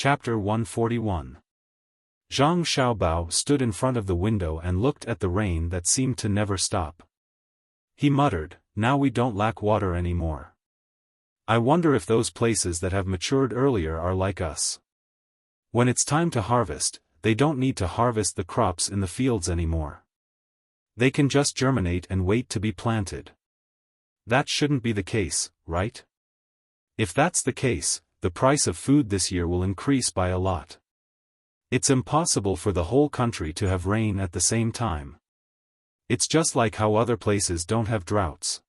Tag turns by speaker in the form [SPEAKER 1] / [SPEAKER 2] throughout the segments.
[SPEAKER 1] Chapter 141. Zhang Xiaobao stood in front of the window and looked at the rain that seemed to never stop. He muttered, "Now we don't lack water anymore. I wonder if those places that have matured earlier are like us. When it's time to harvest, they don't need to harvest the crops in the fields anymore. They can just germinate and wait to be planted. That shouldn't be the case, right? If that's the case, the price of food this year will increase by a lot. It's impossible for the whole country to have rain at the same time. It's just like how other places don't have droughts.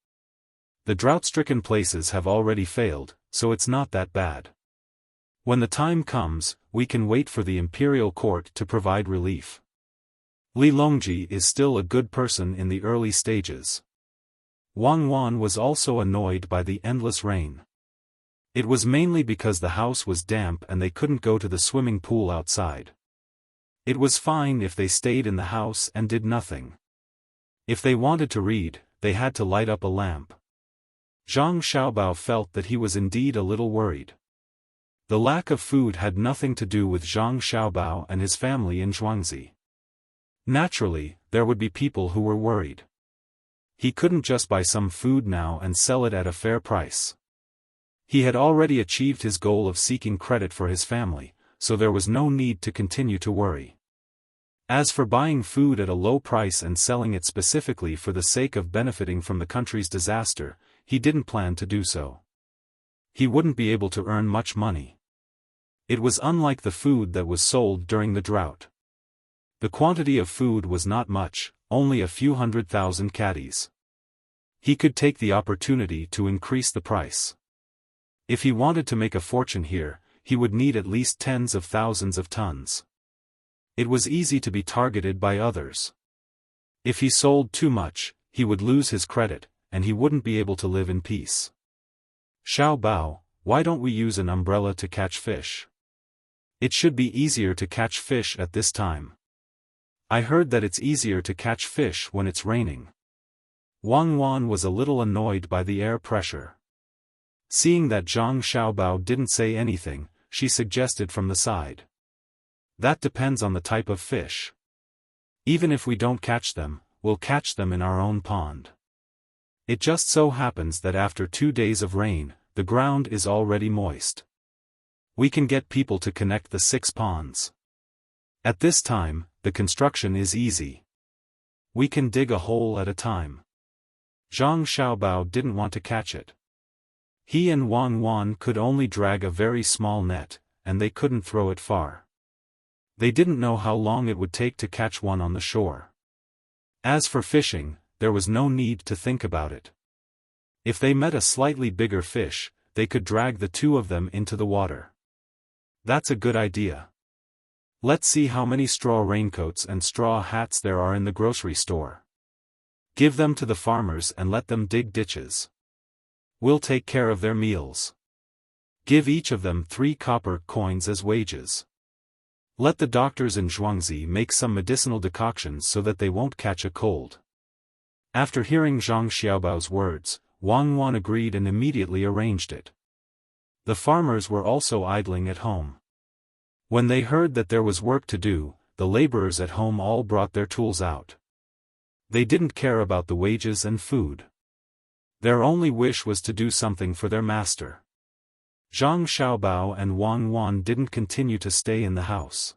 [SPEAKER 1] The drought-stricken places have already failed, so it's not that bad. When the time comes, we can wait for the imperial court to provide relief. Li Longji is still a good person in the early stages." Wang Wan was also annoyed by the endless rain. It was mainly because the house was damp and they couldn't go to the swimming pool outside. It was fine if they stayed in the house and did nothing. If they wanted to read, they had to light up a lamp. Zhang Xiaobao felt that he was indeed a little worried. The lack of food had nothing to do with Zhang Xiaobao and his family in Zhuangzi. Naturally, there would be people who were worried. He couldn't just buy some food now and sell it at a fair price. He had already achieved his goal of seeking credit for his family, so there was no need to continue to worry. As for buying food at a low price and selling it specifically for the sake of benefiting from the country's disaster, he didn't plan to do so. He wouldn't be able to earn much money. It was unlike the food that was sold during the drought. The quantity of food was not much, only a few 100,000 caddies. He could take the opportunity to increase the price. If he wanted to make a fortune here, he would need at least tens of thousands of tons. It was easy to be targeted by others. If he sold too much, he would lose his credit, and he wouldn't be able to live in peace. "Xiaobao, why don't we use an umbrella to catch fish? It should be easier to catch fish at this time. I heard that it's easier to catch fish when it's raining." Wang Wan was a little annoyed by the air pressure. Seeing that Zhang Xiaobao didn't say anything, she suggested from the side. "That depends on the type of fish. Even if we don't catch them, we'll catch them in our own pond. It just so happens that after 2 days of rain, the ground is already moist. We can get people to connect the 6 ponds. At this time, the construction is easy. We can dig a hole at a time." Zhang Xiaobao didn't want to catch it. He and Wang Wan could only drag a very small net, and they couldn't throw it far. They didn't know how long it would take to catch one on the shore. As for fishing, there was no need to think about it. If they met a slightly bigger fish, they could drag the 2 of them into the water. "That's a good idea. Let's see how many straw raincoats and straw hats there are in the grocery store. Give them to the farmers and let them dig ditches. We'll take care of their meals. Give each of them 3 copper coins as wages. Let the doctors in Zhuangzi make some medicinal decoctions so that they won't catch a cold." After hearing Zhang Xiaobao's words, Wang Wan agreed and immediately arranged it. The farmers were also idling at home. When they heard that there was work to do, the laborers at home all brought their tools out. They didn't care about the wages and food. Their only wish was to do something for their master. Zhang Xiaobao and Wang Wan didn't continue to stay in the house.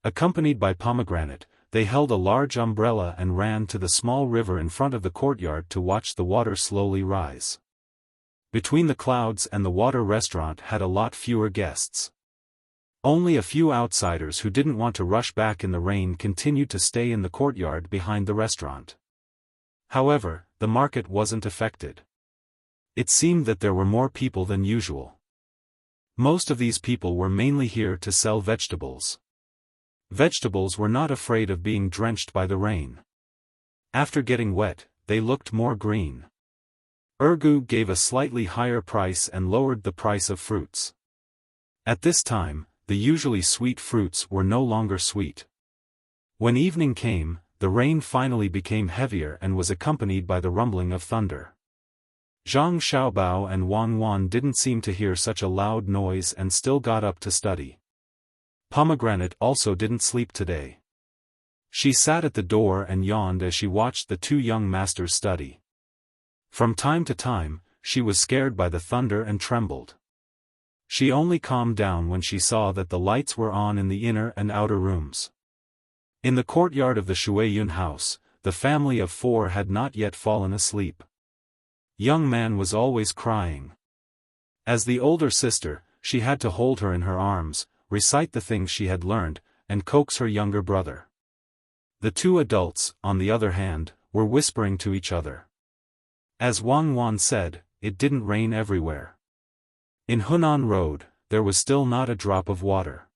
[SPEAKER 1] Accompanied by Pomegranate, they held a large umbrella and ran to the small river in front of the courtyard to watch the water slowly rise. Between the clouds and the water restaurant had a lot fewer guests. Only a few outsiders who didn't want to rush back in the rain continued to stay in the courtyard behind the restaurant. However, the market wasn't affected. It seemed that there were more people than usual. Most of these people were mainly here to sell vegetables. Vegetables were not afraid of being drenched by the rain. After getting wet, they looked more green. Ergu gave a slightly higher price and lowered the price of fruits. At this time, the usually sweet fruits were no longer sweet. When evening came, the rain finally became heavier and was accompanied by the rumbling of thunder. Zhang Xiaobao and Wang Wan didn't seem to hear such a loud noise and still got up to study. Pomegranate also didn't sleep today. She sat at the door and yawned as she watched the two young masters study. From time to time, she was scared by the thunder and trembled. She only calmed down when she saw that the lights were on in the inner and outer rooms. In the courtyard of the Shuiyun house, the family of 4 had not yet fallen asleep. Young Man was always crying. As the older sister, she had to hold her in her arms, recite the things she had learned, and coax her younger brother. The two adults, on the other hand, were whispering to each other. As Wang Wan said, it didn't rain everywhere. In Hunan Road, there was still not a drop of water.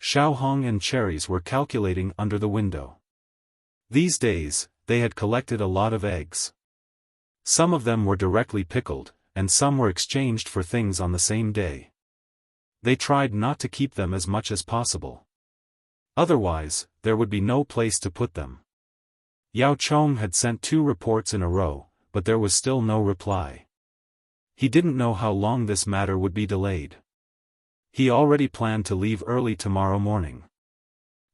[SPEAKER 1] Xiaohong and cherries were calculating under the window. These days, they had collected a lot of eggs. Some of them were directly pickled, and some were exchanged for things on the same day. They tried not to keep them as much as possible. Otherwise, there would be no place to put them. Yao Chong had sent 2 reports in a row, but there was still no reply. He didn't know how long this matter would be delayed. He already planned to leave early tomorrow morning.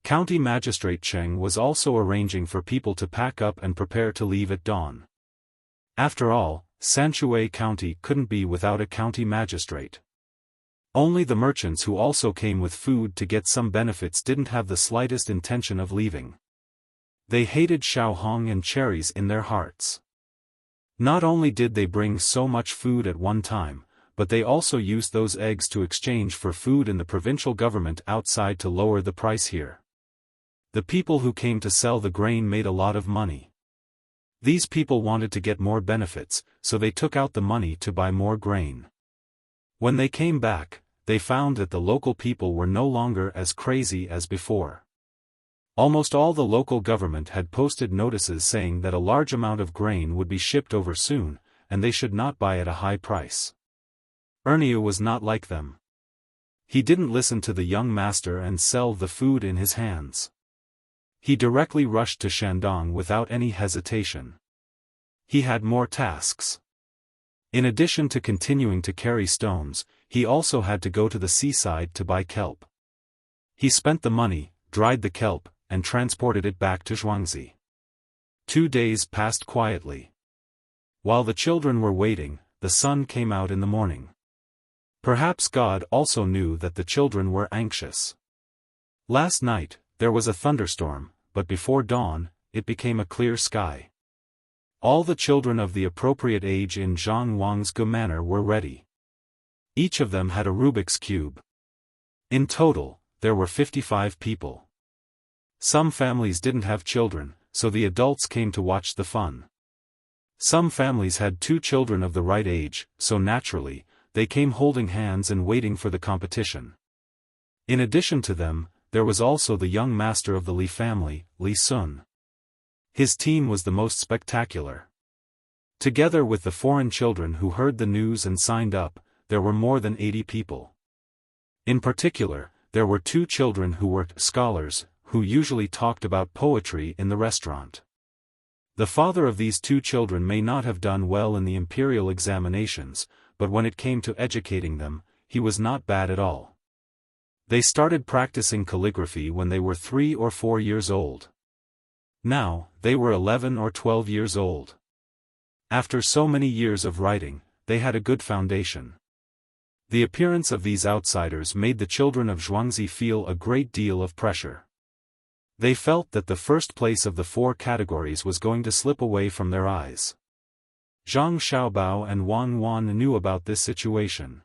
[SPEAKER 1] County Magistrate Cheng was also arranging for people to pack up and prepare to leave at dawn. After all, Sanshui County couldn't be without a county magistrate. Only the merchants who also came with food to get some benefits didn't have the slightest intention of leaving. They hated Xiaohong and cherries in their hearts. Not only did they bring so much food at one time, but they also used those eggs to exchange for food in the provincial government outside to lower the price here. The people who came to sell the grain made a lot of money. These people wanted to get more benefits, so they took out the money to buy more grain. When they came back, they found that the local people were no longer as crazy as before. Almost all the local government had posted notices saying that a large amount of grain would be shipped over soon, and they should not buy at a high price. Ernie was not like them. He didn't listen to the young master and sell the food in his hands. He directly rushed to Shandong without any hesitation. He had more tasks. In addition to continuing to carry stones, he also had to go to the seaside to buy kelp. He spent the money, dried the kelp, and transported it back to Zhuangzi. 2 days passed quietly. While the children were waiting, the sun came out in the morning. Perhaps God also knew that the children were anxious. Last night, there was a thunderstorm, but before dawn, it became a clear sky. All the children of the appropriate age in Zhang Wang's Gu manor were ready. Each of them had a Rubik's Cube. In total, there were 55 people. Some families didn't have children, so the adults came to watch the fun. Some families had 2 children of the right age, so naturally, they came holding hands and waiting for the competition. In addition to them, there was also the young master of the Li family, Li Sun. His team was the most spectacular. Together with the foreign children who heard the news and signed up, there were more than 80 people. In particular, there were 2 children who were scholars, who usually talked about poetry in the restaurant. The father of these 2 children may not have done well in the imperial examinations, but when it came to educating them, he was not bad at all. They started practicing calligraphy when they were 3 or 4 years old. Now, they were 11 or 12 years old. After so many years of writing, they had a good foundation. The appearance of these outsiders made the children of Zhuangzi feel a great deal of pressure. They felt that the first place of the 4 categories was going to slip away from their eyes. Zhang Xiaobao and Wang Wan knew about this situation.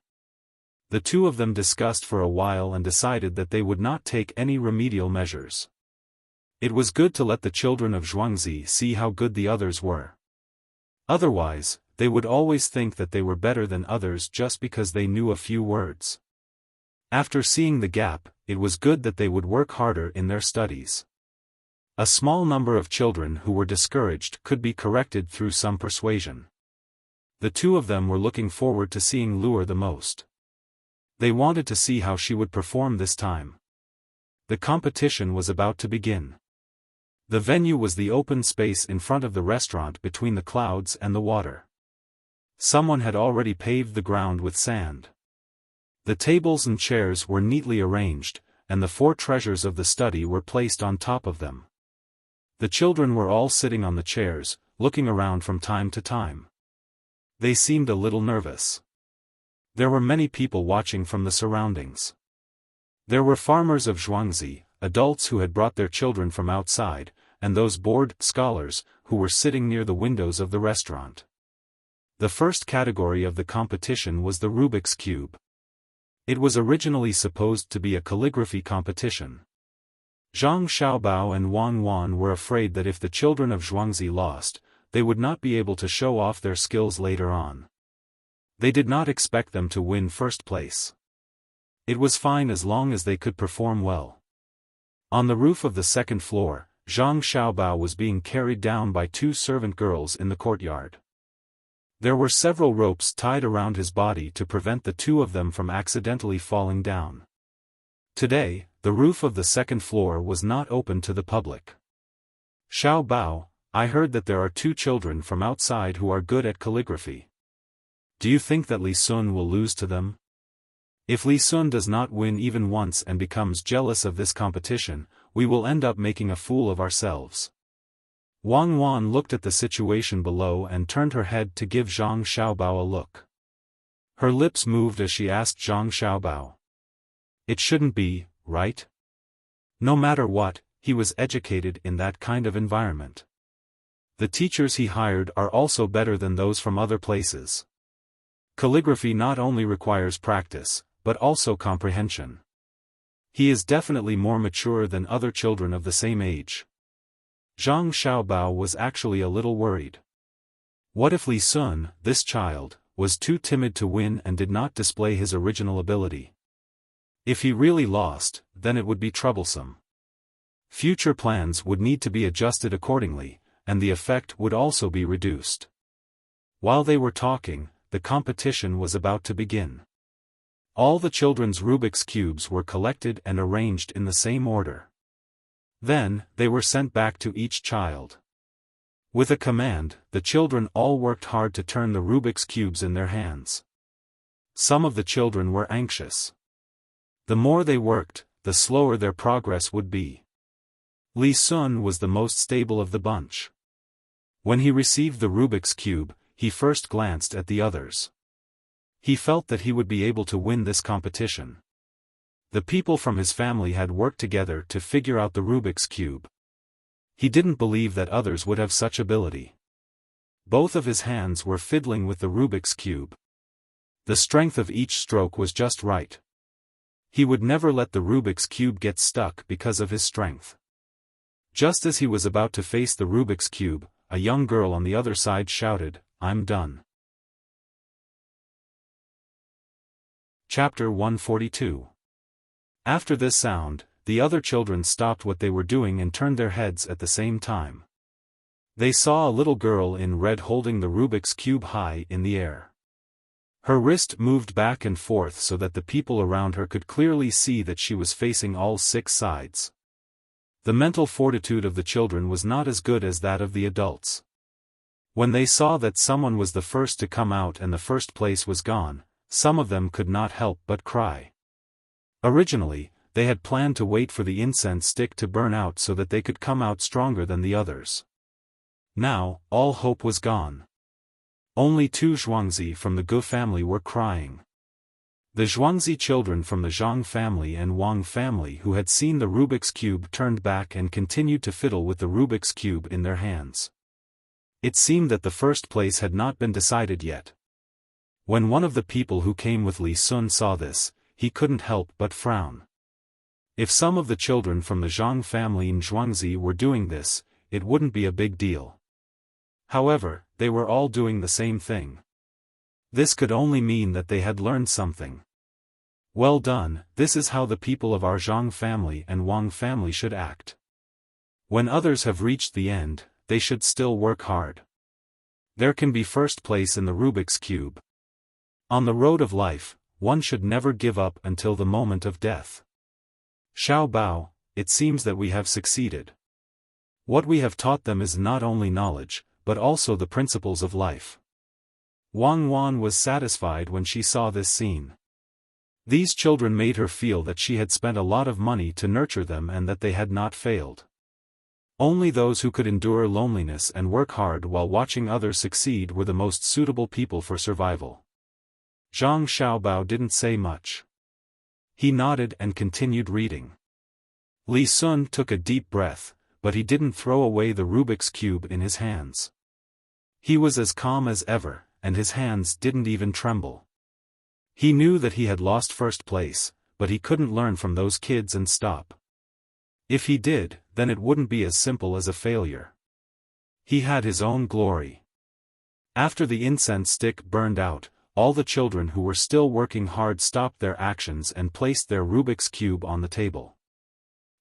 [SPEAKER 1] The 2 of them discussed for a while and decided that they would not take any remedial measures. It was good to let the children of Zhuangzi see how good the others were. Otherwise, they would always think that they were better than others just because they knew a few words. After seeing the gap, it was good that they would work harder in their studies. A small number of children who were discouraged could be corrected through some persuasion. The 2 of them were looking forward to seeing Luer the most. They wanted to see how she would perform this time. The competition was about to begin. The venue was the open space in front of the restaurant between the clouds and the water. Someone had already paved the ground with sand. The tables and chairs were neatly arranged, and the 4 treasures of the study were placed on top of them. The children were all sitting on the chairs, looking around from time to time. They seemed a little nervous. There were many people watching from the surroundings. There were farmers of Zhuangzi, adults who had brought their children from outside, and those bored scholars who were sitting near the windows of the restaurant. The first category of the competition was the Rubik's Cube. It was originally supposed to be a calligraphy competition. Zhang Xiaobao and Wang Wan were afraid that if the children of Zhuangzi lost, they would not be able to show off their skills later on. They did not expect them to win first place. It was fine as long as they could perform well. On the roof of the second floor, Zhang Xiaobao was being carried down by 2 servant girls in the courtyard. There were several ropes tied around his body to prevent the 2 of them from accidentally falling down. Today, the roof of the second floor was not open to the public. Xiaobao, I heard that there are 2 children from outside who are good at calligraphy. Do you think that Li Sun will lose to them? If Li Sun does not win even once and becomes jealous of this competition, we will end up making a fool of ourselves. Wang Wan looked at the situation below and turned her head to give Zhang Xiaobao a look. Her lips moved as she asked Zhang Xiaobao. It shouldn't be, right? No matter what, he was educated in that kind of environment. The teachers he hired are also better than those from other places. Calligraphy not only requires practice, but also comprehension. He is definitely more mature than other children of the same age. Zhang Xiaobao was actually a little worried. What if Li Sun, this child, was too timid to win and did not display his original ability? If he really lost, then it would be troublesome. Future plans would need to be adjusted accordingly, and the effect would also be reduced. While they were talking, the competition was about to begin. All the children's Rubik's Cubes were collected and arranged in the same order. Then, they were sent back to each child. With a command, the children all worked hard to turn the Rubik's Cubes in their hands. Some of the children were anxious. The more they worked, the slower their progress would be. Li Sun was the most stable of the bunch. When he received the Rubik's Cube, he first glanced at the others. He felt that he would be able to win this competition. The people from his family had worked together to figure out the Rubik's Cube. He didn't believe that others would have such ability. Both of his hands were fiddling with the Rubik's Cube. The strength of each stroke was just right. He would never let the Rubik's Cube get stuck because of his strength. Just as he was about to face the Rubik's Cube, a young girl on the other side shouted, "I'm done." Chapter 142. After this sound, the other children stopped what they were doing and turned their heads at the same time. They saw a little girl in red holding the Rubik's Cube high in the air. Her wrist moved back and forth so that the people around her could clearly see that she was facing all 6 sides. The mental fortitude of the children was not as good as that of the adults. When they saw that someone was the first to come out and the first place was gone, some of them could not help but cry. Originally, they had planned to wait for the incense stick to burn out so that they could come out stronger than the others. Now, all hope was gone. Only 2 Zhuangzi from the Gu family were crying. The Zhuangzi children from the Zhang family and Wang family who had seen the Rubik's Cube turned back and continued to fiddle with the Rubik's Cube in their hands. It seemed that the first place had not been decided yet. When one of the people who came with Li Sun saw this, he couldn't help but frown. If some of the children from the Zhang family in Zhuangzi were doing this, it wouldn't be a big deal. However, they were all doing the same thing. This could only mean that they had learned something. Well done, this is how the people of our Zhang family and Wang family should act. When others have reached the end, they should still work hard. There can be first place in the Rubik's Cube. On the road of life, one should never give up until the moment of death. Xiaobao, it seems that we have succeeded. What we have taught them is not only knowledge, but also the principles of life. Wang Wan was satisfied when she saw this scene. These children made her feel that she had spent a lot of money to nurture them and that they had not failed. Only those who could endure loneliness and work hard while watching others succeed were the most suitable people for survival. Zhang Xiaobao didn't say much. He nodded and continued reading. Li Sun took a deep breath, but he didn't throw away the Rubik's Cube in his hands. He was as calm as ever, and his hands didn't even tremble. He knew that he had lost first place, but he couldn't learn from those kids and stop. If he did, then it wouldn't be as simple as a failure. He had his own glory. After the incense stick burned out, all the children who were still working hard stopped their actions and placed their Rubik's Cube on the table.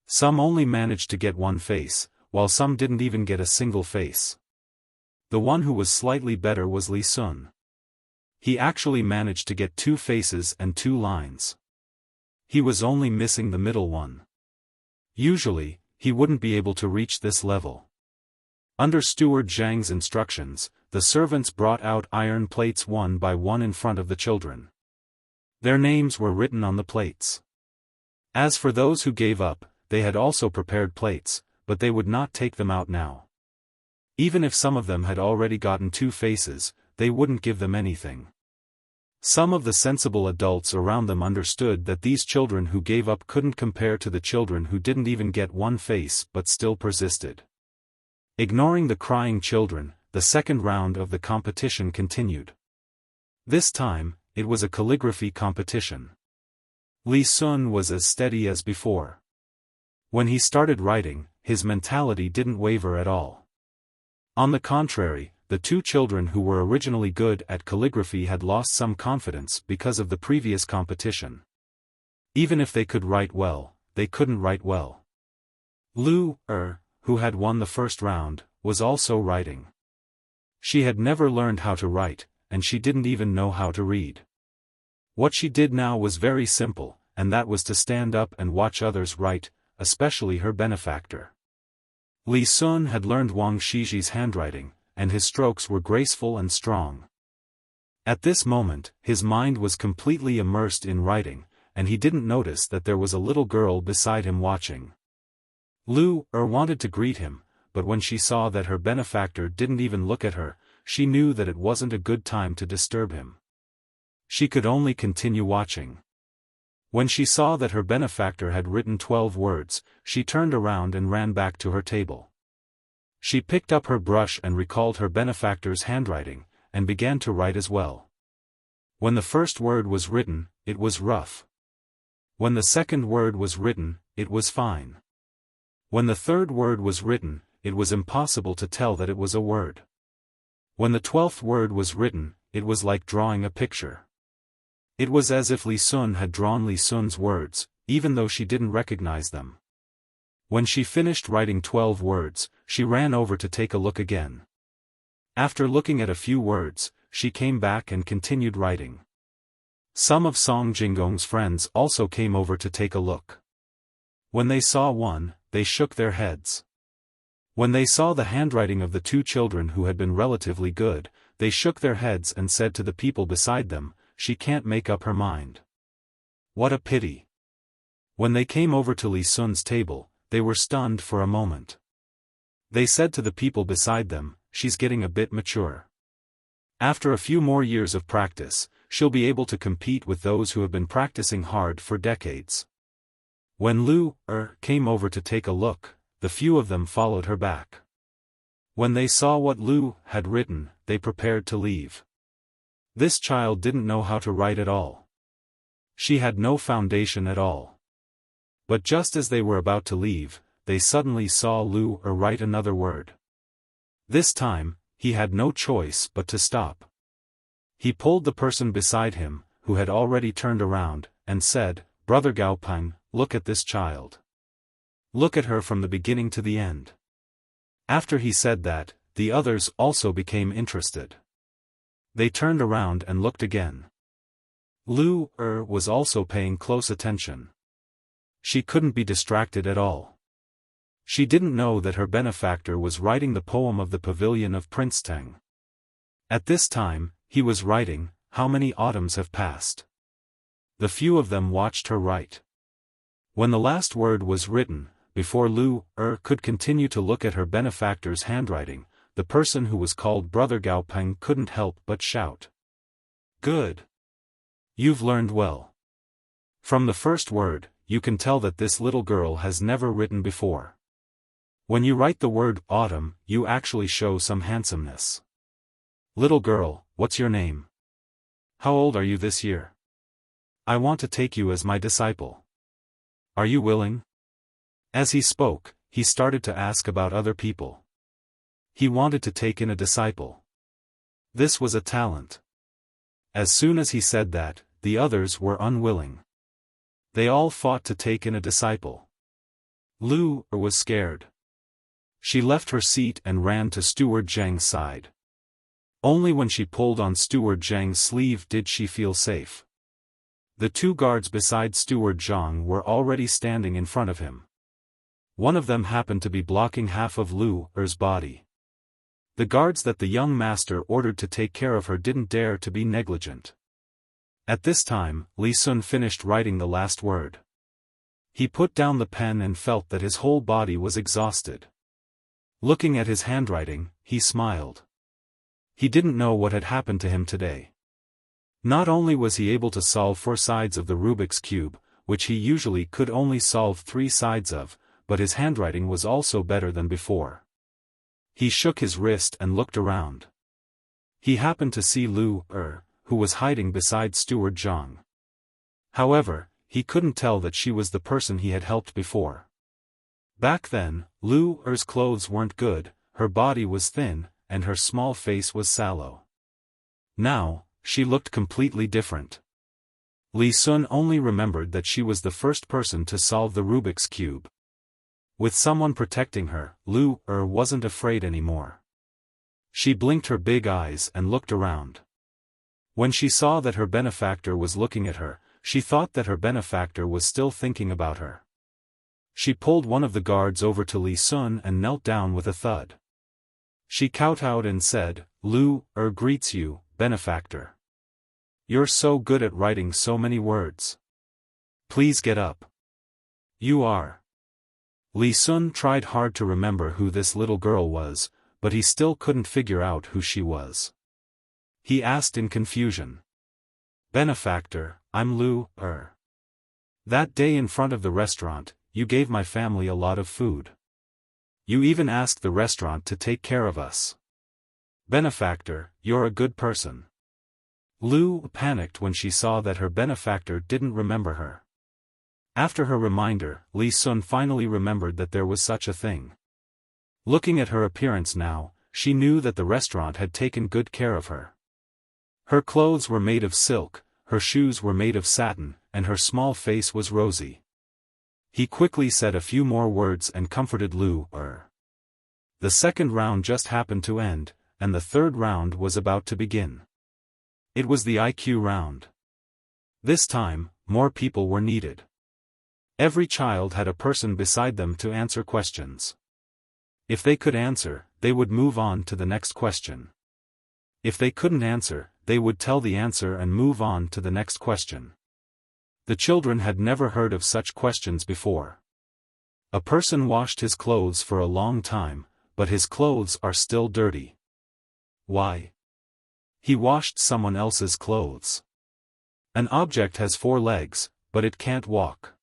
[SPEAKER 1] Some only managed to get one face, while some didn't even get a single face. The one who was slightly better was Li Sun. He actually managed to get 2 faces and 2 lines. He was only missing the middle one. Usually, he wouldn't be able to reach this level. Under Steward Zhang's instructions, the servants brought out iron plates one by one in front of the children. Their names were written on the plates. As for those who gave up, they had also prepared plates, but they would not take them out now. Even if some of them had already gotten 2 faces, they wouldn't give them anything. Some of the sensible adults around them understood that these children who gave up couldn't compare to the children who didn't even get 1 face but still persisted. Ignoring the crying children, the second round of the competition continued. This time, it was a calligraphy competition. Li Sun was as steady as before. When he started writing, his mentality didn't waver at all. On the contrary, the 2 children who were originally good at calligraphy had lost some confidence because of the previous competition. Even if they could write well, they couldn't write well. Lu Er, who had won the first round, was also writing. She had never learned how to write, and she didn't even know how to read. What she did now was very simple, and that was to stand up and watch others write, especially her benefactor. Li Sun had learned Wang Shiji's handwriting, and his strokes were graceful and strong. At this moment, his mind was completely immersed in writing, and he didn't notice that there was a little girl beside him watching. Lu Er wanted to greet him, but when she saw that her benefactor didn't even look at her, she knew that it wasn't a good time to disturb him. She could only continue watching. When she saw that her benefactor had written 12 words, she turned around and ran back to her table. She picked up her brush and recalled her benefactor's handwriting, and began to write as well. When the first word was written, it was rough. When the second word was written, it was fine. When the third word was written, it was impossible to tell that it was a word. When the 12th word was written, it was like drawing a picture. It was as if Li Sun had drawn Li Sun's words, even though she didn't recognize them. When she finished writing 12 words, she ran over to take a look again. After looking at a few words, she came back and continued writing. Some of Song Jinggong's friends also came over to take a look. When they saw one, they shook their heads. When they saw the handwriting of the 2 children who had been relatively good, they shook their heads and said to the people beside them, "She can't make up her mind. What a pity." When they came over to Li Sun's table, they were stunned for a moment. They said to the people beside them, "She's getting a bit mature. After a few more years of practice, she'll be able to compete with those who have been practicing hard for decades." When Lu Er came over to take a look, the few of them followed her back. When they saw what Lu had written, they prepared to leave. This child didn't know how to write at all. She had no foundation at all. But just as they were about to leave, they suddenly saw Lu Er write another word. This time, he had no choice but to stop. He pulled the person beside him, who had already turned around, and said, "Brother Gaopeng, look at this child. Look at her from the beginning to the end." After he said that, the others also became interested. They turned around and looked again. Lu Er was also paying close attention. She couldn't be distracted at all. She didn't know that her benefactor was writing the poem of the pavilion of Prince Tang. At this time, he was writing, "How many autumns have passed? The few of them watched her write. When the last word was written, before Lu could continue to look at her benefactor's handwriting, the person who was called Brother Gaopeng couldn't help but shout. Good! You've learned well. From the first word, you can tell that this little girl has never written before. When you write the word autumn, you actually show some handsomeness. Little girl, what's your name? How old are you this year? I want to take you as my disciple. Are you willing? As he spoke, he started to ask about other people. He wanted to take in a disciple. This was a talent. As soon as he said that, the others were unwilling. They all fought to take in a disciple. Lu was scared. She left her seat and ran to Steward Zhang's side. Only when she pulled on Steward Zhang's sleeve did she feel safe. The two guards beside Steward Zhang were already standing in front of him. One of them happened to be blocking half of Lu's body. The guards that the young master ordered to take care of her didn't dare to be negligent. At this time, Li Sun finished writing the last word. He put down the pen and felt that his whole body was exhausted. Looking at his handwriting, he smiled. He didn't know what had happened to him today. Not only was he able to solve 4 sides of the Rubik's Cube, which he usually could only solve 3 sides of, but his handwriting was also better than before. He shook his wrist and looked around. He happened to see Lu who was hiding beside Steward Zhang. However, he couldn't tell that she was the person he had helped before. Back then, Lu's clothes weren't good, her body was thin, and her small face was sallow. Now, she looked completely different. Li Sun only remembered that she was the first person to solve the Rubik's Cube. With someone protecting her, Lu wasn't afraid anymore. She blinked her big eyes and looked around. When she saw that her benefactor was looking at her, she thought that her benefactor was still thinking about her. She pulled one of the guards over to Li Sun and knelt down with a thud. She kowtowed and said, Lu greets you, benefactor. You're so good at writing so many words. Please get up. You are. Li Sun tried hard to remember who this little girl was, but he still couldn't figure out who she was. He asked in confusion. Benefactor, I'm Lu That day in front of the restaurant, you gave my family a lot of food. You even asked the restaurant to take care of us. Benefactor, you're a good person. Lu panicked when she saw that her benefactor didn't remember her. After her reminder, Li Sun finally remembered that there was such a thing. Looking at her appearance now, she knew that the restaurant had taken good care of her. Her clothes were made of silk, her shoes were made of satin, and her small face was rosy. He quickly said a few more words and comforted Lu The second round just happened to end, and the third round was about to begin. It was the IQ round. This time, more people were needed. Every child had a person beside them to answer questions. If they could answer, they would move on to the next question. If they couldn't answer, they would tell the answer and move on to the next question. The children had never heard of such questions before. A person washed his clothes for a long time, but his clothes are still dirty. Why? He washed someone else's clothes. An object has 4 legs, but it can't walk.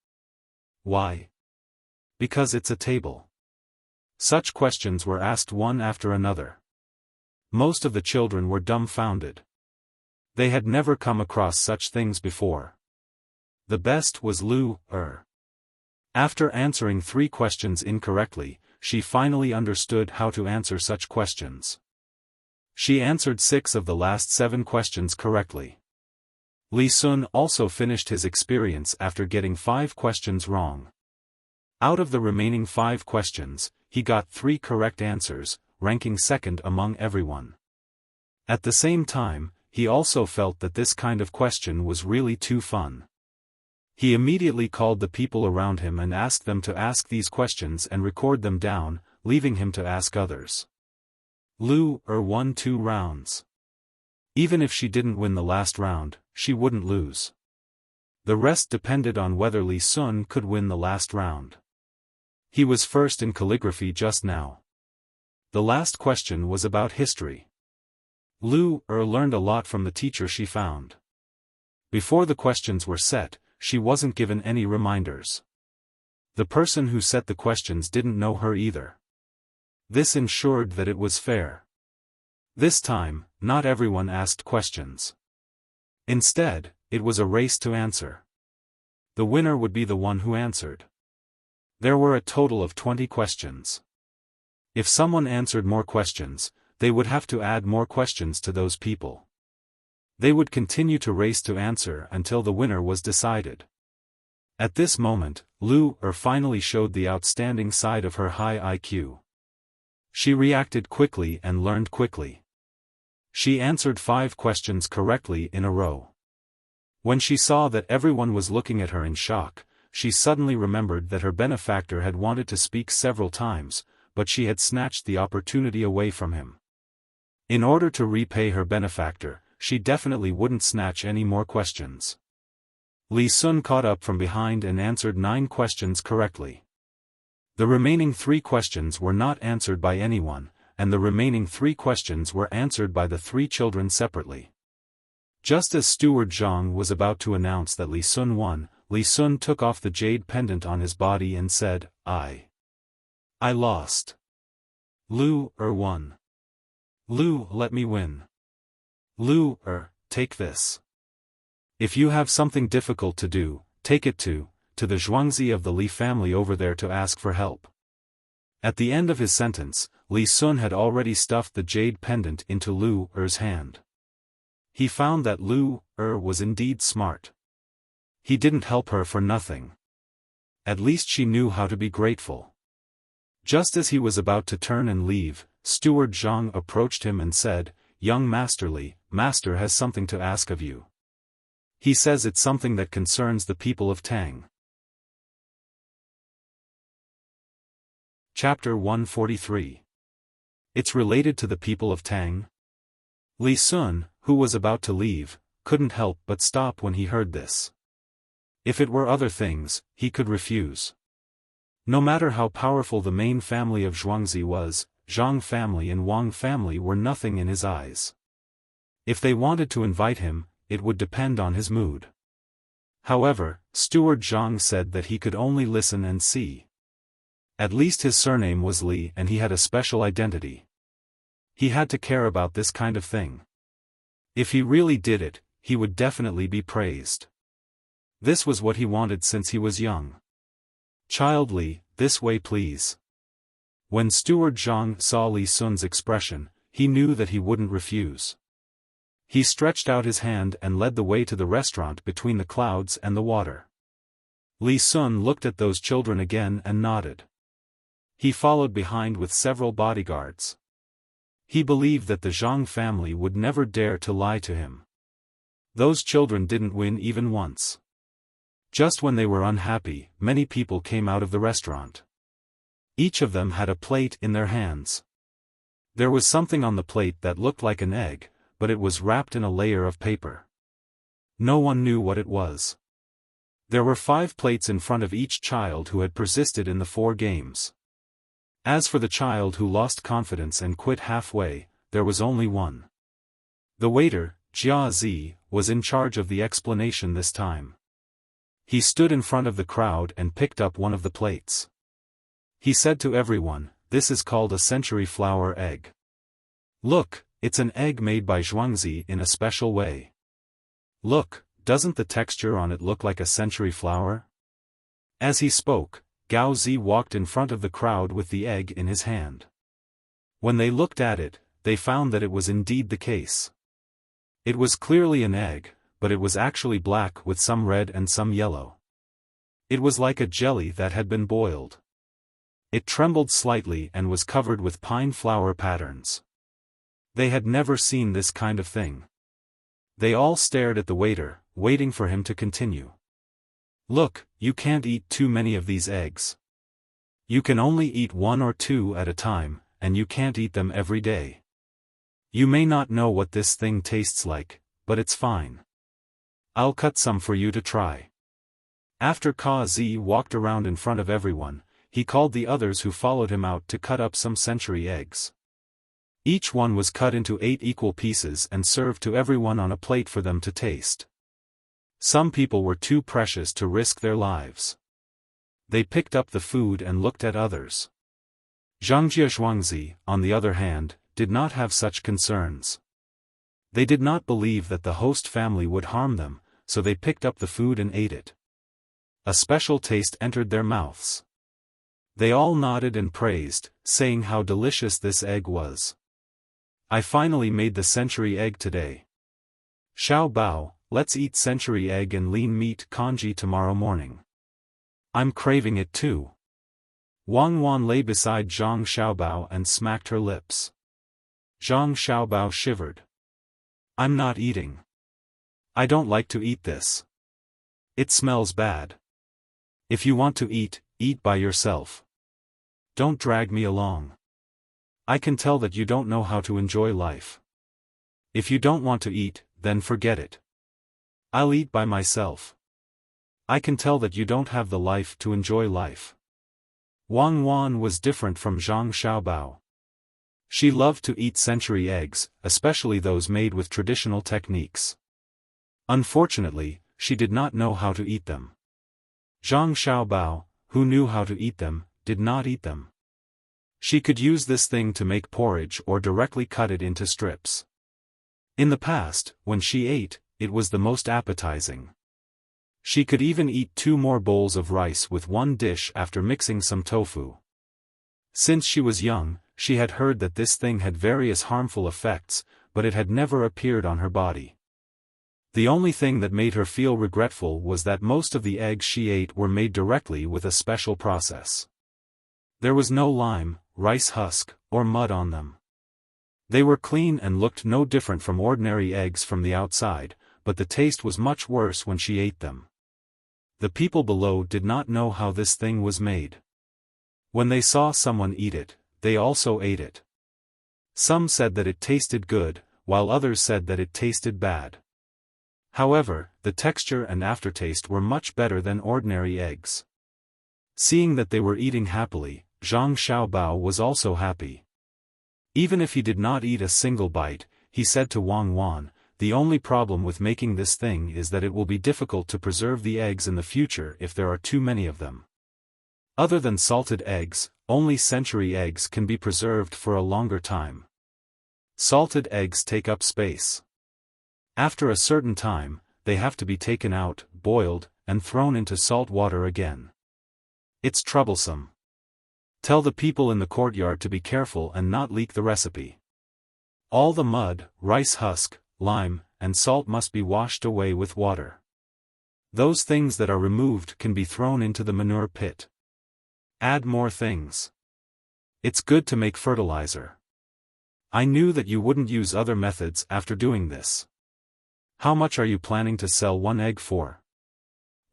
[SPEAKER 1] Why? Because it's a table. Such questions were asked one after another. Most of the children were dumbfounded. They had never come across such things before. The best was Lu After answering 3 questions incorrectly, she finally understood how to answer such questions. She answered 6 of the last 7 questions correctly. Li Sun also finished his experience after getting 5 questions wrong. Out of the remaining 5 questions, he got 3 correct answers, ranking second among everyone. At the same time, he also felt that this kind of question was really too fun. He immediately called the people around him and asked them to ask these questions and record them down, leaving him to ask others. Lu won 2 rounds. Even if she didn't win the last round, she wouldn't lose. The rest depended on whether Li Sun could win the last round. He was first in calligraphy just now. The last question was about history. Lu learned a lot from the teacher she found. Before the questions were set, she wasn't given any reminders. The person who set the questions didn't know her either. This ensured that it was fair. This time, not everyone asked questions. Instead, it was a race to answer. The winner would be the one who answered. There were a total of 20 questions. If someone answered more questions, they would have to add more questions to those people. They would continue to race to answer until the winner was decided. At this moment, Lu finally showed the outstanding side of her high IQ. She reacted quickly and learned quickly. She answered 5 questions correctly in a row. When she saw that everyone was looking at her in shock, she suddenly remembered that her benefactor had wanted to speak several times, but she had snatched the opportunity away from him. In order to repay her benefactor, she definitely wouldn't snatch any more questions. Li Sun caught up from behind and answered 9 questions correctly. The remaining 3 questions were not answered by anyone, and the remaining 3 questions were answered by the 3 children separately. Just as Steward Zhang was about to announce that Li Sun won, Li Sun took off the jade pendant on his body and said, I lost. Lu won. Lu, let me win. Lu, take this. If you have something difficult to do, take it to the Zhuangzi of the Li family over there to ask for help. At the end of his sentence, Li Sun had already stuffed the jade pendant into Lu's hand. He found that Lu was indeed smart. He didn't help her for nothing. At least she knew how to be grateful. Just as he was about to turn and leave, Steward Zhang approached him and said, Young Master Li, Master has something to ask of you. He says it's something that concerns the people of Tang. Chapter 143. It's related to the people of Tang? Li Sun, who was about to leave, couldn't help but stop when he heard this. If it were other things, he could refuse. No matter how powerful the main family of Zhuangzi was, Zhang family and Wang family were nothing in his eyes. If they wanted to invite him, it would depend on his mood. However, Steward Zhang said that he could only listen and see. At least his surname was Li and he had a special identity. He had to care about this kind of thing. If he really did it, he would definitely be praised. This was what he wanted since he was young. Child Li, this way please. When Steward Zhang saw Li Sun's expression, he knew that he wouldn't refuse. He stretched out his hand and led the way to the restaurant between the clouds and the water. Li Sun looked at those children again and nodded. He followed behind with several bodyguards. He believed that the Zhang family would never dare to lie to him. Those children didn't win even once. Just when they were unhappy, many people came out of the restaurant. Each of them had a plate in their hands. There was something on the plate that looked like an egg, but it was wrapped in a layer of paper. No one knew what it was. There were 5 plates in front of each child who had persisted in the 4 games. As for the child who lost confidence and quit halfway, there was only one. The waiter, Jia Zi, was in charge of the explanation this time. He stood in front of the crowd and picked up one of the plates. He said to everyone, "This is called a century flower egg. Look, it's an egg made by Zhuangzi in a special way. Look, doesn't the texture on it look like a century flower?" As he spoke, Gao Zi walked in front of the crowd with the egg in his hand. When they looked at it, they found that it was indeed the case. It was clearly an egg, but it was actually black with some red and some yellow. It was like a jelly that had been boiled. It trembled slightly and was covered with pine flower patterns. They had never seen this kind of thing. They all stared at the waiter, waiting for him to continue. "Look, you can't eat too many of these eggs. You can only eat 1 or 2 at a time, and you can't eat them every day. You may not know what this thing tastes like, but it's fine. I'll cut some for you to try." After Ka Zi walked around in front of everyone, he called the others who followed him out to cut up some century eggs. Each one was cut into 8 equal pieces and served to everyone on a plate for them to taste. Some people were too precious to risk their lives. They picked up the food and looked at others. Zhangjie Zhuangzi, on the other hand, did not have such concerns. They did not believe that the host family would harm them, so they picked up the food and ate it. A special taste entered their mouths. They all nodded and praised, saying how delicious this egg was. I finally made the century egg today. Xiao Bao, let's eat century egg and lean meat congee tomorrow morning. I'm craving it too. Wang Wan lay beside Zhang Xiaobao and smacked her lips. Zhang Xiaobao shivered. I'm not eating. I don't like to eat this. It smells bad. If you want to eat, eat by yourself. Don't drag me along. I can tell that you don't know how to enjoy life. If you don't want to eat, then forget it. I'll eat by myself. I can tell that you don't have the life to enjoy life. Wang Wan was different from Zhang Xiaobao. She loved to eat century eggs, especially those made with traditional techniques. Unfortunately, she did not know how to eat them. Zhang Xiaobao, who knew how to eat them, did not eat them. She could use this thing to make porridge or directly cut it into strips. In the past, when she ate, it was the most appetizing. She could even eat 2 more bowls of rice with one dish after mixing some tofu. Since she was young, she had heard that this thing had various harmful effects, but it had never appeared on her body. The only thing that made her feel regretful was that most of the eggs she ate were made directly with a special process. There was no lime, rice husk, or mud on them. They were clean and looked no different from ordinary eggs from the outside, but the taste was much worse when she ate them. The people below did not know how this thing was made. When they saw someone eat it, they also ate it. Some said that it tasted good, while others said that it tasted bad. However, the texture and aftertaste were much better than ordinary eggs. Seeing that they were eating happily, Zhang Xiaobao was also happy. Even if he did not eat a single bite, he said to Wang Wan, the only problem with making this thing is that it will be difficult to preserve the eggs in the future if there are too many of them. Other than salted eggs, only century eggs can be preserved for a longer time. Salted eggs take up space. After a certain time, they have to be taken out, boiled, and thrown into salt water again. It's troublesome. Tell the people in the courtyard to be careful and not leak the recipe. All the mud, rice husk, lime, and salt must be washed away with water. Those things that are removed can be thrown into the manure pit. Add more things. It's good to make fertilizer. I knew that you wouldn't use other methods after doing this. How much are you planning to sell one egg for?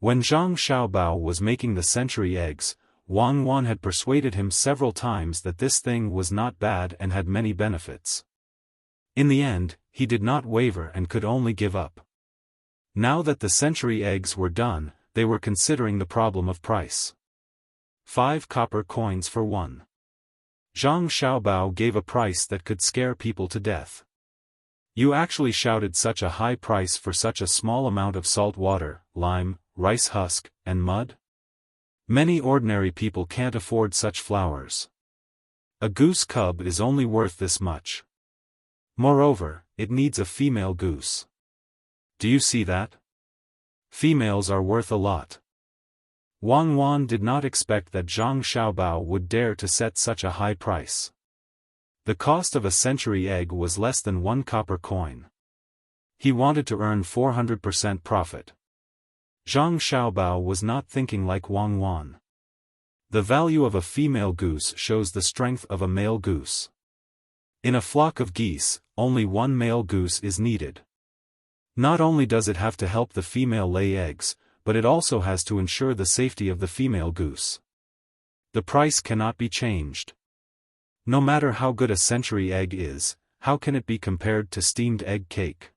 [SPEAKER 1] When Zhang Xiaobao was making the century eggs, Wang Wan had persuaded him several times that this thing was not bad and had many benefits. In the end, he did not waver and could only give up. Now that the century eggs were done, they were considering the problem of price. 5 copper coins for one. Zhang Xiaobao gave a price that could scare people to death. You actually shouted such a high price for such a small amount of salt water, lime, rice husk, and mud? Many ordinary people can't afford such flowers. A goose cub is only worth this much. Moreover, it needs a female goose. Do you see that? Females are worth a lot. Wang Wan did not expect that Zhang Xiaobao would dare to set such a high price. The cost of a century egg was less than 1 copper coin. He wanted to earn 400% profit. Zhang Xiaobao was not thinking like Wang Wan. The value of a female goose shows the strength of a male goose. In a flock of geese, only one male goose is needed. Not only does it have to help the female lay eggs, but it also has to ensure the safety of the female goose. The price cannot be changed. No matter how good a century egg is, how can it be compared to steamed egg cake?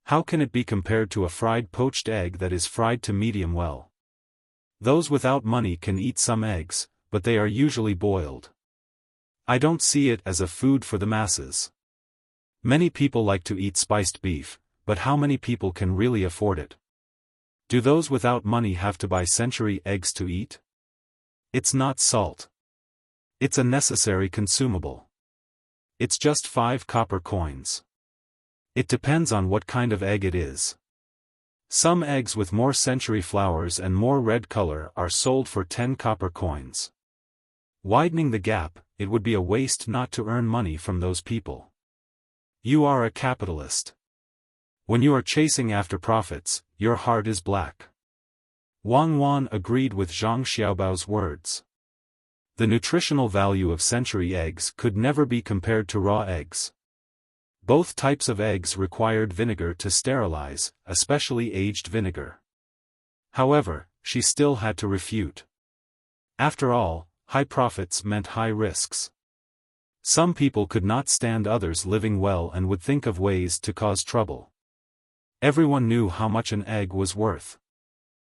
[SPEAKER 1] How can it be compared to a fried poached egg that is fried to medium well? Those without money can eat some eggs, but they are usually boiled. I don't see it as a food for the masses. Many people like to eat spiced beef, but how many people can really afford it? Do those without money have to buy century eggs to eat? It's not salt. It's a necessary consumable. It's just 5 copper coins. It depends on what kind of egg it is. Some eggs with more century flowers and more red color are sold for 10 copper coins. Widening the gap, it would be a waste not to earn money from those people. You are a capitalist. When you are chasing after profits, your heart is black. Wang Wan agreed with Zhang Xiaobao's words. The nutritional value of century eggs could never be compared to raw eggs. Both types of eggs required vinegar to sterilize, especially aged vinegar. However, she still had to refute. After all, high profits meant high risks. Some people could not stand others living well and would think of ways to cause trouble. Everyone knew how much an egg was worth.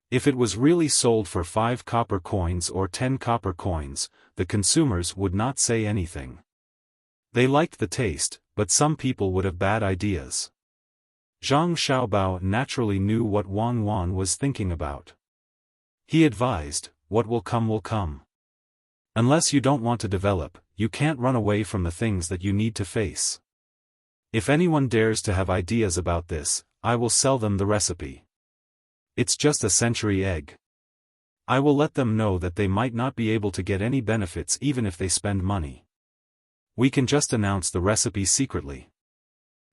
[SPEAKER 1] If it was really sold for 5 copper coins or 10 copper coins, the consumers would not say anything. They liked the taste, but some people would have bad ideas. Zhang Xiaobao naturally knew what Wang Wan was thinking about. He advised, "What will come will come. Unless you don't want to develop, you can't run away from the things that you need to face. If anyone dares to have ideas about this, I will sell them the recipe. It's just a century egg. I will let them know that they might not be able to get any benefits even if they spend money. We can just announce the recipe secretly.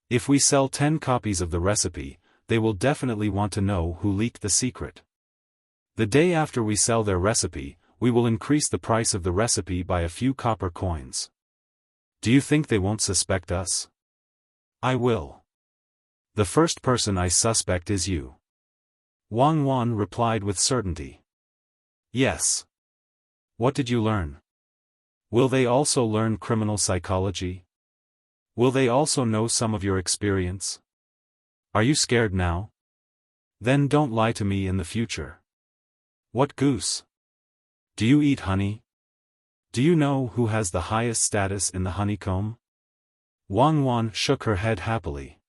[SPEAKER 1] If we sell 10 copies of the recipe, they will definitely want to know who leaked the secret. The day after we sell their recipe, we will increase the price of the recipe by a few copper coins. Do you think they won't suspect us? I will. The first person I suspect is you." Wang Wan replied with certainty. "Yes. What did you learn? Will they also learn criminal psychology? Will they also know some of your experience? Are you scared now? Then don't lie to me in the future. What goose? Do you eat honey? Do you know who has the highest status in the honeycomb?" Wang Wan shook her head happily.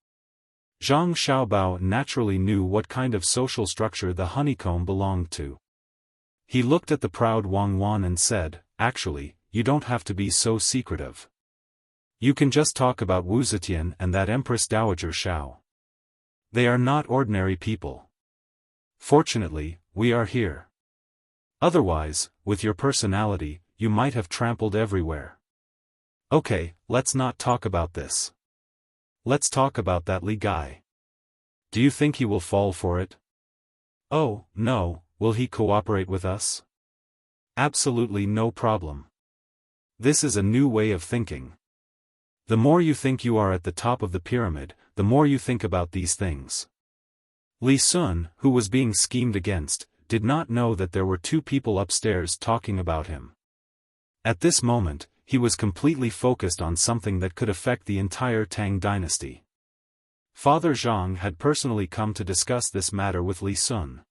[SPEAKER 1] Zhang Xiaobao naturally knew what kind of social structure the honeycomb belonged to. He looked at the proud Wang Wan and said, "Actually, you don't have to be so secretive. You can just talk about Wu Zetian and that Empress Dowager Xiao. They are not ordinary people. Fortunately, we are here. Otherwise, with your personality, you might have trampled everywhere. Okay, let's not talk about this. Let's talk about that Li guy. Do you think he will fall for it? Oh, no, will he cooperate with us? Absolutely no problem. This is a new way of thinking. The more you think you are at the top of the pyramid, the more you think about these things." Li Sun, who was being schemed against, did not know that there were 2 people upstairs talking about him. At this moment, he was completely focused on something that could affect the entire Tang dynasty. Father Zhang had personally come to discuss this matter with Li Sun.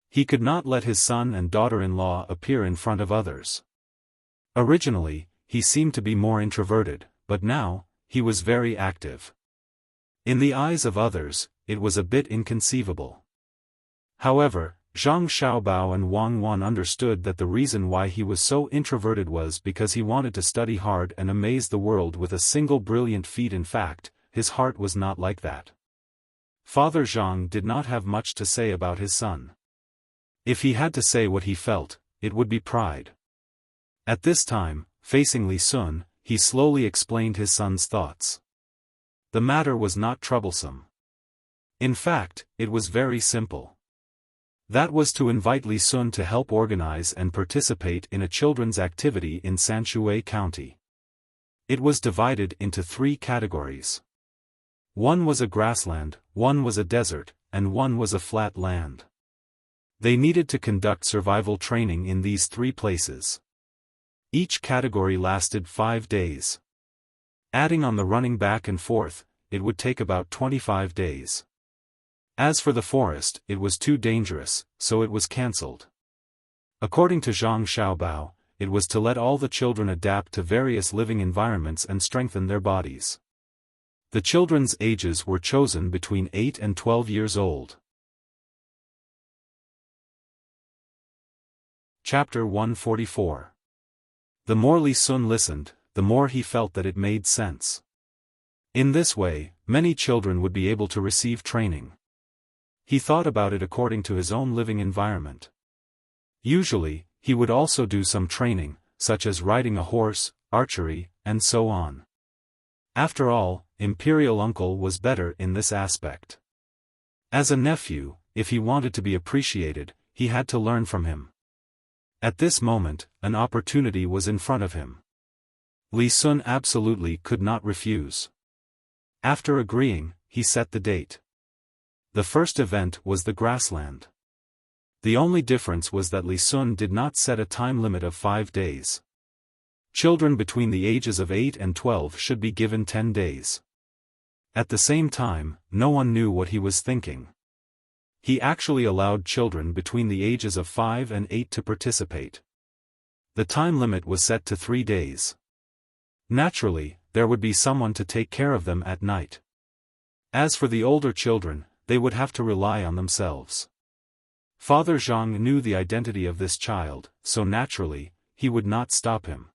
[SPEAKER 1] He could not let his son and daughter-in-law appear in front of others. Originally, he seemed to be more introverted, but now, he was very active. In the eyes of others, it was a bit inconceivable. However, Zhang Xiaobao and Wang Wan understood that the reason why he was so introverted was because he wanted to study hard and amaze the world with a single brilliant feat. In fact, his heart was not like that. Father Zhang did not have much to say about his son. If he had to say what he felt, it would be pride. At this time, facing Li Sun, he slowly explained his son's thoughts. The matter was not troublesome. In fact, it was very simple. That was to invite Li Sun to help organize and participate in a children's activity in Sanshui County. It was divided into 3 categories. One was a grassland, one was a desert, and one was a flat land. They needed to conduct survival training in these 3 places. Each category lasted 5 days. Adding on the running back and forth, it would take about 25 days. As for the forest, it was too dangerous, so it was cancelled. According to Zhang Xiaobao, it was to let all the children adapt to various living environments and strengthen their bodies. The children's ages were chosen between 8 and 12 years old. Chapter 144. The more Li Sun listened, the more he felt that it made sense. In this way, many children would be able to receive training. He thought about it according to his own living environment. Usually, he would also do some training, such as riding a horse, archery, and so on. After all, Imperial Uncle was better in this aspect. As a nephew, if he wanted to be appreciated, he had to learn from him. At this moment, an opportunity was in front of him. Li Sun absolutely could not refuse. After agreeing, he set the date. The first event was the grassland. The only difference was that Li Sun did not set a time limit of 5 days. Children between the ages of 8 and 12 should be given 10 days. At the same time, no one knew what he was thinking. He actually allowed children between the ages of 5 and 8 to participate. The time limit was set to 3 days. Naturally, there would be someone to take care of them at night. As for the older children, they would have to rely on themselves. Father Zhang knew the identity of this child, so naturally, he would not stop him.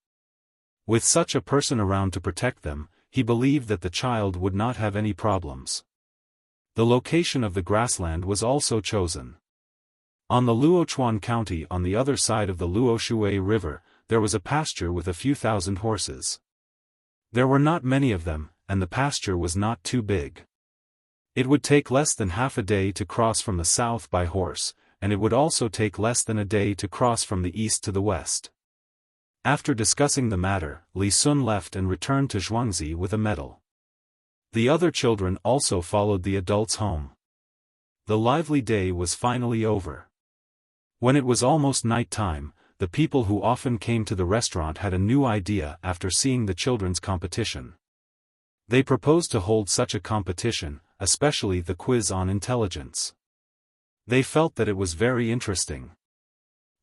[SPEAKER 1] With such a person around to protect them, he believed that the child would not have any problems. The location of the grassland was also chosen. On the Luochuan County on the other side of the Luoshui River, there was a pasture with a few thousand horses. There were not many of them, and the pasture was not too big. It would take less than half a day to cross from the south by horse, and it would also take less than a day to cross from the east to the west. After discussing the matter, Li Sun left and returned to Zhuangzi with a medal. The other children also followed the adults home. The lively day was finally over. When it was almost night time, the people who often came to the restaurant had a new idea after seeing the children's competition. They proposed to hold such a competition, especially the quiz on intelligence. They felt that it was very interesting.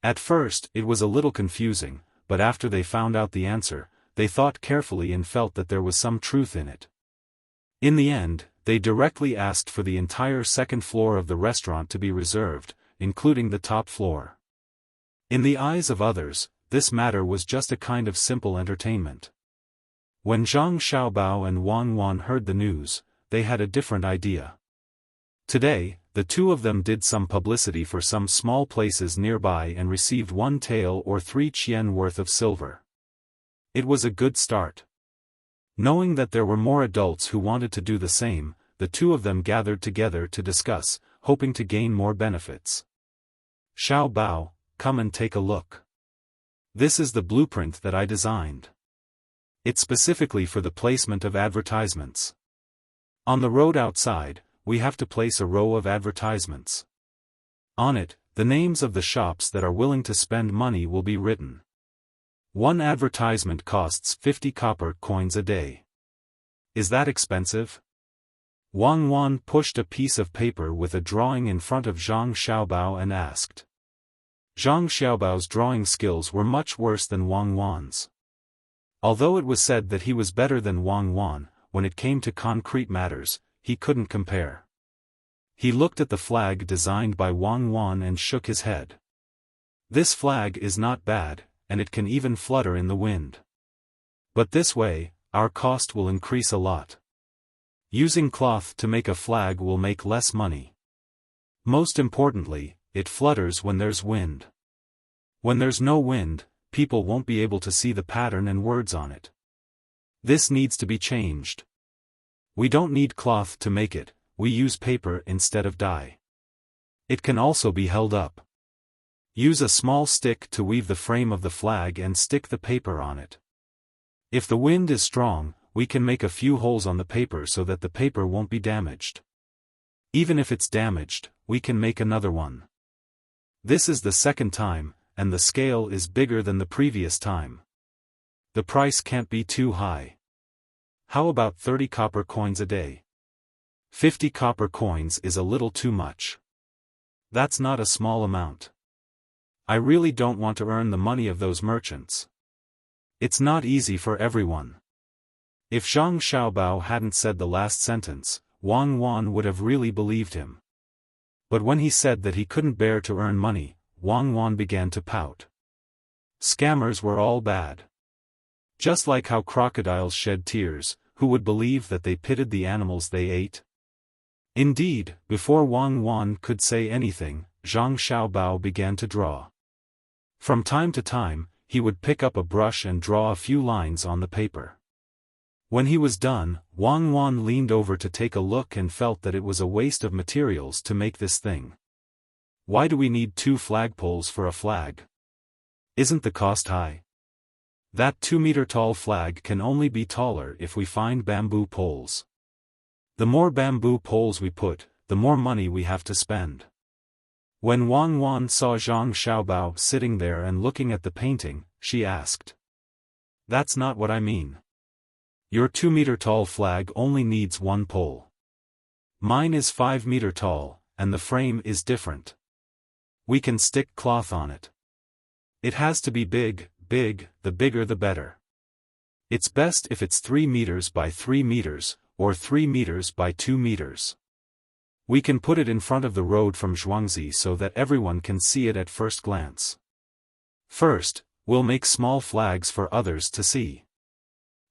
[SPEAKER 1] At first, it was a little confusing, but after they found out the answer, they thought carefully and felt that there was some truth in it. In the end, they directly asked for the entire second floor of the restaurant to be reserved, including the top floor. In the eyes of others, this matter was just a kind of simple entertainment. When Zhang Xiaobao and Wang Wan heard the news, they had a different idea. Today, the two of them did some publicity for some small places nearby and received 1 tael or 3 qian worth of silver. It was a good start. Knowing that there were more adults who wanted to do the same, the two of them gathered together to discuss, hoping to gain more benefits. Xiaobao, come and take a look. This is the blueprint that I designed. It's specifically for the placement of advertisements. On the road outside, we have to place a row of advertisements. On it, the names of the shops that are willing to spend money will be written. One advertisement costs 50 copper coins a day. Is that expensive? Wang Wan pushed a piece of paper with a drawing in front of Zhang Xiaobao and asked. Zhang Xiaobao's drawing skills were much worse than Wang Wan's. Although it was said that he was better than Wang Wan, when it came to concrete matters, he couldn't compare. He looked at the flag designed by Wang Wan and shook his head. This flag is not bad, and it can even flutter in the wind. But this way, our cost will increase a lot. Using cloth to make a flag will make less money. Most importantly, it flutters when there's wind. When there's no wind, people won't be able to see the pattern and words on it. This needs to be changed. We don't need cloth to make it, we use paper instead of dye. It can also be held up. Use a small stick to weave the frame of the flag and stick the paper on it. If the wind is strong, we can make a few holes on the paper so that the paper won't be damaged. Even if it's damaged, we can make another one. This is the second time, and the scale is bigger than the previous time. The price can't be too high. How about 30 copper coins a day? 50 copper coins is a little too much. That's not a small amount. I really don't want to earn the money of those merchants. It's not easy for everyone. If Zhang Xiaobao hadn't said the last sentence, Wang Wan would have really believed him. But when he said that he couldn't bear to earn money, Wang Wan began to pout. Scammers were all bad. Just like how crocodiles shed tears, who would believe that they pitied the animals they ate? Indeed, before Wang Wan could say anything, Zhang Xiaobao began to draw. From time to time, he would pick up a brush and draw a few lines on the paper. When he was done, Wang Wan leaned over to take a look and felt that it was a waste of materials to make this thing. Why do we need 2 flagpoles for a flag? Isn't the cost high? That 2-meter-tall flag can only be taller if we find bamboo poles. The more bamboo poles we put, the more money we have to spend. When Wang Wan saw Zhang Xiaobao sitting there and looking at the painting, she asked. That's not what I mean. Your 2-meter-tall flag only needs 1 pole. Mine is 5 meter tall, and the frame is different. We can stick cloth on it. It has to be big, the bigger the better. It's best if it's 3 meters by 3 meters, or 3 meters by 2 meters. We can put it in front of the road from Zhuangzi so that everyone can see it at first glance. First, we'll make small flags for others to see.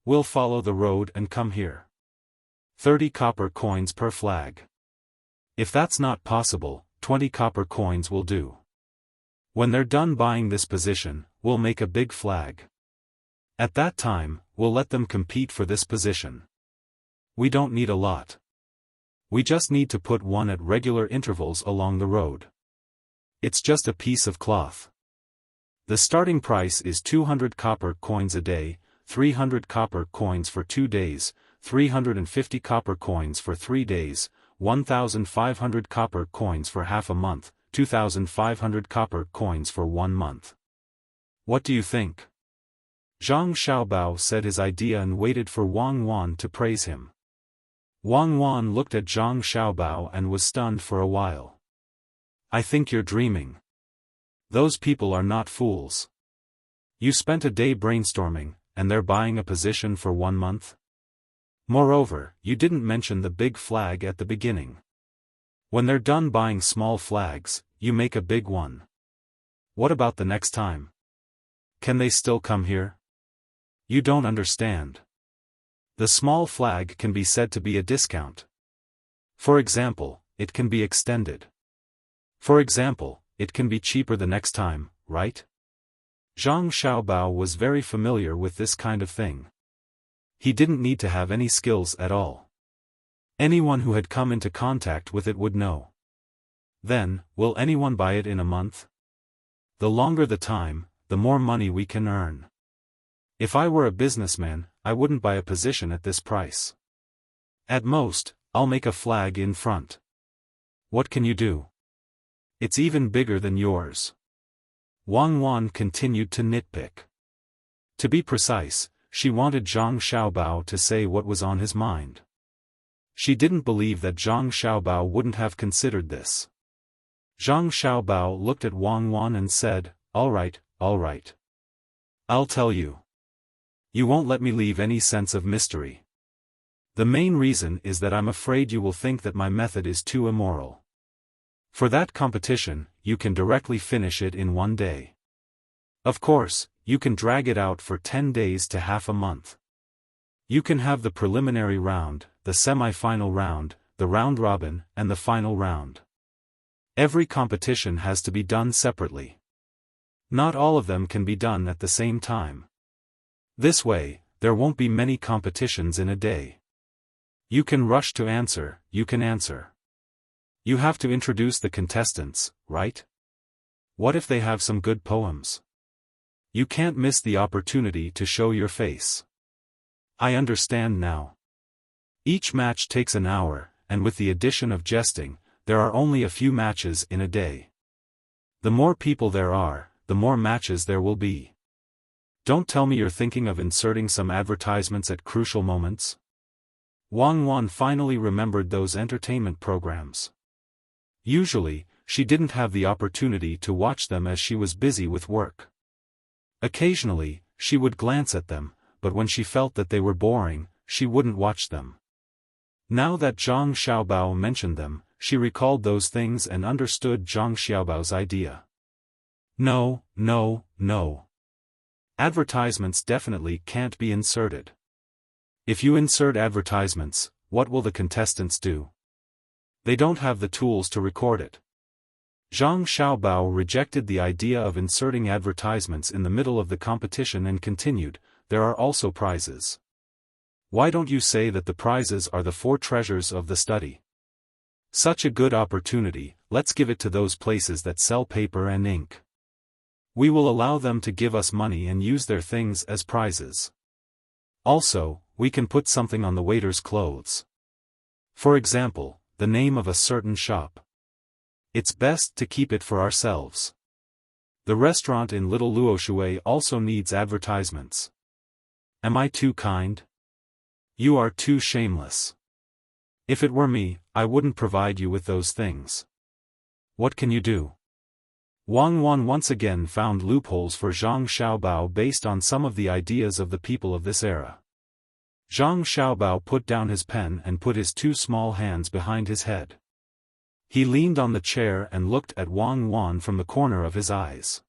[SPEAKER 1] We'll follow the road and come here. 30 copper coins per flag. If that's not possible, 20 copper coins will do. When they're done buying this position, we'll make a big flag. At that time, we'll let them compete for this position. We don't need a lot. We just need to put one at regular intervals along the road. It's just a piece of cloth. The starting price is 200 copper coins a day, 300 copper coins for 2 days, 350 copper coins for 3 days, 1,500 copper coins for half a month, 2,500 copper coins for 1 month. What do you think? Zhang Xiaobao said his idea and waited for Wang Wan to praise him. Wang Wan looked at Zhang Xiaobao and was stunned for a while. I think you're dreaming. Those people are not fools. You spent a day brainstorming, and they're buying a position for 1 month? Moreover, you didn't mention the big flag at the beginning. When they're done buying small flags, you make a big one. What about the next time? Can they still come here? You don't understand. The small flag can be said to be a discount. For example, it can be extended. For example, it can be cheaper the next time, right? Zhang Xiaobao was very familiar with this kind of thing. He didn't need to have any skills at all. Anyone who had come into contact with it would know. Then, will anyone buy it in a month? The longer the time, the more money we can earn. If I were a businessman, I wouldn't buy a position at this price. At most, I'll make a flag in front. What can you do? It's even bigger than yours. Wang Wan continued to nitpick. To be precise, she wanted Zhang Xiaobao to say what was on his mind. She didn't believe that Zhang Xiaobao wouldn't have considered this. Zhang Xiaobao looked at Wang Wan and said, all right. I'll tell you. You won't let me leave any sense of mystery. The main reason is that I'm afraid you will think that my method is too immoral. For that competition, you can directly finish it in 1 day. Of course, you can drag it out for 10 days to half a month. You can have the preliminary round, the semi-final round, the round robin, and the final round. Every competition has to be done separately. Not all of them can be done at the same time. This way, there won't be many competitions in a day. You can rush to answer, you can answer. You have to introduce the contestants, right? What if they have some good poems? You can't miss the opportunity to show your face. I understand now. Each match takes an hour, and with the addition of jesting, there are only a few matches in a day. The more people there are, the more matches there will be. Don't tell me you're thinking of inserting some advertisements at crucial moments? Wang Wan finally remembered those entertainment programs. Usually, she didn't have the opportunity to watch them as she was busy with work. Occasionally, she would glance at them, but when she felt that they were boring, she wouldn't watch them. Now that Zhang Xiaobao mentioned them, she recalled those things and understood Zhang Xiaobao's idea. No, no, no. Advertisements definitely can't be inserted. If you insert advertisements, what will the contestants do? They don't have the tools to record it. Zhang Xiaobao rejected the idea of inserting advertisements in the middle of the competition and continued, there are also prizes. Why don't you say that the prizes are the 4 treasures of the study? Such a good opportunity, let's give it to those places that sell paper and ink. We will allow them to give us money and use their things as prizes. Also, we can put something on the waiter's clothes. For example, the name of a certain shop. It's best to keep it for ourselves. The restaurant in Little Luoshui also needs advertisements. Am I too kind? You are too shameless. If it were me, I wouldn't provide you with those things. What can you do? Wang Wan once again found loopholes for Zhang Xiaobao based on some of the ideas of the people of this era. Zhang Xiaobao put down his pen and put his 2 small hands behind his head. He leaned on the chair and looked at Wang Wan from the corner of his eyes.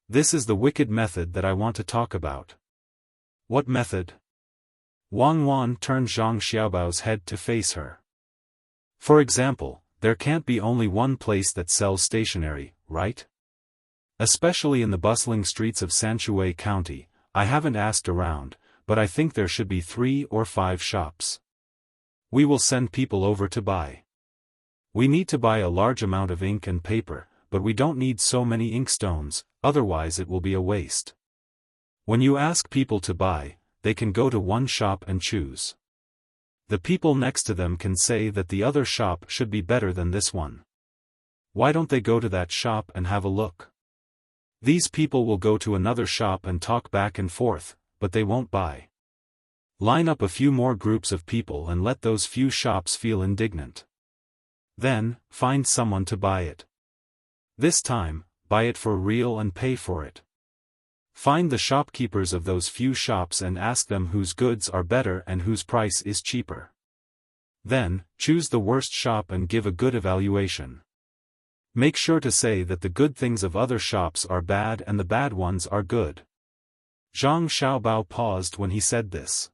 [SPEAKER 1] This is the wicked method that I want to talk about. What method? Wang Wan turned Zhang Xiaobao's head to face her. For example, there can't be only one place that sells stationery, right? Especially in the bustling streets of Sanshui County, I haven't asked around, but I think there should be 3 or 5 shops. We will send people over to buy. We need to buy a large amount of ink and paper, but we don't need so many inkstones, otherwise it will be a waste. When you ask people to buy, they can go to one shop and choose. The people next to them can say that the other shop should be better than this one. Why don't they go to that shop and have a look? These people will go to another shop and talk back and forth, but they won't buy. Line up a few more groups of people and let those few shops feel indignant. Then, find someone to buy it. This time, buy it for real and pay for it. Find the shopkeepers of those few shops and ask them whose goods are better and whose price is cheaper. Then, choose the worst shop and give a good evaluation. Make sure to say that the good things of other shops are bad and the bad ones are good. Zhang Xiaobao paused when he said this.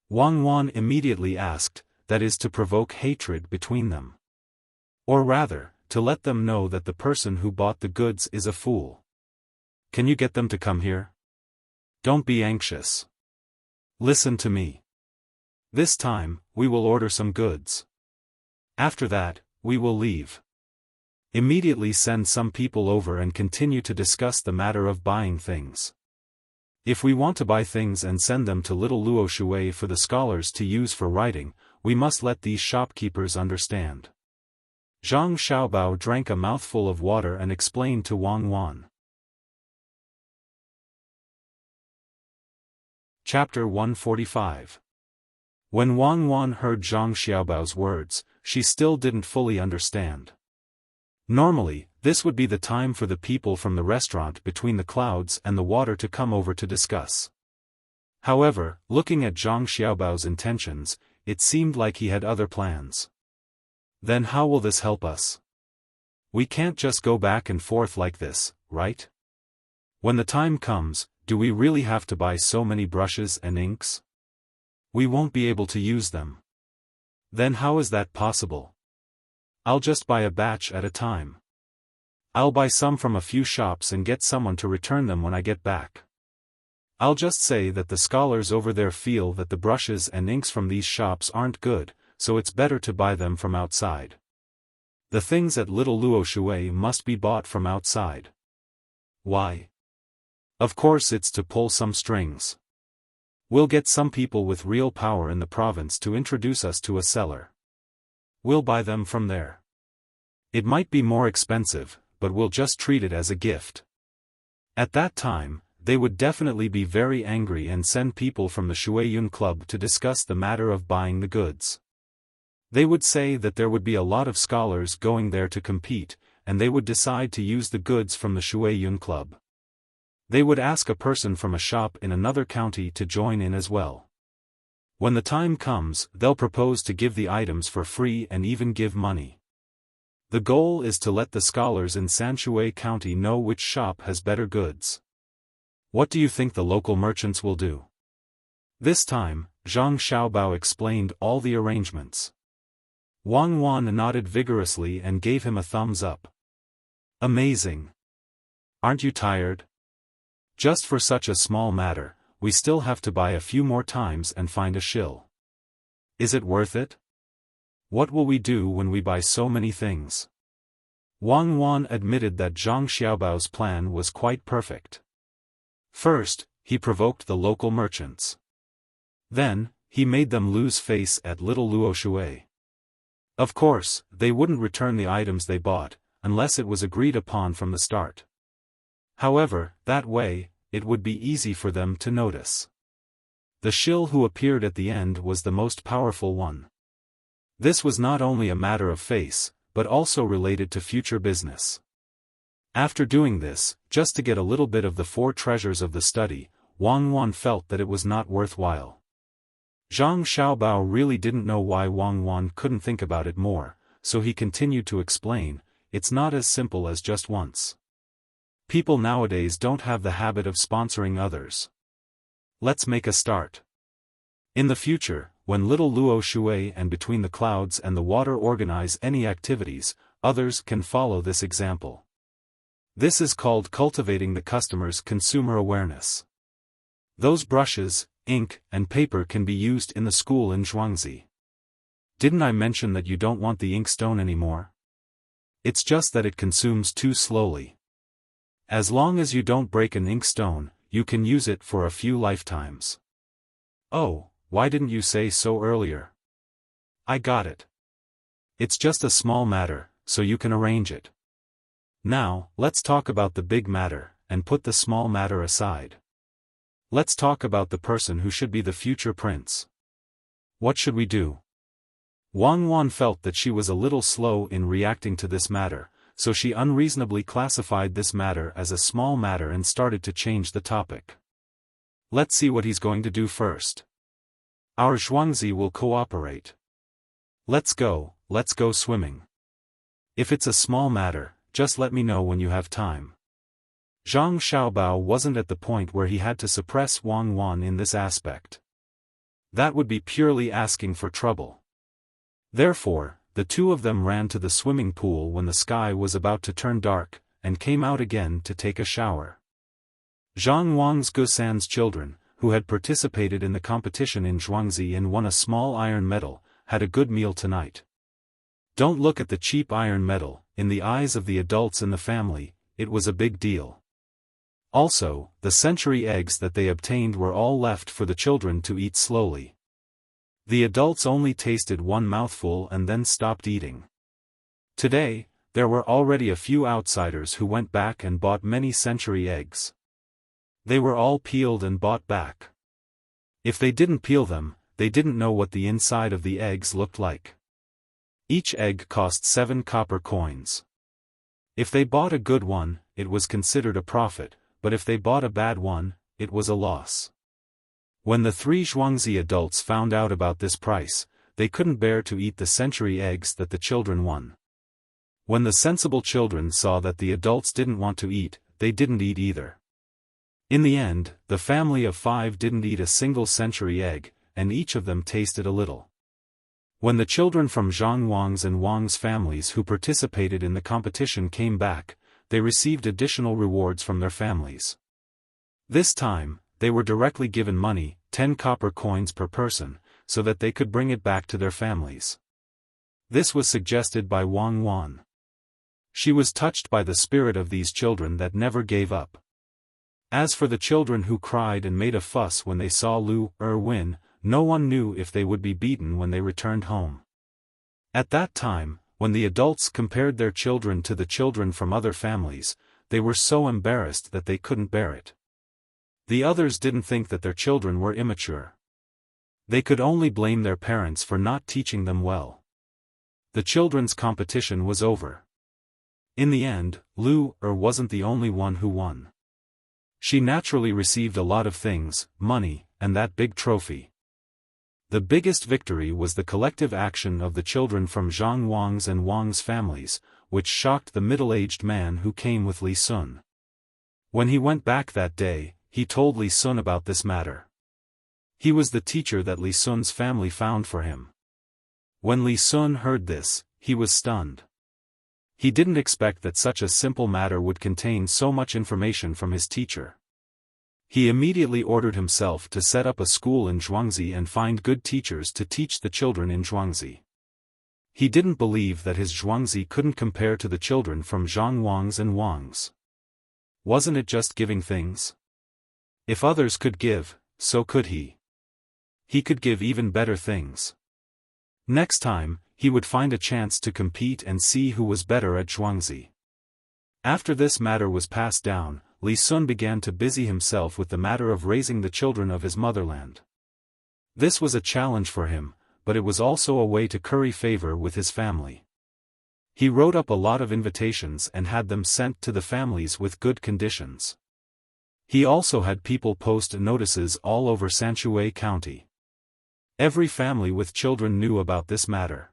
[SPEAKER 1] Wang Wan immediately asked, that is to provoke hatred between them. Or rather, to let them know that the person who bought the goods is a fool. Can you get them to come here? Don't be anxious. Listen to me. This time, we will order some goods. After that, we will leave. Immediately send some people over and continue to discuss the matter of buying things. If we want to buy things and send them to Little Luoshui for the scholars to use for writing, we must let these shopkeepers understand. Zhang Xiaobao drank a mouthful of water and explained to Wang Wan. Chapter 145. When Wang Wan heard Zhang Xiaobao's words, she still didn't fully understand. Normally, this would be the time for the people from the restaurant between the clouds and the water to come over to discuss. However, looking at Zhang Xiaobao's intentions, it seemed like he had other plans. Then how will this help us? We can't just go back and forth like this, right? When the time comes, do we really have to buy so many brushes and inks? We won't be able to use them. Then how is that possible? I'll just buy a batch at a time. I'll buy some from a few shops and get someone to return them when I get back. I'll just say that the scholars over there feel that the brushes and inks from these shops aren't good, so it's better to buy them from outside. The things at Little Luoshui must be bought from outside. Why? Of course it's to pull some strings. We'll get some people with real power in the province to introduce us to a seller. We'll buy them from there. It might be more expensive, but we'll just treat it as a gift. At that time, they would definitely be very angry and send people from the Shuiyun Club to discuss the matter of buying the goods. They would say that there would be a lot of scholars going there to compete, and they would decide to use the goods from the Shuiyun Club. They would ask a person from a shop in another county to join in as well. When the time comes, they'll propose to give the items for free and even give money. The goal is to let the scholars in Sanshui County know which shop has better goods. What do you think the local merchants will do? This time, Zhang Xiaobao explained all the arrangements. Wang Wan nodded vigorously and gave him a thumbs up. Amazing. Aren't you tired? Just for such a small matter, we still have to buy a few more times and find a shill. Is it worth it? What will we do when we buy so many things? Wang Wan admitted that Zhang Xiaobao's plan was quite perfect. First, he provoked the local merchants. Then, he made them lose face at little Luo Shui. Of course, they wouldn't return the items they bought, unless it was agreed upon from the start. However, that way, it would be easy for them to notice. The shill who appeared at the end was the most powerful one. This was not only a matter of face, but also related to future business. After doing this, just to get a little bit of the four treasures of the study, Wang Wan felt that it was not worthwhile. Zhang Xiaobao really didn't know why Wang Wan couldn't think about it more, so he continued to explain, it's not as simple as just once. People nowadays don't have the habit of sponsoring others. Let's make a start. In the future, when little Luo Shui and Between the Clouds and the Water organize any activities, others can follow this example. This is called cultivating the customer's consumer awareness. Those brushes, ink, and paper can be used in the school in Zhuangzi. Didn't I mention that you don't want the ink stone anymore? It's just that it consumes too slowly. As long as you don't break an ink stone, you can use it for a few lifetimes. Oh, why didn't you say so earlier? I got it. It's just a small matter, so you can arrange it. Now, let's talk about the big matter, and put the small matter aside. Let's talk about the person who should be the future prince. What should we do? Wang Wan felt that she was a little slow in reacting to this matter, so she unreasonably classified this matter as a small matter and started to change the topic. Let's see what he's going to do first. Our Zhuangzi will cooperate. Let's go swimming. If it's a small matter, just let me know when you have time. Zhang Xiaobao wasn't at the point where he had to suppress Wang Wan in this aspect. That would be purely asking for trouble. Therefore, the two of them ran to the swimming pool when the sky was about to turn dark, and came out again to take a shower. Zhang Wang's Gusan's children, who had participated in the competition in Zhuangzi and won a small iron medal, had a good meal tonight. Don't look at the cheap iron medal, in the eyes of the adults in the family, it was a big deal. Also, the century eggs that they obtained were all left for the children to eat slowly. The adults only tasted one mouthful and then stopped eating. Today, there were already a few outsiders who went back and bought many century eggs. They were all peeled and bought back. If they didn't peel them, they didn't know what the inside of the eggs looked like. Each egg cost 7 copper coins. If they bought a good one, it was considered a profit, but if they bought a bad one, it was a loss. When the 3 Zhuangzi adults found out about this price, they couldn't bear to eat the century eggs that the children won. When the sensible children saw that the adults didn't want to eat, they didn't eat either. In the end, the family of 5 didn't eat a single century egg, and each of them tasted a little. When the children from Zhang Wang's and Wang's families who participated in the competition came back, they received additional rewards from their families. This time, they were directly given money, 10 copper coins per person, so that they could bring it back to their families. This was suggested by Wang Wan. She was touched by the spirit of these children that never gave up. As for the children who cried and made a fuss when they saw Lu win, no one knew if they would be beaten when they returned home. At that time, when the adults compared their children to the children from other families, they were so embarrassed that they couldn't bear it. The others didn't think that their children were immature. They could only blame their parents for not teaching them well. The children's competition was over. In the end, Lu wasn't the only one who won. She naturally received a lot of things, money, and that big trophy. The biggest victory was the collective action of the children from Zhang Wang's and Wang's families, which shocked the middle-aged man who came with Li Sun. When he went back that day, he told Li Sun about this matter. He was the teacher that Li Sun's family found for him. When Li Sun heard this, he was stunned. He didn't expect that such a simple matter would contain so much information from his teacher. He immediately ordered himself to set up a school in Zhuangzi and find good teachers to teach the children in Zhuangzi. He didn't believe that his Zhuangzi couldn't compare to the children from Zhang Wang's and Wang's. Wasn't it just giving things? If others could give, so could he. He could give even better things. Next time, he would find a chance to compete and see who was better at Zhuangzi. After this matter was passed down, Li Sun began to busy himself with the matter of raising the children of his motherland. This was a challenge for him, but it was also a way to curry favor with his family. He wrote up a lot of invitations and had them sent to the families with good conditions. He also had people post notices all over Sanshui County. Every family with children knew about this matter.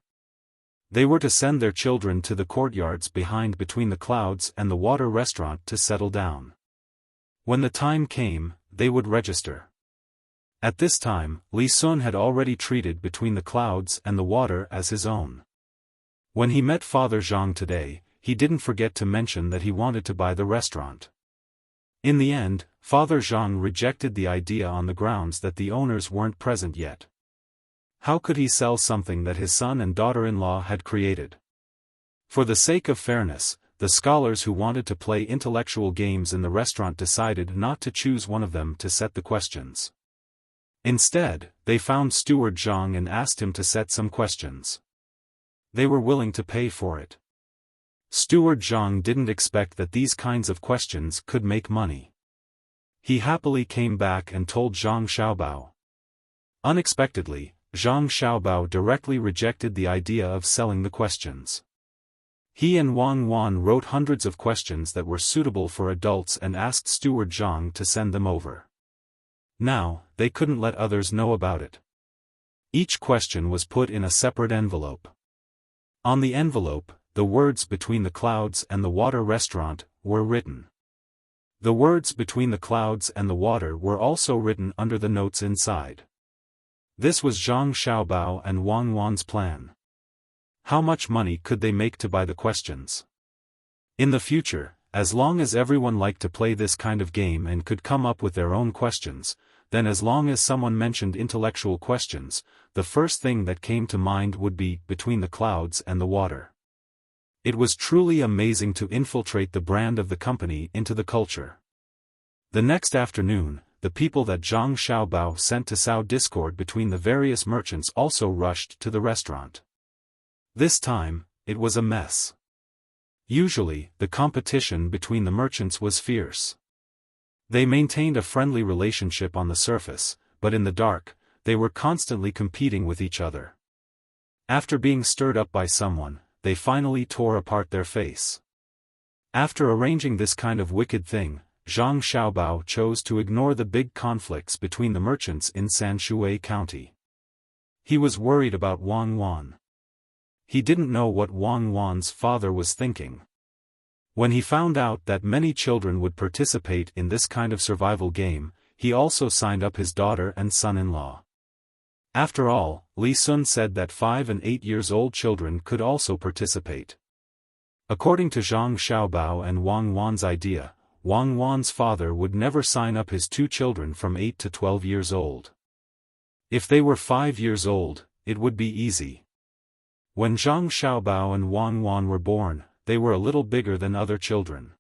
[SPEAKER 1] They were to send their children to the courtyards behind Between the Clouds and the Water restaurant to settle down. When the time came, they would register. At this time, Li Sun had already treated Between the Clouds and the Water as his own. When he met Father Zhang today, he didn't forget to mention that he wanted to buy the restaurant. In the end, Father Zhang rejected the idea on the grounds that the owners weren't present yet. How could he sell something that his son and daughter-in-law had created? For the sake of fairness, the scholars who wanted to play intellectual games in the restaurant decided not to choose one of them to set the questions. Instead, they found Steward Zhang and asked him to set some questions. They were willing to pay for it. Steward Zhang didn't expect that these kinds of questions could make money. He happily came back and told Zhang Xiaobao. Unexpectedly, Zhang Xiaobao directly rejected the idea of selling the questions. He and Wang Wan wrote hundreds of questions that were suitable for adults and asked Steward Zhang to send them over. Now, they couldn't let others know about it. Each question was put in a separate envelope. On the envelope, the words Between the Clouds and the Water restaurant were written. The words Between the Clouds and the Water were also written under the notes inside. This was Zhang Xiaobao and Wang Wan's plan. How much money could they make to buy the questions? In the future, as long as everyone liked to play this kind of game and could come up with their own questions, then as long as someone mentioned intellectual questions, the first thing that came to mind would be Between the Clouds and the Water. It was truly amazing to infiltrate the brand of the company into the culture. The next afternoon, the people that Zhang Xiaobao sent to sow discord between the various merchants also rushed to the restaurant. This time, it was a mess. Usually, the competition between the merchants was fierce. They maintained a friendly relationship on the surface, but in the dark, they were constantly competing with each other. After being stirred up by someone, they finally tore apart their face. After arranging this kind of wicked thing, Zhang Xiaobao chose to ignore the big conflicts between the merchants in Sanshui County. He was worried about Wang Wan. He didn't know what Wang Wan's father was thinking. When he found out that many children would participate in this kind of survival game, he also signed up his daughter and son-in-law. After all, Li Sun said that 5 and 8 years old children could also participate. According to Zhang Xiaobao and Wang Wan's idea, Wang Wan's father would never sign up his 2 children from 8 to 12 years old. If they were 5 years old, it would be easy. When Zhang Xiaobao and Wang Wan were born, they were a little bigger than other children.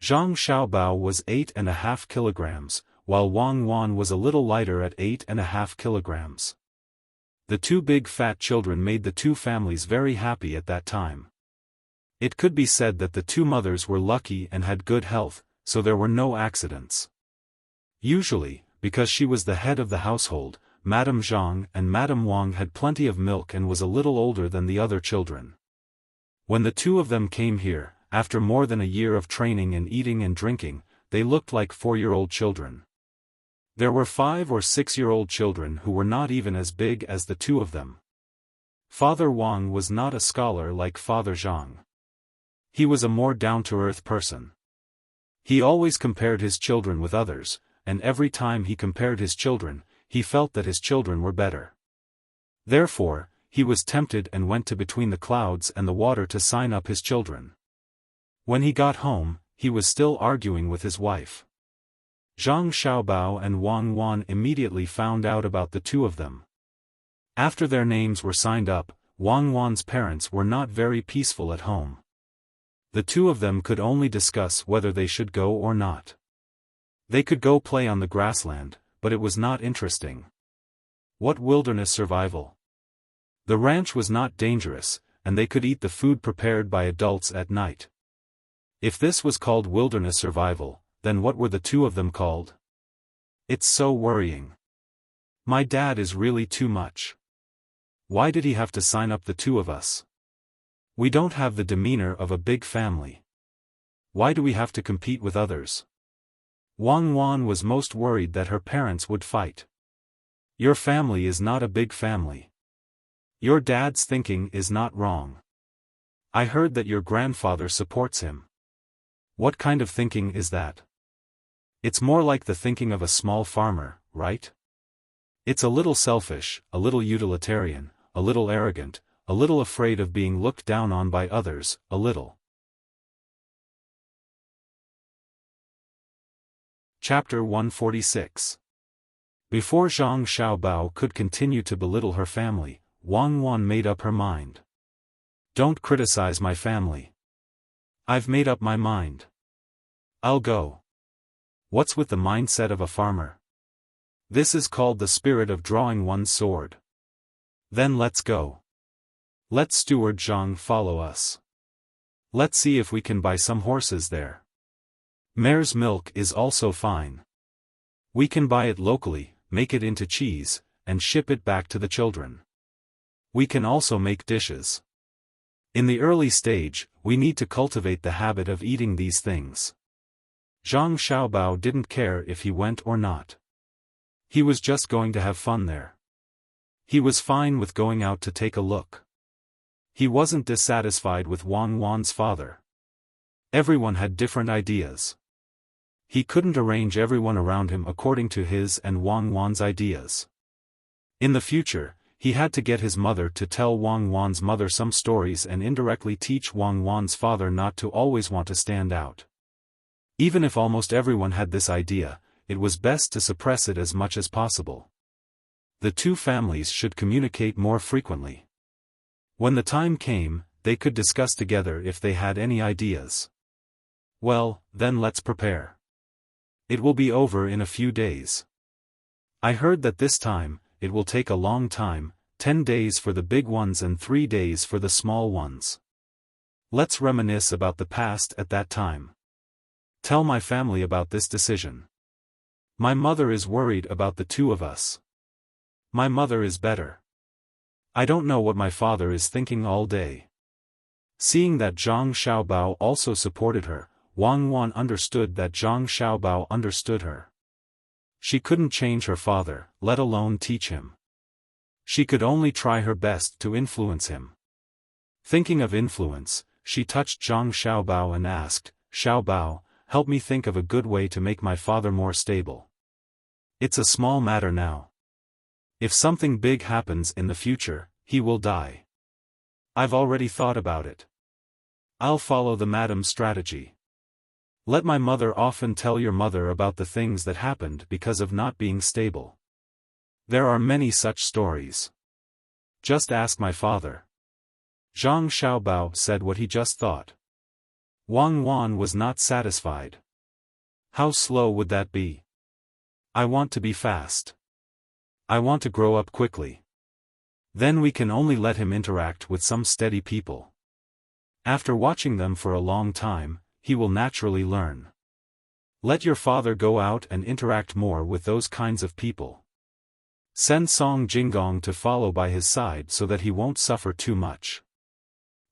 [SPEAKER 1] Zhang Xiaobao was 8.5 kilograms, while Wang Wan was a little lighter at 8.5 kilograms. The 2 big fat children made the 2 families very happy at that time. It could be said that the 2 mothers were lucky and had good health, so there were no accidents. Usually, because she was the head of the household, Madame Zhang and Madame Wang had plenty of milk and was a little older than the other children. When the two of them came here, after more than a year of training and eating and drinking, they looked like 4-year-old children. There were 5 or 6-year-old children who were not even as big as the two of them. Father Wang was not a scholar like Father Zhang. He was a more down-to-earth person. He always compared his children with others, and every time he compared his children, he felt that his children were better. Therefore, he was tempted and went to between the clouds and the water to sign up his children. When he got home, he was still arguing with his wife. Zhang Xiaobao and Wang Wan immediately found out about the two of them. After their names were signed up, Wang Wan's parents were not very peaceful at home. The two of them could only discuss whether they should go or not. They could go play on the grassland, but it was not interesting. What wilderness survival? The ranch was not dangerous, and they could eat the food prepared by adults at night. If this was called wilderness survival, then what were the two of them called? It's so worrying. My dad is really too much. Why did he have to sign up the two of us? We don't have the demeanor of a big family. Why do we have to compete with others? Wang Wan was most worried that her parents would fight. Your family is not a big family. Your dad's thinking is not wrong. I heard that your grandfather supports him. What kind of thinking is that? It's more like the thinking of a small farmer, right? It's a little selfish, a little utilitarian, a little arrogant, a little afraid of being looked down on by others, a little. Chapter 146. Before Zhang Xiaobao could continue to belittle her family, Wang Wan made up her mind. Don't criticize my family. I've made up my mind. I'll go. What's with the mindset of a farmer? This is called the spirit of drawing one's sword. Then let's go. Let Steward Zhang follow us. Let's see if we can buy some horses there. Mare's milk is also fine. We can buy it locally, make it into cheese, and ship it back to the children. We can also make dishes. In the early stage, we need to cultivate the habit of eating these things. Zhang Xiaobao didn't care if he went or not. He was just going to have fun there. He was fine with going out to take a look. He wasn't dissatisfied with Wang Wan's father. Everyone had different ideas. He couldn't arrange everyone around him according to his and Wang Wan's ideas. In the future, he had to get his mother to tell Wang Wan's mother some stories and indirectly teach Wang Wan's father not to always want to stand out. Even if almost everyone had this idea, it was best to suppress it as much as possible. The two families should communicate more frequently. When the time came, they could discuss together if they had any ideas. Well, then let's prepare. It will be over in a few days. I heard that this time, it will take a long time, 10 days for the big ones and 3 days for the small ones. Let's reminisce about the past at that time. Tell my family about this decision. My mother is worried about the two of us. My mother is better. I don't know what my father is thinking all day. Seeing that Zhang Xiaobao also supported her, Wang Wan understood that Zhang Xiaobao understood her. She couldn't change her father, let alone teach him. She could only try her best to influence him. Thinking of influence, she touched Zhang Xiaobao and asked, "Xiaobao, help me think of a good way to make my father more stable. It's a small matter now. If something big happens in the future, he will die. I've already thought about it. I'll follow the madam's strategy. Let my mother often tell your mother about the things that happened because of not being stable. There are many such stories. Just ask my father." Zhang Xiaobao said what he just thought. Wang Wan was not satisfied. How slow would that be? I want to be fast. I want to grow up quickly. Then we can only let him interact with some steady people. After watching them for a long time, he will naturally learn. Let your father go out and interact more with those kinds of people. Send Song Jinggong to follow by his side so that he won't suffer too much.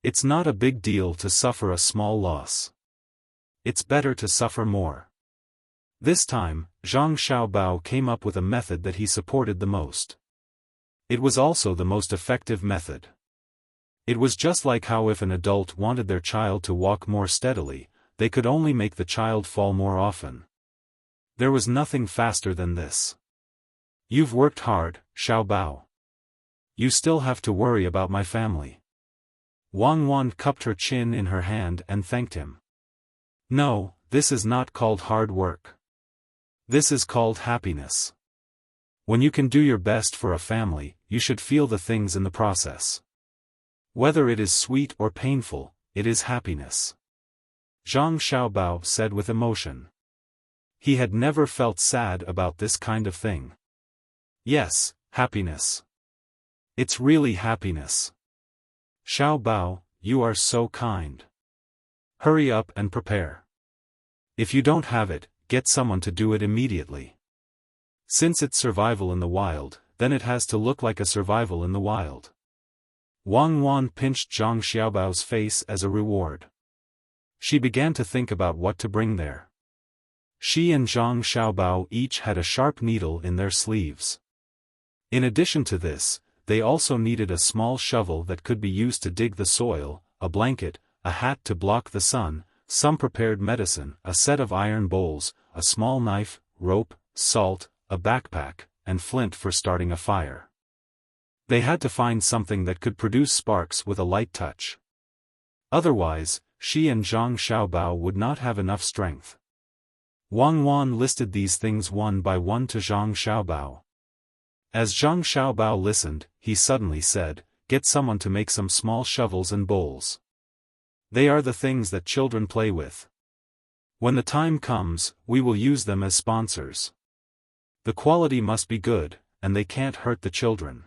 [SPEAKER 1] It's not a big deal to suffer a small loss. It's better to suffer more. This time, Zhang Xiaobao came up with a method that he supported the most. It was also the most effective method. It was just like how if an adult wanted their child to walk more steadily, they could only make the child fall more often. There was nothing faster than this. You've worked hard, Xiaobao. You still have to worry about my family. Wang Wan cupped her chin in her hand and thanked him. No, this is not called hard work. This is called happiness. When you can do your best for a family, you should feel the things in the process. Whether it is sweet or painful, it is happiness. Zhang Xiaobao said with emotion. He had never felt sad about this kind of thing. Yes, happiness. It's really happiness. Xiaobao, you are so kind. Hurry up and prepare. If you don't have it, get someone to do it immediately. Since it's survival in the wild, then it has to look like a survival in the wild. Wang Wan pinched Zhang Xiaobao's face as a reward. She began to think about what to bring there. She and Zhang Xiaobao each had a sharp needle in their sleeves. In addition to this, they also needed a small shovel that could be used to dig the soil, a blanket, a hat to block the sun, some prepared medicine, a set of iron bowls, a small knife, rope, salt, a backpack, and flint for starting a fire. They had to find something that could produce sparks with a light touch. Otherwise, she and Zhang Xiaobao would not have enough strength. Wang Wan listed these things one by one to Zhang Xiaobao. As Zhang Xiaobao listened, he suddenly said, "Get someone to make some small shovels and bowls. They are the things that children play with. When the time comes, we will use them as sponsors. The quality must be good, and they can't hurt the children.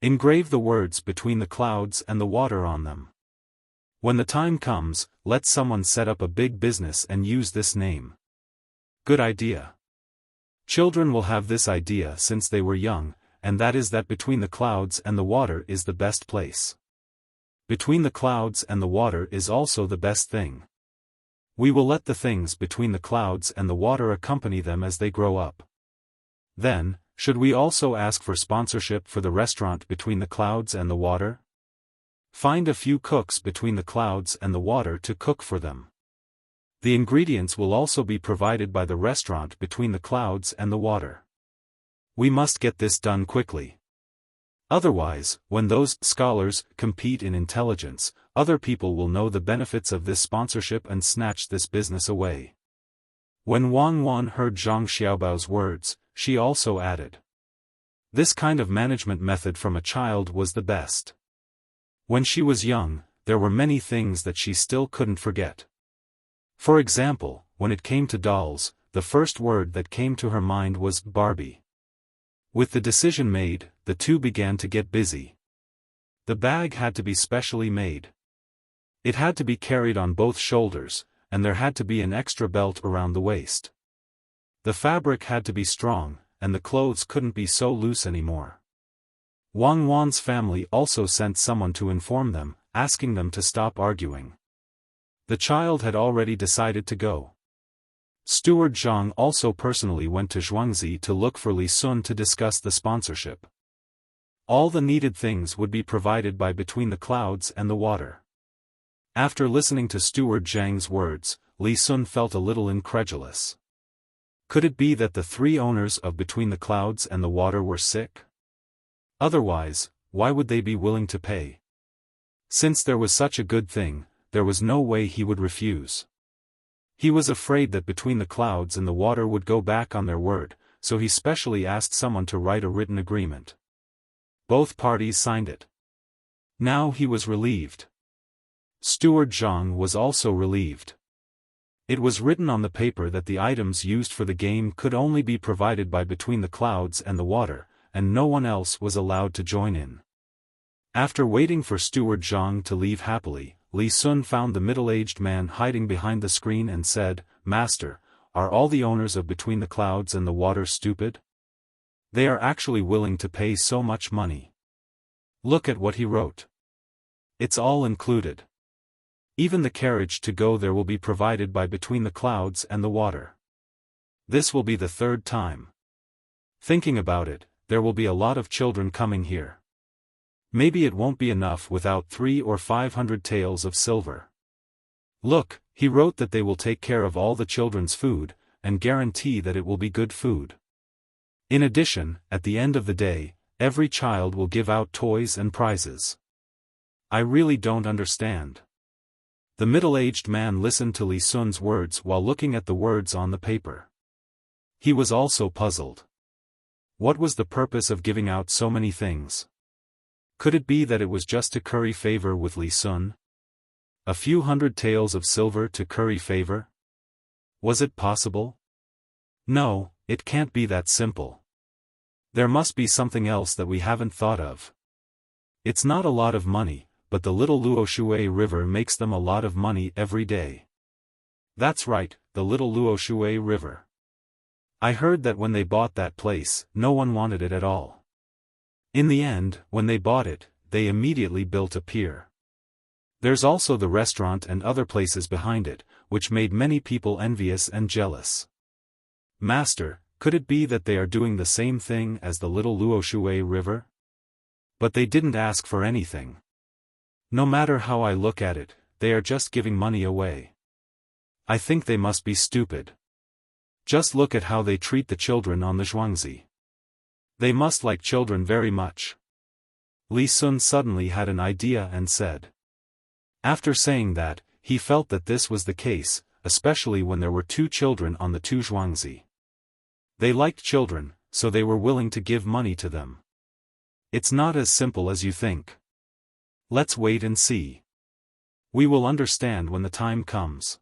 [SPEAKER 1] Engrave the words between the clouds and the water on them. When the time comes, let someone set up a big business and use this name." Good idea. Children will have this idea since they were young, and that is that between the clouds and the water is the best place. Between the clouds and the water is also the best thing. We will let the things between the clouds and the water accompany them as they grow up. Then, should we also ask for sponsorship for the restaurant between the clouds and the water? Find a few cooks between the clouds and the water to cook for them. The ingredients will also be provided by the restaurant between the clouds and the water. We must get this done quickly. Otherwise, when those scholars compete in intelligence, other people will know the benefits of this sponsorship and snatch this business away. When Wang Wan heard Zhang Xiaobao's words, she also added. This kind of management method from a child was the best. When she was young, there were many things that she still couldn't forget. For example, when it came to dolls, the first word that came to her mind was Barbie. With the decision made, the two began to get busy. The bag had to be specially made. It had to be carried on both shoulders, and there had to be an extra belt around the waist. The fabric had to be strong, and the clothes couldn't be so loose anymore. Wang Wan's family also sent someone to inform them, asking them to stop arguing. The child had already decided to go. Steward Zhang also personally went to Zhuangzi to look for Li Sun to discuss the sponsorship. All the needed things would be provided by Between the Clouds and the Water. After listening to Steward Zhang's words, Li Sun felt a little incredulous. Could it be that the three owners of Between the Clouds and the Water were sick? Otherwise, why would they be willing to pay? Since there was such a good thing, there was no way he would refuse. He was afraid that Between the Clouds and the Water would go back on their word, so he specially asked someone to write a written agreement. Both parties signed it. Now he was relieved. Steward Zhang was also relieved. It was written on the paper that the items used for the game could only be provided by Between the Clouds and the Water, and no one else was allowed to join in. After waiting for Steward Zhang to leave happily, Li Sun found the middle-aged man hiding behind the screen and said, "Master, are all the owners of Between the Clouds and the Water stupid? They are actually willing to pay so much money. Look at what he wrote. It's all included. Even the carriage to go there will be provided by between the clouds and the water. This will be the third time. Thinking about it, there will be a lot of children coming here. Maybe it won't be enough without 300 or 500 taels of silver. Look, he wrote that they will take care of all the children's food, and guarantee that it will be good food. In addition, at the end of the day, every child will give out toys and prizes. I really don't understand. The middle-aged man listened to Li Sun's words while looking at the words on the paper. He was also puzzled. What was the purpose of giving out so many things? Could it be that it was just to curry favor with Li Sun? A few hundred taels of silver to curry favor? Was it possible? No, it can't be that simple. There must be something else that we haven't thought of. It's not a lot of money, but the little Luoshui River makes them a lot of money every day. That's right, the little Luoshui River. I heard that when they bought that place, no one wanted it at all. In the end, when they bought it, they immediately built a pier. There's also the restaurant and other places behind it, which made many people envious and jealous. Master, could it be that they are doing the same thing as the little Luoshui River? But they didn't ask for anything. No matter how I look at it, they are just giving money away. I think they must be stupid. Just look at how they treat the children on the Zhuangzi. They must like children very much. Li Sun suddenly had an idea and said. After saying that, he felt that this was the case, especially when there were 2 children on the 2 Zhuangzi. They liked children, so they were willing to give money to them. It's not as simple as you think. Let's wait and see. We will understand when the time comes.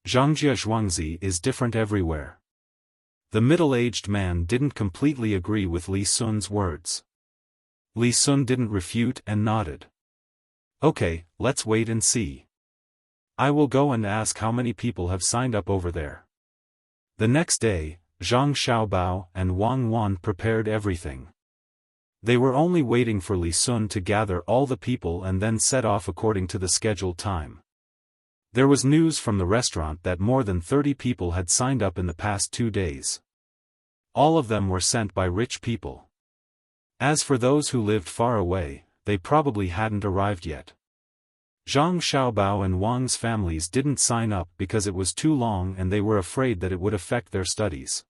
[SPEAKER 1] Zhangjia Zhuangzi is different everywhere. The middle-aged man didn't completely agree with Li Sun's words. Li Sun didn't refute and nodded. Okay, let's wait and see. I will go and ask how many people have signed up over there. The next day, Zhang Xiaobao and Wang Wan prepared everything. They were only waiting for Li Sun to gather all the people and then set off according to the scheduled time. There was news from the restaurant that more than 30 people had signed up in the past 2 days. All of them were sent by rich people. As for those who lived far away, they probably hadn't arrived yet. Zhang Xiaobao and Wang's families didn't sign up because it was too long and they were afraid that it would affect their studies.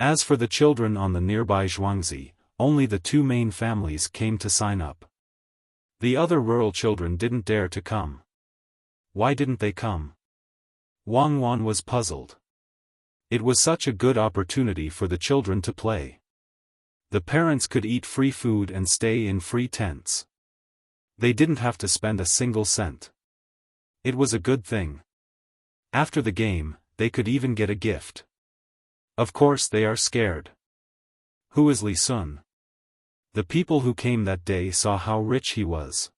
[SPEAKER 1] As for the children on the nearby Zhuangzi, only the 2 main families came to sign up. The other rural children didn't dare to come. Why didn't they come? Wang Wan was puzzled. It was such a good opportunity for the children to play. The parents could eat free food and stay in free tents. They didn't have to spend a single cent. It was a good thing. After the game, they could even get a gift. Of course they are scared. Who is Li Sun? The people who came that day saw how rich he was.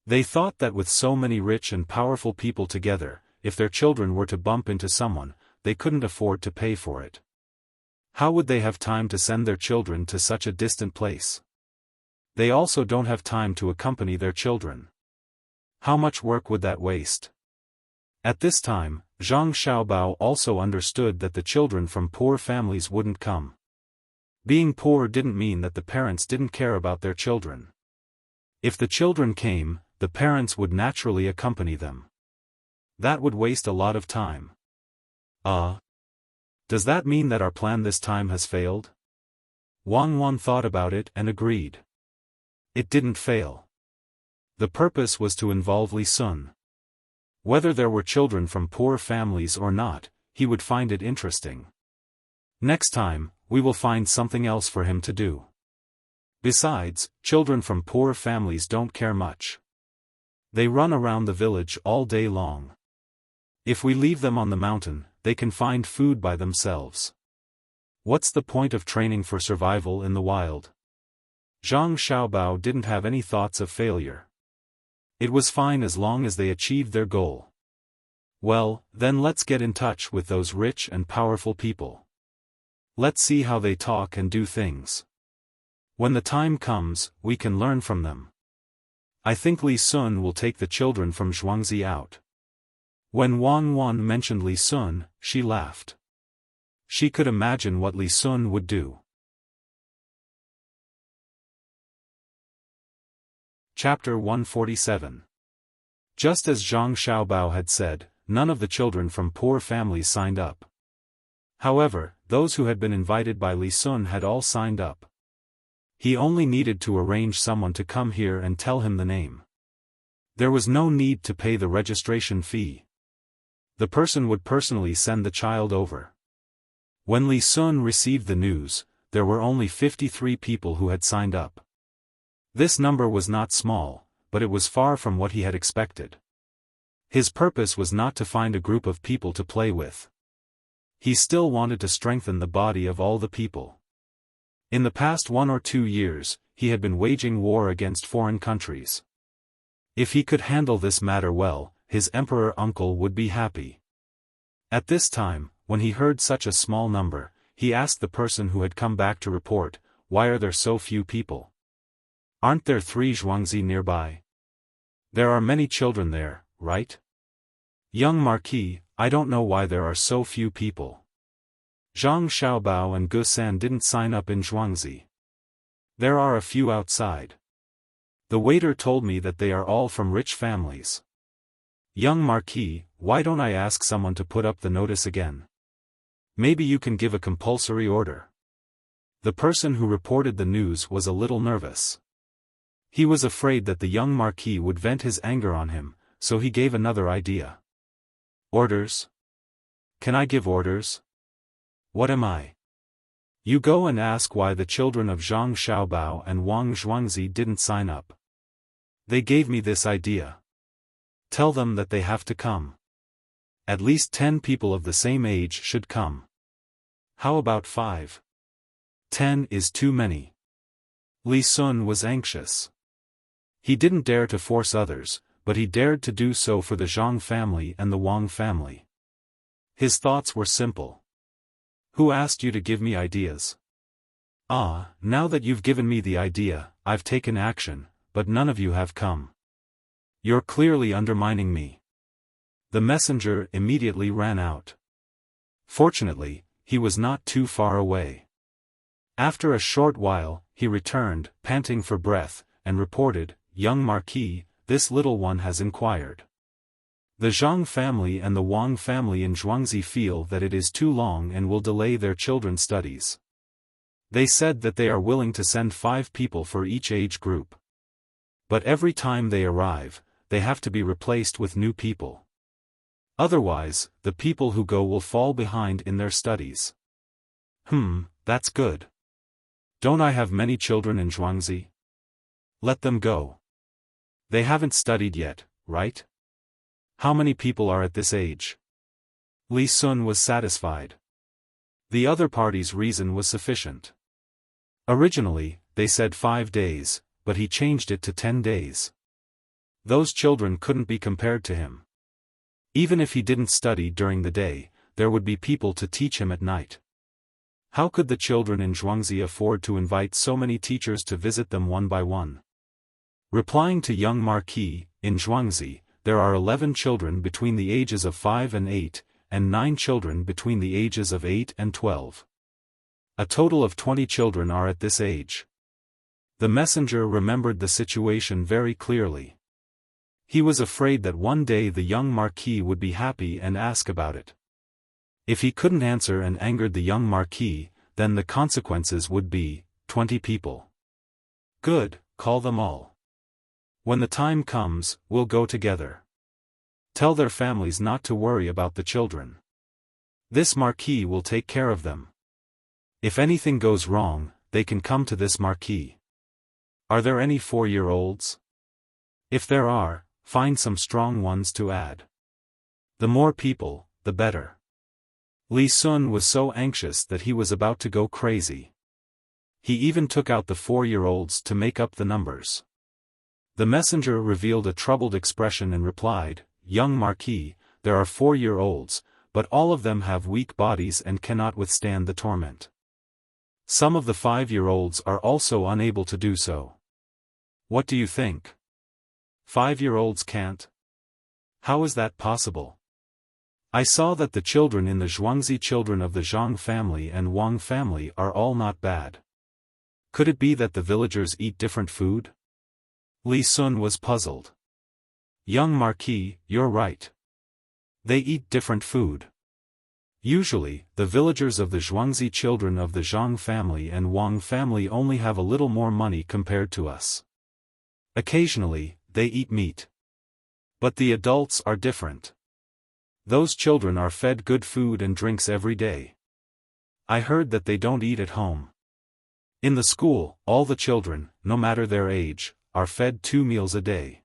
[SPEAKER 1] They thought that with so many rich and powerful people together, if their children were to bump into someone, they couldn't afford to pay for it. How would they have time to send their children to such a distant place? They also don't have time to accompany their children. How much work would that waste? At this time, Zhang Xiaobao also understood that the children from poor families wouldn't come. Being poor didn't mean that the parents didn't care about their children. If the children came, the parents would naturally accompany them. That would waste a lot of time. Does that mean that our plan this time has failed? Wang Wan thought about it and agreed. It didn't fail. The purpose was to involve Li Sun. Whether there were children from poor families or not, he would find it interesting. Next time, we will find something else for him to do. Besides, children from poor families don't care much. They run around the village all day long. If we leave them on the mountain, they can find food by themselves. What's the point of training for survival in the wild? Zhang Xiaobao didn't have any thoughts of failure. It was fine as long as they achieved their goal. Well, then let's get in touch with those rich and powerful people. Let's see how they talk and do things. When the time comes, we can learn from them. I think Li Sun will take the children from Zhuangzi out. When Wang Wan mentioned Li Sun, she laughed. She could imagine what Li Sun would do. Chapter 147. Just as Zhang Xiaobao had said, none of the children from poor families signed up. However, those who had been invited by Li Sun had all signed up. He only needed to arrange someone to come here and tell him the name. There was no need to pay the registration fee. The person would personally send the child over. When Li Sun received the news, there were only 53 people who had signed up. This number was not small, but it was far from what he had expected. His purpose was not to find a group of people to play with. He still wanted to strengthen the body of all the people. In the past 1 or 2 years, he had been waging war against foreign countries. If he could handle this matter well, his emperor uncle would be happy. At this time, when he heard such a small number, he asked the person who had come back to report, "Why are there so few people? Aren't there 3 Zhuangzi nearby? There are many children there, right?" "Young Marquis, I don't know why there are so few people. Zhang Xiaobao and Gu San didn't sign up in Zhuangzi. There are a few outside. The waiter told me that they are all from rich families." "Young Marquis, why don't I ask someone to put up the notice again? Maybe you can give a compulsory order." The person who reported the news was a little nervous. He was afraid that the young Marquis would vent his anger on him, so he gave another idea. "Orders? Can I give orders? What am I? You go and ask why the children of Zhang Xiaobao and Wang Zhuangzi didn't sign up. They gave me this idea. Tell them that they have to come. At least 10 people of the same age should come. How about 5? 10 is too many." Li Sun was anxious. He didn't dare to force others, but he dared to do so for the Zhang family and the Wang family. His thoughts were simple. "Who asked you to give me ideas? Now that you've given me the idea, I've taken action, but none of you have come. You're clearly undermining me." The messenger immediately ran out. Fortunately, he was not too far away. After a short while, he returned, panting for breath, and reported, "Young Marquis, this little one has inquired. The Zhang family and the Wang family in Zhuangzi feel that it is too long and will delay their children's studies. They said that they are willing to send 5 people for each age group. But every time they arrive, they have to be replaced with new people. Otherwise, the people who go will fall behind in their studies." That's good. Don't I have many children in Zhuangzi? Let them go. They haven't studied yet, right? How many people are at this age?" Li Sun was satisfied. The other party's reason was sufficient. Originally, they said 5 days, but he changed it to 10 days. Those children couldn't be compared to him. Even if he didn't study during the day, there would be people to teach him at night. How could the children in Zhuangzi afford to invite so many teachers to visit them one by one? Replying to young Marquis, in Zhuangzi, there are 11 children between the ages of 5 and 8, and 9 children between the ages of 8 and 12. A total of 20 children are at this age. The messenger remembered the situation very clearly. He was afraid that one day the young Marquis would be happy and ask about it. If he couldn't answer and angered the young Marquis, then the consequences would be 20 people. "Good, call them all. When the time comes, we'll go together. Tell their families not to worry about the children. This Marquis will take care of them. If anything goes wrong, they can come to this Marquis. Are there any 4-year-olds? If there are, find some strong ones to add. The more people, the better." Li Sun was so anxious that he was about to go crazy. He even took out the 4-year-olds to make up the numbers. The messenger revealed a troubled expression and replied, "Young Marquis, there are 4-year-olds, but all of them have weak bodies and cannot withstand the torment. Some of the 5-year-olds are also unable to do so. What do you think? 5-year-olds can't? How is that possible? I saw that the children in the Zhuangzi children of the Zhang family and Wang family are all not bad. Could it be that the villagers eat different food? Li Sun was puzzled. Young Marquis, you're right. They eat different food. Usually, the villagers of the Zhuangzi children of the Zhang family and Wang family only have a little more money compared to us. Occasionally, they eat meat. But the adults are different. Those children are fed good food and drinks every day. I heard that they don't eat at home. In the school, all the children, no matter their age, are fed 2 meals a day.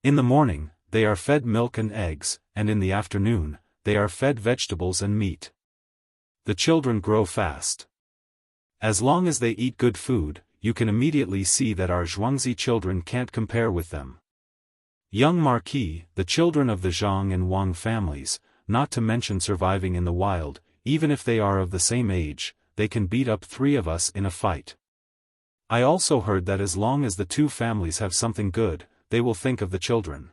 [SPEAKER 1] In the morning, they are fed milk and eggs, and in the afternoon, they are fed vegetables and meat. The children grow fast. As long as they eat good food, you can immediately see that our Zhuangzi children can't compare with them. Young Marquis, the children of the Zhang and Wang families, not to mention surviving in the wild, even if they are of the same age, they can beat up 3 of us in a fight. I also heard that as long as the 2 families have something good, they will think of the children.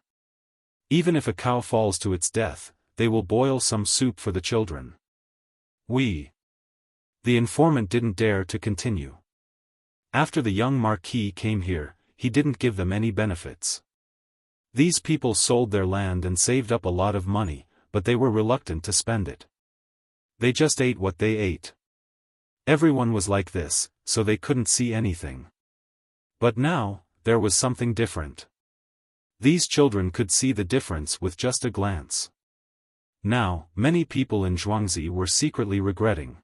[SPEAKER 1] Even if a cow falls to its death, they will boil some soup for the children. The informant didn't dare to continue. After the young Marquis came here, he didn't give them any benefits. These people sold their land and saved up a lot of money, but they were reluctant to spend it. They just ate what they ate. Everyone was like this, so they couldn't see anything. But now, there was something different. These children could see the difference with just a glance. Now, many people in Zhuangzi were secretly regretting.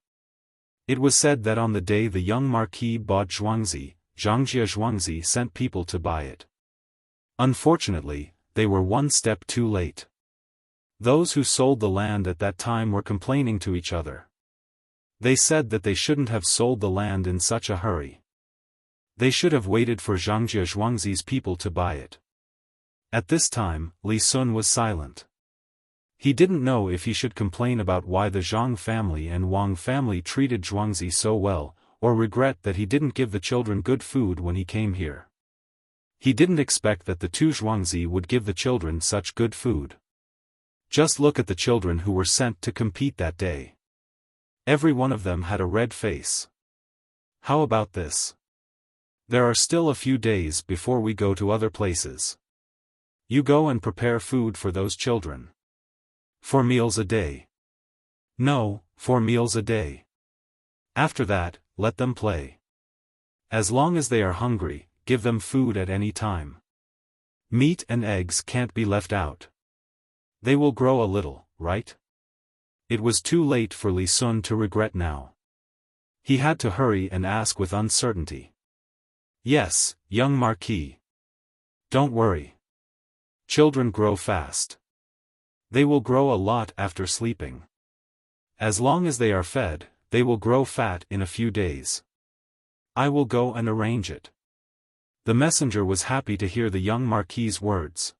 [SPEAKER 1] It was said that on the day the young Marquis bought Zhuangzi, Zhangjia Zhuangzi sent people to buy it. Unfortunately, they were one step too late. Those who sold the land at that time were complaining to each other. They said that they shouldn't have sold the land in such a hurry. They should have waited for Zhangjia Zhuangzi's people to buy it. At this time, Li Sun was silent. He didn't know if he should complain about why the Zhang family and Wang family treated Zhuangzi so well, or regret that he didn't give the children good food when he came here. He didn't expect that the 2 Zhuangzi would give the children such good food. Just look at the children who were sent to compete that day. Every one of them had a red face. How about this? There are still a few days before we go to other places. You go and prepare food for those children. 4 meals a day. No, 4 meals a day. After that, let them play. As long as they are hungry, give them food at any time. Meat and eggs can't be left out. They will grow a little, right? It was too late for Li Sun to regret now. He had to hurry and ask with uncertainty. Yes, young Marquis. Don't worry. Children grow fast. They will grow a lot after sleeping. As long as they are fed, they will grow fat in a few days. I will go and arrange it. The messenger was happy to hear the young Marquis's words.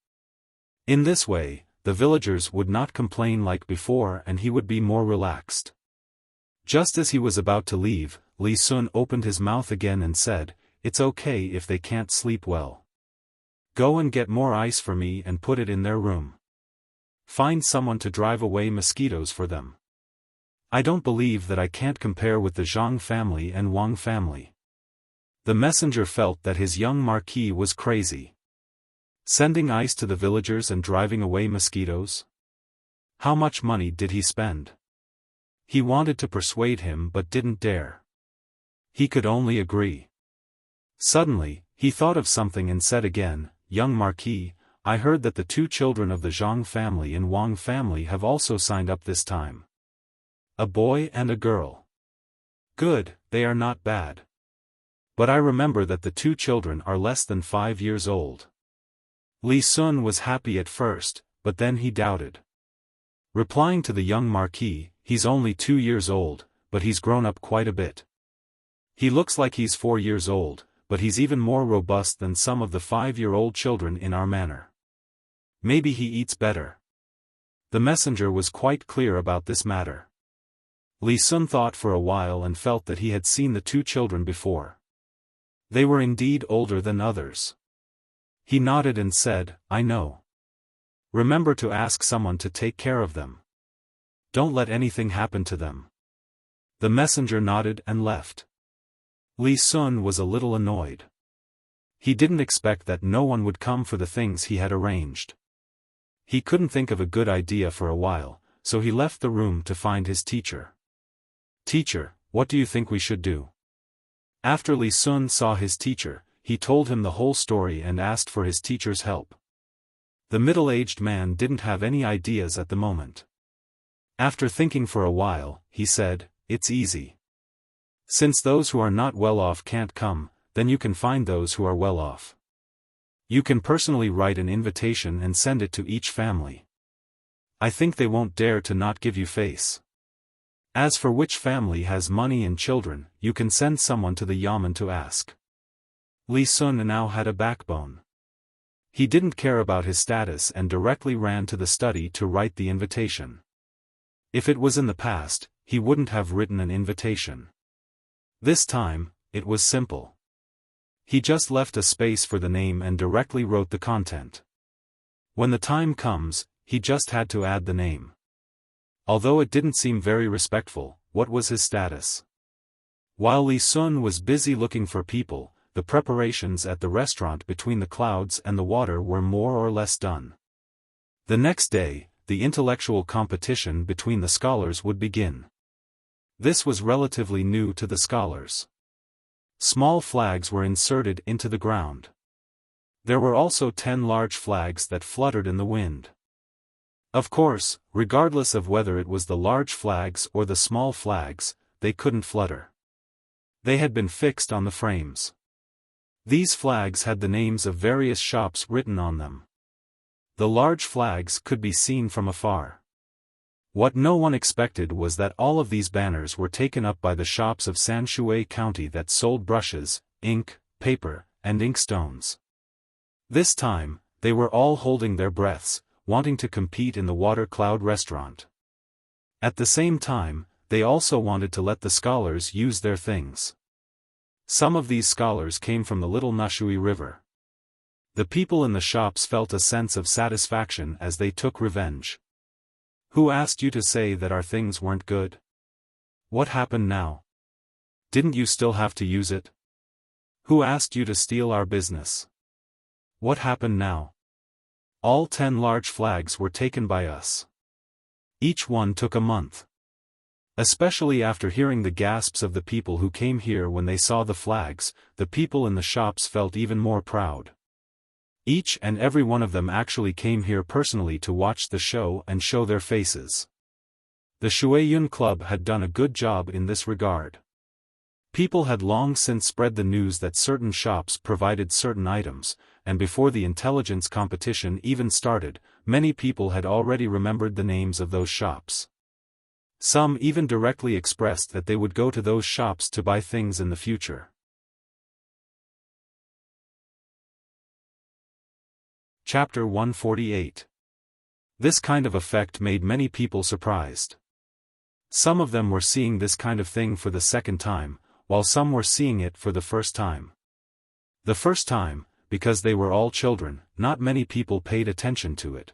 [SPEAKER 1] In this way, the villagers would not complain like before and he would be more relaxed. Just as he was about to leave, Li Sun opened his mouth again and said, "It's okay if they can't sleep well. Go and get more ice for me and put it in their room. Find someone to drive away mosquitoes for them. I don't believe that I can't compare with the Zhang family and Wang family." The messenger felt that his young Marquis was crazy. Sending ice to the villagers and driving away mosquitoes? How much money did he spend? He wanted to persuade him but didn't dare. He could only agree. Suddenly, he thought of something and said again, "Young Marquis, I heard that the 2 children of the Zhang family and Wang family have also signed up this time. A boy and a girl. Good, they are not bad. But I remember that the 2 children are less than 5 years old." Li Sun was happy at first, but then he doubted. Replying to the young Marquis, "He's only 2 years old, but he's grown up quite a bit. He looks like he's 4 years old, but he's even more robust than some of the 5-year-old children in our manor. Maybe he eats better." The messenger was quite clear about this matter. Li Sun thought for a while and felt that he had seen the two children before. They were indeed older than others. He nodded and said, I know. Remember to ask someone to take care of them. Don't let anything happen to them. The messenger nodded and left. Li Sun was a little annoyed. He didn't expect that no one would come for the things he had arranged. He couldn't think of a good idea for a while, so he left the room to find his teacher. Teacher, what do you think we should do? After Li Sun saw his teacher, he told him the whole story and asked for his teacher's help. The middle-aged man didn't have any ideas at the moment. After thinking for a while, he said, It's easy. Since those who are not well off can't come, then you can find those who are well off. You can personally write an invitation and send it to each family. I think they won't dare to not give you face. As for which family has money and children, you can send someone to the yamen to ask. Li Sun now had a backbone. He didn't care about his status and directly ran to the study to write the invitation. If it was in the past, he wouldn't have written an invitation. This time, it was simple. He just left a space for the name and directly wrote the content. When the time comes, he just had to add the name. Although it didn't seem very respectful, what was his status? While Li Sun was busy looking for people, the preparations at the restaurant between the clouds and the water were more or less done. The next day, the intellectual competition between the scholars would begin. This was relatively new to the scholars. Small flags were inserted into the ground. There were also 10 large flags that fluttered in the wind. Of course, regardless of whether it was the large flags or the small flags, they couldn't flutter. They had been fixed on the frames. These flags had the names of various shops written on them. The large flags could be seen from afar. What no one expected was that all of these banners were taken up by the shops of Sanshui County that sold brushes, ink, paper, and inkstones. This time, they were all holding their breaths, wanting to compete in the Water Cloud restaurant. At the same time, they also wanted to let the scholars use their things. Some of these scholars came from the Little Nashui River. The people in the shops felt a sense of satisfaction as they took revenge. Who asked you to say that our things weren't good? What happened now? Didn't you still have to use it? Who asked you to steal our business? What happened now? All 10 large flags were taken by us. Each one took a month. Especially after hearing the gasps of the people who came here when they saw the flags, the people in the shops felt even more proud. Each and every one of them actually came here personally to watch the show and show their faces. The Shuiyun Club had done a good job in this regard. People had long since spread the news that certain shops provided certain items, and before the intelligence competition even started, many people had already remembered the names of those shops. Some even directly expressed that they would go to those shops to buy things in the future. Chapter 148. This kind of effect made many people surprised. Some of them were seeing this kind of thing for the second time, while some were seeing it for the first time. The first time, because they were all children, not many people paid attention to it.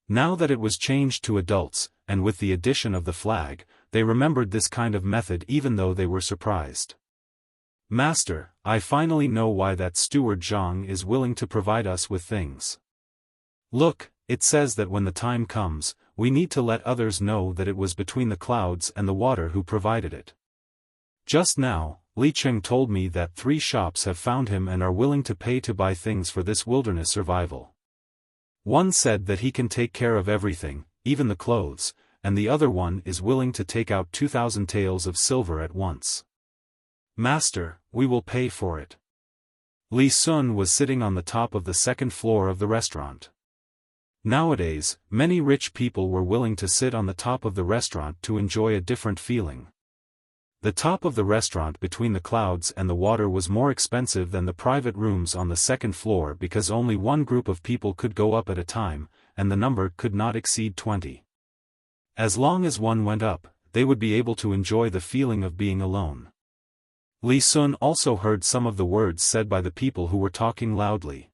[SPEAKER 1] Now that it was changed to adults, and with the addition of the flag, they remembered this kind of method even though they were surprised. Master, I finally know why that steward Zhang is willing to provide us with things. Look, it says that when the time comes, we need to let others know that it was between the clouds and the water who provided it. Just now, Li Cheng told me that 3 shops have found him and are willing to pay to buy things for this wilderness survival. One said that he can take care of everything, even the clothes, and the other one is willing to take out 2,000 taels of silver at once. Master, we will pay for it. Li Sun was sitting on the top of the second floor of the restaurant. Nowadays, many rich people were willing to sit on the top of the restaurant to enjoy a different feeling. The top of the restaurant between the clouds and the water was more expensive than the private rooms on the second floor because only one group of people could go up at a time, and the number could not exceed 20. As long as one went up, they would be able to enjoy the feeling of being alone. Li Sun also heard some of the words said by the people who were talking loudly.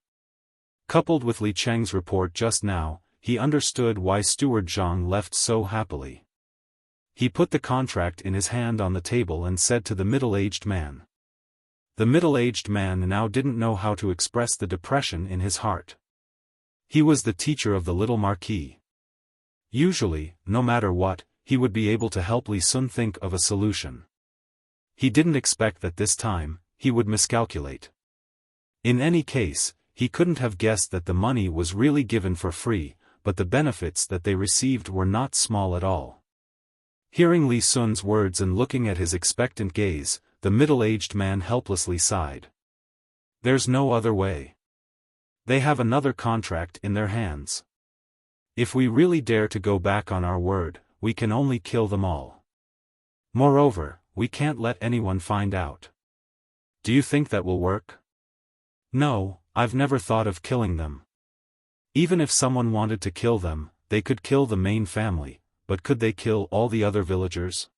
[SPEAKER 1] Coupled with Li Cheng's report just now, he understood why Steward Zhang left so happily. He put the contract in his hand on the table and said to the middle-aged man. The middle-aged man now didn't know how to express the depression in his heart. He was the teacher of the little marquis. Usually, no matter what, he would be able to help Li Sun think of a solution. He didn't expect that this time, he would miscalculate. In any case, he couldn't have guessed that the money was really given for free, but the benefits that they received were not small at all. Hearing Li Sun's words and looking at his expectant gaze, the middle-aged man helplessly sighed. There's no other way. They have another contract in their hands. If we really dare to go back on our word, we can only kill them all. Moreover, we can't let anyone find out. Do you think that will work? No, I've never thought of killing them. Even if someone wanted to kill them, they could kill the main family, but could they kill all the other villagers?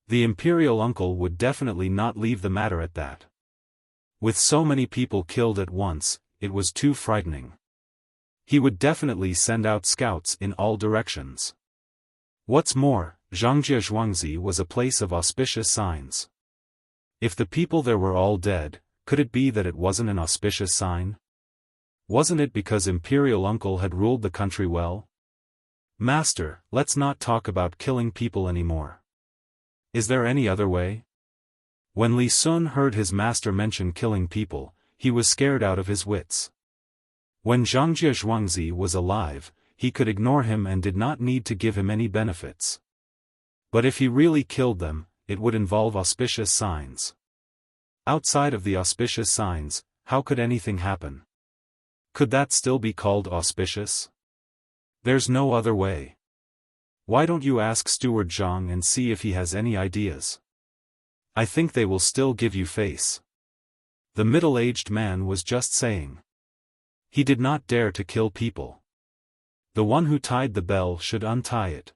[SPEAKER 1] The imperial uncle would definitely not leave the matter at that. With so many people killed at once, it was too frightening. He would definitely send out scouts in all directions. What's more, Zhangjie Zhuangzi was a place of auspicious signs. If the people there were all dead, could it be that it wasn't an auspicious sign? Wasn't it because imperial uncle had ruled the country well? Master, let's not talk about killing people anymore. Is there any other way? When Li Sun heard his master mention killing people, he was scared out of his wits. When Zhangjie Zhuangzi was alive, he could ignore him and did not need to give him any benefits. But if he really killed them, it would involve auspicious signs. Outside of the auspicious signs, how could anything happen? Could that still be called auspicious? There's no other way. Why don't you ask Steward Zhang and see if he has any ideas? I think they will still give you face. The middle-aged man was just saying. He did not dare to kill people. The one who tied the bell should untie it.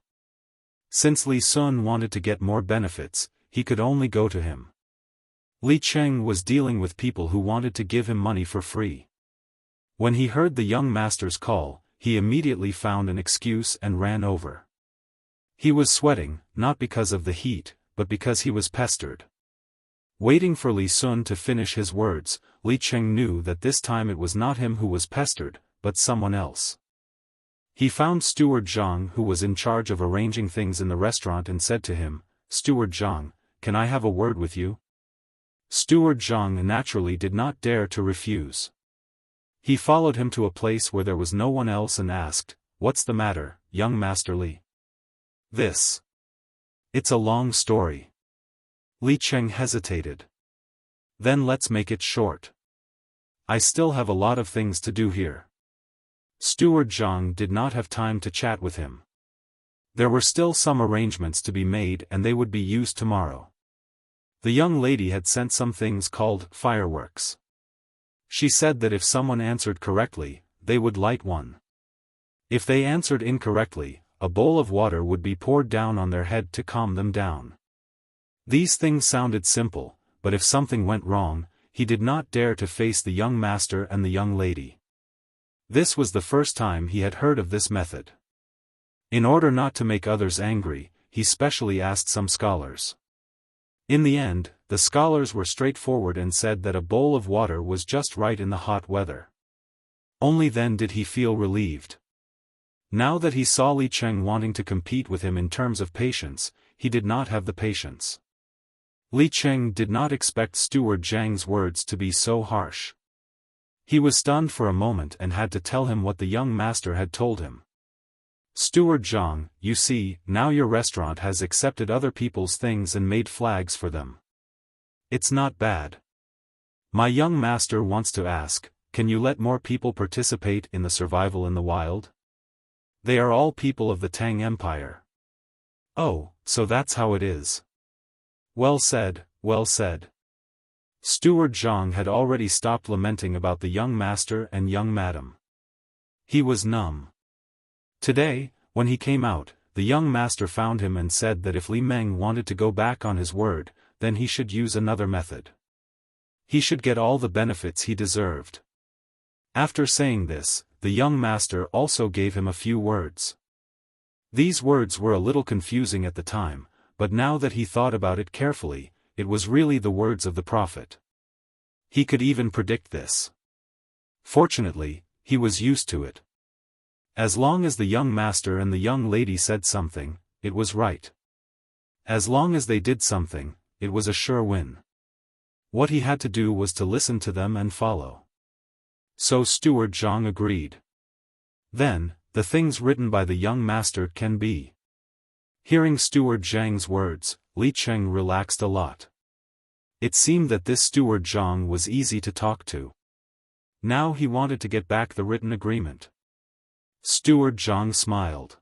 [SPEAKER 1] Since Li Sun wanted to get more benefits, he could only go to him. Li Cheng was dealing with people who wanted to give him money for free. When he heard the young master's call, he immediately found an excuse and ran over. He was sweating, not because of the heat, but because he was pestered. Waiting for Li Sun to finish his words, Li Cheng knew that this time it was not him who was pestered, but someone else. He found Steward Zhang who was in charge of arranging things in the restaurant and said to him, "Steward Zhang, can I have a word with you?" Steward Zhang naturally did not dare to refuse. He followed him to a place where there was no one else and asked, "What's the matter, young Master Li?" "This. It's a long story." Li Cheng hesitated. "Then let's make it short. I still have a lot of things to do here." Steward Zhang did not have time to chat with him. There were still some arrangements to be made and they would be used tomorrow. The young lady had sent some things called fireworks. She said that if someone answered correctly, they would light one. If they answered incorrectly, a bowl of water would be poured down on their head to calm them down. These things sounded simple, but if something went wrong, he did not dare to face the young master and the young lady. This was the first time he had heard of this method. In order not to make others angry, he specially asked some scholars. In the end, the scholars were straightforward and said that a bowl of water was just right in the hot weather. Only then did he feel relieved. Now that he saw Li Cheng wanting to compete with him in terms of patience, he did not have the patience. Li Cheng did not expect Steward Zhang's words to be so harsh. He was stunned for a moment and had to tell him what the young master had told him. "Steward Zhang, you see, now your restaurant has accepted other people's things and made flags for them. It's not bad. My young master wants to ask, can you let more people participate in the survival in the wild? They are all people of the Tang Empire." "Oh, so that's how it is. Well said, well said." Steward Zhang had already stopped lamenting about the young master and young madam. He was numb. Today, when he came out, the young master found him and said that if Li Meng wanted to go back on his word, then he should use another method. He should get all the benefits he deserved. After saying this, the young master also gave him a few words. These words were a little confusing at the time, but now that he thought about it carefully, it was really the words of the prophet. He could even predict this. Fortunately, he was used to it. As long as the young master and the young lady said something, it was right. As long as they did something, it was a sure win. What he had to do was to listen to them and follow. So Steward Zhang agreed. Then, the things written by the young master can be. Hearing Steward Zhang's words, Li Cheng relaxed a lot. It seemed that this Steward Zhang was easy to talk to. Now he wanted to get back the written agreement. Steward Zhang smiled.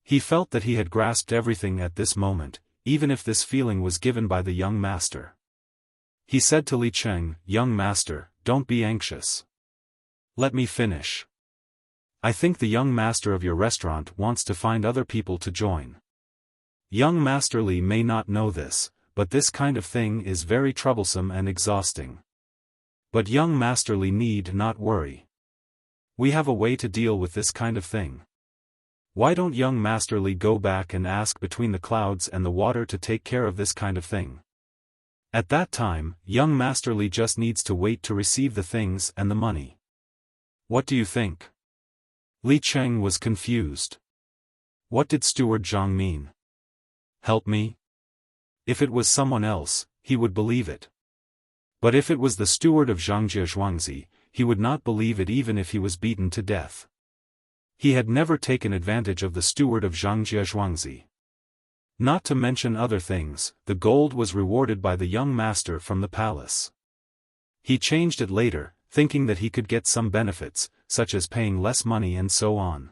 [SPEAKER 1] He felt that he had grasped everything at this moment, even if this feeling was given by the young master. He said to Li Cheng, "Young master, don't be anxious. Let me finish. I think the young master of your restaurant wants to find other people to join. Young Master Li may not know this, but this kind of thing is very troublesome and exhausting. But young Master Li need not worry. We have a way to deal with this kind of thing. Why don't young Master Li go back and ask between the clouds and the water to take care of this kind of thing? At that time, young Master Li just needs to wait to receive the things and the money. What do you think?" Li Cheng was confused. What did Steward Zhang mean? Help me? If it was someone else, he would believe it. But if it was the steward of Zhangjie Zhuangzi, he would not believe it even if he was beaten to death. He had never taken advantage of the steward of Zhangjie Zhuangzi. Not to mention other things, the gold was rewarded by the young master from the palace. He changed it later, thinking that he could get some benefits, such as paying less money and so on.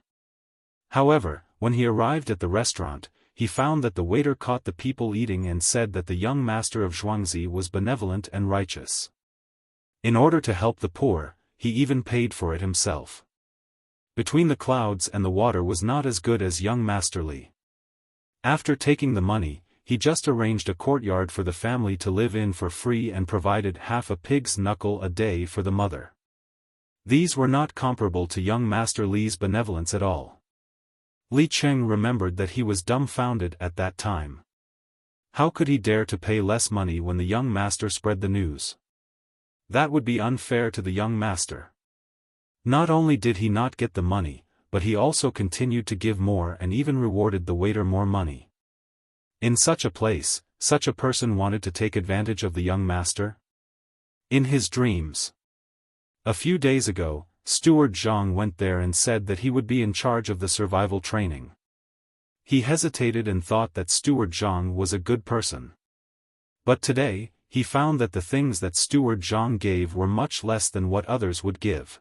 [SPEAKER 1] However, when he arrived at the restaurant, he found that the waiter caught the people eating and said that the young master of Zhuangzi was benevolent and righteous. In order to help the poor, he even paid for it himself. Between the clouds and the water was not as good as young Master Li. After taking the money, he just arranged a courtyard for the family to live in for free and provided half a pig's knuckle a day for the mother. These were not comparable to young Master Li's benevolence at all. Li Cheng remembered that he was dumbfounded at that time. How could he dare to pay less money when the young master spread the news? That would be unfair to the young master. Not only did he not get the money, but he also continued to give more and even rewarded the waiter more money. In such a place, such a person wanted to take advantage of the young master? In his dreams. A few days ago, Steward Zhang went there and said that he would be in charge of the survival training. He hesitated and thought that Steward Zhang was a good person. But today, he found that the things that Steward Zhang gave were much less than what others would give.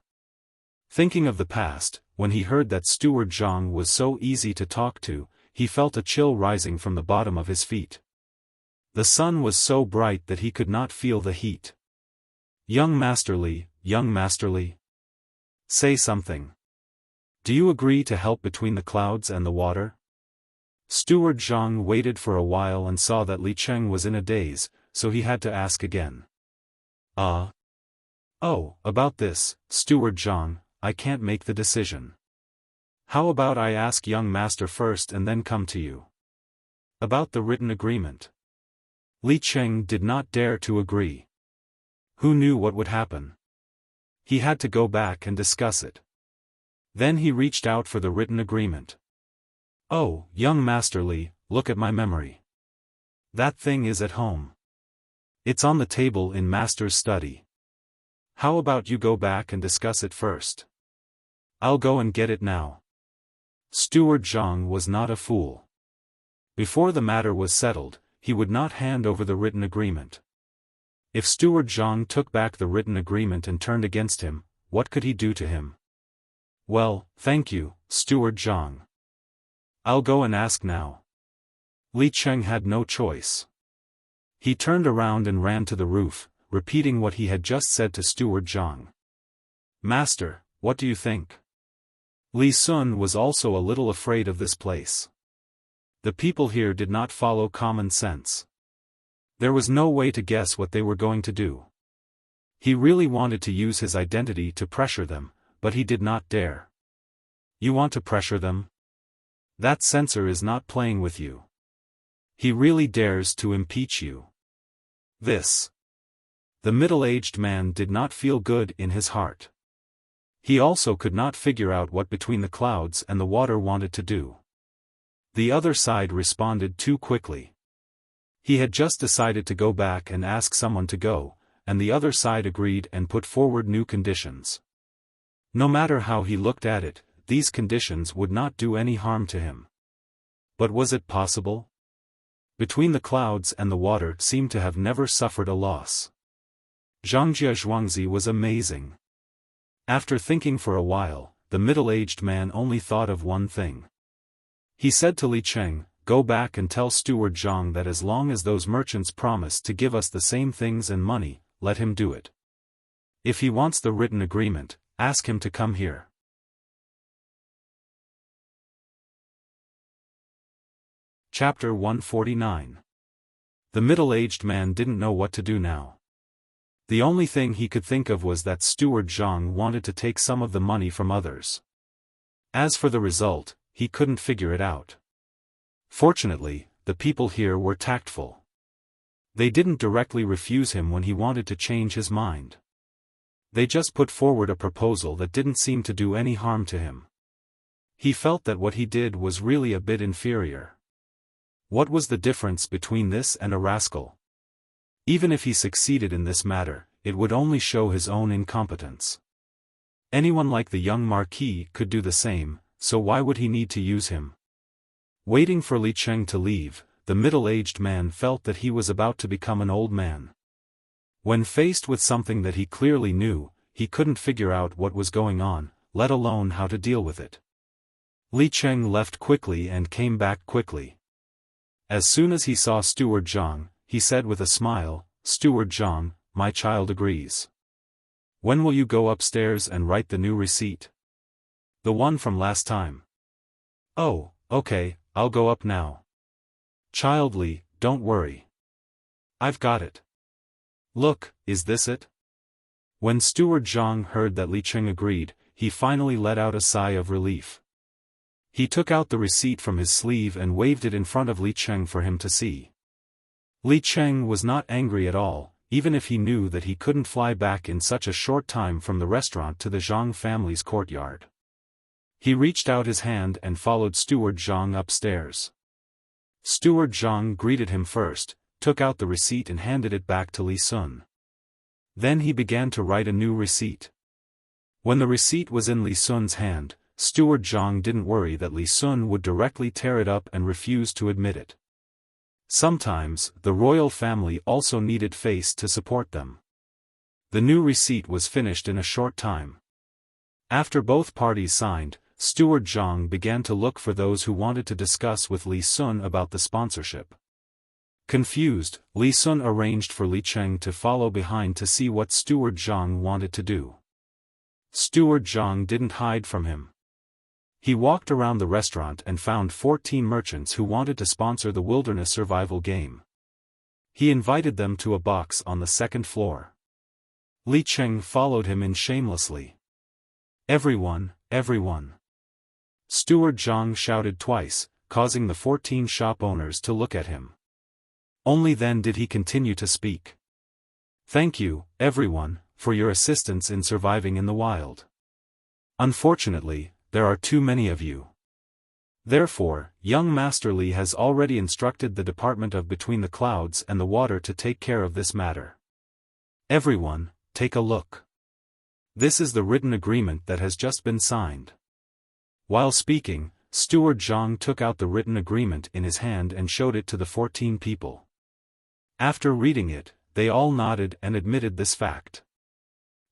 [SPEAKER 1] Thinking of the past, when he heard that Steward Zhang was so easy to talk to, he felt a chill rising from the bottom of his feet. The sun was so bright that he could not feel the heat. Young Master Li, young Master Li. Say something. Do you agree to help between the clouds and the water? Steward Zhang waited for a while and saw that Li Cheng was in a daze, so he had to ask again. Oh, about this, Steward Zhang, I can't make the decision. How about I ask young master first and then come to you? About the written agreement. Li Cheng did not dare to agree. Who knew what would happen? He had to go back and discuss it. Then he reached out for the written agreement. Oh, young Master Li, look at my memory. That thing is at home. It's on the table in Master's study. How about you go back and discuss it first? I'll go and get it now. Steward Zhang was not a fool. Before the matter was settled, he would not hand over the written agreement. If Steward Zhang took back the written agreement and turned against him, what could he do to him? Well, thank you, Steward Zhang. I'll go and ask now. Li Cheng had no choice. He turned around and ran to the roof, repeating what he had just said to Steward Zhang. Master, what do you think? Li Sun was also a little afraid of this place. The people here did not follow common sense. There was no way to guess what they were going to do. He really wanted to use his identity to pressure them, but he did not dare. You want to pressure them? That censor is not playing with you. He really dares to impeach you. This. The middle-aged man did not feel good in his heart. He also could not figure out what between the clouds and the water wanted to do. The other side responded too quickly. He had just decided to go back and ask someone to go, and the other side agreed and put forward new conditions. No matter how he looked at it, these conditions would not do any harm to him. But was it possible? Between the clouds and the water seemed to have never suffered a loss. Zhangjia Zhuangzi was amazing. After thinking for a while, the middle-aged man only thought of one thing. He said to Li Cheng, "Go back and tell Steward Zhang that as long as those merchants promise to give us the same things and money, let him do it. If he wants the written agreement, ask him to come here." Chapter 149. The middle-aged man didn't know what to do now. The only thing he could think of was that Steward Zhang wanted to take some of the money from others. As for the result, he couldn't figure it out. Fortunately, the people here were tactful. They didn't directly refuse him when he wanted to change his mind. They just put forward a proposal that didn't seem to do any harm to him. He felt that what he did was really a bit inferior. What was the difference between this and a rascal? Even if he succeeded in this matter, it would only show his own incompetence. Anyone like the young Marquis could do the same, so why would he need to use him? Waiting for Li Cheng to leave, the middle-aged man felt that he was about to become an old man. When faced with something that he clearly knew, he couldn't figure out what was going on, let alone how to deal with it. Li Cheng left quickly and came back quickly. As soon as he saw Steward Zhang, he said with a smile, "Steward Zhang, my child agrees. When will you go upstairs and write the new receipt? The one from last time." "Oh, okay, I'll go up now." "Child Li, don't worry. I've got it. Look, is this it?" When Steward Zhang heard that Li Cheng agreed, he finally let out a sigh of relief. He took out the receipt from his sleeve and waved it in front of Li Cheng for him to see. Li Cheng was not angry at all, even if he knew that he couldn't fly back in such a short time from the restaurant to the Zhang family's courtyard. He reached out his hand and followed Steward Zhang upstairs. Steward Zhang greeted him first, took out the receipt and handed it back to Li Sun. Then he began to write a new receipt. When the receipt was in Li Sun's hand, Steward Zhang didn't worry that Li Sun would directly tear it up and refuse to admit it. Sometimes, the royal family also needed face to support them. The new receipt was finished in a short time. After both parties signed, Steward Zhang began to look for those who wanted to discuss with Li Sun about the sponsorship. Confused, Li Sun arranged for Li Cheng to follow behind to see what Steward Zhang wanted to do. Steward Zhang didn't hide from him. He walked around the restaurant and found 14 merchants who wanted to sponsor the wilderness survival game. He invited them to a box on the second floor. Li Cheng followed him in shamelessly. "Everyone, everyone!" Steward Zhang shouted twice, causing the 14 shop owners to look at him. Only then did he continue to speak. "Thank you, everyone, for your assistance in surviving in the wild. Unfortunately, there are too many of you. Therefore, young Master Li has already instructed the Department of Between the Clouds and the Water to take care of this matter. Everyone, take a look. This is the written agreement that has just been signed." While speaking, Steward Zhang took out the written agreement in his hand and showed it to the 14 people. After reading it, they all nodded and admitted this fact.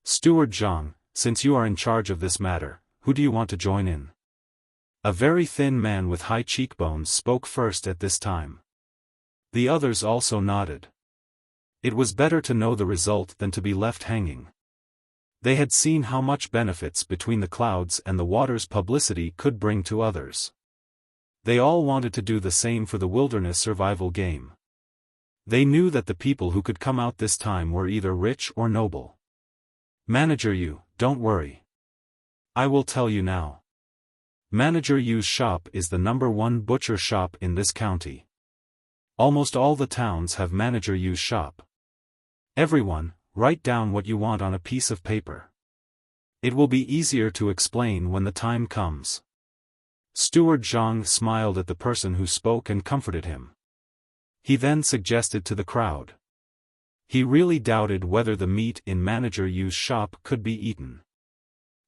[SPEAKER 1] "Steward Zhang, since you are in charge of this matter, who do you want to join in?" A very thin man with high cheekbones spoke first at this time. The others also nodded. It was better to know the result than to be left hanging. They had seen how much benefits Between the Clouds and the Water's publicity could bring to others. They all wanted to do the same for the wilderness survival game. They knew that the people who could come out this time were either rich or noble. Manager Yu, don't worry. I will tell you now. Manager Yu's shop is the #1 butcher shop in this county. Almost all the towns have Manager Yu's shop. Everyone, write down what you want on a piece of paper. It will be easier to explain when the time comes. Steward Zhang smiled at the person who spoke and comforted him. He then suggested to the crowd. He really doubted whether the meat in Manager Yu's shop could be eaten.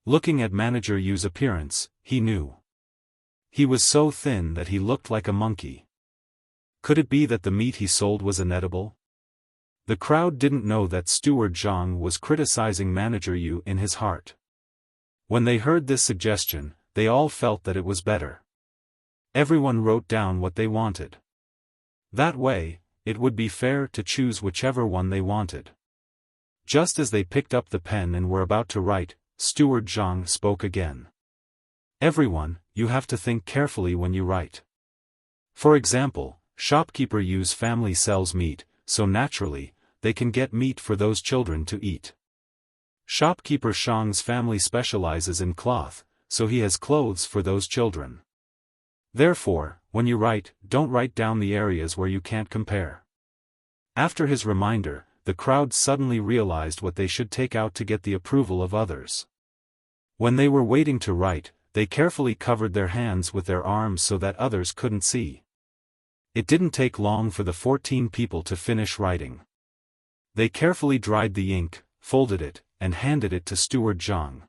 [SPEAKER 1] Looking at Manager Yu's appearance, he knew. He was so thin that he looked like a monkey. Could it be that the meat he sold was inedible? The crowd didn't know that Steward Zhang was criticizing Manager Yu in his heart. When they heard this suggestion, they all felt that it was better. Everyone wrote down what they wanted. That way, it would be fair to choose whichever one they wanted. Just as they picked up the pen and were about to write, Steward Zhang spoke again. Everyone, you have to think carefully when you write. For example, shopkeeper Yu's family sells meat, so naturally, they can get meat for those children to eat. Shopkeeper Shang's family specializes in cloth, so he has clothes for those children. Therefore, when you write, don't write down the areas where you can't compare. After his reminder, the crowd suddenly realized what they should take out to get the approval of others. When they were waiting to write, they carefully covered their hands with their arms so that others couldn't see. It didn't take long for the 14 people to finish writing. They carefully dried the ink, folded it, and handed it to Steward Zhang.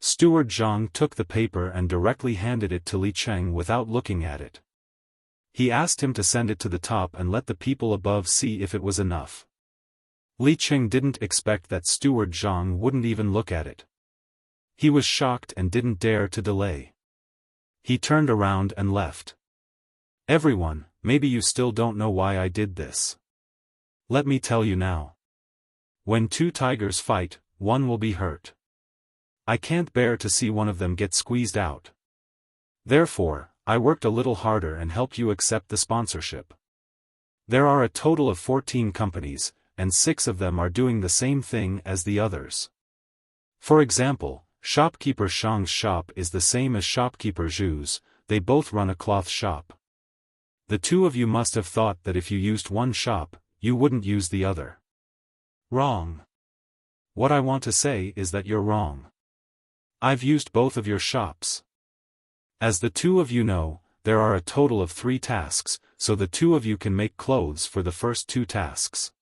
[SPEAKER 1] Steward Zhang took the paper and directly handed it to Li Cheng without looking at it. He asked him to send it to the top and let the people above see if it was enough. Li Cheng didn't expect that Steward Zhang wouldn't even look at it. He was shocked and didn't dare to delay. He turned around and left. Everyone, maybe you still don't know why I did this. Let me tell you now. When two tigers fight, one will be hurt. I can't bear to see one of them get squeezed out. Therefore, I worked a little harder and helped you accept the sponsorship. There are a total of 14 companies, and 6 of them are doing the same thing as the others. For example, shopkeeper Shang's shop is the same as shopkeeper Zhu's, they both run a cloth shop. The two of you must have thought that if you used one shop, you wouldn't use the other. Wrong. What I want to say is that you're wrong. I've used both of your shops. As the two of you know, there are a total of 3 tasks, so the two of you can make clothes for the first 2 tasks.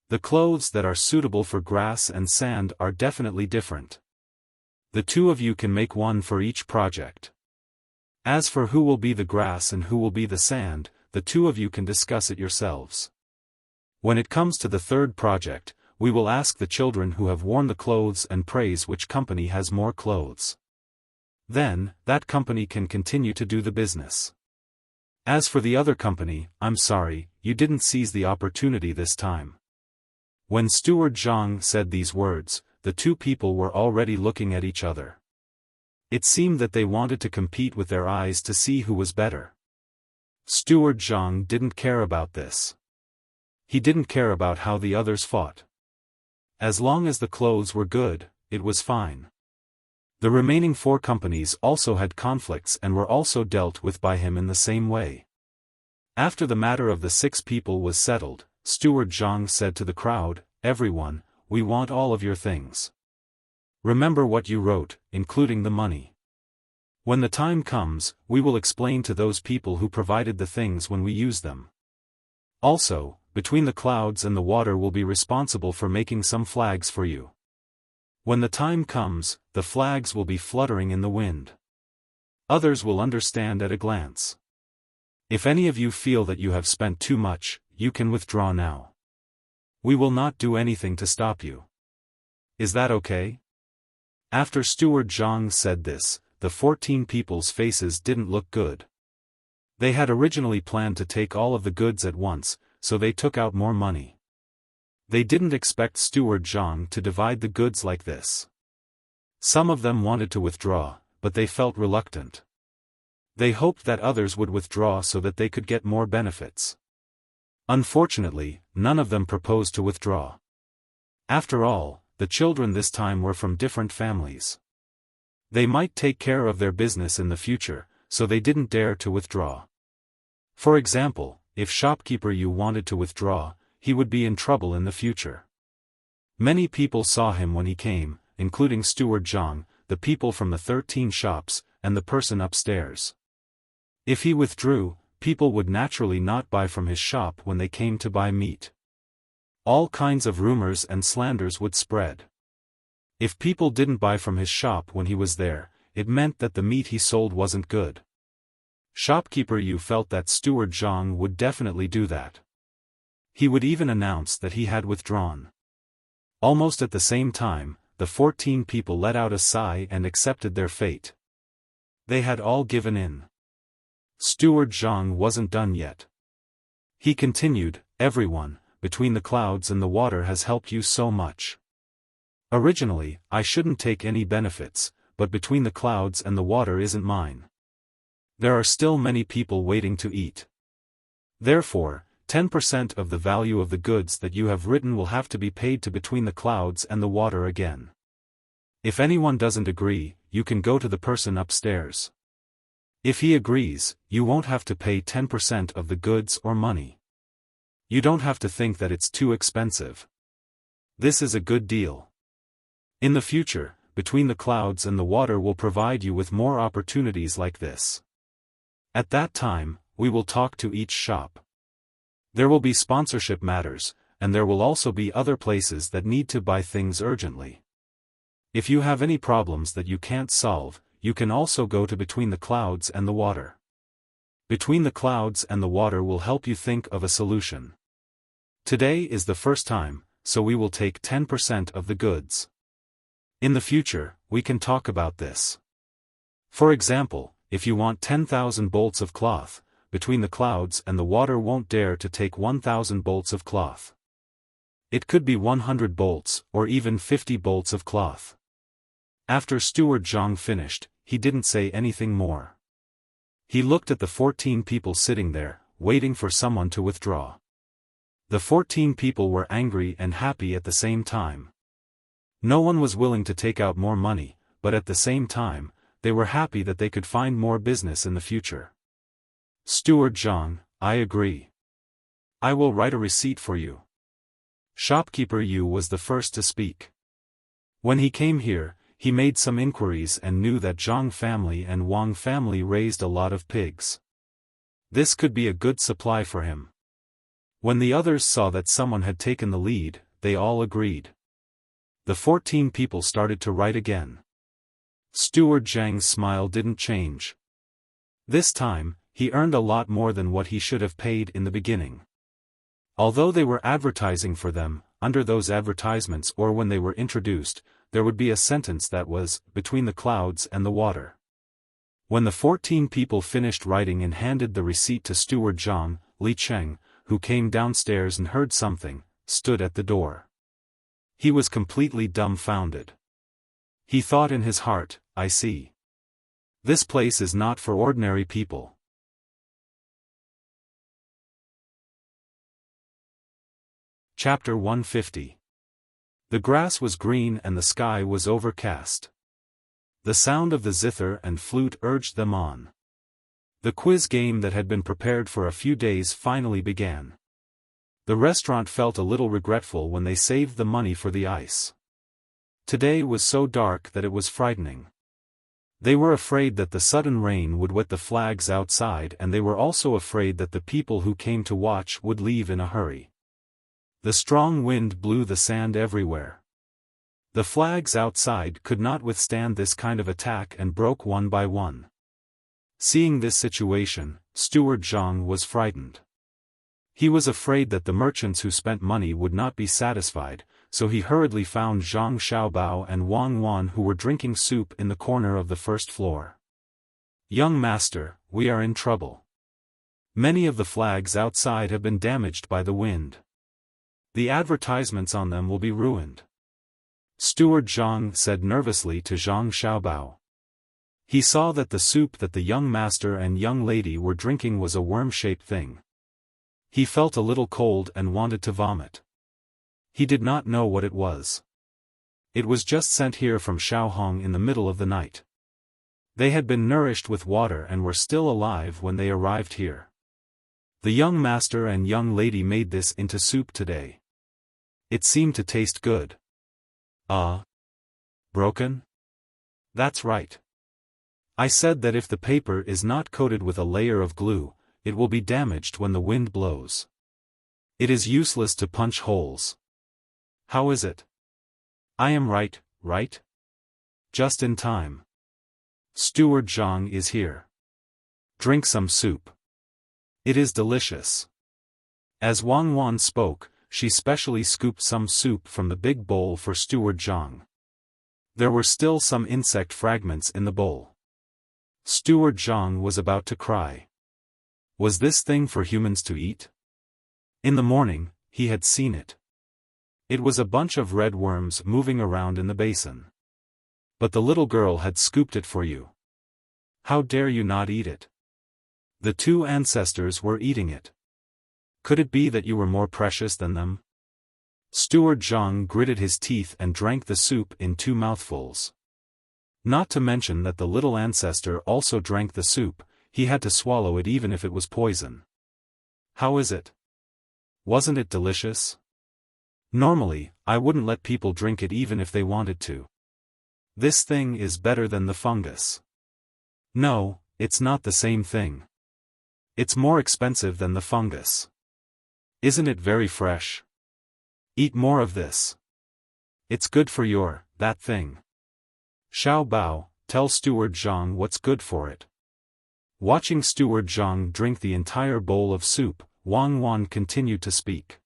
[SPEAKER 1] The clothes that are suitable for grass and sand are definitely different. The two of you can make one for each project. As for who will be the grass and who will be the sand, the two of you can discuss it yourselves. When it comes to the third project, we will ask the children who have worn the clothes and praise which company has more clothes. Then, that company can continue to do the business. As for the other company, I'm sorry, you didn't seize the opportunity this time. When Steward Zhang said these words, the two people were already looking at each other. It seemed that they wanted to compete with their eyes to see who was better. Steward Zhang didn't care about this. He didn't care about how the others fought. As long as the clothes were good, it was fine. The remaining 4 companies also had conflicts and were also dealt with by him in the same way. After the matter of the 6 people was settled, Steward Zhang said to the crowd, "Everyone, we want all of your things. Remember what you wrote, including the money. When the time comes, we will explain to those people who provided the things when we use them. Also, between the clouds and the water will be responsible for making some flags for you. When the time comes, the flags will be fluttering in the wind. Others will understand at a glance. If any of you feel that you have spent too much, you can withdraw now. We will not do anything to stop you. Is that okay?" After Steward Zhang said this, the 14 people's faces didn't look good. They had originally planned to take all of the goods at once, so they took out more money. They didn't expect Steward Zhang to divide the goods like this. Some of them wanted to withdraw, but they felt reluctant. They hoped that others would withdraw so that they could get more benefits. Unfortunately, none of them proposed to withdraw. After all, the children this time were from different families. They might take care of their business in the future, so they didn't dare to withdraw. For example, if shopkeeper Yu wanted to withdraw, he would be in trouble in the future. Many people saw him when he came, including Steward Zhang, the people from the 13 shops, and the person upstairs. If he withdrew, people would naturally not buy from his shop when they came to buy meat. All kinds of rumors and slanders would spread. If people didn't buy from his shop when he was there, it meant that the meat he sold wasn't good. Shopkeeper Yu felt that Steward Zhang would definitely do that. He would even announce that he had withdrawn. Almost at the same time, the 14 people let out a sigh and accepted their fate. They had all given in. Steward Zhang wasn't done yet. He continued, "Everyone, between the clouds and the water has helped you so much. Originally, I shouldn't take any benefits, but between the clouds and the water isn't mine. There are still many people waiting to eat. Therefore, 10% of the value of the goods that you have written will have to be paid to between the clouds and the water again. If anyone doesn't agree, you can go to the person upstairs. If he agrees, you won't have to pay 10% of the goods or money. You don't have to think that it's too expensive. This is a good deal. In the future, between the clouds and the water will provide you with more opportunities like this. At that time, we will talk to each shop. There will be sponsorship matters, and there will also be other places that need to buy things urgently. If you have any problems that you can't solve, you can also go to between the clouds and the water. Between the clouds and the water will help you think of a solution. Today is the first time, so we will take 10% of the goods. In the future, we can talk about this. For example, if you want 10,000 bolts of cloth, between the clouds and the water won't dare to take 1,000 bolts of cloth. It could be 100 bolts, or even 50 bolts of cloth. After Steward Zhang finished, he didn't say anything more. He looked at the 14 people sitting there, waiting for someone to withdraw. The 14 people were angry and happy at the same time. No one was willing to take out more money, but at the same time, they were happy that they could find more business in the future. Steward Zhang, I agree. I will write a receipt for you. Shopkeeper Yu was the first to speak. When he came here, he made some inquiries and knew that Zhang family and Wang family raised a lot of pigs. This could be a good supply for him. When the others saw that someone had taken the lead, they all agreed. The 14 people started to write again. Steward Zhang's smile didn't change. This time, he earned a lot more than what he should have paid in the beginning. Although they were advertising for them, under those advertisements or when they were introduced, there would be a sentence that was, between the clouds and the water. When the 14 people finished writing and handed the receipt to Steward Zhang, Li Cheng, who came downstairs and heard something, stood at the door. He was completely dumbfounded. He thought in his heart, I see. This place is not for ordinary people. Chapter 150. The grass was green and the sky was overcast. The sound of the zither and flute urged them on. The quiz game that had been prepared for a few days finally began. The restaurant felt a little regretful when they saved the money for the ice. Today was so dark that it was frightening. They were afraid that the sudden rain would wet the flags outside, and they were also afraid that the people who came to watch would leave in a hurry. The strong wind blew the sand everywhere. The flags outside could not withstand this kind of attack and broke one by one. Seeing this situation, Steward Zhang was frightened. He was afraid that the merchants who spent money would not be satisfied, so he hurriedly found Zhang Xiaobao and Wang Wan, who were drinking soup in the corner of the first floor. Young master, we are in trouble. Many of the flags outside have been damaged by the wind. The advertisements on them will be ruined. Steward Zhang said nervously to Zhang Xiaobao. He saw that the soup that the young master and young lady were drinking was a worm-shaped thing. He felt a little cold and wanted to vomit. He did not know what it was. It was just sent here from Xiaofan in the middle of the night. They had been nourished with water and were still alive when they arrived here. The young master and young lady made this into soup today. It seemed to taste good. Broken? That's right. I said that if the paper is not coated with a layer of glue, it will be damaged when the wind blows. It is useless to punch holes. How is it? I am right, right? Just in time. Steward Zhang is here. Drink some soup. It is delicious. As Wang Wan spoke, she specially scooped some soup from the big bowl for Steward Zhang. There were still some insect fragments in the bowl. Steward Zhang was about to cry. Was this thing for humans to eat? In the morning, he had seen it. It was a bunch of red worms moving around in the basin. But the little girl had scooped it for you. How dare you not eat it? The two ancestors were eating it. Could it be that you were more precious than them? Steward Zhang gritted his teeth and drank the soup in 2 mouthfuls. Not to mention that the little ancestor also drank the soup, he had to swallow it even if it was poison. How is it? Wasn't it delicious? Normally, I wouldn't let people drink it even if they wanted to. This thing is better than the fungus. No, it's not the same thing. It's more expensive than the fungus. Isn't it very fresh? Eat more of this. It's good for that thing. Xiao Bao, tell Steward Zhang what's good for it. Watching Steward Zhang drink the entire bowl of soup, Wang Wan continued to speak.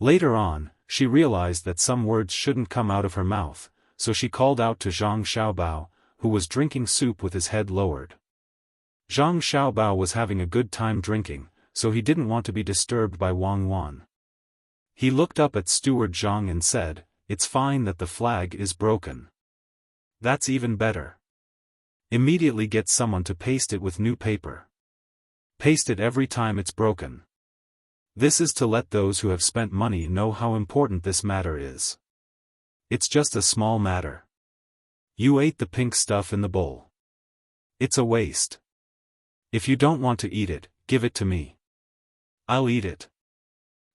[SPEAKER 1] Later on, she realized that some words shouldn't come out of her mouth, so she called out to Zhang Xiaobao, who was drinking soup with his head lowered. Zhang Xiaobao was having a good time drinking, so he didn't want to be disturbed by Wang Wan. He looked up at Steward Zhang and said, "It's fine that the flag is broken. That's even better. Immediately get someone to paste it with new paper. Paste it every time it's broken. This is to let those who have spent money know how important this matter is. It's just a small matter. You ate the pink stuff in the bowl. It's a waste. If you don't want to eat it, give it to me. I'll eat it.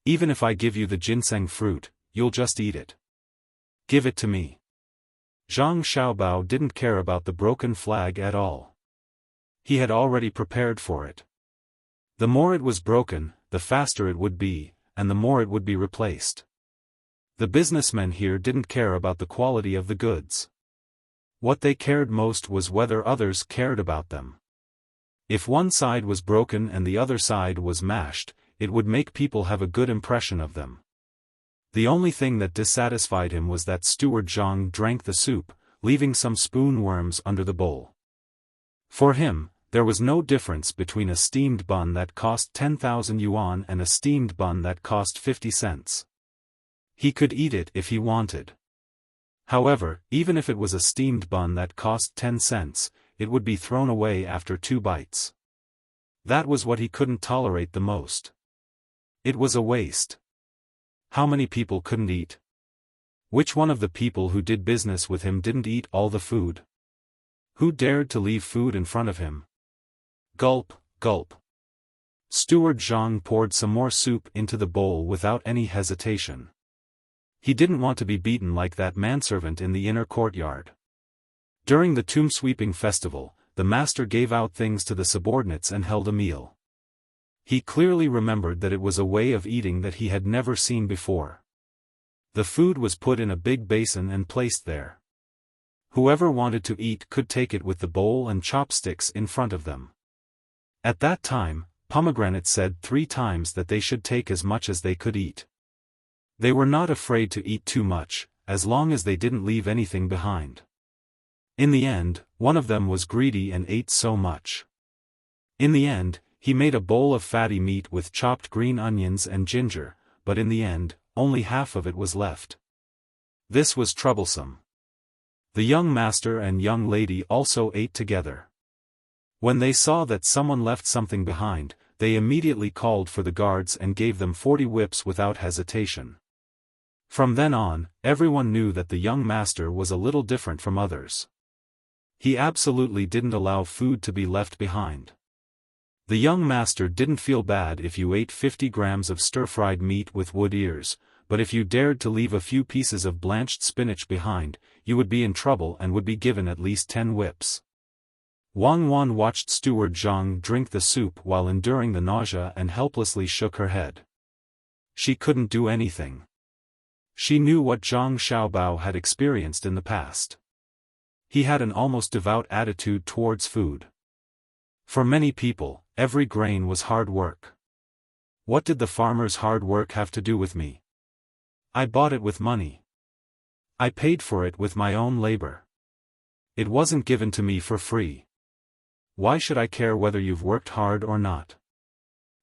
[SPEAKER 1] Even if I give you the ginseng fruit, you'll just eat it. Give it to me." Zhang Xiaobao didn't care about the broken flag at all. He had already prepared for it. The more it was broken, the faster it would be, and the more it would be replaced. The businessmen here didn't care about the quality of the goods. What they cared most was whether others cared about them. If one side was broken and the other side was mashed, it would make people have a good impression of them. The only thing that dissatisfied him was that Steward Zhang drank the soup, leaving some spoon worms under the bowl. For him, there was no difference between a steamed bun that cost 10,000 yuan and a steamed bun that cost 50 cents. He could eat it if he wanted. However, even if it was a steamed bun that cost 10 cents, it would be thrown away after 2 bites. That was what he couldn't tolerate the most. It was a waste. How many people couldn't eat? Which one of the people who did business with him didn't eat all the food? Who dared to leave food in front of him? Gulp, gulp. Steward Zhang poured some more soup into the bowl without any hesitation. He didn't want to be beaten like that manservant in the inner courtyard. During the tomb sweeping festival, the master gave out things to the subordinates and held a meal. He clearly remembered that it was a way of eating that he had never seen before. The food was put in a big basin and placed there. Whoever wanted to eat could take it with the bowl and chopsticks in front of them. At that time, Pomegranate said 3 times that they should take as much as they could eat. They were not afraid to eat too much, as long as they didn't leave anything behind. In the end, one of them was greedy and ate so much. In the end, he made a bowl of fatty meat with chopped green onions and ginger, but in the end, only half of it was left. This was troublesome. The young master and young lady also ate together. When they saw that someone left something behind, they immediately called for the guards and gave them 40 whips without hesitation. From then on, everyone knew that the young master was a little different from others. He absolutely didn't allow food to be left behind. The young master didn't feel bad if you ate 50 grams of stir-fried meat with wood ears, but if you dared to leave a few pieces of blanched spinach behind, you would be in trouble and would be given at least 10 whips. Wang Wan watched Steward Zhang drink the soup while enduring the nausea and helplessly shook her head. She couldn't do anything. She knew what Zhang Xiaobao had experienced in the past. He had an almost devout attitude towards food. For many people, every grain was hard work. What did the farmer's hard work have to do with me? I bought it with money. I paid for it with my own labor. It wasn't given to me for free. Why should I care whether you've worked hard or not?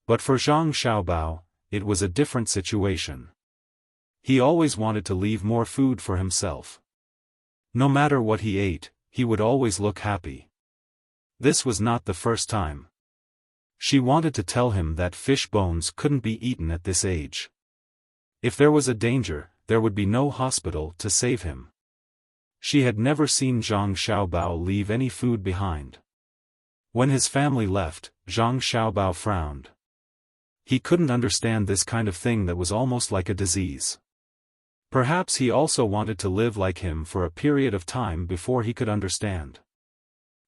[SPEAKER 1] But for Zhang Xiaobao, it was a different situation. He always wanted to leave more food for himself. No matter what he ate, he would always look happy. This was not the first time. She wanted to tell him that fish bones couldn't be eaten at this age. If there was a danger, there would be no hospital to save him. She had never seen Zhang Xiaobao leave any food behind. When his family left, Zhang Xiaobao frowned. He couldn't understand this kind of thing that was almost like a disease. Perhaps he also wanted to live like him for a period of time before he could understand.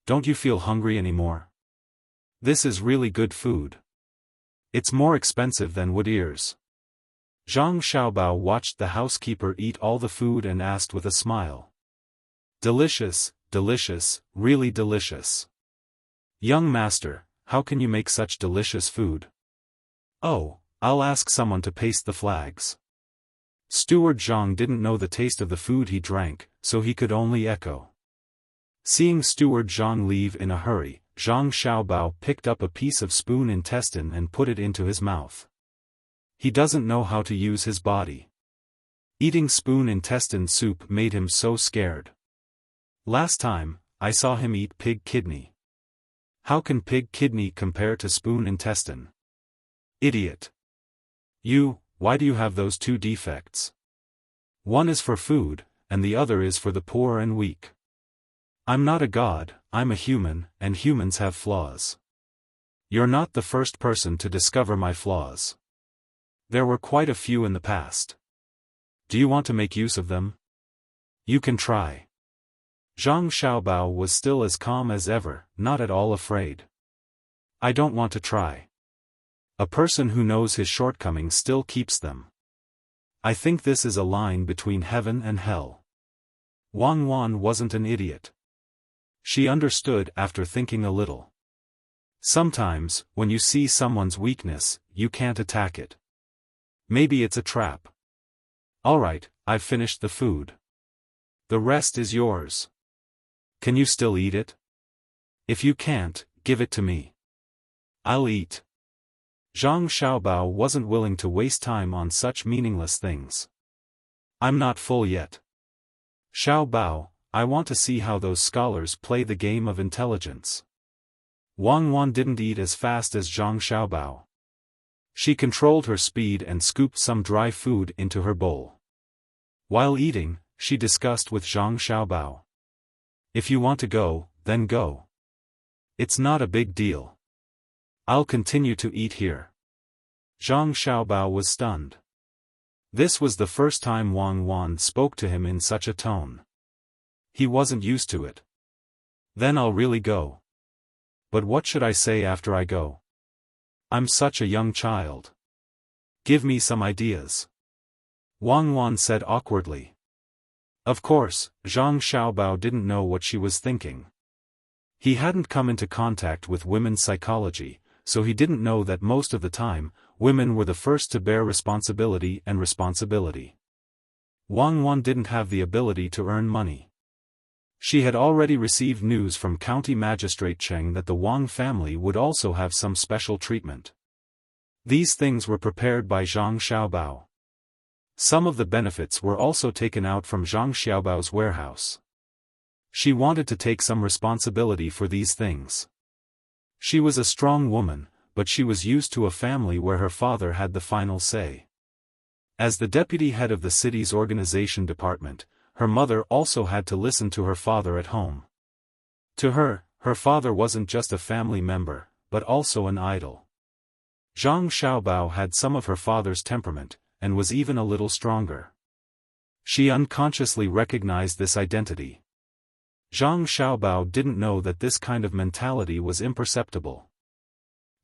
[SPEAKER 1] Don't you feel hungry anymore? This is really good food. It's more expensive than wood ears. Zhang Xiaobao watched the housekeeper eat all the food and asked with a smile. Delicious, delicious, really delicious. Young master, how can you make such delicious food? Oh, I'll ask someone to paste the flags. Steward Zhang didn't know the taste of the food he drank, so he could only echo. Seeing Steward Zhang leave in a hurry, Zhang Xiaobao picked up a piece of spoon intestine and put it into his mouth. He doesn't know how to use his body. Eating spoon intestine soup made him so scared. Last time, I saw him eat pig kidney. How can pig kidney compare to spoon intestine? Idiot. Why do you have those two defects? One is for food, and the other is for the poor and weak. I'm not a god, I'm a human, and humans have flaws. You're not the first person to discover my flaws. There were quite a few in the past. Do you want to make use of them? You can try. Zhang Xiaobao was still as calm as ever, not at all afraid. I don't want to try. A person who knows his shortcomings still keeps them. I think this is a line between heaven and hell. Wang Wan wasn't an idiot. She understood after thinking a little. Sometimes, when you see someone's weakness, you can't attack it. Maybe it's a trap. Alright, I've finished the food. The rest is yours. Can you still eat it? If you can't, give it to me. I'll eat. Zhang Xiaobao wasn't willing to waste time on such meaningless things. I'm not full yet. Xiaobao, I want to see how those scholars play the game of intelligence. Wang Wan didn't eat as fast as Zhang Xiaobao. She controlled her speed and scooped some dry food into her bowl. While eating, she discussed with Zhang Xiaobao. If you want to go, then go. It's not a big deal. I'll continue to eat here. Zhang Xiaobao was stunned. This was the first time Wang Wan spoke to him in such a tone. He wasn't used to it. Then I'll really go. But what should I say after I go? I'm such a young child. Give me some ideas. Wang Wan said awkwardly. Of course, Zhang Xiaobao didn't know what she was thinking. He hadn't come into contact with women's psychology, so he didn't know that most of the time, women were the first to bear responsibility and responsibility. Wang Wan didn't have the ability to earn money. She had already received news from County Magistrate Cheng that the Wang family would also have some special treatment. These things were prepared by Zhang Xiaobao. Some of the benefits were also taken out from Zhang Xiaobao's warehouse. She wanted to take some responsibility for these things. She was a strong woman, but she was used to a family where her father had the final say. As the deputy head of the city's organization department, her mother also had to listen to her father at home. To her, her father wasn't just a family member, but also an idol. Zhang Xiaobao had some of her father's temperament, and was even a little stronger. She unconsciously recognized this identity. Zhang Xiaobao didn't know that this kind of mentality was imperceptible.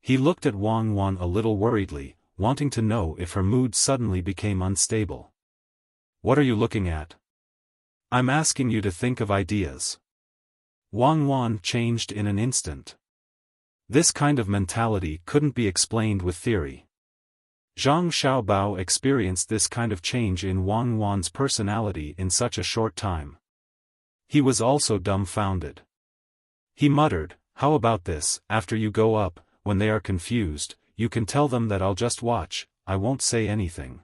[SPEAKER 1] He looked at Wang Wan a little worriedly, wanting to know if her mood suddenly became unstable. "What are you looking at? I'm asking you to think of ideas." Wang Wan changed in an instant. This kind of mentality couldn't be explained with theory. Zhang Xiaobao experienced this kind of change in Wang Wan's personality in such a short time. He was also dumbfounded. He muttered, "How about this, after you go up, when they are confused, you can tell them that I'll just watch, I won't say anything.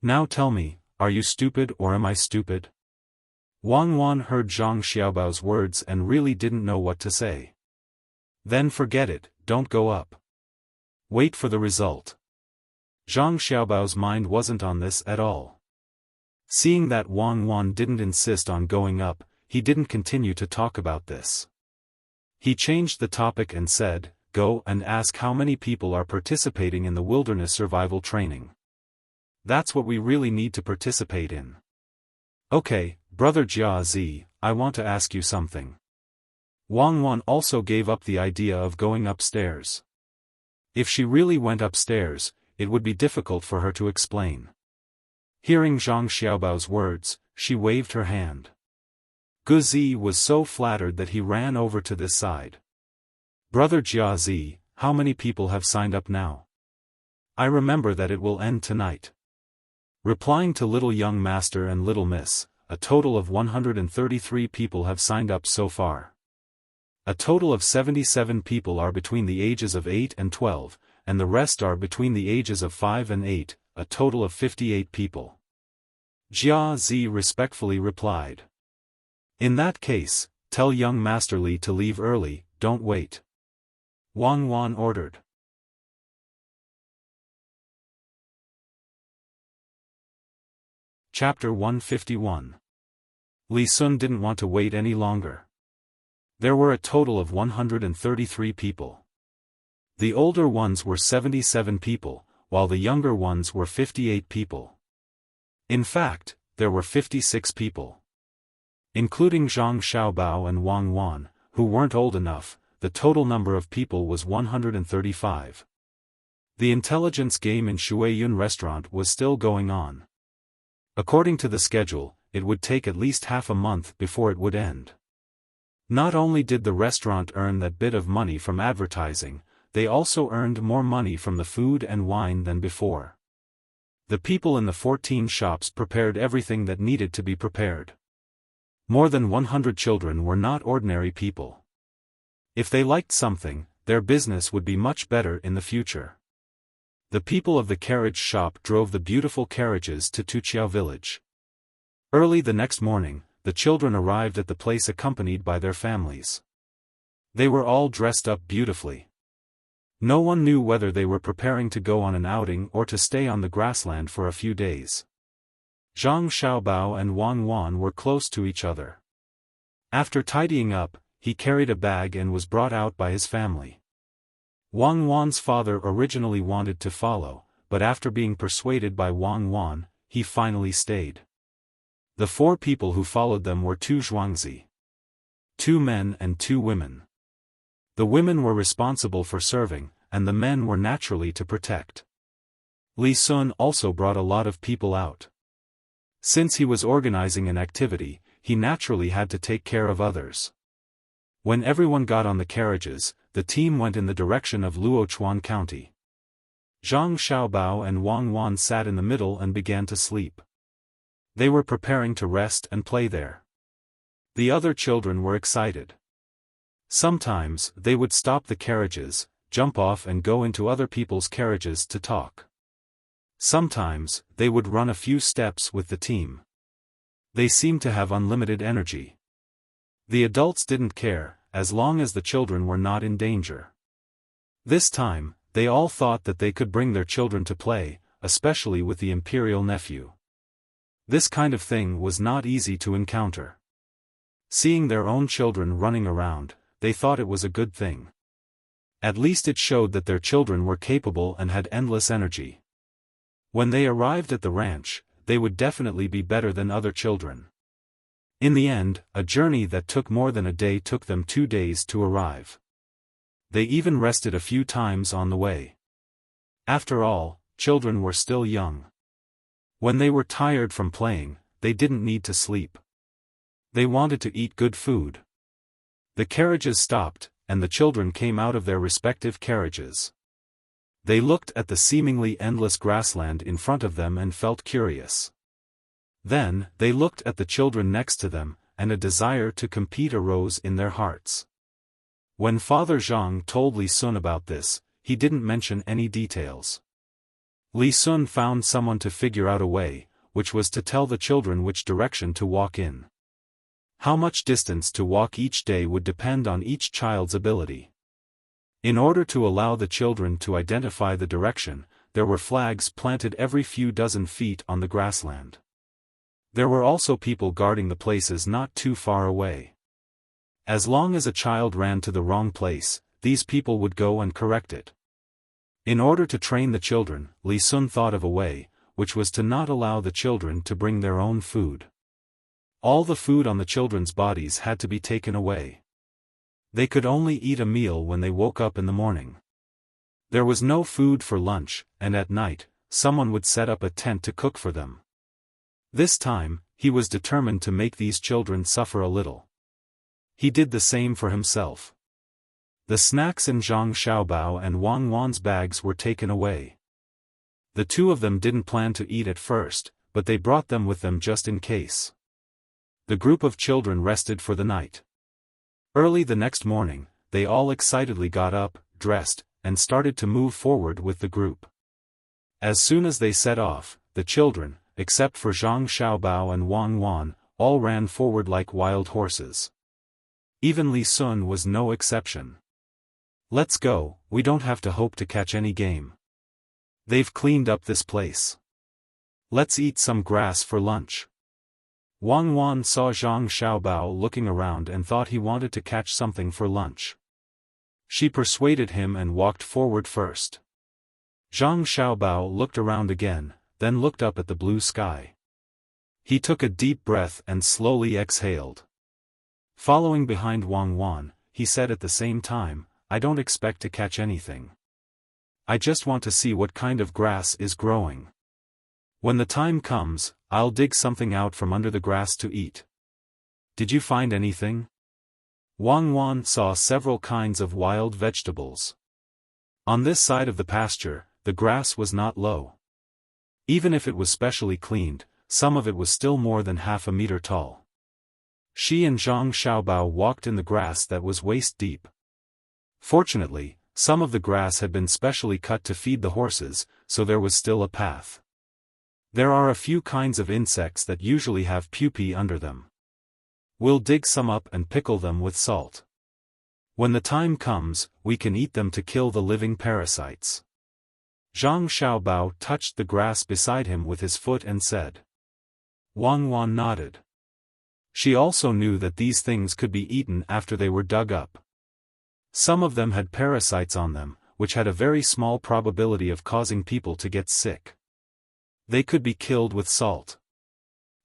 [SPEAKER 1] Now tell me, are you stupid or am I stupid?" Wang Wan heard Zhang Xiaobao's words and really didn't know what to say. "Then forget it, don't go up. Wait for the result." Zhang Xiaobao's mind wasn't on this at all. Seeing that Wang Wan didn't insist on going up, he didn't continue to talk about this. He changed the topic and said, "Go and ask how many people are participating in the wilderness survival training. That's what we really need to participate in." "Okay, Brother Jiazi, I want to ask you something." Wang Wan also gave up the idea of going upstairs. If she really went upstairs, it would be difficult for her to explain. Hearing Zhang Xiaobao's words, she waved her hand. Guzi was so flattered that he ran over to this side. "Brother Jiazi, how many people have signed up now? I remember that it will end tonight." Replying to Little Young Master and Little Miss, a total of 133 people have signed up so far. A total of 77 people are between the ages of 8 and 12, and the rest are between the ages of 5 and 8, a total of 58 people. Jia Zi respectfully replied. "In that case, tell young Master Li to leave early, don't wait." Wang Wan ordered. Chapter 151. Li Sun didn't want to wait any longer. There were a total of 133 people. The older ones were 77 people, while the younger ones were 58 people. In fact, there were 56 people. Including Zhang Xiaobao and Wang Wan, who weren't old enough, the total number of people was 135. The intelligence game in Shuiyun restaurant was still going on. According to the schedule, it would take at least half a month before it would end. Not only did the restaurant earn that bit of money from advertising, they also earned more money from the food and wine than before. The people in the 14 shops prepared everything that needed to be prepared. More than 100 children were not ordinary people. If they liked something, their business would be much better in the future. The people of the carriage shop drove the beautiful carriages to Tuqiao village. Early the next morning, the children arrived at the place accompanied by their families. They were all dressed up beautifully. No one knew whether they were preparing to go on an outing or to stay on the grassland for a few days. Zhang Xiaobao and Wang Wan were close to each other. After tidying up, he carried a bag and was brought out by his family. Wang Wan's father originally wanted to follow, but after being persuaded by Wang Wan, he finally stayed. The 4 people who followed them were 2 zhuangzi. 2 men and 2 women. The women were responsible for serving, and the men were naturally to protect. Li Sun also brought a lot of people out. Since he was organizing an activity, he naturally had to take care of others. When everyone got on the carriages, the team went in the direction of Luochuan County. Zhang Xiaobao and Wang Wan sat in the middle and began to sleep. They were preparing to rest and play there. The other children were excited. Sometimes, they would stop the carriages, jump off and go into other people's carriages to talk. Sometimes, they would run a few steps with the team. They seemed to have unlimited energy. The adults didn't care, as long as the children were not in danger. This time, they all thought that they could bring their children to play, especially with the imperial nephew. This kind of thing was not easy to encounter. Seeing their own children running around, they thought it was a good thing. At least it showed that their children were capable and had endless energy. When they arrived at the ranch, they would definitely be better than other children. In the end, a journey that took more than a day took them 2 days to arrive. They even rested a few times on the way. After all, children were still young. When they were tired from playing, they didn't need to sleep. They wanted to eat good food. The carriages stopped, and the children came out of their respective carriages. They looked at the seemingly endless grassland in front of them and felt curious. Then, they looked at the children next to them, and a desire to compete arose in their hearts. When Father Zhang told Li Sun about this, he didn't mention any details. Li Sun found someone to figure out a way, which was to tell the children which direction to walk in. How much distance to walk each day would depend on each child's ability. In order to allow the children to identify the direction, there were flags planted every few dozen feet on the grassland. There were also people guarding the places not too far away. As long as a child ran to the wrong place, these people would go and correct it. In order to train the children, Li Sun thought of a way, which was to not allow the children to bring their own food. All the food on the children's bodies had to be taken away. They could only eat a meal when they woke up in the morning. There was no food for lunch, and at night, someone would set up a tent to cook for them. This time, he was determined to make these children suffer a little. He did the same for himself. The snacks in Zhang Xiaobao and Wang Wan's bags were taken away. The two of them didn't plan to eat at first, but they brought them with them just in case. The group of children rested for the night. Early the next morning, they all excitedly got up, dressed, and started to move forward with the group. As soon as they set off, the children, except for Zhang Xiaobao and Wang Wan, all ran forward like wild horses. Even Li Sun was no exception. "Let's go, we don't have to hope to catch any game. They've cleaned up this place. Let's eat some grass for lunch." Wang Wan saw Zhang Xiaobao looking around and thought he wanted to catch something for lunch. She persuaded him and walked forward first. Zhang Xiaobao looked around again, then looked up at the blue sky. He took a deep breath and slowly exhaled. Following behind Wang Wan, he said at the same time, "I don't expect to catch anything. I just want to see what kind of grass is growing. When the time comes, I'll dig something out from under the grass to eat." "Did you find anything?" Wang Wan saw several kinds of wild vegetables. On this side of the pasture, the grass was not low. Even if it was specially cleaned, some of it was still more than half a meter tall. She and Zhang Xiaobao walked in the grass that was waist deep. Fortunately, some of the grass had been specially cut to feed the horses, so there was still a path. There are a few kinds of insects that usually have pupae under them. We'll dig some up and pickle them with salt. When the time comes, we can eat them to kill the living parasites. Zhang Xiaobao touched the grass beside him with his foot and said. Wang Wan nodded. She also knew that these things could be eaten after they were dug up. Some of them had parasites on them, which had a very small probability of causing people to get sick. They could be killed with salt.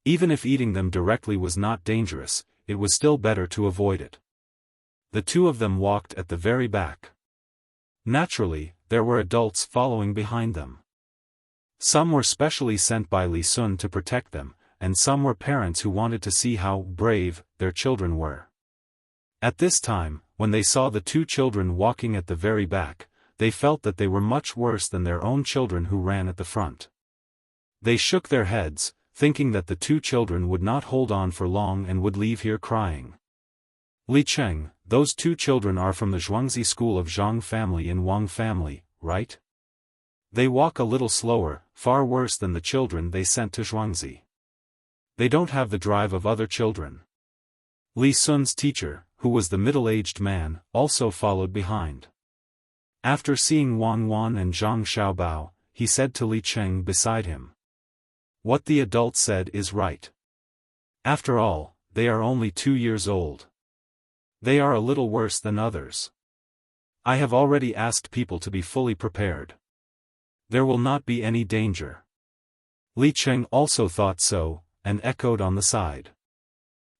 [SPEAKER 1] Even if eating them directly was not dangerous, it was still better to avoid it. The two of them walked at the very back. Naturally, there were adults following behind them. Some were specially sent by Li Sun to protect them, and some were parents who wanted to see how brave their children were. At this time, when they saw the two children walking at the very back, they felt that they were much worse than their own children who ran at the front. They shook their heads, thinking that the two children would not hold on for long and would leave here crying. Li Cheng, those two children are from the Zhuangzi school of Zhang family and Wang family, right? They walk a little slower, far worse than the children they sent to Zhuangzi. They don't have the drive of other children. Li Sun's teacher, who was the middle-aged man, also followed behind. After seeing Wang Wan and Zhang Xiaobao, he said to Li Cheng beside him. What the adult said is right. After all, they are only 2 years old. They are a little worse than others. I have already asked people to be fully prepared. There will not be any danger. Li Cheng also thought so, and echoed on the side.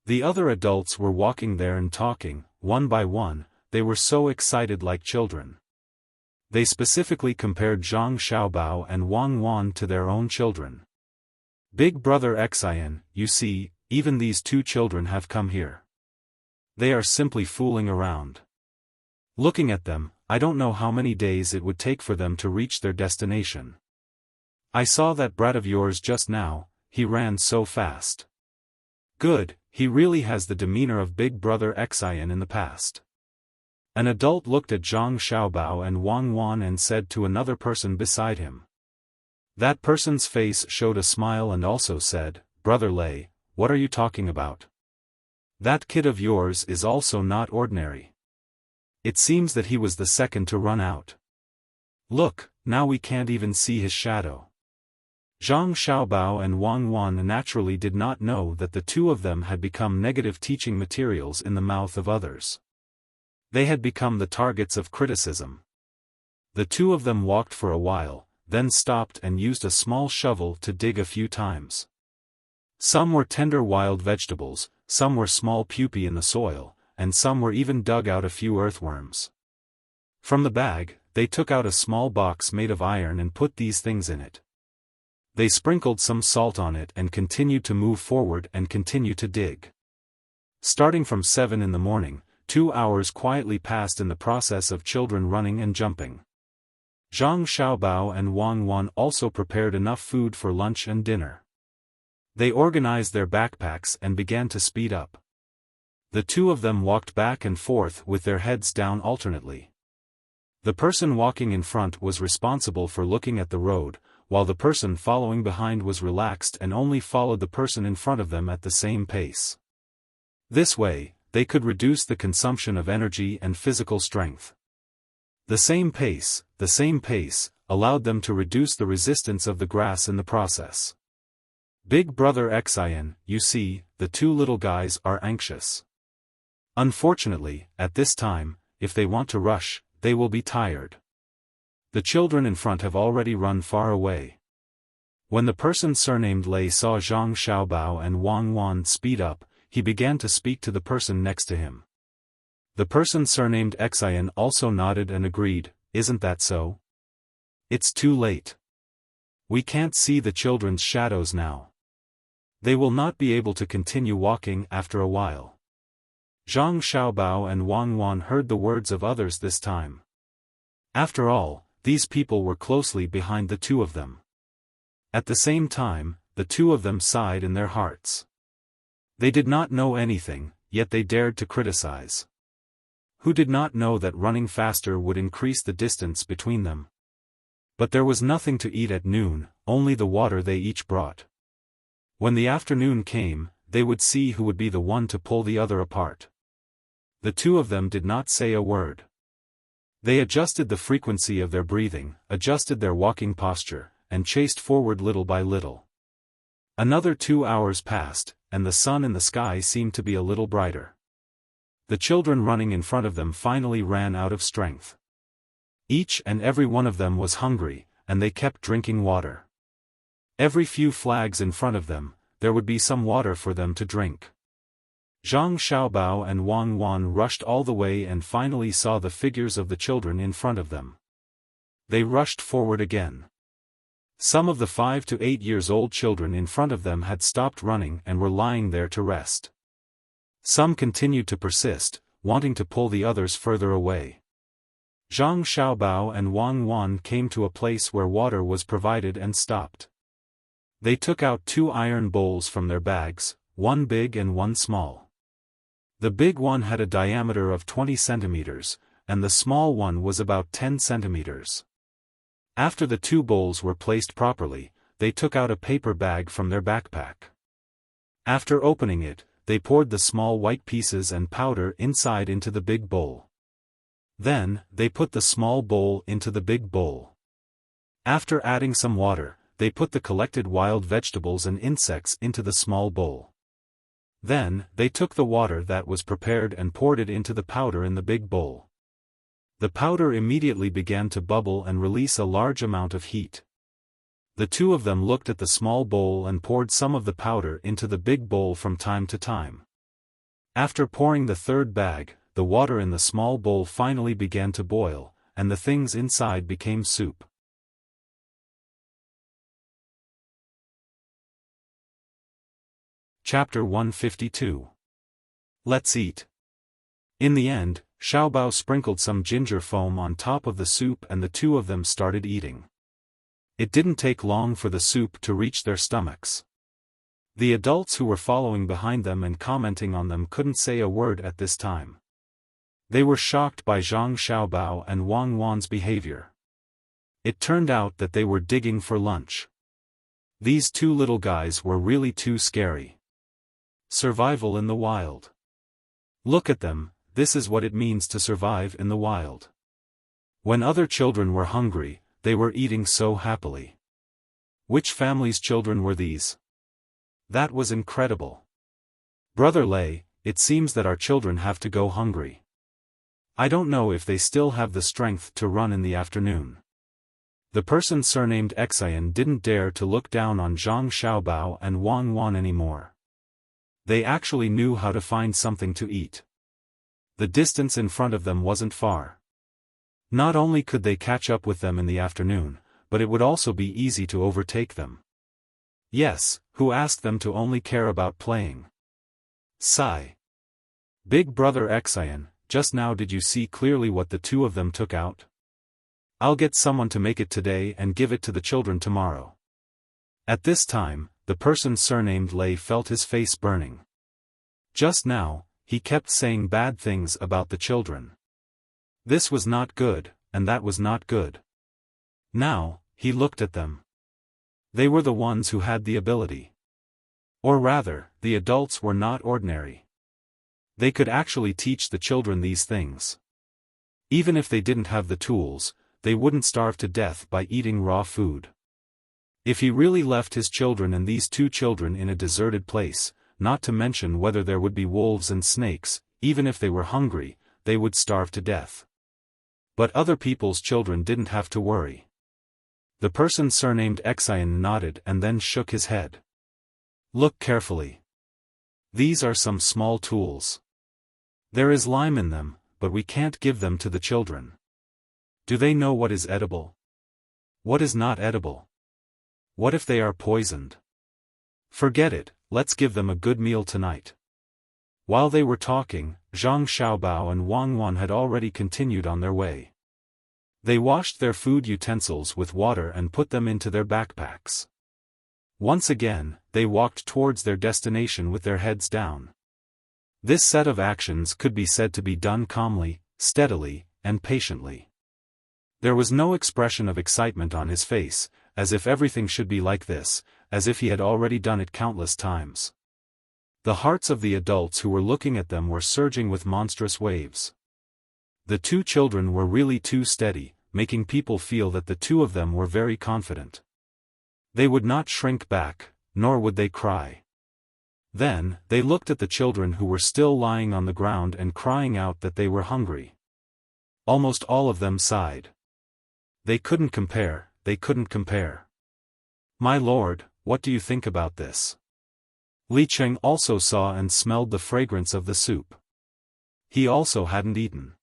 [SPEAKER 1] The other adults were walking there and talking, one by one, they were so excited like children. They specifically compared Zhang Xiaobao and Wang Wan to their own children. Big brother Xian, you see, even these 2 children have come here. They are simply fooling around. Looking at them, I don't know how many days it would take for them to reach their destination. I saw that brat of yours just now, he ran so fast. Good, he really has the demeanor of big brother Xian in the past. An adult looked at Zhang Xiaobao and Wang Wan and said to another person beside him. That person's face showed a smile and also said, Brother Lei, what are you talking about? That kid of yours is also not ordinary. It seems that he was the second to run out. Look, now we can't even see his shadow. Zhang Xiaobao and Wang Wan naturally did not know that the 2 of them had become negative teaching materials in the mouth of others. They had become the targets of criticism. The 2 of them walked for a while, then stopped and used a small shovel to dig a few times. Some were tender wild vegetables, some were small pupae in the soil, and some were even dug out a few earthworms. From the bag, they took out a small box made of iron and put these things in it. They sprinkled some salt on it and continued to move forward and continue to dig. Starting from 7 in the morning, 2 hours quietly passed in the process of children running and jumping. Zhang Xiaobao and Wang Wan also prepared enough food for lunch and dinner. They organized their backpacks and began to speed up. The 2 of them walked back and forth with their heads down alternately. The person walking in front was responsible for looking at the road, while the person following behind was relaxed and only followed the person in front of them at the same pace. This way, they could reduce the consumption of energy and physical strength. The same pace, allowed them to reduce the resistance of the grass in the process. Big brother Xian, you see, the 2 little guys are anxious. Unfortunately, at this time, if they want to rush, they will be tired. The children in front have already run far away. When the person surnamed Lei saw Zhang Xiaobao and Wang Wan speed up, he began to speak to the person next to him. The person surnamed Xian also nodded and agreed, isn't that so? It's too late. We can't see the children's shadows now. They will not be able to continue walking after a while. Zhang Xiaobao and Wang Wan heard the words of others this time. After all, these people were closely behind the 2 of them. At the same time, the 2 of them sighed in their hearts. They did not know anything, yet they dared to criticize. Who did not know that running faster would increase the distance between them? But there was nothing to eat at noon, only the water they each brought. When the afternoon came, they would see who would be the one to pull the other apart. The 2 of them did not say a word. They adjusted the frequency of their breathing, adjusted their walking posture, and chased forward little by little. Another 2 hours passed, and the sun in the sky seemed to be a little brighter. The children running in front of them finally ran out of strength. Each and every one of them was hungry, and they kept drinking water. Every few flags in front of them, there would be some water for them to drink. Zhang Xiaobao and Wang Wan rushed all the way and finally saw the figures of the children in front of them. They rushed forward again. Some of the 5 to 8 years old children in front of them had stopped running and were lying there to rest. Some continued to persist, wanting to pull the others further away. Zhang Xiaobao and Wang Wan came to a place where water was provided and stopped. They took out 2 iron bowls from their bags, one big and one small. The big one had a diameter of 20 centimeters, and the small one was about 10 centimeters. After the 2 bowls were placed properly, they took out a paper bag from their backpack. After opening it, they poured the small white pieces and powder inside into the big bowl. Then, they put the small bowl into the big bowl. After adding some water, they put the collected wild vegetables and insects into the small bowl. Then, they took the water that was prepared and poured it into the powder in the big bowl. The powder immediately began to bubble and release a large amount of heat. The two of them looked at the small bowl and poured some of the powder into the big bowl from time to time. After pouring the third bag, the water in the small bowl finally began to boil, and the things inside became soup. Chapter 152. Let's eat. In the end, Xiaobao sprinkled some ginger foam on top of the soup and the two of them started eating. It didn't take long for the soup to reach their stomachs. The adults who were following behind them and commenting on them couldn't say a word at this time. They were shocked by Zhang Xiaobao and Wang Wan's behavior. It turned out that they were digging for lunch. These two little guys were really too scary. Survival in the wild. Look at them, this is what it means to survive in the wild. When other children were hungry, they were eating so happily. Which family's children were these? That was incredible. Brother Lei, it seems that our children have to go hungry. I don't know if they still have the strength to run in the afternoon. The person surnamed Xiaofan didn't dare to look down on Zhang Xiaobao and Wang Wan anymore. They actually knew how to find something to eat. The distance in front of them wasn't far. Not only could they catch up with them in the afternoon, but it would also be easy to overtake them. Yes, who asked them to only care about playing? Sigh. Big brother Xiaofan, just now did you see clearly what the two of them took out? I'll get someone to make it today and give it to the children tomorrow. At this time, the person surnamed Lei felt his face burning. Just now, he kept saying bad things about the children. This was not good, and that was not good. Now, he looked at them. They were the ones who had the ability. Or rather, the adults were not ordinary. They could actually teach the children these things. Even if they didn't have the tools, they wouldn't starve to death by eating raw food. If he really left his children and these two children in a deserted place, not to mention whether there would be wolves and snakes, even if they were hungry, they would starve to death. But other people's children didn't have to worry. The person surnamed Xiaofan nodded and then shook his head. Look carefully. These are some small tools. There is lime in them, but we can't give them to the children. Do they know what is edible? What is not edible? What if they are poisoned? Forget it, let's give them a good meal tonight. While they were talking, Zhang Xiaobao and Wang Wan had already continued on their way. They washed their food utensils with water and put them into their backpacks. Once again, they walked towards their destination with their heads down. This set of actions could be said to be done calmly, steadily, and patiently. There was no expression of excitement on his face, as if everything should be like this, as if he had already done it countless times. The hearts of the adults who were looking at them were surging with monstrous waves. The two children were really too steady, making people feel that the two of them were very confident. They would not shrink back, nor would they cry. Then, they looked at the children who were still lying on the ground and crying out that they were hungry. Almost all of them sighed. They couldn't compare, they couldn't compare. My lord, what do you think about this? Li Cheng also saw and smelled the fragrance of the soup. He also hadn't eaten.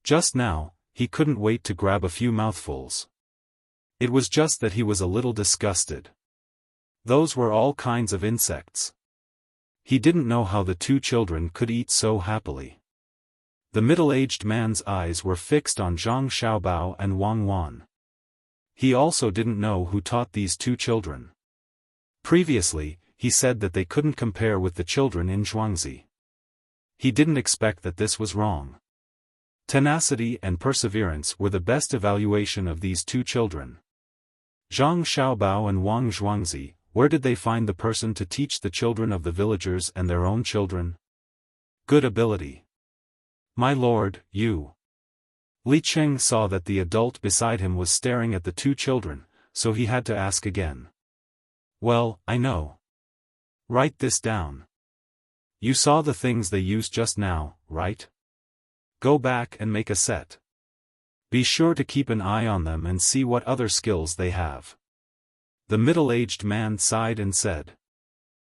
[SPEAKER 1] Just now, he couldn't wait to grab a few mouthfuls. It was just that he was a little disgusted. Those were all kinds of insects. He didn't know how the two children could eat so happily. The middle-aged man's eyes were fixed on Zhang Xiaobao and Wang Wan. He also didn't know who taught these two children. Previously, he said that they couldn't compare with the children in Zhuangzi. He didn't expect that this was wrong. Tenacity and perseverance were the best evaluation of these two children. Zhang Xiaobao and Wang Zhuangzi, where did they find the person to teach the children of the villagers and their own children? Good ability. My lord, you. Li Cheng saw that the adult beside him was staring at the two children, so he had to ask again. Well, I know. Write this down. You saw the things they used just now, right? Go back and make a set. Be sure to keep an eye on them and see what other skills they have. The middle-aged man sighed and said.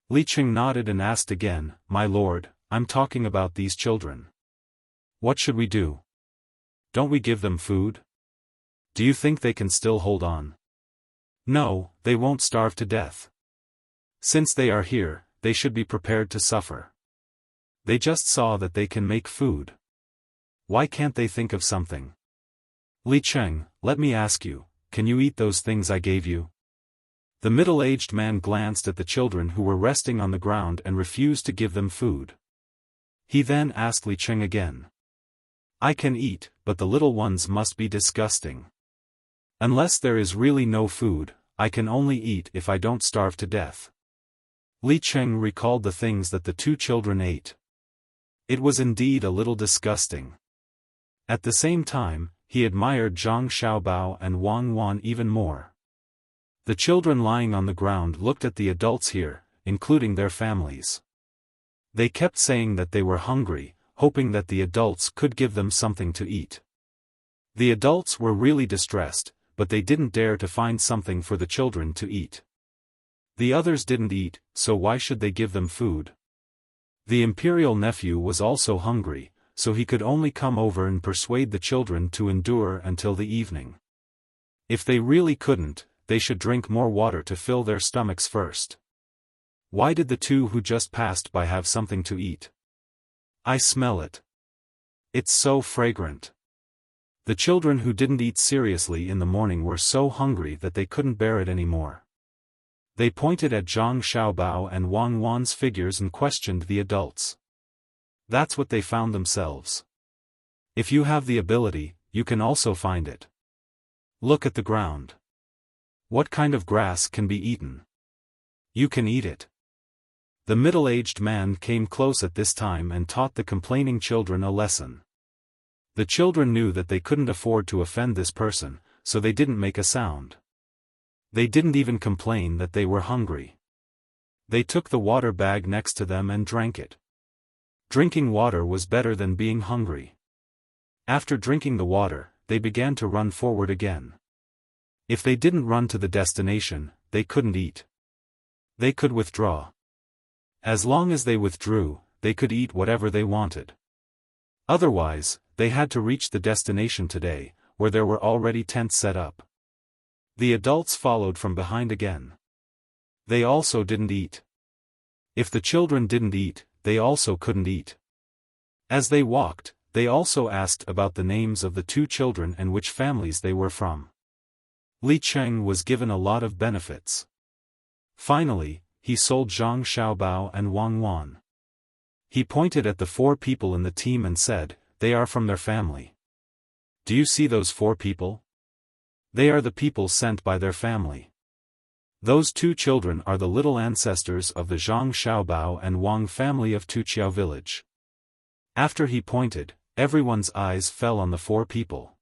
[SPEAKER 1] Li Cheng nodded and asked again, My lord, I'm talking about these children. What should we do? Don't we give them food? Do you think they can still hold on? No, they won't starve to death. Since they are here, they should be prepared to suffer. They just saw that they can make food. Why can't they think of something? Li Cheng, let me ask you, can you eat those things I gave you? The middle-aged man glanced at the children who were resting on the ground and refused to give them food. He then asked Li Cheng again. I can eat, but the little ones must be disgusting. Unless there is really no food, I can only eat if I don't starve to death. Li Cheng recalled the things that the two children ate. It was indeed a little disgusting. At the same time, he admired Zhang Xiaobao and Wang Wan even more. The children lying on the ground looked at the adults here, including their families. They kept saying that they were hungry, hoping that the adults could give them something to eat. The adults were really distressed, but they didn't dare to find something for the children to eat. The others didn't eat, so why should they give them food? The imperial nephew was also hungry, so he could only come over and persuade the children to endure until the evening. If they really couldn't, they should drink more water to fill their stomachs first. Why did the two who just passed by have something to eat? I smell it. It's so fragrant. The children who didn't eat seriously in the morning were so hungry that they couldn't bear it anymore. They pointed at Zhang Xiaobao and Wang Wan's figures and questioned the adults. That's what they found themselves. If you have the ability, you can also find it. Look at the ground. What kind of grass can be eaten? You can eat it. The middle-aged man came close at this time and taught the complaining children a lesson. The children knew that they couldn't afford to offend this person, so they didn't make a sound. They didn't even complain that they were hungry. They took the water bag next to them and drank it. Drinking water was better than being hungry. After drinking the water, they began to run forward again. If they didn't run to the destination, they couldn't eat. They could withdraw. As long as they withdrew, they could eat whatever they wanted. Otherwise, they had to reach the destination today, where there were already tents set up. The adults followed from behind again. They also didn't eat. If the children didn't eat, they also couldn't eat. As they walked, they also asked about the names of the two children and which families they were from. Li Cheng was given a lot of benefits. Finally, he sold Zhang Xiaobao and Wang Wan. He pointed at the 4 people in the team and said, they are from their family. Do you see those 4 people? They are the people sent by their family. Those 2 children are the little ancestors of the Zhang Xiaobao and Wang family of Tuqiao village. After he pointed, everyone's eyes fell on the 4 people.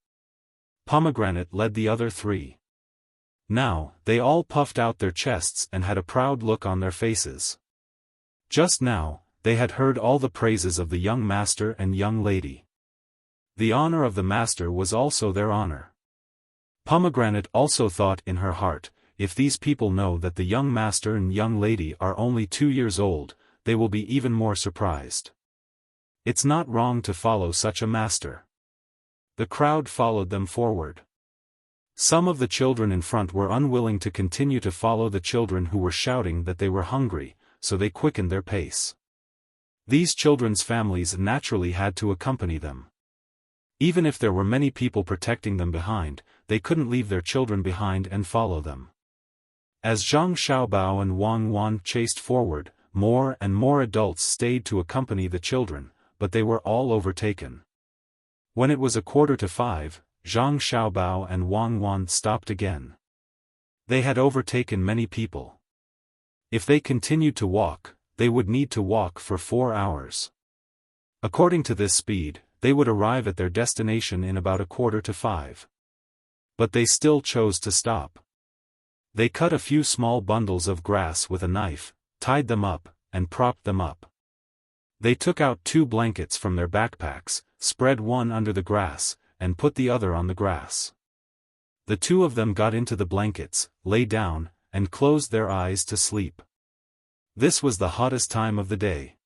[SPEAKER 1] Pomegranate led the other 3. Now, they all puffed out their chests and had a proud look on their faces. Just now, they had heard all the praises of the young master and young lady. The honor of the master was also their honor. Pomegranate also thought in her heart, if these people know that the young master and young lady are only 2 years old, they will be even more surprised. It's not wrong to follow such a master. The crowd followed them forward. Some of the children in front were unwilling to continue to follow the children who were shouting that they were hungry, so they quickened their pace. These children's families naturally had to accompany them. Even if there were many people protecting them behind, they couldn't leave their children behind and follow them. As Zhang Xiaobao and Wang Wan chased forward, more and more adults stayed to accompany the children, but they were all overtaken. When it was 4:45, Zhang Xiaobao and Wang Wan stopped again. They had overtaken many people. If they continued to walk, they would need to walk for 4 hours. According to this speed, they would arrive at their destination in about 4:45. But they still chose to stop. They cut a few small bundles of grass with a knife, tied them up, and propped them up. They took out 2 blankets from their backpacks, spread one under the grass, and put the other on the grass. The 2 of them got into the blankets, lay down, and closed their eyes to sleep. This was the hottest time of the day.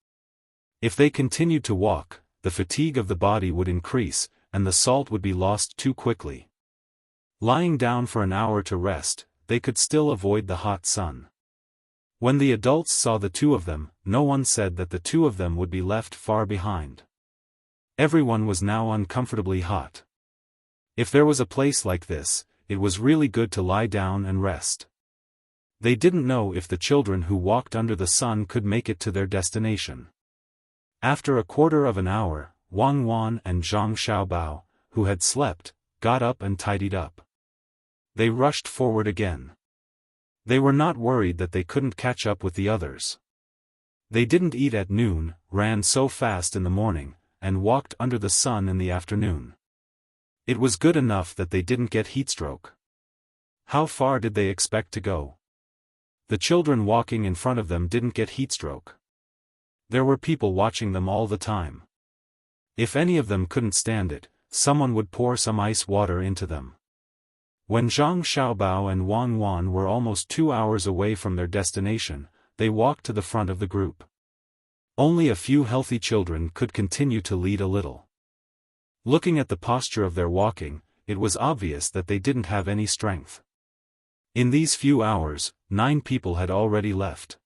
[SPEAKER 1] If they continued to walk, the fatigue of the body would increase, and the salt would be lost too quickly. Lying down for an hour to rest, they could still avoid the hot sun. When the adults saw the 2 of them, no one said that the 2 of them would be left far behind. Everyone was now uncomfortably hot. If there was a place like this, it was really good to lie down and rest. They didn't know if the children who walked under the sun could make it to their destination. After a quarter of an hour, Wang Wan and Zhang Xiaobao, who had slept, got up and tidied up. They rushed forward again. They were not worried that they couldn't catch up with the others. They didn't eat at noon, ran so fast in the morning, and walked under the sun in the afternoon. It was good enough that they didn't get heatstroke. How far did they expect to go? The children walking in front of them didn't get heatstroke. There were people watching them all the time. If any of them couldn't stand it, someone would pour some ice water into them. When Zhang Xiaobao and Wang Wan were almost 2 hours away from their destination, they walked to the front of the group. Only a few healthy children could continue to lead a little. Looking at the posture of their walking, it was obvious that they didn't have any strength. In these few hours, 9 people had already left.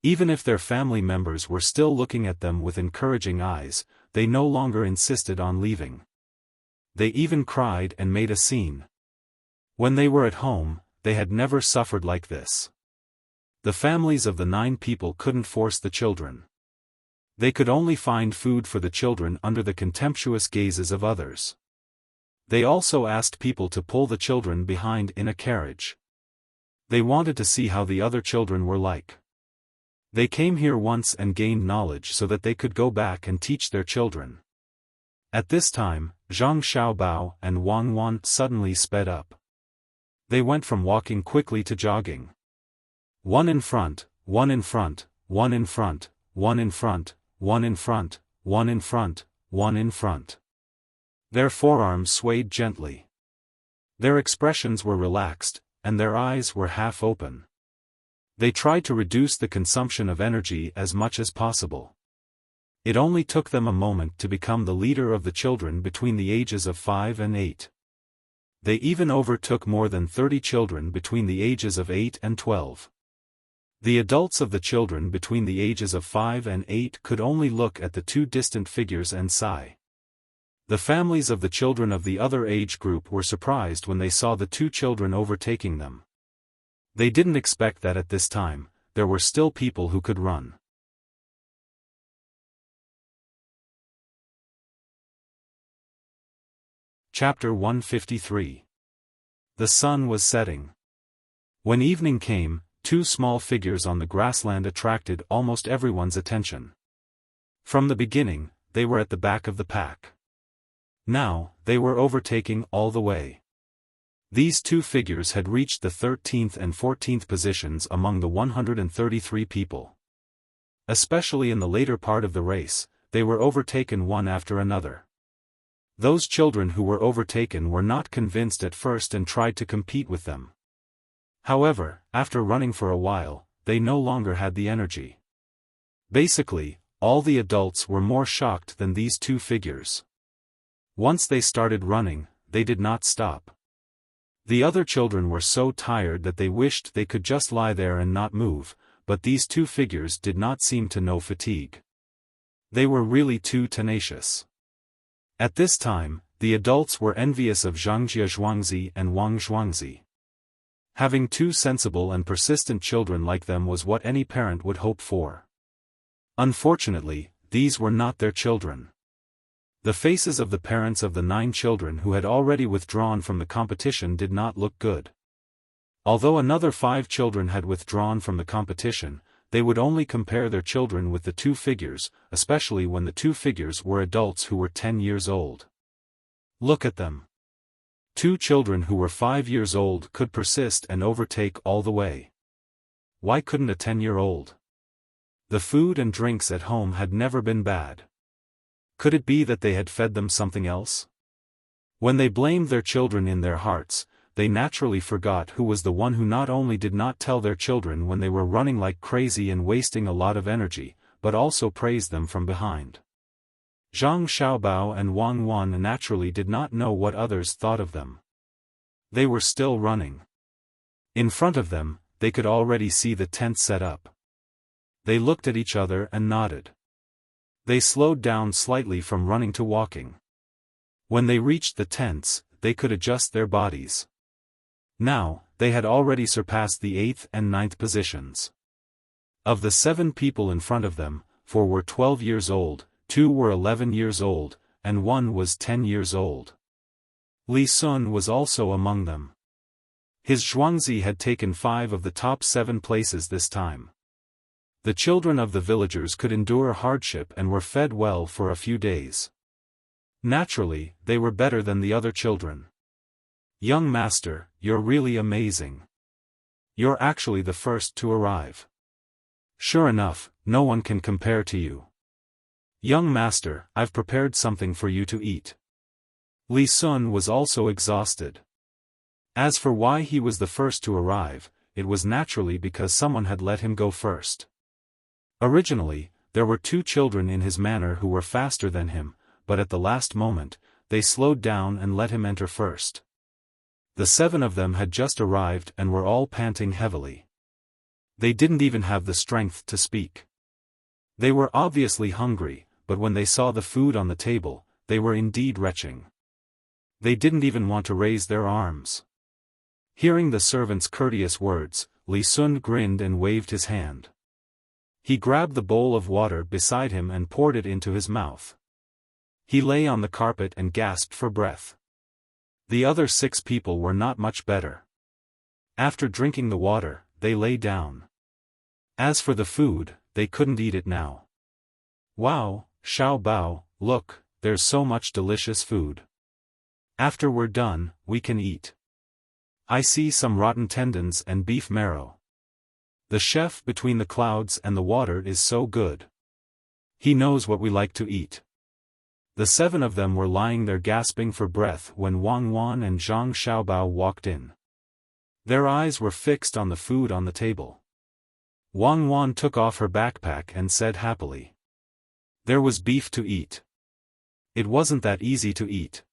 [SPEAKER 1] Even if their family members were still looking at them with encouraging eyes, they no longer insisted on leaving. They even cried and made a scene. When they were at home, they had never suffered like this. The families of the 9 people couldn't force the children. They could only find food for the children under the contemptuous gazes of others. They also asked people to pull the children behind in a carriage. They wanted to see how the other children were like. They came here once and gained knowledge so that they could go back and teach their children. At this time, Zhang Xiaobao and Wang Wan suddenly sped up. They went from walking quickly to jogging. One in front, one in front, one in front, one in front, one in front, one in front, one in front. Their forearms swayed gently. Their expressions were relaxed, and their eyes were half open. They tried to reduce the consumption of energy as much as possible. It only took them a moment to become the leader of the children between the ages of 5 and 8. They even overtook more than 30 children between the ages of 8 and 12. The adults of the children between the ages of 5 and 8 could only look at the 2 distant figures and sigh. The families of the children of the other age group were surprised when they saw the 2 children overtaking them. They didn't expect that at this time, there were still people who could run. Chapter 153. The sun was setting. When evening came, 2 small figures on the grassland attracted almost everyone's attention. From the beginning, they were at the back of the pack. Now, they were overtaking all the way. These 2 figures had reached the 13th and 14th positions among the 133 people. Especially in the later part of the race, they were overtaken one after another. Those children who were overtaken were not convinced at first and tried to compete with them. However, after running for a while, they no longer had the energy. Basically, all the adults were more shocked than these 2 figures. Once they started running, they did not stop. The other children were so tired that they wished they could just lie there and not move, but these 2 figures did not seem to know fatigue. They were really too tenacious. At this time, the adults were envious of Zhang Zhuangzi and Wang Zhuangzi. Having 2 sensible and persistent children like them was what any parent would hope for. Unfortunately, these were not their children. The faces of the parents of the 9 children who had already withdrawn from the competition did not look good. Although another 5 children had withdrawn from the competition, they would only compare their children with the 2 figures, especially when the 2 figures were adults who were 10 years old. Look at them. 2 children who were 5 years old could persist and overtake all the way. Why couldn't a 10-year-old? The food and drinks at home had never been bad. Could it be that they had fed them something else? When they blamed their children in their hearts, they naturally forgot who was the one who not only did not tell their children when they were running like crazy and wasting a lot of energy, but also praised them from behind. Zhang Xiaobao and Wang Wan naturally did not know what others thought of them. They were still running. In front of them, they could already see the tent set up. They looked at each other and nodded. They slowed down slightly from running to walking. When they reached the tents, they could adjust their bodies. Now, they had already surpassed the 8th and 9th positions. Of the 7 people in front of them, 4 were 12 years old, 2 were 11 years old, and 1 was 10 years old. Li Sun was also among them. His Zhuangzi had taken 5 of the top 7 places this time. The children of the villagers could endure hardship and were fed well for a few days. Naturally, they were better than the other children. Young master, you're really amazing. You're actually the first to arrive. Sure enough, no one can compare to you. Young master, I've prepared something for you to eat. Li Sun was also exhausted. As for why he was the first to arrive, it was naturally because someone had let him go first. Originally, there were 2 children in his manor who were faster than him, but at the last moment, they slowed down and let him enter first. The 7 of them had just arrived and were all panting heavily. They didn't even have the strength to speak. They were obviously hungry, but when they saw the food on the table, they were indeed retching. They didn't even want to raise their arms. Hearing the servant's courteous words, Li Sun grinned and waved his hand. He grabbed the bowl of water beside him and poured it into his mouth. He lay on the carpet and gasped for breath. The other 6 people were not much better. After drinking the water, they lay down. As for the food, they couldn't eat it now. Wow, Xiaobao, look, there's so much delicious food. After we're done, we can eat. I see some rotten tendons and beef marrow. The chef between the clouds and the water is so good. He knows what we like to eat. The 7 of them were lying there gasping for breath when Wang Wan and Zhang Xiaobao walked in. Their eyes were fixed on the food on the table. Wang Wan took off her backpack and said happily. There was beef to eat. It wasn't that easy to eat.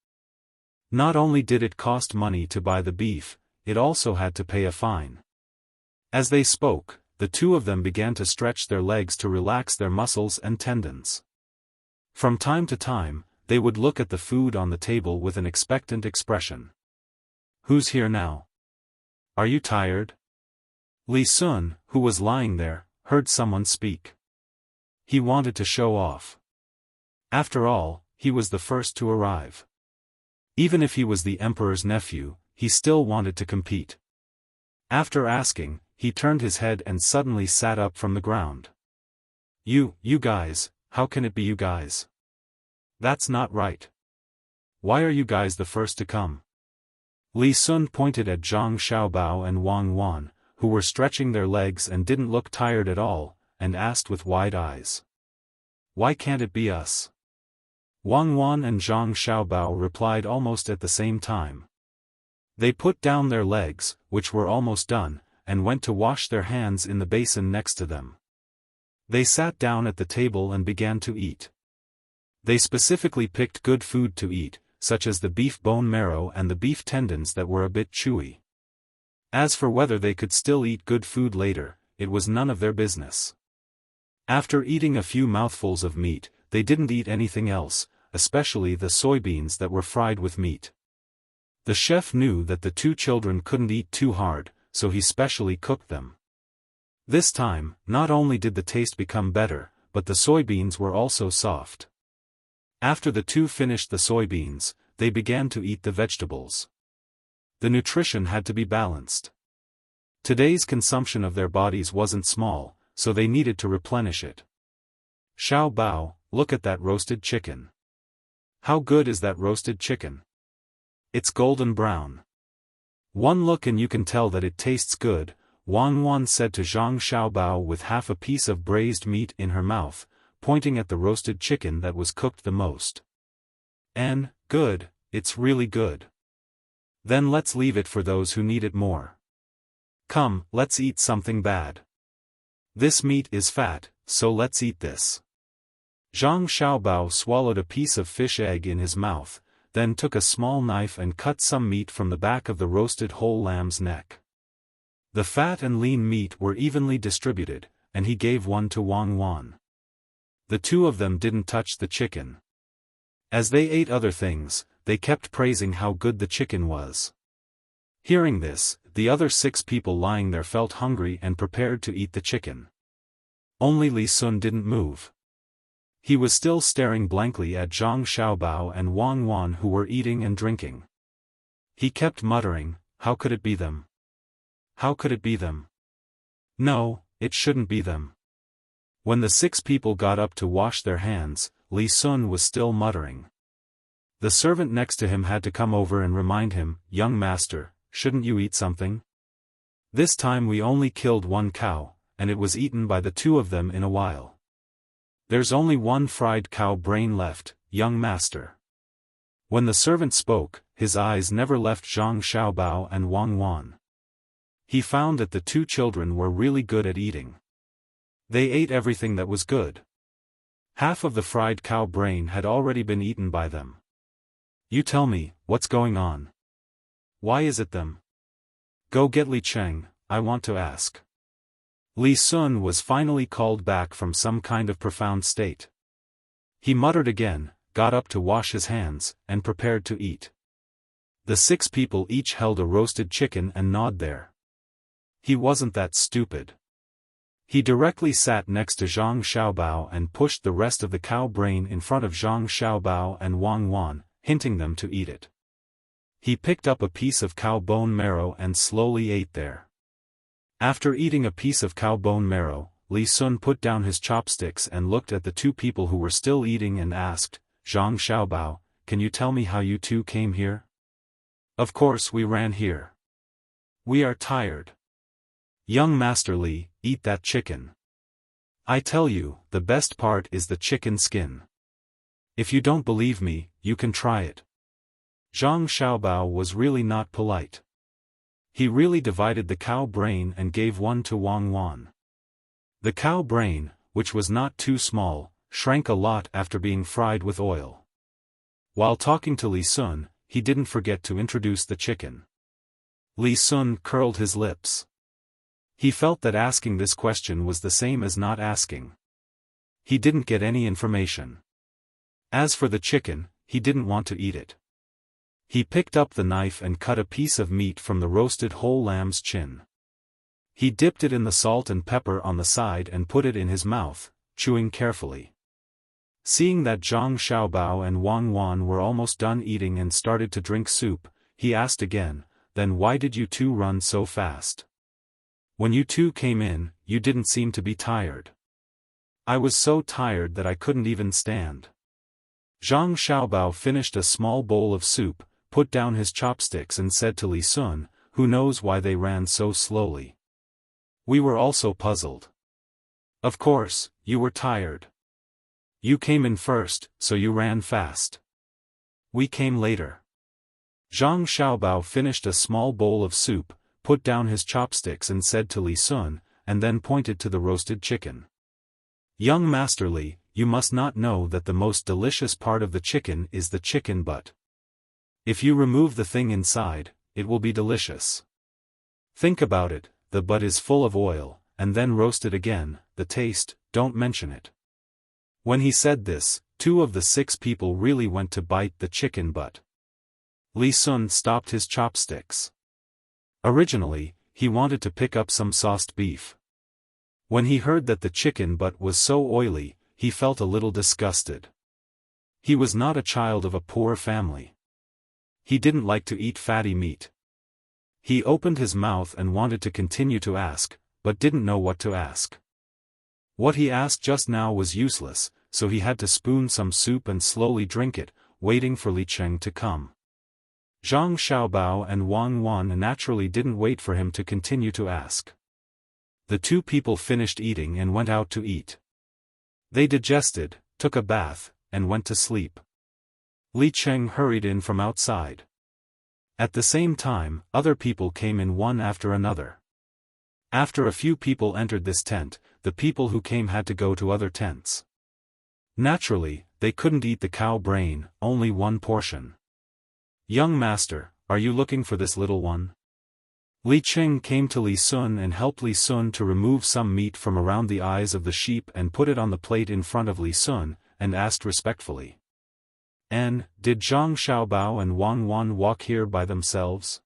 [SPEAKER 1] Not only did it cost money to buy the beef, it also had to pay a fine. As they spoke, the 2 of them began to stretch their legs to relax their muscles and tendons. From time to time, they would look at the food on the table with an expectant expression. Who's here now? Are you tired? Li Sun, who was lying there, heard someone speak. He wanted to show off. After all, he was the first to arrive. Even if he was the emperor's nephew, he still wanted to compete. After asking, he turned his head and suddenly sat up from the ground. You guys, how can it be you guys? That's not right. Why are you guys the first to come? Li Sun pointed at Zhang Xiaobao and Wang Wan, who were stretching their legs and didn't look tired at all, and asked with wide eyes. Why can't it be us? Wang Wan and Zhang Xiaobao replied almost at the same time. They put down their legs, which were almost done, and went to wash their hands in the basin next to them. They sat down at the table and began to eat. They specifically picked good food to eat, such as the beef bone marrow and the beef tendons that were a bit chewy. As for whether they could still eat good food later, it was none of their business. After eating a few mouthfuls of meat, they didn't eat anything else, especially the soybeans that were fried with meat. The chef knew that the 2 children couldn't eat too hard, so he specially cooked them. This time, not only did the taste become better, but the soybeans were also soft. After the 2 finished the soybeans, they began to eat the vegetables. The nutrition had to be balanced. Today's consumption of their bodies wasn't small, so they needed to replenish it. Xiao Bao, look at that roasted chicken. How good is that roasted chicken? It's golden brown. One look and you can tell that it tastes good, Wang Wan said to Zhang Xiaobao with half a piece of braised meat in her mouth, pointing at the roasted chicken that was cooked the most. Good, it's really good. Then let's leave it for those who need it more. Come, let's eat something bad. This meat is fat, so let's eat this. Zhang Xiaobao swallowed a piece of fish egg in his mouth, then took a small knife and cut some meat from the back of the roasted whole lamb's neck. The fat and lean meat were evenly distributed, and he gave one to Wang Wan. The two of them didn't touch the chicken. As they ate other things, they kept praising how good the chicken was. Hearing this, the other 6 people lying there felt hungry and prepared to eat the chicken. Only Li Sun didn't move. He was still staring blankly at Zhang Xiaobao and Wang Wan who were eating and drinking. He kept muttering, how could it be them? How could it be them? No, it shouldn't be them. When the 6 people got up to wash their hands, Li Sun was still muttering. The servant next to him had to come over and remind him, young master, shouldn't you eat something? This time we only killed 1 cow, and it was eaten by the 2 of them in a while. There's only 1 fried cow brain left, young master. When the servant spoke, his eyes never left Zhang Xiaobao and Wang Wan. He found that the 2 children were really good at eating. They ate everything that was good. Half of the fried cow brain had already been eaten by them. You tell me, what's going on? Why is it them? Go get Li Cheng, I want to ask. Li Sun was finally called back from some kind of profound state. He muttered again, got up to wash his hands, and prepared to eat. The 6 people each held a roasted chicken and gnawed there. He wasn't that stupid. He directly sat next to Zhang Xiaobao and pushed the rest of the cow brain in front of Zhang Xiaobao and Wang Wan, hinting them to eat it. He picked up a piece of cow bone marrow and slowly ate there. After eating a piece of cow bone marrow, Li Sun put down his chopsticks and looked at the 2 people who were still eating and asked, Zhang Xiaobao, can you tell me how you 2 came here? Of course we ran here. We are tired. Young Master Li, eat that chicken. I tell you, the best part is the chicken skin. If you don't believe me, you can try it. Zhang Xiaobao was really not polite. He really divided the cow brain and gave one to Wang Wan. The cow brain, which was not too small, shrank a lot after being fried with oil. While talking to Li Sun, he didn't forget to introduce the chicken. Li Sun curled his lips. He felt that asking this question was the same as not asking. He didn't get any information. As for the chicken, he didn't want to eat it. He picked up the knife and cut a piece of meat from the roasted whole lamb's chin. He dipped it in the salt and pepper on the side and put it in his mouth, chewing carefully. Seeing that Zhang Xiaobao and Wang Wan were almost done eating and started to drink soup, he asked again, then why did you 2 run so fast? When you 2 came in, you didn't seem to be tired. I was so tired that I couldn't even stand. Zhang Xiaobao finished a small bowl of soup, put down his chopsticks and said to Li Sun, who knows why they ran so slowly? We were also puzzled. Of course, you were tired. You came in first, so you ran fast. We came later. Zhang Xiaobao finished a small bowl of soup, put down his chopsticks and said to Li Sun, and then pointed to the roasted chicken. Young Master Li, you must not know that the most delicious part of the chicken is the chicken butt. If you remove the thing inside, it will be delicious. Think about it, the butt is full of oil, and then roasted again, the taste, don't mention it. When he said this, 2 of the 6 people really went to bite the chicken butt. Li Sun stopped his chopsticks. Originally, he wanted to pick up some sauced beef. When he heard that the chicken butt was so oily, he felt a little disgusted. He was not a child of a poor family. He didn't like to eat fatty meat. He opened his mouth and wanted to continue to ask, but didn't know what to ask. What he asked just now was useless, so he had to spoon some soup and slowly drink it, waiting for Li Cheng to come. Zhang Xiaobao and Wang Wan naturally didn't wait for him to continue to ask. The two people finished eating and went out to eat. They digested, took a bath, and went to sleep. Li Cheng hurried in from outside. At the same time, other people came in one after another. After a few people entered this tent, the people who came had to go to other tents. Naturally, they couldn't eat the cow brain, only one portion. "Young master, are you looking for this little one?" Li Cheng came to Li Sun and helped Li Sun to remove some meat from around the eyes of the sheep and put it on the plate in front of Li Sun, and asked respectfully. Did Zhang Xiaobao and Wang Wan walk here by themselves?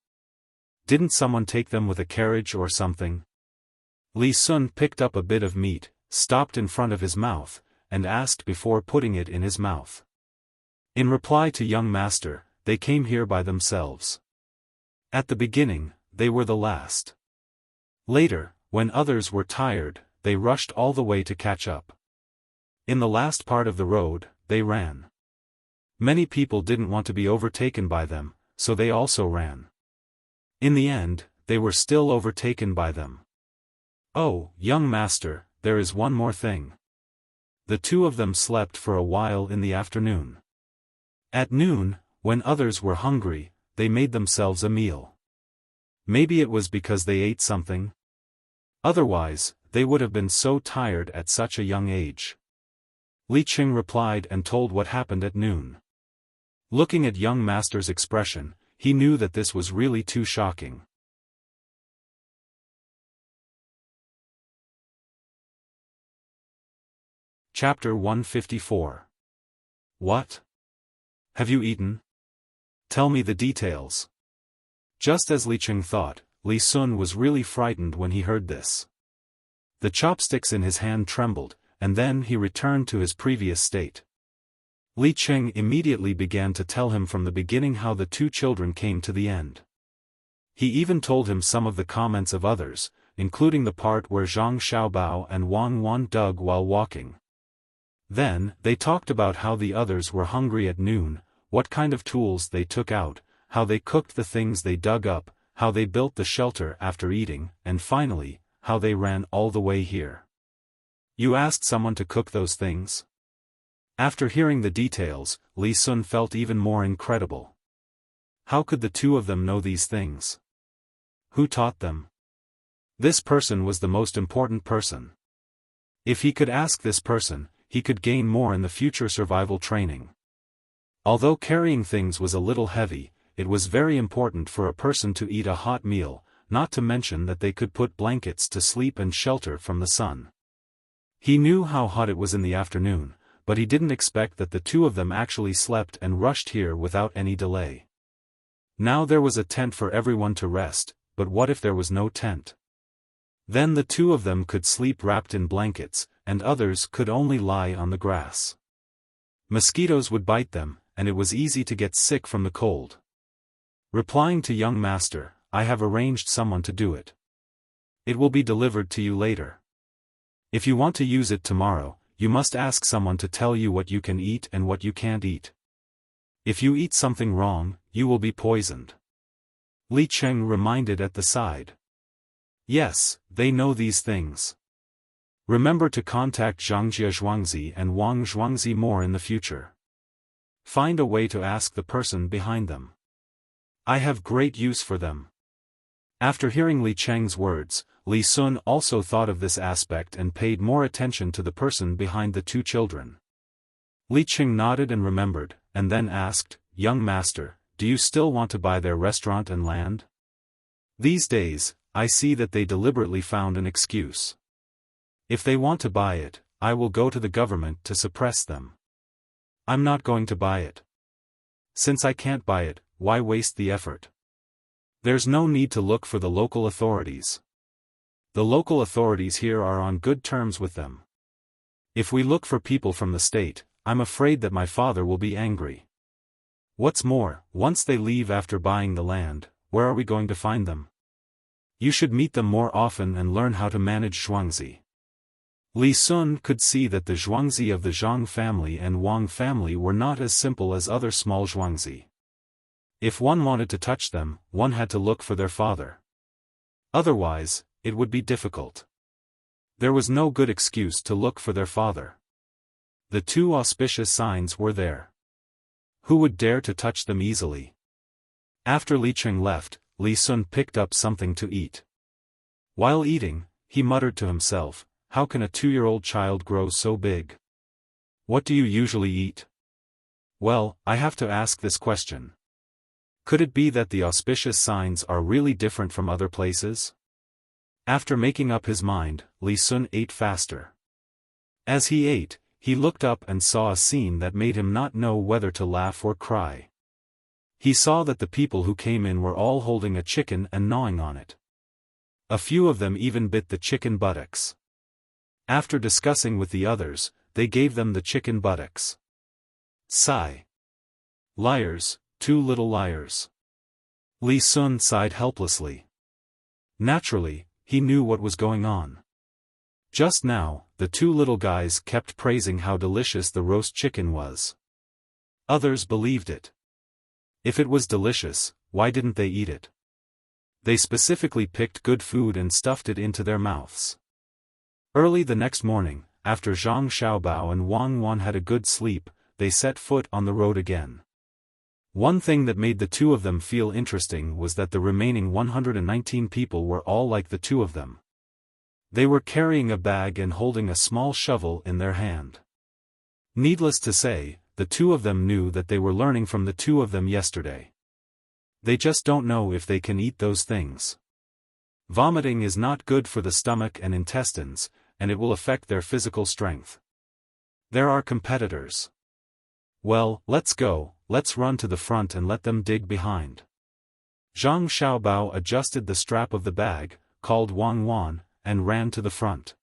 [SPEAKER 1] Didn't someone take them with a carriage or something? Li Sun picked up a bit of meat, stopped in front of his mouth, and asked before putting it in his mouth. In reply to young master, they came here by themselves. At the beginning, they were the last. Later, when others were tired, they rushed all the way to catch up. In the last part of the road, they ran. Many people didn't want to be overtaken by them, so they also ran. In the end, they were still overtaken by them. "Oh, young master, there is one more thing." The two of them slept for a while in the afternoon. At noon, when others were hungry, they made themselves a meal. Maybe it was because they ate something. Otherwise, they would have been so tired at such a young age. Li Cheng replied and told what happened at noon. Looking at young master's expression, he knew that this was really too shocking. Chapter 154. What? Have you eaten? Tell me the details. Just as Li Cheng thought, Li Sun was really frightened when he heard this. The chopsticks in his hand trembled, and then he returned to his previous state. Li Cheng immediately began to tell him from the beginning how the two children came to the end. He even told him some of the comments of others, including the part where Zhang Xiaobao and Wang Wan dug while walking. Then, they talked about how the others were hungry at noon, what kind of tools they took out, how they cooked the things they dug up, how they built the shelter after eating, and finally, how they ran all the way here. "You asked someone to cook those things?" After hearing the details, Li Sun felt even more incredible. How could the two of them know these things? Who taught them? This person was the most important person. If he could ask this person, he could gain more in the future survival training. Although carrying things was a little heavy, it was very important for a person to eat a hot meal, not to mention that they could put blankets to sleep and shelter from the sun. He knew how hot it was in the afternoon, but he didn't expect that the two of them actually slept and rushed here without any delay. Now there was a tent for everyone to rest, but what if there was no tent? Then the two of them could sleep wrapped in blankets, and others could only lie on the grass. Mosquitoes would bite them, and it was easy to get sick from the cold. Replying to young master, "I have arranged someone to do it. It will be delivered to you later. If you want to use it tomorrow, you must ask someone to tell you what you can eat and what you can't eat. If you eat something wrong, you will be poisoned." Li Cheng reminded at the side. Yes, they know these things. Remember to contact Zhang Zhuangzi and Wang Zhuangzi more in the future. Find a way to ask the person behind them. I have great use for them. After hearing Li Cheng's words, Li Sun also thought of this aspect and paid more attention to the person behind the two children. Li Cheng nodded and remembered, and then asked, "Young master, do you still want to buy their restaurant and land?" These days, I see that they deliberately found an excuse. If they want to buy it, I will go to the government to suppress them. I'm not going to buy it. Since I can't buy it, why waste the effort? There's no need to look for the local authorities. The local authorities here are on good terms with them. If we look for people from the state, I'm afraid that my father will be angry. What's more, once they leave after buying the land, where are we going to find them? You should meet them more often and learn how to manage Zhuangzi. Li Sun could see that the Zhuangzi of the Zhang family and Wang family were not as simple as other small Zhuangzi. If one wanted to touch them, one had to look for their father. Otherwise, it would be difficult. There was no good excuse to look for their father. The two auspicious signs were there. Who would dare to touch them easily? After Li Cheng left, Li Sun picked up something to eat. While eating, he muttered to himself, how can a 2-year-old child grow so big? What do you usually eat? Well, I have to ask this question. Could it be that the auspicious signs are really different from other places? After making up his mind, Li Sun ate faster. As he ate, he looked up and saw a scene that made him not know whether to laugh or cry. He saw that the people who came in were all holding a chicken and gnawing on it. A few of them even bit the chicken buttocks. After discussing with the others, they gave them the chicken buttocks. Sigh. Liars, 2 little liars. Li Sun sighed helplessly. Naturally, he knew what was going on. Just now, the 2 little guys kept praising how delicious the roast chicken was. Others believed it. If it was delicious, why didn't they eat it? They specifically picked good food and stuffed it into their mouths. Early the next morning, after Zhang Xiaobao and Wang Wan had a good sleep, they set foot on the road again. One thing that made the two of them feel interesting was that the remaining 119 people were all like the two of them. They were carrying a bag and holding a small shovel in their hand. Needless to say, the two of them knew that they were learning from the two of them yesterday. They just don't know if they can eat those things. Vomiting is not good for the stomach and intestines, and it will affect their physical strength. There are competitors. Well, let's go, let's run to the front and let them dig behind. Zhang Xiaobao adjusted the strap of the bag, called Wang Wan, and ran to the front.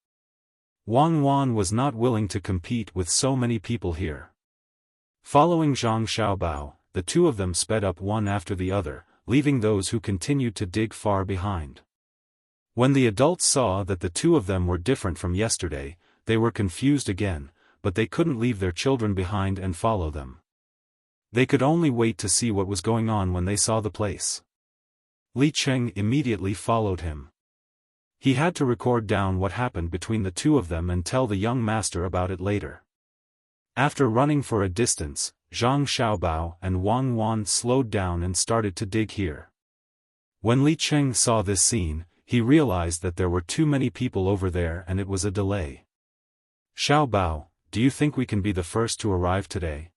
[SPEAKER 1] Wang Wan was not willing to compete with so many people here. Following Zhang Xiaobao, the two of them sped up one after the other, leaving those who continued to dig far behind. When the adults saw that the two of them were different from yesterday, they were confused again, but they couldn't leave their children behind and follow them. They could only wait to see what was going on when they saw the place. Li Cheng immediately followed him. He had to record down what happened between the two of them and tell the young master about it later. After running for a distance, Zhang Xiaobao and Wang Wan slowed down and started to dig here. When Li Cheng saw this scene, he realized that there were too many people over there and it was a delay. Xiaobao, do you think we can be the first to arrive today?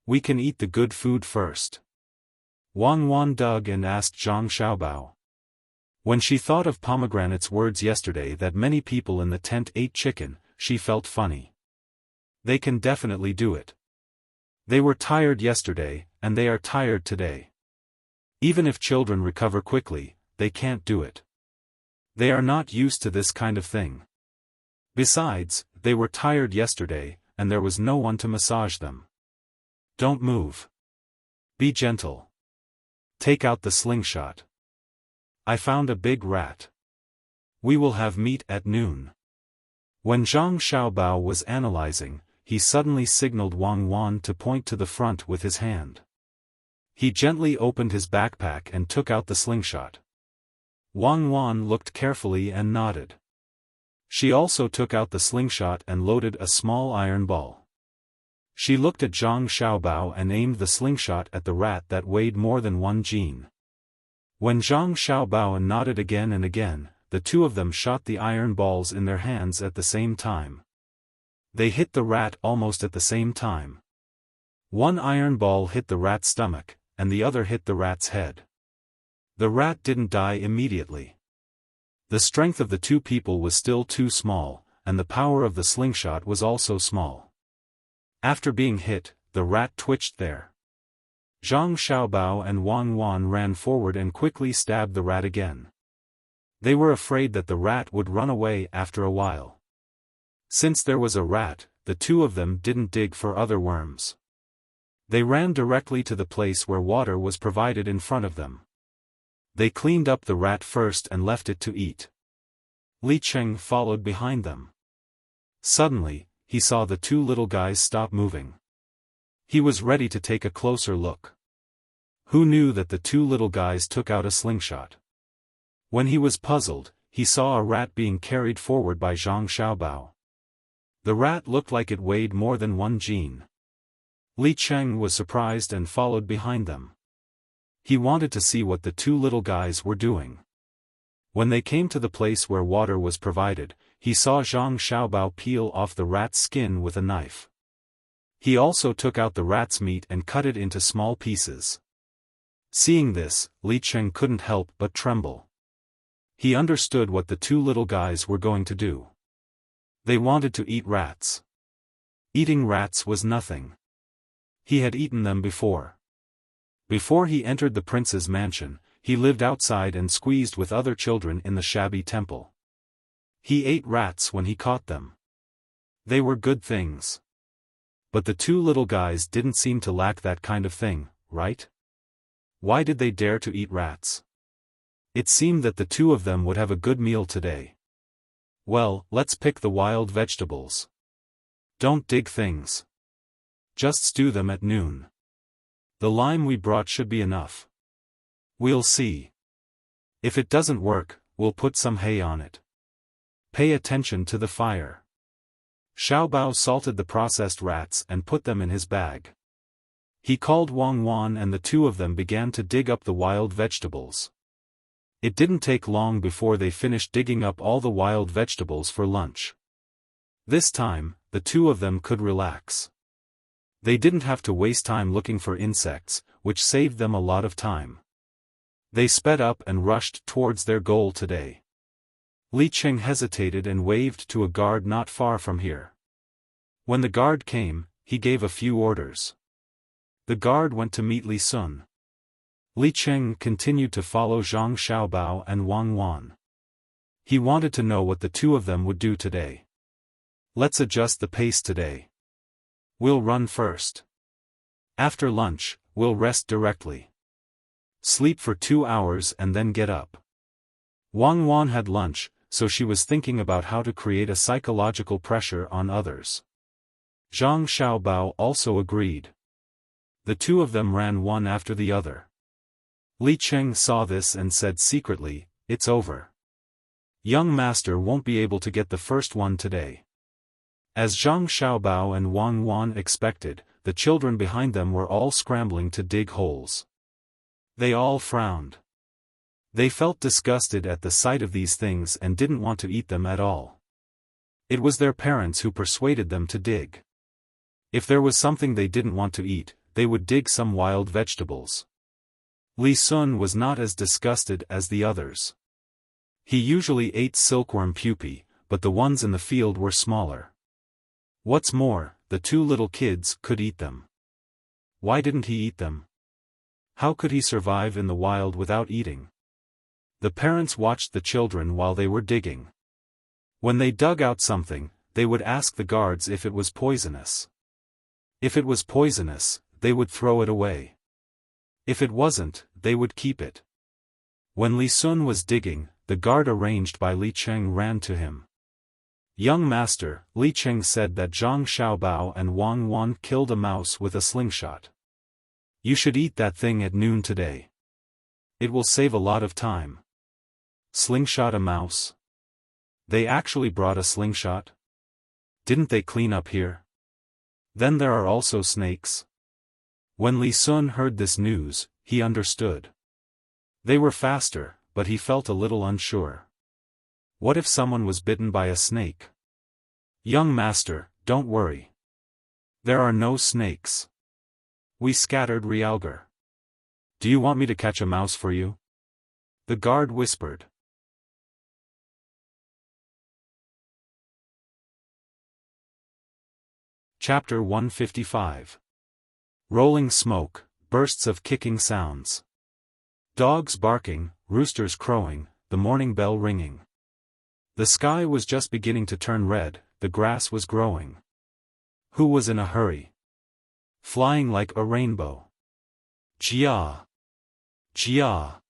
[SPEAKER 1] We can eat the good food first. Wang Wan dug and asked Zhang Xiaobao. When she thought of Pomegranate's words yesterday that many people in the tent ate chicken, she felt funny. They can definitely do it. They were tired yesterday, and they are tired today. Even if children recover quickly, they can't do it. They are not used to this kind of thing. Besides, they were tired yesterday, and there was no one to massage them. Don't move. Be gentle. Take out the slingshot. I found a big rat. We will have meat at noon. When Zhang Xiaobao was analyzing, he suddenly signaled Wang Wan to point to the front with his hand. He gently opened his backpack and took out the slingshot. Wang Wan looked carefully and nodded. She also took out the slingshot and loaded a small iron ball. She looked at Zhang Xiaobao and aimed the slingshot at the rat that weighed more than 1 jin. When Zhang Xiaobao nodded again and again, the two of them shot the iron balls in their hands at the same time. They hit the rat almost at the same time. One iron ball hit the rat's stomach, and the other hit the rat's head. The rat didn't die immediately. The strength of the two people was still too small, and the power of the slingshot was also small. After being hit, the rat twitched there. Zhang Xiaobao and Wang Wan ran forward and quickly stabbed the rat again. They were afraid that the rat would run away after a while. Since there was a rat, the two of them didn't dig for other worms. They ran directly to the place where water was provided in front of them. They cleaned up the rat first and left it to eat. Li Cheng followed behind them. Suddenly, he saw the two little guys stop moving. He was ready to take a closer look. Who knew that the two little guys took out a slingshot? When he was puzzled, he saw a rat being carried forward by Zhang Xiaobao. The rat looked like it weighed more than 1 jin. Li Cheng was surprised and followed behind them. He wanted to see what the two little guys were doing. When they came to the place where water was provided, he saw Zhang Xiaobao peel off the rat's skin with a knife. He also took out the rat's meat and cut it into small pieces. Seeing this, Li Cheng couldn't help but tremble. He understood what the two little guys were going to do. They wanted to eat rats. Eating rats was nothing. He had eaten them before. Before he entered the prince's mansion, he lived outside and squeezed with other children in the shabby temple. He ate rats when he caught them. They were good things. But the two little guys didn't seem to lack that kind of thing, right? Why did they dare to eat rats? It seemed that the two of them would have a good meal today. Well, let's pick the wild vegetables. Don't dig things. Just stew them at noon. The lime we brought should be enough. We'll see. If it doesn't work, we'll put some hay on it. Pay attention to the fire. Xiaobao salted the processed rats and put them in his bag. He called Wang Wan and the two of them began to dig up the wild vegetables. It didn't take long before they finished digging up all the wild vegetables for lunch. This time, the two of them could relax. They didn't have to waste time looking for insects, which saved them a lot of time. They sped up and rushed towards their goal today. Li Cheng hesitated and waved to a guard not far from here. When the guard came, he gave a few orders. The guard went to meet Li Sun. Li Cheng continued to follow Zhang Xiaobao and Wang Wan. He wanted to know what the two of them would do today. Let's adjust the pace today. We'll run first. After lunch, we'll rest directly. Sleep for 2 hours and then get up. Wang Wan had lunch, so she was thinking about how to create a psychological pressure on others. Zhang Xiaobao also agreed. The two of them ran one after the other. Li Cheng saw this and said secretly, "It's over. Young master won't be able to get the first one today." As Zhang Xiaobao and Wang Wan expected, the children behind them were all scrambling to dig holes. They all frowned. They felt disgusted at the sight of these things and didn't want to eat them at all. It was their parents who persuaded them to dig. If there was something they didn't want to eat, they would dig some wild vegetables. Li Sun was not as disgusted as the others. He usually ate silkworm pupae, but the ones in the field were smaller. What's more, the two little kids could eat them. Why didn't he eat them? How could he survive in the wild without eating? The parents watched the children while they were digging. When they dug out something, they would ask the guards if it was poisonous. If it was poisonous, they would throw it away. If it wasn't, they would keep it. When Li Sun was digging, the guard arranged by Li Cheng ran to him. "Young master," Li Cheng said that Zhang Xiaobao and Wang Wan killed a mouse with a slingshot. "You should eat that thing at noon today. It will save a lot of time." Slingshot a mouse? They actually brought a slingshot? Didn't they clean up here? Then there are also snakes? When Li Sun heard this news, he understood. They were faster, but he felt a little unsure. What if someone was bitten by a snake? "Young master, don't worry. There are no snakes. We scattered realgar. Do you want me to catch a mouse for you?" The guard whispered. Chapter 155. Rolling smoke, bursts of kicking sounds. Dogs barking, roosters crowing, the morning bell ringing. The sky was just beginning to turn red, the grass was growing. Who was in a hurry? Flying like a rainbow. Jia! Jia!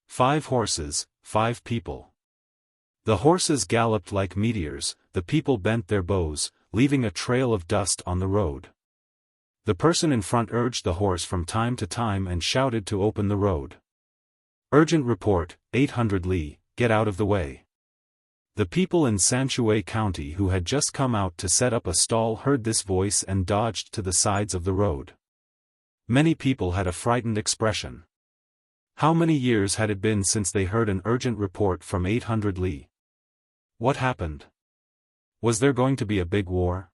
[SPEAKER 1] 5 horses, 5 people. The horses galloped like meteors, the people bent their bows, leaving a trail of dust on the road. The person in front urged the horse from time to time and shouted to open the road. Urgent report, 800 li, get out of the way. The people in Sanshui County who had just come out to set up a stall heard this voice and dodged to the sides of the road. Many people had a frightened expression. How many years had it been since they heard an urgent report from 800 li? What happened? Was there going to be a big war?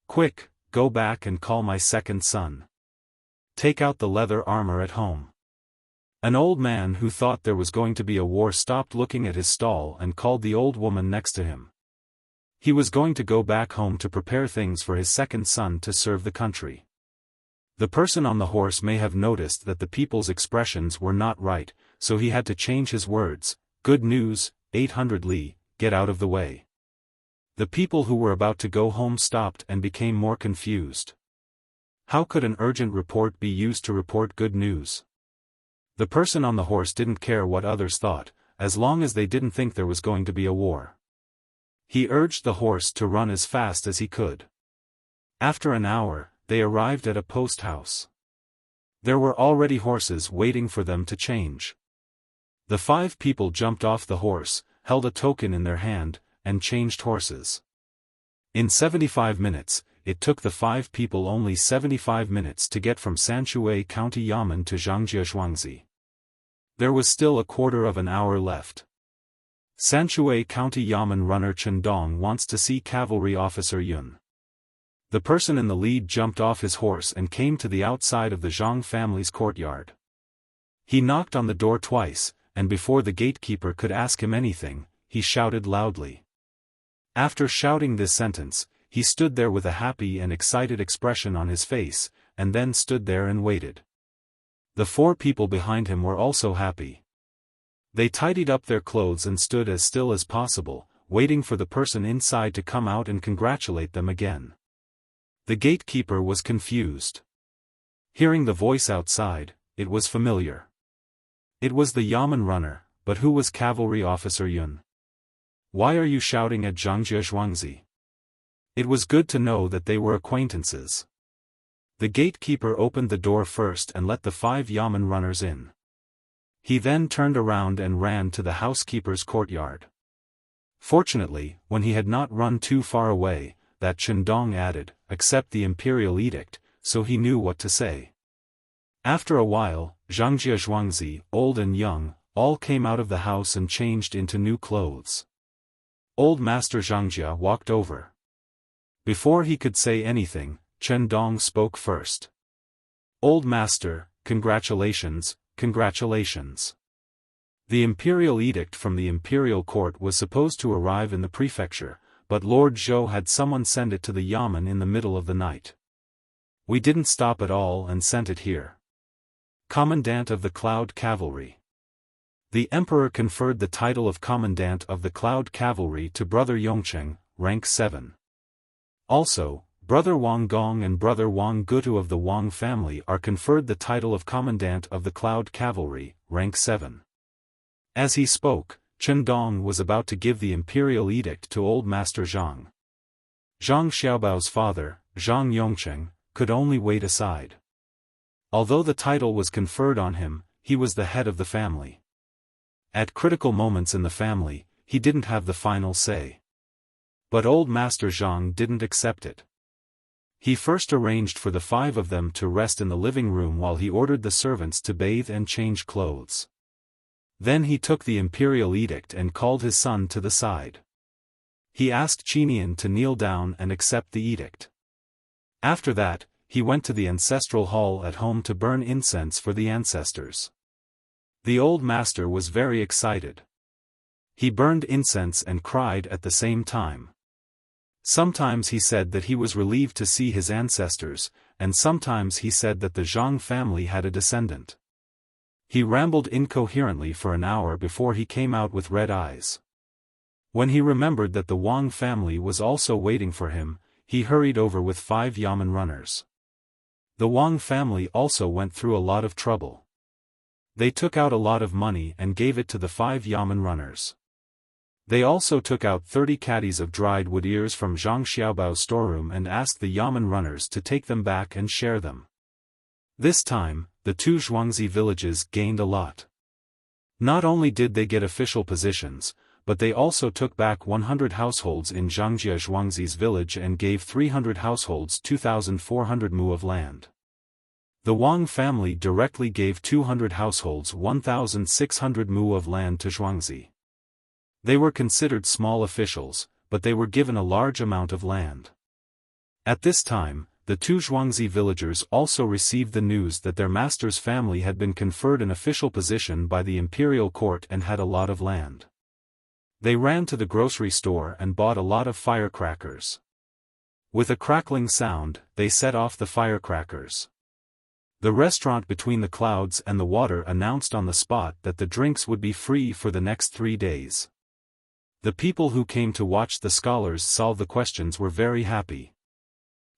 [SPEAKER 1] Quick, go back and call my second son. Take out the leather armor at home. An old man who thought there was going to be a war stopped looking at his stall and called the old woman next to him. He was going to go back home to prepare things for his second son to serve the country. The person on the horse may have noticed that the people's expressions were not right, so he had to change his words. Good news, 800 li, get out of the way. The people who were about to go home stopped and became more confused. How could an urgent report be used to report good news? The person on the horse didn't care what others thought, as long as they didn't think there was going to be a war. He urged the horse to run as fast as he could. After an hour, they arrived at a post house. There were already horses waiting for them to change. The 5 people jumped off the horse, held a token in their hand, and changed horses. In 75 minutes, it took the 5 people only 75 minutes to get from Sanshui County Yamen to Zhangjiazhuangzi. There was still a quarter of an hour left. Sanshui County Yamen runner Chen Dong wants to see cavalry officer Yun. The person in the lead jumped off his horse and came to the outside of the Zhang family's courtyard. He knocked on the door twice, and before the gatekeeper could ask him anything, he shouted loudly. After shouting this sentence, he stood there with a happy and excited expression on his face, and then stood there and waited. The 4 people behind him were also happy. They tidied up their clothes and stood as still as possible, waiting for the person inside to come out and congratulate them again. The gatekeeper was confused. Hearing the voice outside, it was familiar. It was the Yamen runner, but who was cavalry officer Yun? Why are you shouting at Zhangjiazhuangzi? It was good to know that they were acquaintances. The gatekeeper opened the door first and let the 5 Yamen runners in. He then turned around and ran to the housekeeper's courtyard. Fortunately, when he had not run too far away, that Chen Dong added, "Accept the imperial edict," so he knew what to say. After a while, Zhangjiazhuangzi, old and young, all came out of the house and changed into new clothes. Old Master Zhangjia walked over. Before he could say anything, Chen Dong spoke first. "Old Master, congratulations, congratulations." The imperial edict from the imperial court was supposed to arrive in the prefecture, but Lord Zhou had someone send it to the Yamen in the middle of the night. We didn't stop at all and sent it here. Commandant of the Cloud Cavalry. The Emperor conferred the title of Commandant of the Cloud Cavalry to Brother Yongcheng, rank 7. Also, Brother Wang Gong and Brother Wang Gutu of the Wang family are conferred the title of Commandant of the Cloud Cavalry, rank 7. As he spoke, Chen Dong was about to give the imperial edict to old Master Zhang. Zhang Xiaobao's father, Zhang Yongcheng, could only wait aside. Although the title was conferred on him, he was the head of the family. At critical moments in the family, he didn't have the final say. But old Master Zhang didn't accept it. He first arranged for the 5 of them to rest in the living room while he ordered the servants to bathe and change clothes. Then he took the imperial edict and called his son to the side. He asked Qinian to kneel down and accept the edict. After that, he went to the ancestral hall at home to burn incense for the ancestors. The old master was very excited. He burned incense and cried at the same time. Sometimes he said that he was relieved to see his ancestors, and sometimes he said that the Zhang family had a descendant. He rambled incoherently for an hour before he came out with red eyes. When he remembered that the Wang family was also waiting for him, he hurried over with 5 Yamen runners. The Wang family also went through a lot of trouble. They took out a lot of money and gave it to the 5 yamen runners. They also took out 30 caddies of dried wood ears from Zhang Xiaobao's storeroom and asked the yamen runners to take them back and share them. This time, the 2 Zhuangzi villages gained a lot. Not only did they get official positions, but they also took back 100 households in Zhangjia Zhuangzi's village and gave 300 households 2,400 mu of land. The Wang family directly gave 200 households 1,600 mu of land to Zhuangzi. They were considered small officials, but they were given a large amount of land. At this time, the 2 Zhuangzi villagers also received the news that their master's family had been conferred an official position by the imperial court and had a lot of land. They ran to the grocery store and bought a lot of firecrackers. With a crackling sound, they set off the firecrackers. The restaurant between the clouds and the water announced on the spot that the drinks would be free for the next 3 days. The people who came to watch the scholars solve the questions were very happy.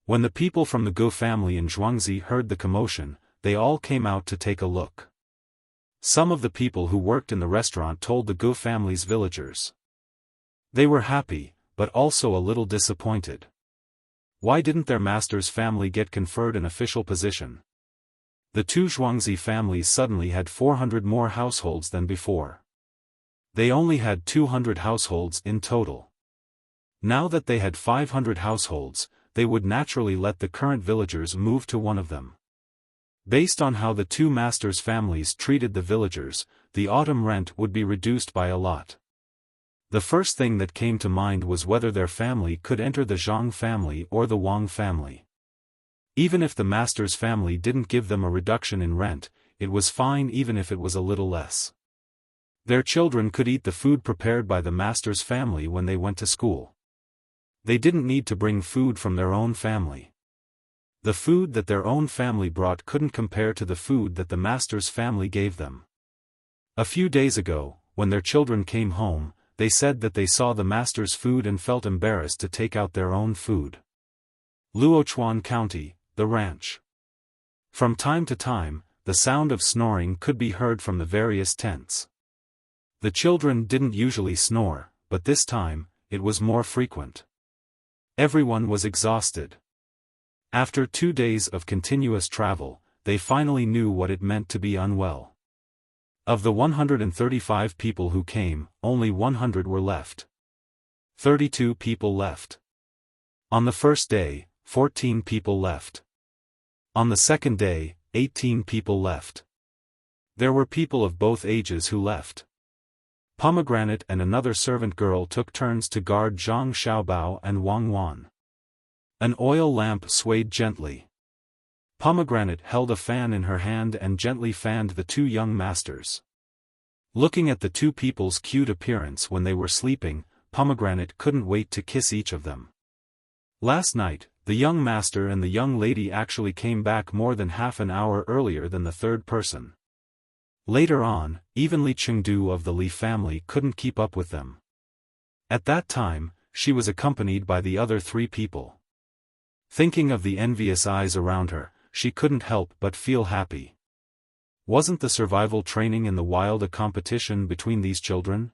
[SPEAKER 1] When the people from the Gu family in Zhuangzi heard the commotion, they all came out to take a look. Some of the people who worked in the restaurant told the Gu family's villagers. They were happy, but also a little disappointed. Why didn't their master's family get conferred an official position? The 2 Zhuangzi families suddenly had 400 more households than before. They only had 200 households in total. Now that they had 500 households, they would naturally let the current villagers move to one of them. Based on how the 2 masters' families treated the villagers, the autumn rent would be reduced by a lot. The first thing that came to mind was whether their family could enter the Zhang family or the Wang family. Even if the master's family didn't give them a reduction in rent, it was fine even if it was a little less. Their children could eat the food prepared by the master's family when they went to school. They didn't need to bring food from their own family. The food that their own family brought couldn't compare to the food that the master's family gave them. A few days ago, when their children came home, they said that they saw the master's food and felt embarrassed to take out their own food. Luochuan County, the ranch. From time to time, the sound of snoring could be heard from the various tents. The children didn't usually snore, but this time, it was more frequent. Everyone was exhausted. After 2 days of continuous travel, they finally knew what it meant to be unwell. Of the 135 people who came, only 100 were left. 32 people left. On the first day, 14 people left. On the second day, 18 people left. There were people of both ages who left. Pomegranate and another servant girl took turns to guard Zhang Xiaobao and Wang Wan. An oil lamp swayed gently. Pomegranate held a fan in her hand and gently fanned the 2 young masters. Looking at the 2 people's cute appearance when they were sleeping, Pomegranate couldn't wait to kiss each of them. Last night, the young master and the young lady actually came back more than half an hour earlier than the third person. Later on, even Li Chengdu of the Li family couldn't keep up with them. At that time, she was accompanied by the other 3 people. Thinking of the envious eyes around her, she couldn't help but feel happy. Wasn't the survival training in the wild a competition between these children?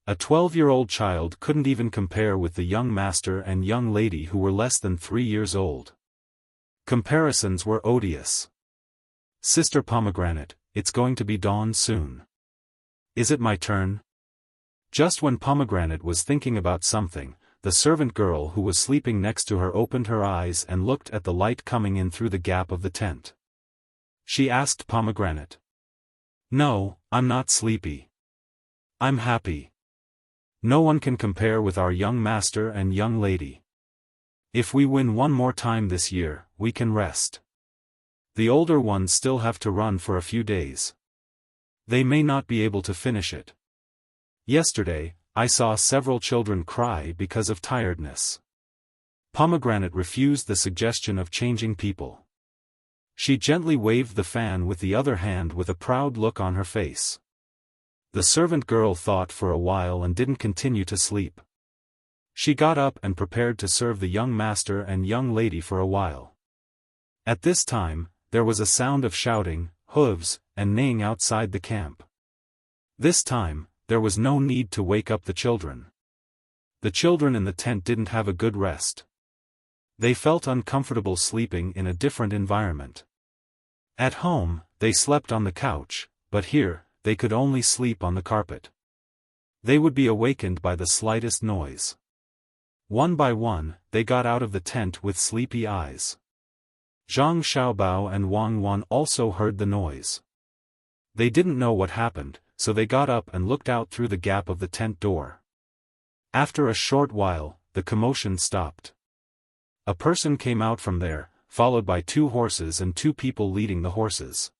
[SPEAKER 1] A 12-year-old child couldn't even compare with the young master and young lady who were less than 3 years old. Comparisons were odious. Sister Pomegranate, it's going to be dawn soon. Is it my turn? Just when Pomegranate was thinking about something, the servant girl who was sleeping next to her opened her eyes and looked at the light coming in through the gap of the tent. She asked Pomegranate. No, I'm not sleepy. I'm happy. No one can compare with our young master and young lady. If we win one more time this year, we can rest. The older ones still have to run for a few days. They may not be able to finish it. Yesterday, I saw several children cry because of tiredness. Pomegranate refused the suggestion of changing people. She gently waved the fan with the other hand with a proud look on her face. The servant girl thought for a while and didn't continue to sleep. She got up and prepared to serve the young master and young lady for a while. At this time, there was a sound of shouting, hooves, and neighing outside the camp. This time, there was no need to wake up the children. The children in the tent didn't have a good rest. They felt uncomfortable sleeping in a different environment. At home, they slept on the couch, but here, they could only sleep on the carpet. They would be awakened by the slightest noise. One by one, they got out of the tent with sleepy eyes. Zhang Xiaobao and Wang Wan also heard the noise. They didn't know what happened, so they got up and looked out through the gap of the tent door. After a short while, the commotion stopped. A person came out from there, followed by 2 horses and 2 people leading the horses.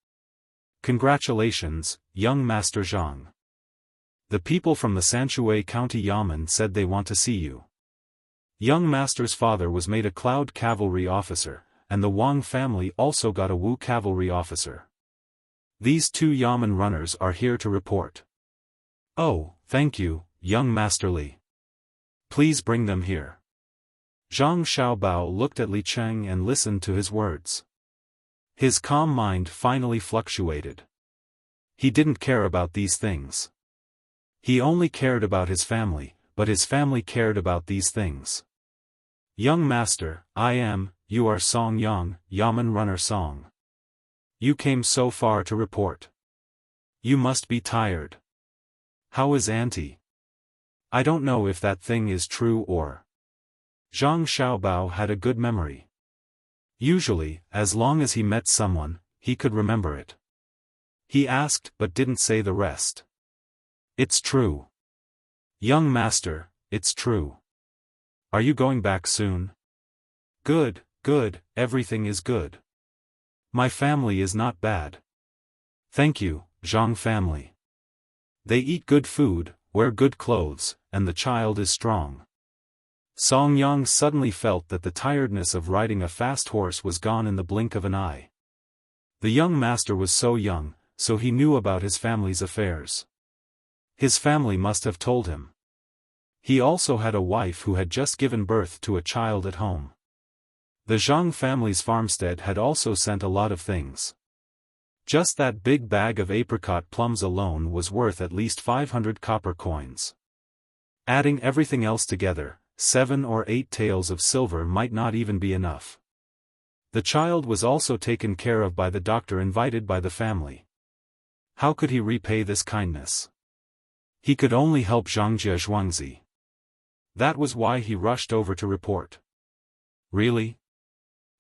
[SPEAKER 1] "Congratulations, young Master Zhang. The people from the Sanshui County Yamen said they want to see you." Young Master's father was made a Cloud cavalry officer, and the Wang family also got a Wu cavalry officer. "These 2 Yamen runners are here to report." "Oh, thank you, young Master Li. Please bring them here." Zhang Xiaobao looked at Li Cheng and listened to his words. His calm mind finally fluctuated. He didn't care about these things. He only cared about his family, but his family cared about these things. "Young Master, you are Song Yang, Yamen Runner Song. You came so far to report. You must be tired. How is Auntie? I don't know if that thing is true or..." Zhang Xiaobao had a good memory. Usually, as long as he met someone, he could remember it. He asked but didn't say the rest. "It's true. Young Master, it's true. Are you going back soon?" Good, everything is good. My family is not bad. Thank you, Zhang family. They eat good food, wear good clothes, and the child is strong." Song Yang suddenly felt that the tiredness of riding a fast horse was gone in the blink of an eye. The young master was so young, so he knew about his family's affairs. His family must have told him. He also had a wife who had just given birth to a child at home. The Zhang family's farmstead had also sent a lot of things. Just that big bag of apricot plums alone was worth at least 500 copper coins. Adding everything else together, 7 or 8 taels of silver might not even be enough. The child was also taken care of by the doctor invited by the family. How could he repay this kindness? He could only help Zhangjie Zhuangzi. That was why he rushed over to report. "Really?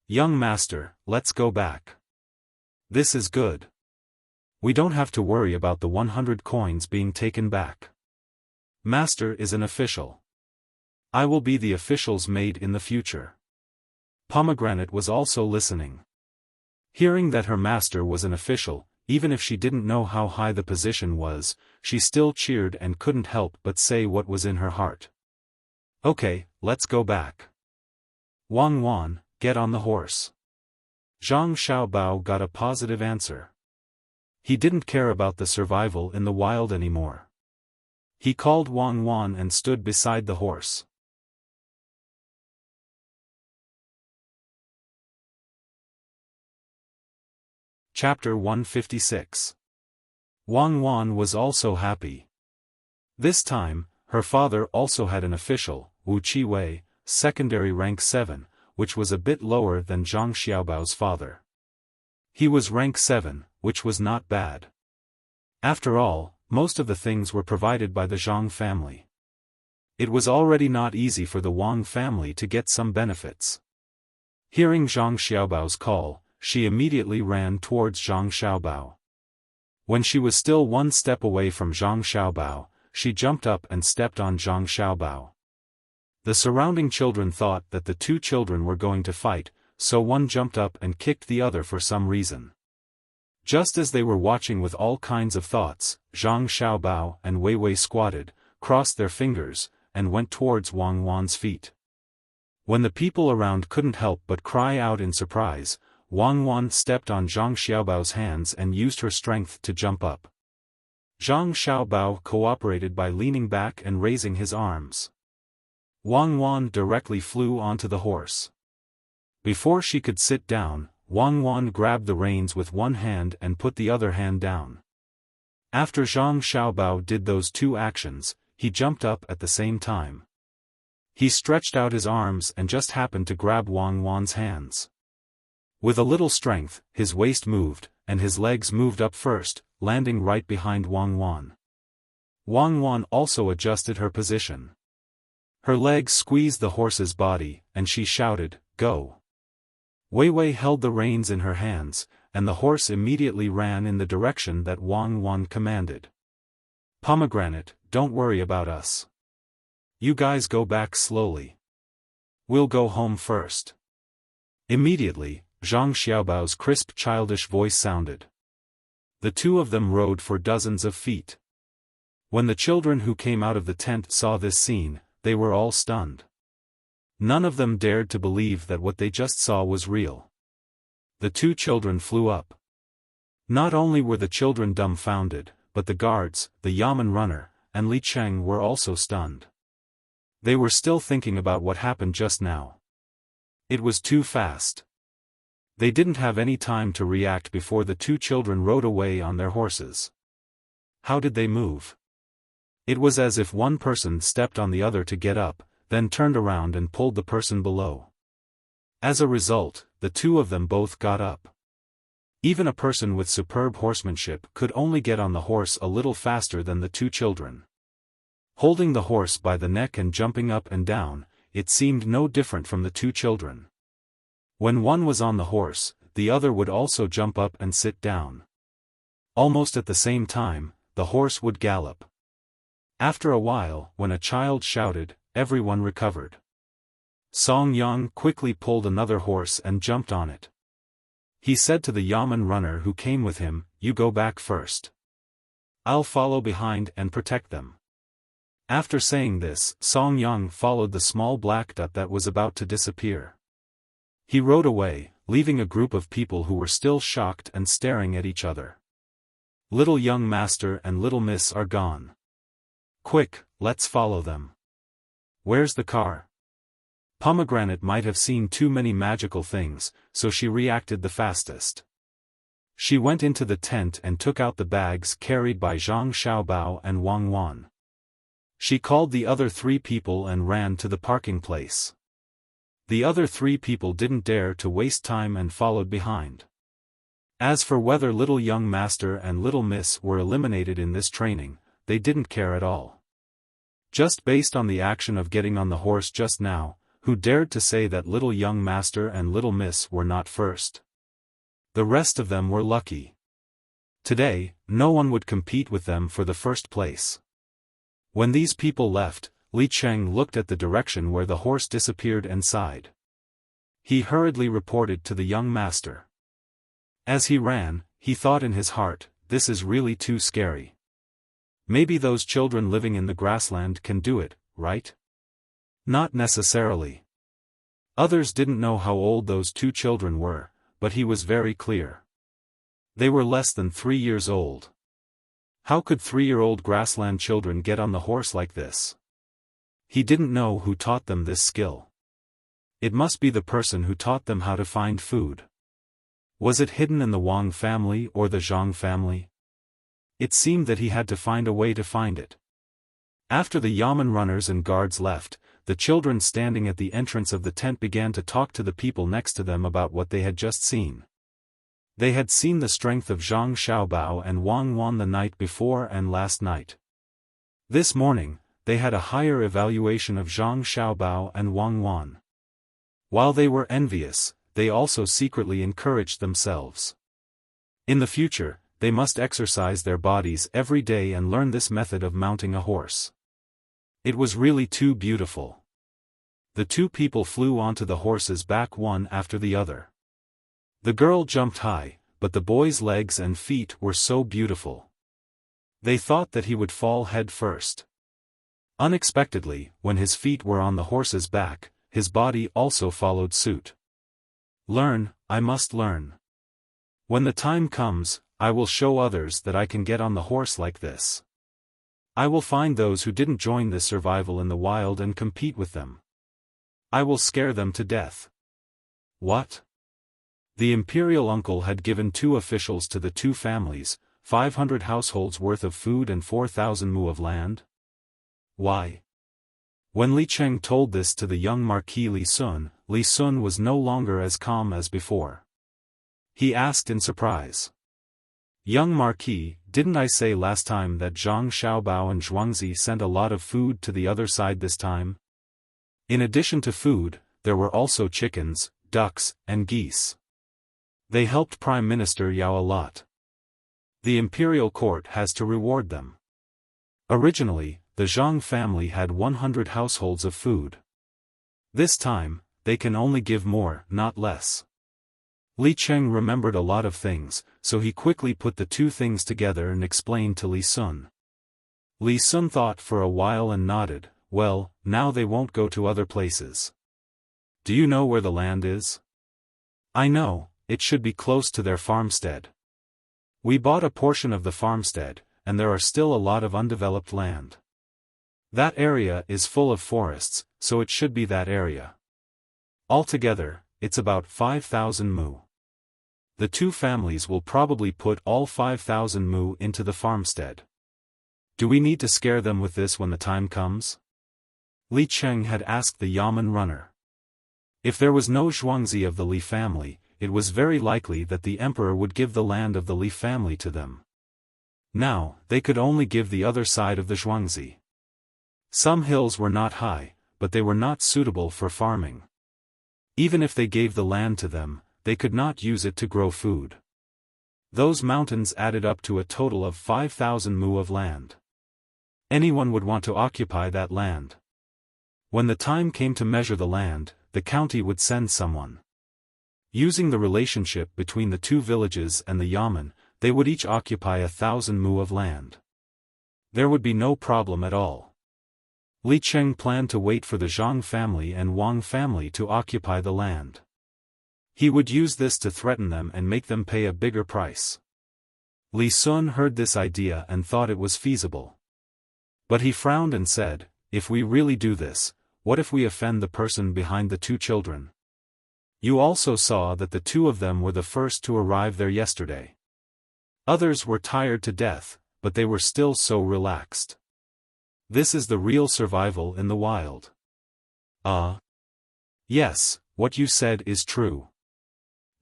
[SPEAKER 1] Young master, let's go back. This is good. We don't have to worry about the 100 coins being taken back. Master is an official. I will be the official's maid in the future." Pomegranate was also listening. Hearing that her master was an official, even if she didn't know how high the position was, she still cheered and couldn't help but say what was in her heart. "Okay, let's go back. Wang Wan, get on the horse." Zhang Xiaobao got a positive answer. He didn't care about the survival in the wild anymore. He called Wang Wan and stood beside the horse. Chapter 156. Wang Wan was also happy. This time, her father also had an official, Wu Qiwei, secondary rank 7, which was a bit lower than Zhang Xiaobao's father. He was rank 7, which was not bad. After all, most of the things were provided by the Zhang family. It was already not easy for the Wang family to get some benefits. Hearing Zhang Xiaobao's call, she immediately ran towards Zhang Xiaobao. When she was still one step away from Zhang Xiaobao, she jumped up and stepped on Zhang Xiaobao. The surrounding children thought that the 2 children were going to fight, so one jumped up and kicked the other for some reason. Just as they were watching with all kinds of thoughts, Zhang Xiaobao and Wei Wei squatted, crossed their fingers, and went towards Wang Wan's feet. When the people around couldn't help but cry out in surprise, Wang Wan stepped on Zhang Xiaobao's hands and used her strength to jump up. Zhang Xiaobao cooperated by leaning back and raising his arms. Wang Wan directly flew onto the horse. Before she could sit down, Wang Wan grabbed the reins with one hand and put the other hand down. After Zhang Xiaobao did those two actions, he jumped up at the same time. He stretched out his arms and just happened to grab Wang Wan's hands. With a little strength, his waist moved, and his legs moved up first, landing right behind Wang Wan. Wang Wan also adjusted her position. Her legs squeezed the horse's body, and she shouted, "Go!" Wei Wei held the reins in her hands, and the horse immediately ran in the direction that Wang Wan commanded. "Pomegranate, don't worry about us. You guys go back slowly. We'll go home first." Immediately, Zhang Xiaobao's crisp childish voice sounded. The two of them rode for dozens of feet. When the children who came out of the tent saw this scene, they were all stunned. None of them dared to believe that what they just saw was real. The two children flew up. Not only were the children dumbfounded, but the guards, the yamen runner, and Li Cheng were also stunned. They were still thinking about what happened just now. It was too fast. They didn't have any time to react before the two children rode away on their horses. How did they move? It was as if one person stepped on the other to get up, then turned around and pulled the person below. As a result, the two of them both got up. Even a person with superb horsemanship could only get on the horse a little faster than the two children. Holding the horse by the neck and jumping up and down, it seemed no different from the two children. When one was on the horse, the other would also jump up and sit down. Almost at the same time, the horse would gallop. After a while, when a child shouted, everyone recovered. Song Yang quickly pulled another horse and jumped on it. He said to the yamen runner who came with him, "You go back first. I'll follow behind and protect them." After saying this, Song Yang followed the small black dot that was about to disappear. He rode away, leaving a group of people who were still shocked and staring at each other. Little young master and little miss are gone. Quick, let's follow them. Where's the car? Pomegranate might have seen too many magical things, so she reacted the fastest. She went into the tent and took out the bags carried by Zhang Xiaobao and Wang Wan. She called the other three people and ran to the parking place. The other three people didn't dare to waste time and followed behind. As for whether little young master and little miss were eliminated in this training, they didn't care at all. Just based on the action of getting on the horse just now, who dared to say that little young master and little miss were not first? The rest of them were lucky. Today, no one would compete with them for the first place. When these people left, Li Cheng looked at the direction where the horse disappeared and sighed. He hurriedly reported to the young master. As he ran, he thought in his heart, "This is really too scary. Maybe those children living in the grassland can do it, right?" Not necessarily. Others didn't know how old those two children were, but he was very clear. They were less than 3 years old. How could 3-year-old grassland children get on the horse like this? He didn't know who taught them this skill. It must be the person who taught them how to find food. Was it hidden in the Wang family or the Zhang family? It seemed that he had to find a way to find it. After the yamen runners and guards left, the children standing at the entrance of the tent began to talk to the people next to them about what they had just seen. They had seen the strength of Zhang Xiaobao and Wang Wan the night before and last night. This morning, they had a higher evaluation of Zhang Xiaobao and Wang Wan. While they were envious, they also secretly encouraged themselves. In the future, they must exercise their bodies every day and learn this method of mounting a horse. It was really too beautiful. The two people flew onto the horse's back one after the other. The girl jumped high, but the boy's legs and feet were so beautiful. They thought that he would fall head first. Unexpectedly, when his feet were on the horse's back, his body also followed suit. Learn, I must learn. When the time comes, I will show others that I can get on the horse like this. I will find those who didn't join this survival in the wild and compete with them. I will scare them to death. What? The imperial uncle had given 2 officials to the 2 families, 500 households worth of food and 4,000 mu of land. Why? When Li Cheng told this to the young Marquis Li Sun was no longer as calm as before. He asked in surprise. Young Marquis, didn't I say last time that Zhang Xiaobao and Zhuangzi sent a lot of food to the other side this time? In addition to food, there were also chickens, ducks, and geese. They helped Prime Minister Yao a lot. The imperial court has to reward them. Originally, the Zhang family had 100 households of food. This time, they can only give more, not less. Li Cheng remembered a lot of things, so he quickly put the 2 things together and explained to Li Sun. Li Sun thought for a while and nodded. Well, now they won't go to other places. Do you know where the land is? I know, it should be close to their farmstead. We bought a portion of the farmstead, and there are still a lot of undeveloped land. That area is full of forests, so it should be that area. Altogether, it's about 5,000 mu. The 2 families will probably put all 5,000 mu into the farmstead. Do we need to scare them with this when the time comes? Li Cheng had asked the Yamen runner. If there was no Zhuangzi of the Li family, it was very likely that the emperor would give the land of the Li family to them. Now, they could only give the other side of the Zhuangzi. Some hills were not high, but they were not suitable for farming. Even if they gave the land to them, they could not use it to grow food. Those mountains added up to a total of 5,000 mu of land. Anyone would want to occupy that land. When the time came to measure the land, the county would send someone. Using the relationship between the 2 villages and the Yamen, they would each occupy 1,000 mu of land. There would be no problem at all. Li Cheng planned to wait for the Zhang family and Wang family to occupy the land. He would use this to threaten them and make them pay a bigger price. Li Sun heard this idea and thought it was feasible. But he frowned and said, if we really do this, what if we offend the person behind the 2 children? You also saw that the 2 of them were the first to arrive there yesterday. Others were tired to death, but they were still so relaxed. This is the real survival in the wild. Yes, what you said is true.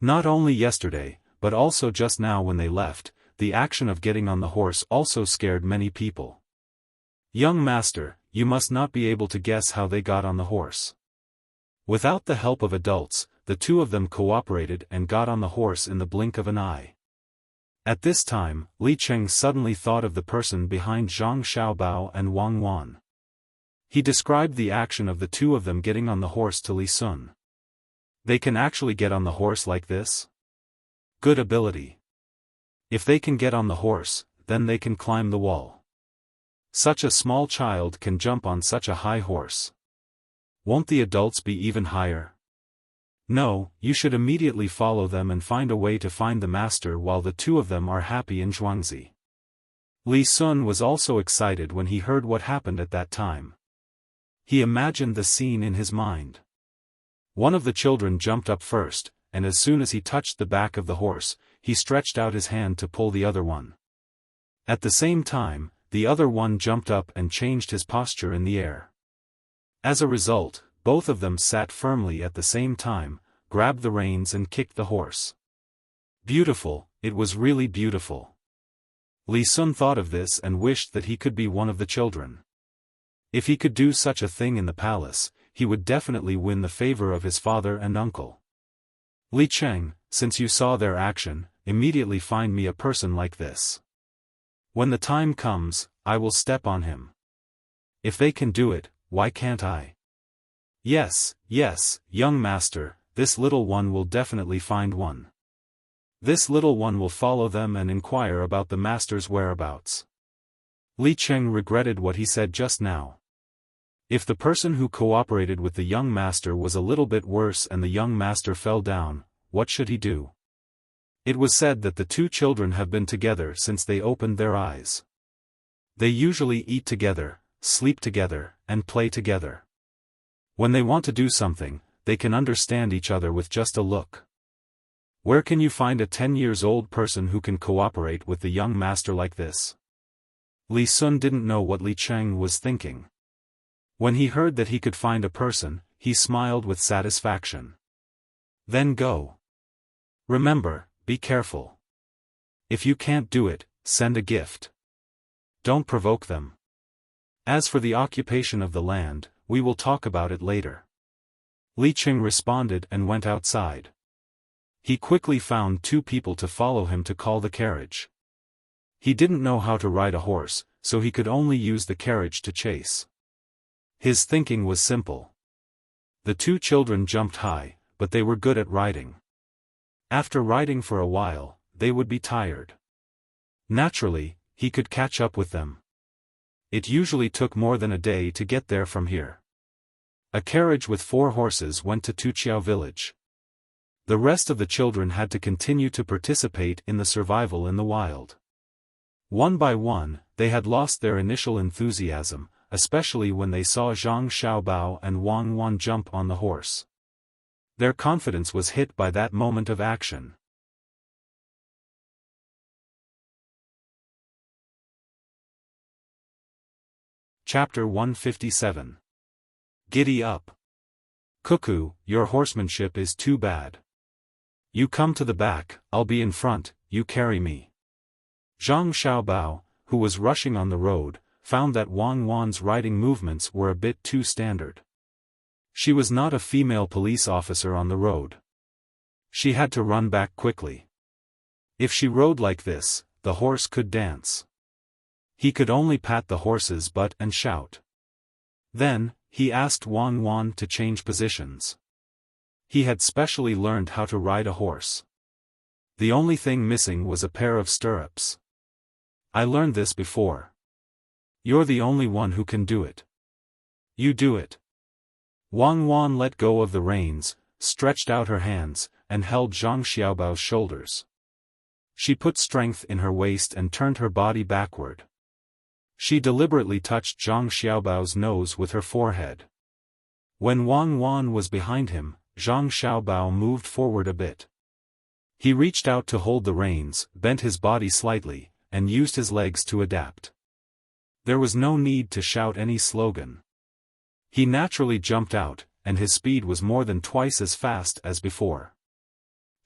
[SPEAKER 1] Not only yesterday, but also just now when they left, the action of getting on the horse also scared many people. Young master, you must not be able to guess how they got on the horse. Without the help of adults, the 2 of them cooperated and got on the horse in the blink of an eye. At this time, Li Cheng suddenly thought of the person behind Zhang Xiaobao and Wang Wan. He described the action of the 2 of them getting on the horse to Li Sun. They can actually get on the horse like this? Good ability. If they can get on the horse, then they can climb the wall. Such a small child can jump on such a high horse. Won't the adults be even higher? No, you should immediately follow them and find a way to find the master while the 2 of them are happy in Zhuangzi. Li Sun was also excited when he heard what happened at that time. He imagined the scene in his mind. One of the children jumped up first, and as soon as he touched the back of the horse, he stretched out his hand to pull the other one. At the same time, the other one jumped up and changed his posture in the air. As a result, both of them sat firmly at the same time, grabbed the reins and kicked the horse. Beautiful, it was really beautiful. Li Sun thought of this and wished that he could be one of the children. If he could do such a thing in the palace, he would definitely win the favor of his father and uncle. Li Cheng, since you saw their action, immediately find me a person like this. When the time comes, I will step on him. If they can do it, why can't I? Yes, young master, this little one will definitely find one. This little one will follow them and inquire about the master's whereabouts. Li Cheng regretted what he said just now. If the person who cooperated with the young master was a little bit worse and the young master fell down, what should he do? It was said that the 2 children have been together since they opened their eyes. They usually eat together, sleep together, and play together. When they want to do something, they can understand each other with just a look. Where can you find a 10-year-old person who can cooperate with the young master like this? Li Sun didn't know what Li Cheng was thinking. When he heard that he could find a person, he smiled with satisfaction. Then go. Remember, be careful. If you can't do it, send a gift. Don't provoke them. As for the occupation of the land, we will talk about it later. Li Cheng responded and went outside. He quickly found 2 people to follow him to call the carriage. He didn't know how to ride a horse, so he could only use the carriage to chase. His thinking was simple. The 2 children jumped high, but they were good at riding. After riding for a while, they would be tired. Naturally, he could catch up with them. It usually took more than a day to get there from here. A carriage with 4 horses went to Tuqiao village. The rest of the children had to continue to participate in the survival in the wild. One by one, they had lost their initial enthusiasm, especially when they saw Zhang Xiaobao and Wang Wan jump on the horse. Their confidence was hit by that moment of action. Chapter 157. Giddy up. Cuckoo, your horsemanship is too bad. You come to the back, I'll be in front, you carry me. Zhang Xiaobao, who was rushing on the road, found that Wang Wan's riding movements were a bit too standard. She was not a female police officer on the road. She had to run back quickly. If she rode like this, the horse could dance. He could only pat the horse's butt and shout. Then, he asked Wang Wan to change positions. He had specially learned how to ride a horse. The only thing missing was a pair of stirrups. I learned this before. You're the only one who can do it. You do it. Wang Wan let go of the reins, stretched out her hands, and held Zhang Xiaobao's shoulders. She put strength in her waist and turned her body backward. She deliberately touched Zhang Xiaobao's nose with her forehead. When Wang Wan was behind him, Zhang Xiaobao moved forward a bit. He reached out to hold the reins, bent his body slightly, and used his legs to adapt. There was no need to shout any slogan. He naturally jumped out, and his speed was more than twice as fast as before.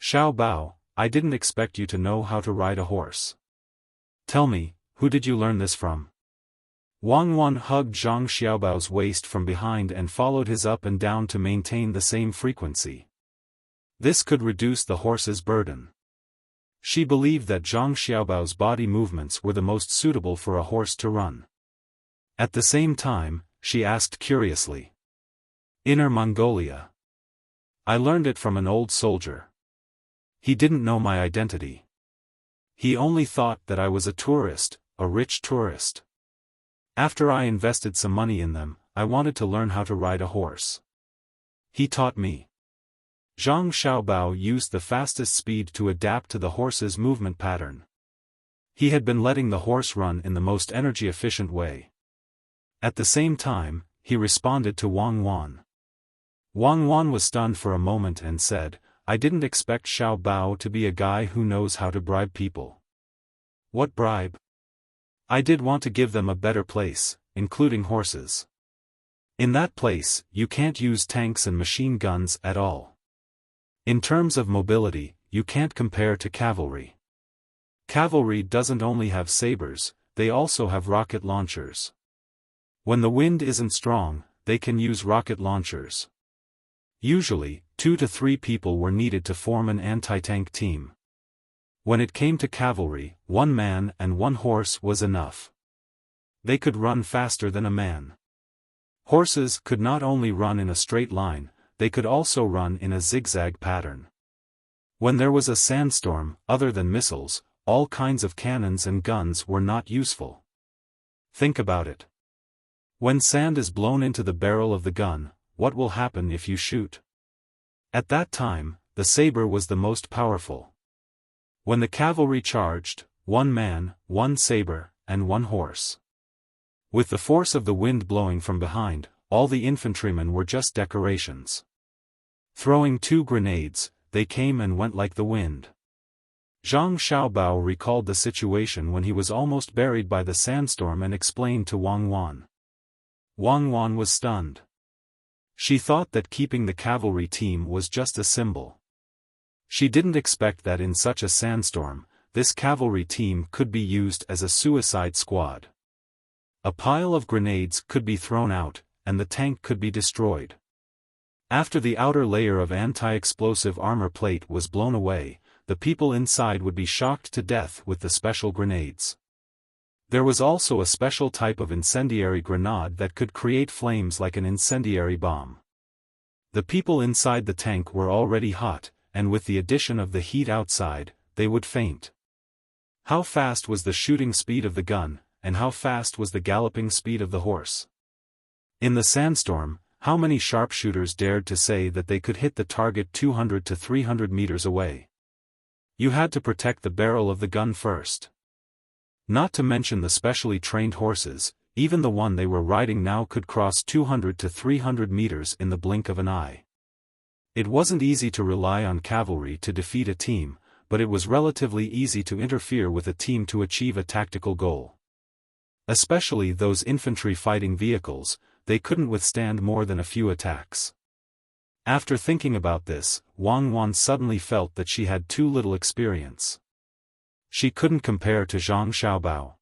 [SPEAKER 1] Xiaobao, I didn't expect you to know how to ride a horse. Tell me, who did you learn this from? Wang Wan hugged Zhang Xiaobao's waist from behind and followed his up and down to maintain the same frequency. This could reduce the horse's burden. She believed that Zhang Xiaobao's body movements were the most suitable for a horse to run. At the same time, she asked curiously. Inner Mongolia. I learned it from an old soldier. He didn't know my identity. He only thought that I was a tourist, a rich tourist. After I invested some money in them, I wanted to learn how to ride a horse. He taught me. Zhang Xiaobao used the fastest speed to adapt to the horse's movement pattern. He had been letting the horse run in the most energy-efficient way. At the same time, he responded to Wang Wan. Wang Wan was stunned for a moment and said, I didn't expect Xiaobao to be a guy who knows how to bribe people. What bribe? I did want to give them a better place, including horses. In that place, you can't use tanks and machine guns at all. In terms of mobility, you can't compare to cavalry. Cavalry doesn't only have sabers, they also have rocket launchers. When the wind isn't strong, they can use rocket launchers. Usually, 2 to 3 people were needed to form an anti-tank team. When it came to cavalry, 1 man and 1 horse was enough. They could run faster than a man. Horses could not only run in a straight line, they could also run in a zigzag pattern. When there was a sandstorm, other than missiles, all kinds of cannons and guns were not useful. Think about it. When sand is blown into the barrel of the gun, what will happen if you shoot? At that time, the saber was the most powerful. When the cavalry charged, 1 man, 1 saber, and 1 horse. With the force of the wind blowing from behind, all the infantrymen were just decorations. Throwing 2 grenades, they came and went like the wind. Zhang Xiaobao recalled the situation when he was almost buried by the sandstorm and explained to Wang Wan. Wang Wan was stunned. She thought that keeping the cavalry team was just a symbol. She didn't expect that in such a sandstorm, this cavalry team could be used as a suicide squad. A pile of grenades could be thrown out, and the tank could be destroyed. After the outer layer of anti-explosive armor plate was blown away, the people inside would be shocked to death with the special grenades. There was also a special type of incendiary grenade that could create flames like an incendiary bomb. The people inside the tank were already hot, and with the addition of the heat outside, they would faint. How fast was the shooting speed of the gun, and how fast was the galloping speed of the horse? In the sandstorm, how many sharpshooters dared to say that they could hit the target 200 to 300 meters away? You had to protect the barrel of the gun first. Not to mention the specially trained horses, even the one they were riding now could cross 200 to 300 meters in the blink of an eye. It wasn't easy to rely on cavalry to defeat a team, but it was relatively easy to interfere with a team to achieve a tactical goal. Especially those infantry fighting vehicles, they couldn't withstand more than a few attacks. After thinking about this, Wang Wan suddenly felt that she had too little experience. She couldn't compare to Zhang Xiaobao.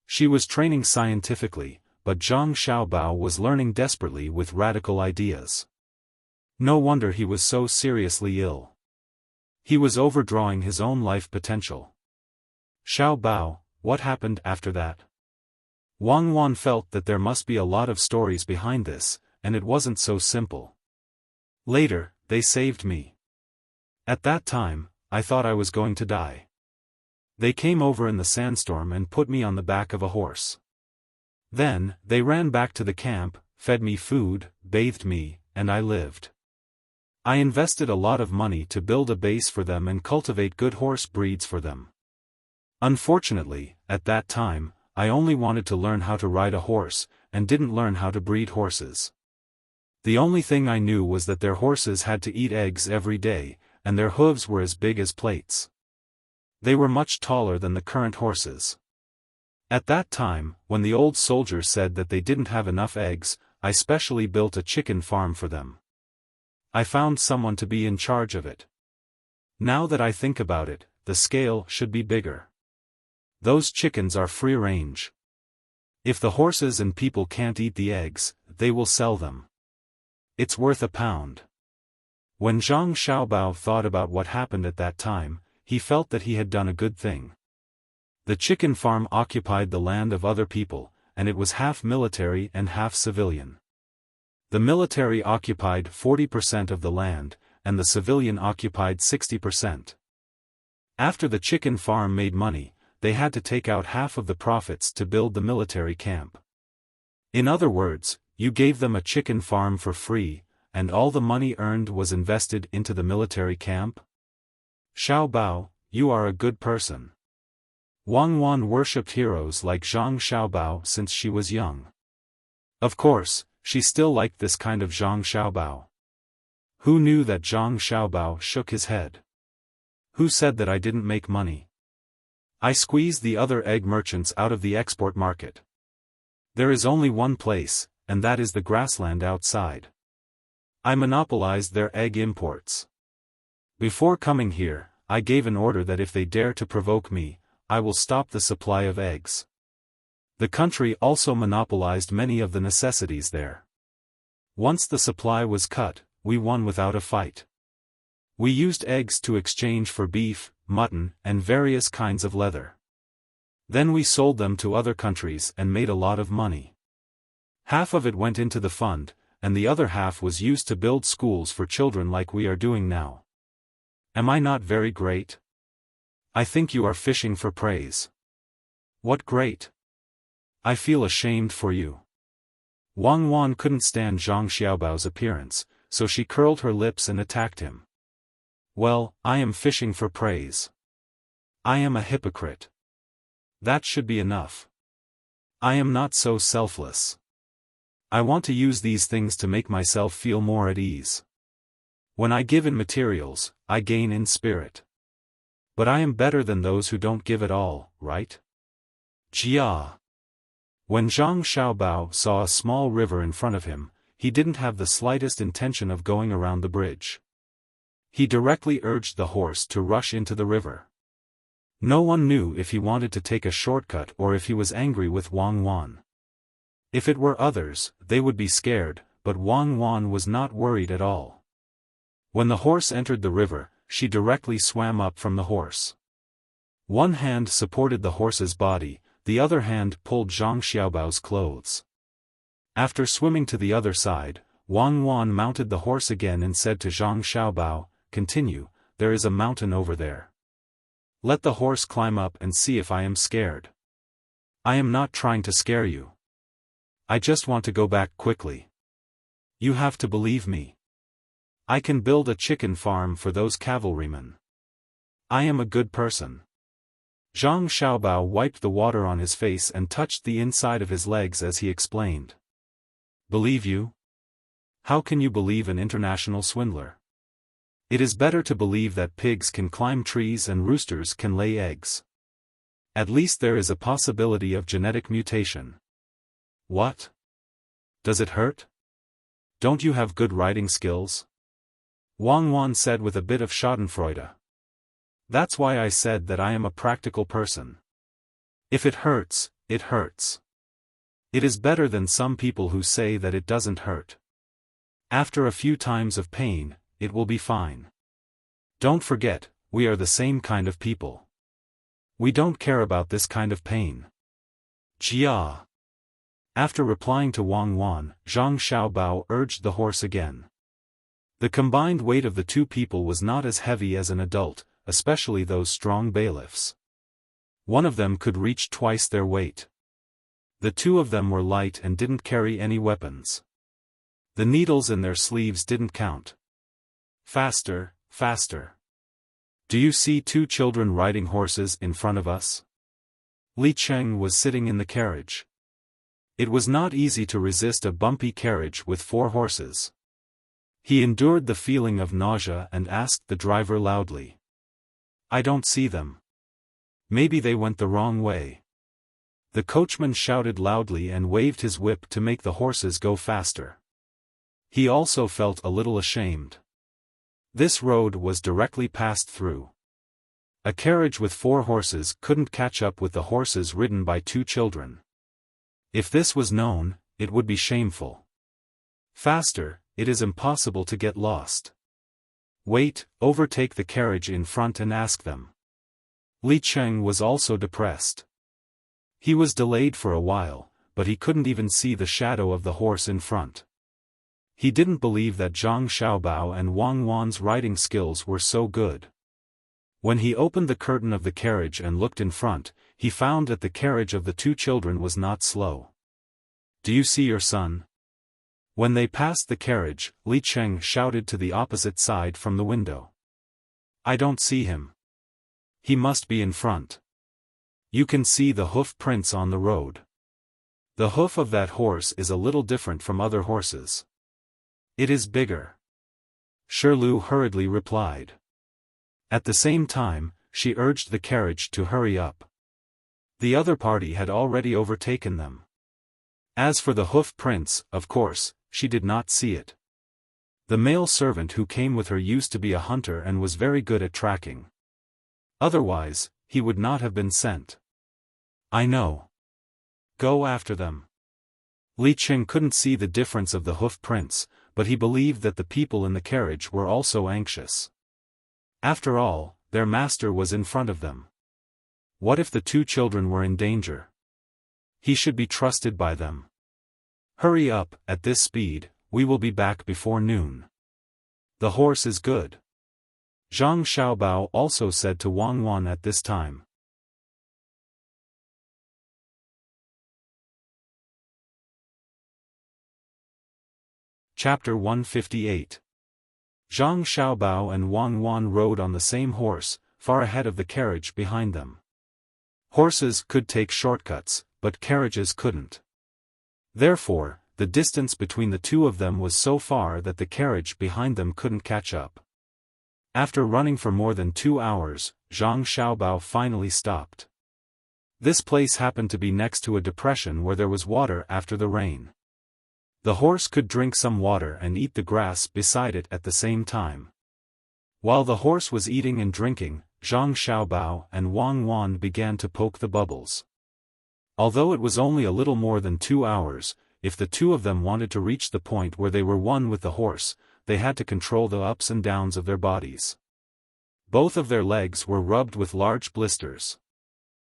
[SPEAKER 1] She was training scientifically, but Zhang Xiaobao was learning desperately with radical ideas. No wonder he was so seriously ill. He was overdrawing his own life potential. Xiaobao, what happened after that? Wang Wan felt that there must be a lot of stories behind this, and it wasn't so simple. Later, they saved me. At that time, I thought I was going to die. They came over in the sandstorm and put me on the back of a horse. Then, they ran back to the camp, fed me food, bathed me, and I lived. I invested a lot of money to build a base for them and cultivate good horse breeds for them. Unfortunately, at that time, I only wanted to learn how to ride a horse, and didn't learn how to breed horses. The only thing I knew was that their horses had to eat eggs every day, and their hooves were as big as plates. They were much taller than the current horses. At that time, when the old soldiers said that they didn't have enough eggs, I specially built a chicken farm for them. I found someone to be in charge of it. Now that I think about it, the scale should be bigger. Those chickens are free range. If the horses and people can't eat the eggs, they will sell them. It's worth £1. When Zhang Xiaobao thought about what happened at that time, he felt that he had done a good thing. The chicken farm occupied the land of other people, and it was half military and half civilian. The military occupied 40% of the land, and the civilian occupied 60%. After the chicken farm made money, they had to take out half of the profits to build the military camp. In other words, you gave them a chicken farm for free, and all the money earned was invested into the military camp? Xiaobao, you are a good person. Wang Wan worshipped heroes like Zhang Xiaobao since she was young. Of course, she still liked this kind of Zhang Xiaobao. Who knew that Zhang Xiaobao shook his head? Who said that I didn't make money? I squeezed the other egg merchants out of the export market. There is only one place, and that is the grassland outside. I monopolized their egg imports. Before coming here, I gave an order that if they dare to provoke me, I will stop the supply of eggs. The country also monopolized many of the necessities there. Once the supply was cut, we won without a fight. We used eggs to exchange for beef, mutton, and various kinds of leather. Then we sold them to other countries and made a lot of money. Half of it went into the fund, and the other half was used to build schools for children like we are doing now. Am I not very great? I think you are fishing for praise. What great! I feel ashamed for you. Wang Wan couldn't stand Zhang Xiaobao's appearance, so she curled her lips and attacked him. Well, I am fishing for praise. I am a hypocrite. That should be enough. I am not so selfless. I want to use these things to make myself feel more at ease. When I give in materials, I gain in spirit. But I am better than those who don't give at all, right? Jia. When Zhang Xiaobao saw a small river in front of him, he didn't have the slightest intention of going around the bridge. He directly urged the horse to rush into the river. No one knew if he wanted to take a shortcut or if he was angry with Wang Wan. If it were others, they would be scared, but Wang Wan was not worried at all. When the horse entered the river, she directly swam up from the horse. One hand supported the horse's body, the other hand pulled Zhang Xiaobao's clothes. After swimming to the other side, Wang Wan mounted the horse again and said to Zhang Xiaobao, "Continue, there is a mountain over there. Let the horse climb up and see if I am scared. I am not trying to scare you. I just want to go back quickly. You have to believe me. I can build a chicken farm for those cavalrymen. I am a good person." Zhang Xiaobao wiped the water on his face and touched the inside of his legs as he explained. "Believe you? How can you believe an international swindler? It is better to believe that pigs can climb trees and roosters can lay eggs. At least there is a possibility of genetic mutation." "What? Does it hurt? Don't you have good riding skills?" Wang Wan said with a bit of schadenfreude. "That's why I said that I am a practical person. If it hurts, it hurts. It is better than some people who say that it doesn't hurt. After a few times of pain, it will be fine. Don't forget, we are the same kind of people. We don't care about this kind of pain." Jia. After replying to Wang Wan, Zhang Xiaobao urged the horse again. The combined weight of the two people was not as heavy as an adult, especially those strong bailiffs. One of them could reach twice their weight. The two of them were light and didn't carry any weapons. The needles in their sleeves didn't count. "Faster, faster. Do you see two children riding horses in front of us?" Li Cheng was sitting in the carriage. It was not easy to resist a bumpy carriage with 4 horses. He endured the feeling of nausea and asked the driver loudly. "I don't see them. Maybe they went the wrong way." The coachman shouted loudly and waved his whip to make the horses go faster. He also felt a little ashamed. This road was directly passed through. A carriage with 4 horses couldn't catch up with the horses ridden by 2 children. If this was known, it would be shameful. "Faster, it is impossible to get lost. Wait, overtake the carriage in front and ask them." Li Cheng was also depressed. He was delayed for a while, but he couldn't even see the shadow of the horse in front. He didn't believe that Zhang Xiaobao and Wang Wan's riding skills were so good. When he opened the curtain of the carriage and looked in front, he found that the carriage of the 2 children was not slow. "Do you see your son?" When they passed the carriage, Li Cheng shouted to the opposite side from the window. "I don't see him. He must be in front. You can see the hoof prints on the road. The hoof of that horse is a little different from other horses. It is bigger." Shirlu hurriedly replied. At the same time, she urged the carriage to hurry up. The other party had already overtaken them. As for the hoof prints, of course, she did not see it. The male servant who came with her used to be a hunter and was very good at tracking. Otherwise, he would not have been sent. "I know. Go after them." Li Cheng couldn't see the difference of the hoof prints, but he believed that the people in the carriage were also anxious. After all, their master was in front of them. What if the 2 children were in danger? He should be trusted by them. "Hurry up, at this speed, we will be back before noon. The horse is good." Zhang Xiaobao also said to Wang Wan at this time. Chapter 158. Zhang Xiaobao and Wang Wan rode on the same horse, far ahead of the carriage behind them. Horses could take shortcuts, but carriages couldn't. Therefore, the distance between the two of them was so far that the carriage behind them couldn't catch up. After running for more than 2 hours, Zhang Xiaobao finally stopped. This place happened to be next to a depression where there was water after the rain. The horse could drink some water and eat the grass beside it at the same time. While the horse was eating and drinking, Zhang Xiaobao and Wang Wan began to poke the bubbles. Although it was only a little more than 2 hours, if the two of them wanted to reach the point where they were one with the horse, they had to control the ups and downs of their bodies. Both of their legs were rubbed with large blisters.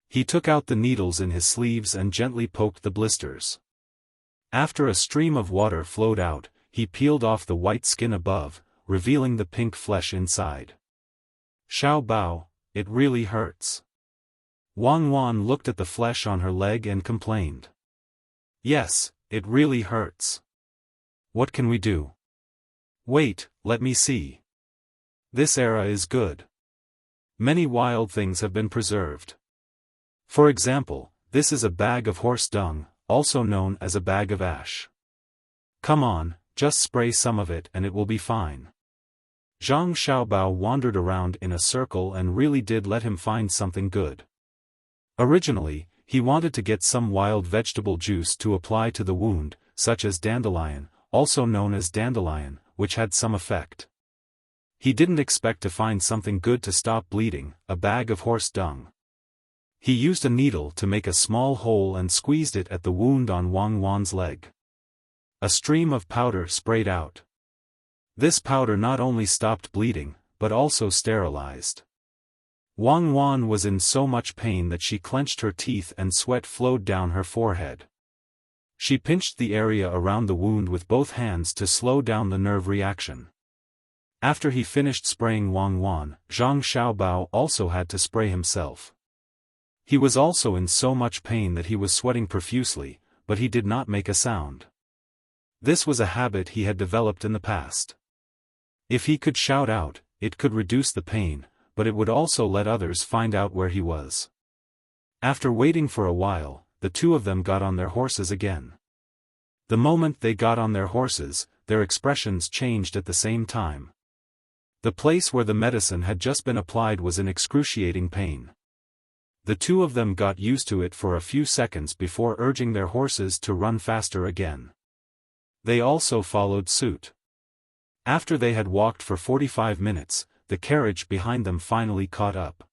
[SPEAKER 1] He took out the needles in his sleeves and gently poked the blisters. After a stream of water flowed out, he peeled off the white skin above, revealing the pink flesh inside. "Xiaobao, it really hurts." Wang Wan looked at the flesh on her leg and complained. "Yes, it really hurts. What can we do?" "Wait, let me see. This era is good. Many wild things have been preserved. For example, this is a bag of horse dung, also known as a bag of ash. Come on, just spray some of it and it will be fine." Zhang Xiaobao wandered around in a circle and really did let him find something good. Originally, he wanted to get some wild vegetable juice to apply to the wound, such as dandelion, also known as dandelion, which had some effect. He didn't expect to find something good to stop bleeding, a bag of horse dung. He used a needle to make a small hole and squeezed it at the wound on Wang Wan's leg. A stream of powder sprayed out. This powder not only stopped bleeding, but also sterilized. Wang Wan was in so much pain that she clenched her teeth and sweat flowed down her forehead. She pinched the area around the wound with both hands to slow down the nerve reaction. After he finished spraying Wang Wan, Zhang Xiaobao also had to spray himself. He was also in so much pain that he was sweating profusely, but he did not make a sound. This was a habit he had developed in the past. If he could shout out, it could reduce the pain, but it would also let others find out where he was. After waiting for a while, the two of them got on their horses again. The moment they got on their horses, their expressions changed at the same time. The place where the medicine had just been applied was in excruciating pain. The two of them got used to it for a few seconds before urging their horses to run faster again. They also followed suit. After they had walked for 45 minutes, the carriage behind them finally caught up.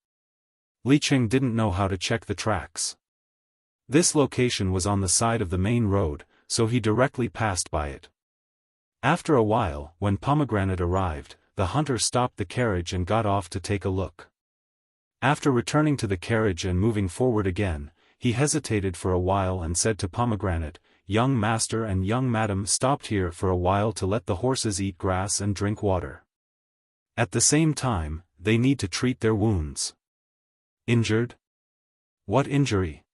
[SPEAKER 1] Li Qing didn't know how to check the tracks. This location was on the side of the main road, so he directly passed by it. After a while, when Pomegranate arrived, the hunter stopped the carriage and got off to take a look. After returning to the carriage and moving forward again, he hesitated for a while and said to Pomegranate, "Young master and young madam stopped here for a while to let the horses eat grass and drink water. At the same time, they need to treat their wounds." "Injured? What injury?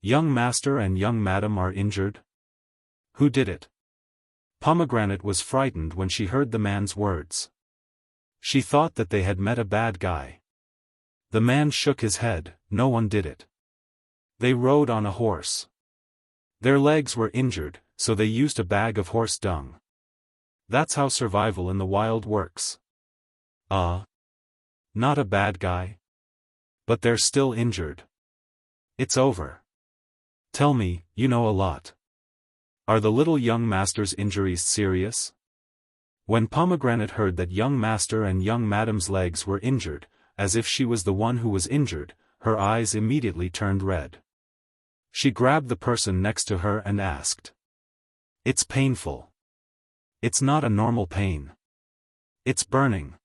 [SPEAKER 1] Young master and young madam are injured? Who did it?" Pomegranate was frightened when she heard the man's words. She thought that they had met a bad guy. The man shook his head, "No one did it. They rode on a horse. Their legs were injured, so they used a bag of horse dung. That's how survival in the wild works." Not a bad guy? But they're still injured. It's over. Tell me, you know a lot. Are the little young master's injuries serious?" When Pomegranate heard that young master and young madam's legs were injured, as if she was the one who was injured, her eyes immediately turned red. She grabbed the person next to her and asked. "It's painful. It's not a normal pain. It's burning.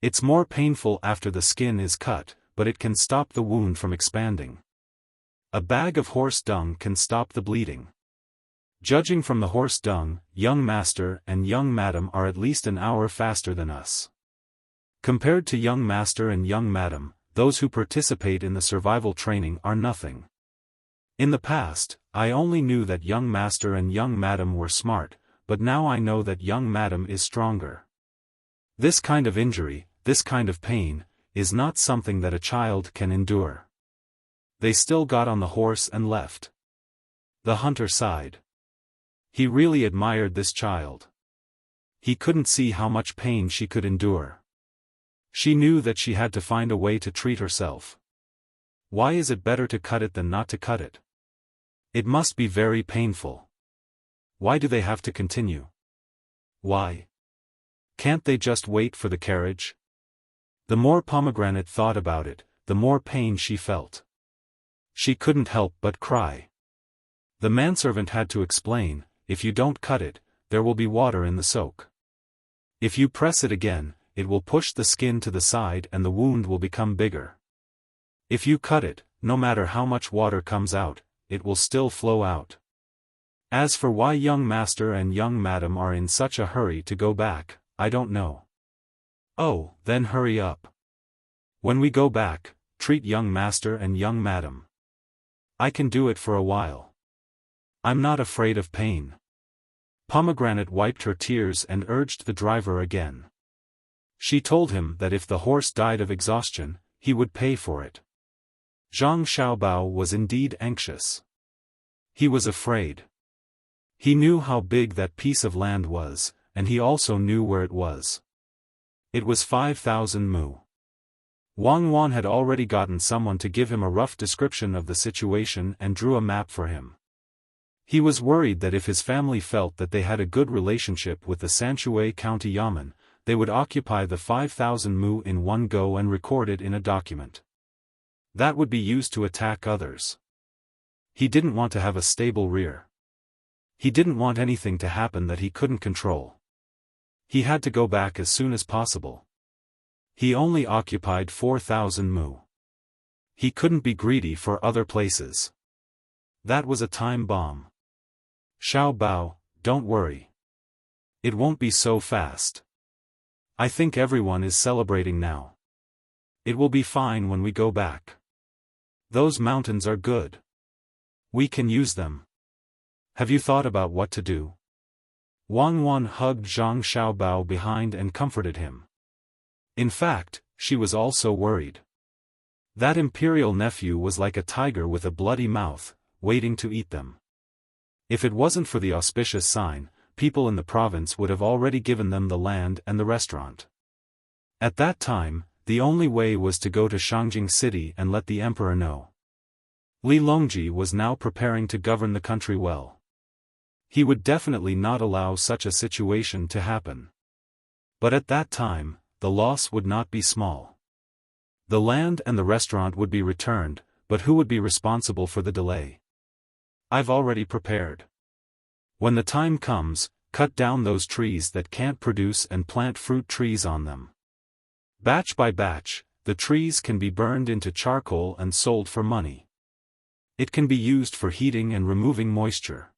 [SPEAKER 1] It's more painful after the skin is cut, but it can stop the wound from expanding. A bag of horse dung can stop the bleeding. Judging from the horse dung, young master and young madam are at least an hour faster than us. Compared to young master and young madam, those who participate in the survival training are nothing. In the past, I only knew that young master and young madam were smart, but now I know that young madam is stronger. This kind of injury, this kind of pain, is not something that a child can endure." They still got on the horse and left. The hunter sighed. He really admired this child. He couldn't see how much pain she could endure. She knew that she had to find a way to treat herself. Why is it better to cut it than not to cut it? It must be very painful. Why do they have to continue? Why? Can't they just wait for the carriage? The more Pomegranate thought about it, the more pain she felt. She couldn't help but cry. The manservant had to explain, if you don't cut it, there will be water in the soak. If you press it again, it will push the skin to the side and the wound will become bigger. If you cut it, no matter how much water comes out, it will still flow out. As for why young master and young madam are in such a hurry to go back, I don't know. Oh, then hurry up. When we go back, treat young master and young madam. I can do it for a while. I'm not afraid of pain. Pomegranate wiped her tears and urged the driver again. She told him that if the horse died of exhaustion, he would pay for it. Zhang Xiaobao was indeed anxious. He was afraid. He knew how big that piece of land was, and he also knew where it was. It was 5,000 mu. Wang Wan had already gotten someone to give him a rough description of the situation and drew a map for him. He was worried that if his family felt that they had a good relationship with the Sanshui County Yamen, they would occupy the 5,000 mu in one go and record it in a document. That would be used to attack others. He didn't want to have a stable rear. He didn't want anything to happen that he couldn't control. He had to go back as soon as possible. He only occupied 4,000 mu. He couldn't be greedy for other places. That was a time bomb. Xiao Bao, don't worry. It won't be so fast. I think everyone is celebrating now. It will be fine when we go back. Those mountains are good. We can use them. Have you thought about what to do? Wang Wan hugged Zhang Xiaobao behind and comforted him. In fact, she was also worried. That imperial nephew was like a tiger with a bloody mouth, waiting to eat them. If it wasn't for the auspicious sign, people in the province would have already given them the land and the restaurant. At that time, the only way was to go to Shangjing City and let the emperor know. Li Longji was now preparing to govern the country well. He would definitely not allow such a situation to happen. But at that time, the loss would not be small. The land and the restaurant would be returned, but who would be responsible for the delay? I've already prepared. When the time comes, cut down those trees that can't produce and plant fruit trees on them. Batch by batch, the trees can be burned into charcoal and sold for money. It can be used for heating and removing moisture.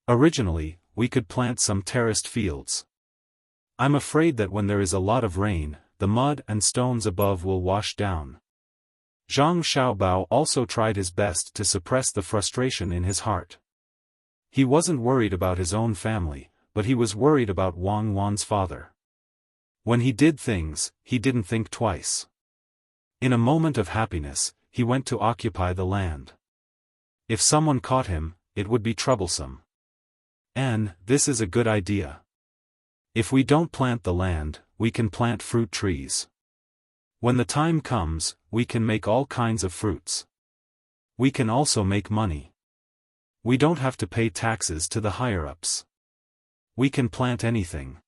[SPEAKER 1] Originally, we could plant some terraced fields. I'm afraid that when there is a lot of rain, the mud and stones above will wash down. Zhang Xiaobao also tried his best to suppress the frustration in his heart. He wasn't worried about his own family, but he was worried about Wang Wan's father. When he did things, he didn't think twice. In a moment of happiness, he went to occupy the land. If someone caught him, it would be troublesome. And this is a good idea. If we don't plant the land, we can plant fruit trees. When the time comes, we can make all kinds of fruits. We can also make money. We don't have to pay taxes to the higher-ups. We can plant anything.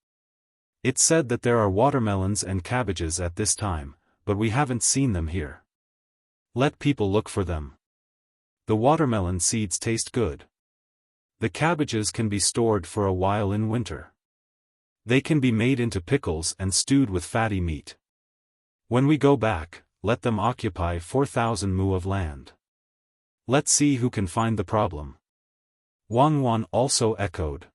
[SPEAKER 1] It's said that there are watermelons and cabbages at this time, but we haven't seen them here. Let people look for them. The watermelon seeds taste good. The cabbages can be stored for a while in winter. They can be made into pickles and stewed with fatty meat. When we go back, let them occupy 4,000 mu of land. Let's see who can find the problem. Wang Wan also echoed.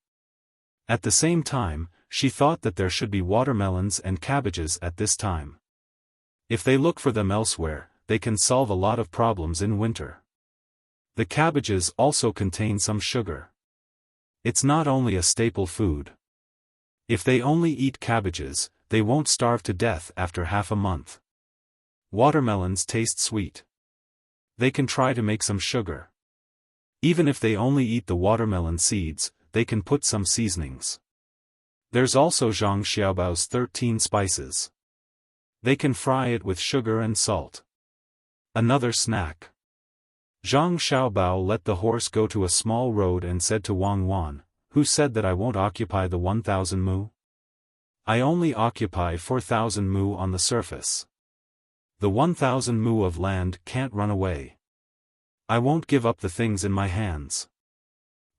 [SPEAKER 1] At the same time, she thought that there should be watermelons and cabbages at this time. If they look for them elsewhere, they can solve a lot of problems in winter. The cabbages also contain some sugar. It's not only a staple food. If they only eat cabbages, they won't starve to death after half a month. Watermelons taste sweet. They can try to make some sugar. Even if they only eat the watermelon seeds, they can put some seasonings. There's also Zhang Xiaobao's 13 spices. They can fry it with sugar and salt. Another snack. Zhang Xiaobao let the horse go to a small road and said to Wang Wan, "Who said that I won't occupy the 1,000 mu? I only occupy 4,000 mu on the surface. The 1,000 mu of land can't run away. I won't give up the things in my hands.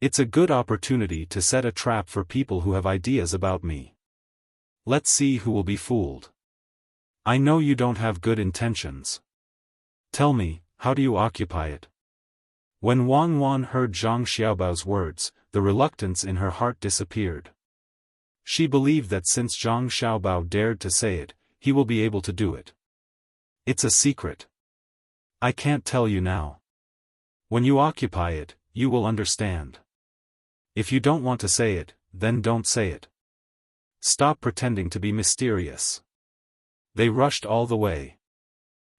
[SPEAKER 1] It's a good opportunity to set a trap for people who have ideas about me. Let's see who will be fooled. I know you don't have good intentions. Tell me, how do you occupy it?" When Wang Wan heard Zhang Xiaobao's words, the reluctance in her heart disappeared. She believed that since Zhang Xiaobao dared to say it, he will be able to do it. "It's a secret. I can't tell you now. When you occupy it, you will understand. If you don't want to say it, then don't say it. Stop pretending to be mysterious." They rushed all the way.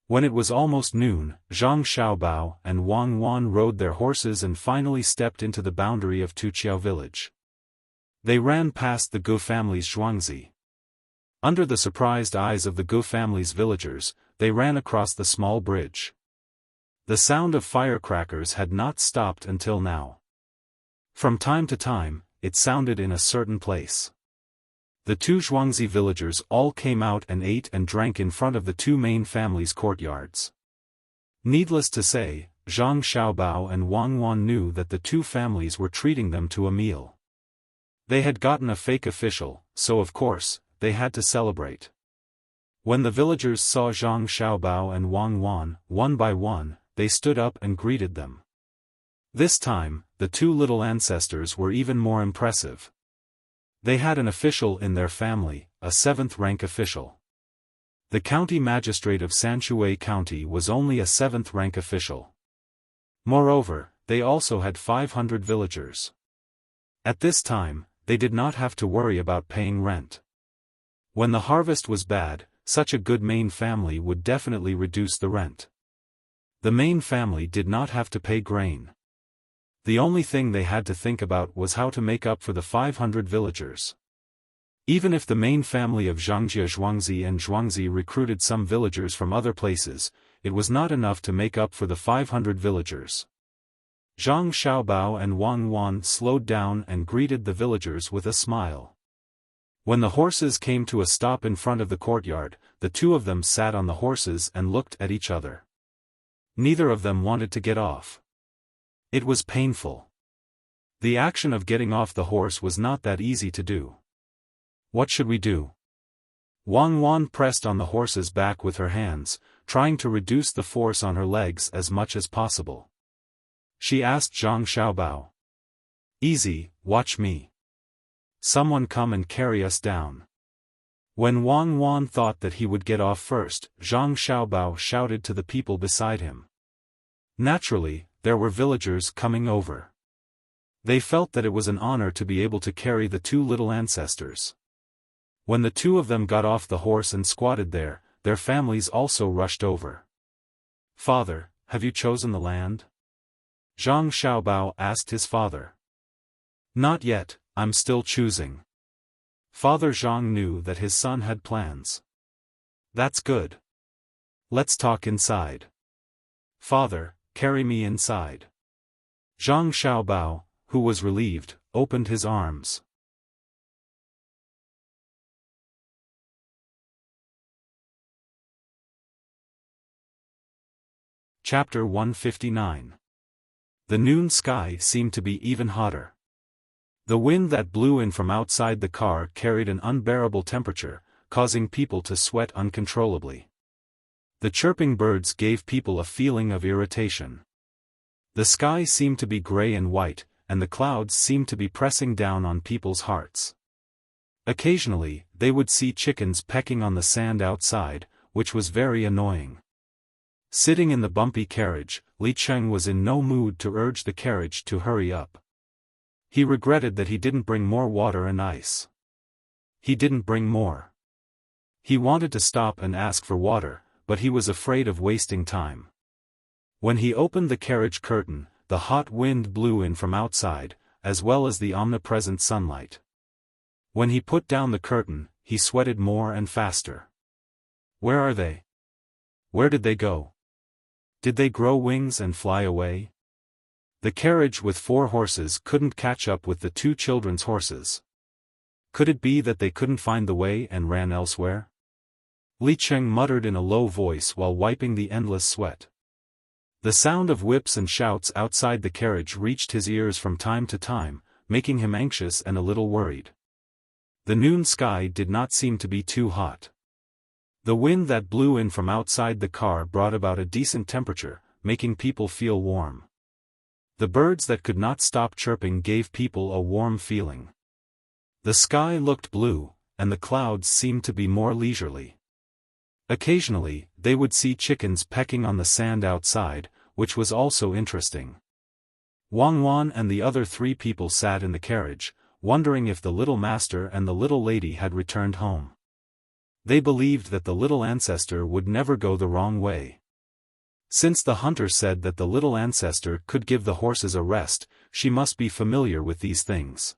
[SPEAKER 1] When it was almost noon, Zhang Xiaobao and Wang Wan rode their horses and finally stepped into the boundary of Tuqiao village. They ran past the Gu family's Zhuangzi. Under the surprised eyes of the Gu family's villagers, they ran across the small bridge. The sound of firecrackers had not stopped until now. From time to time, it sounded in a certain place. The two Zhuangzi villagers all came out and ate and drank in front of the two main families' courtyards. Needless to say, Zhang Xiaobao and Wang Wan knew that the two families were treating them to a meal. They had gotten a fake official, so of course, they had to celebrate. When the villagers saw Zhang Xiaobao and Wang Wan, one by one, they stood up and greeted them. This time, the two little ancestors were even more impressive. They had an official in their family, a 7th-rank official. The county magistrate of Sanshui County was only a 7th-rank official. Moreover, they also had 500 villagers. At this time, they did not have to worry about paying rent. When the harvest was bad, such a good main family would definitely reduce the rent. The main family did not have to pay grain. The only thing they had to think about was how to make up for the 500 villagers. Even if the main family of Zhangjia Zhuangzi and Zhuangzi recruited some villagers from other places, it was not enough to make up for the 500 villagers. Zhang Xiaobao and Wang Wan slowed down and greeted the villagers with a smile. When the horses came to a stop in front of the courtyard, the two of them sat on the horses and looked at each other. Neither of them wanted to get off. It was painful. The action of getting off the horse was not that easy to do. "What should we do?" Wang Wan pressed on the horse's back with her hands, trying to reduce the force on her legs as much as possible. She asked Zhang Xiaobao. "Easy, watch me. Someone come and carry us down." When Wang Wan thought that he would get off first, Zhang Xiaobao shouted to the people beside him. Naturally, there were villagers coming over. They felt that it was an honor to be able to carry the two little ancestors. When the two of them got off the horse and squatted there, their families also rushed over. "Father, have you chosen the land?" Zhang Xiaobao asked his father. "Not yet, I'm still choosing." Father Zhang knew that his son had plans. "That's good. Let's talk inside." "Father, carry me inside." Zhang Xiaobao, who was relieved, opened his arms. Chapter 159. The noon sky seemed to be even hotter. The wind that blew in from outside the car carried an unbearable temperature, causing people to sweat uncontrollably. The chirping birds gave people a feeling of irritation. The sky seemed to be gray and white, and the clouds seemed to be pressing down on people's hearts. Occasionally, they would see chickens pecking on the sand outside, which was very annoying. Sitting in the bumpy carriage, Li Cheng was in no mood to urge the carriage to hurry up. He regretted that he didn't bring more water and ice. He didn't bring more. He wanted to stop and ask for water, but he was afraid of wasting time. When he opened the carriage curtain, the hot wind blew in from outside, as well as the omnipresent sunlight. When he put down the curtain, he sweated more and faster. Where are they? Where did they go? Did they grow wings and fly away? The carriage with 4 horses couldn't catch up with the 2 children's horses. Could it be that they couldn't find the way and ran elsewhere? Li Cheng muttered in a low voice while wiping the endless sweat. The sound of whips and shouts outside the carriage reached his ears from time to time, making him anxious and a little worried. The noon sky did not seem to be too hot. The wind that blew in from outside the car brought about a decent temperature, making people feel warm. The birds that could not stop chirping gave people a warm feeling. The sky looked blue, and the clouds seemed to be more leisurely. Occasionally, they would see chickens pecking on the sand outside, which was also interesting. Wang Wan and the other 3 people sat in the carriage, wondering if the little master and the little lady had returned home. They believed that the little ancestor would never go the wrong way. Since the hunter said that the little ancestor could give the horses a rest, she must be familiar with these things.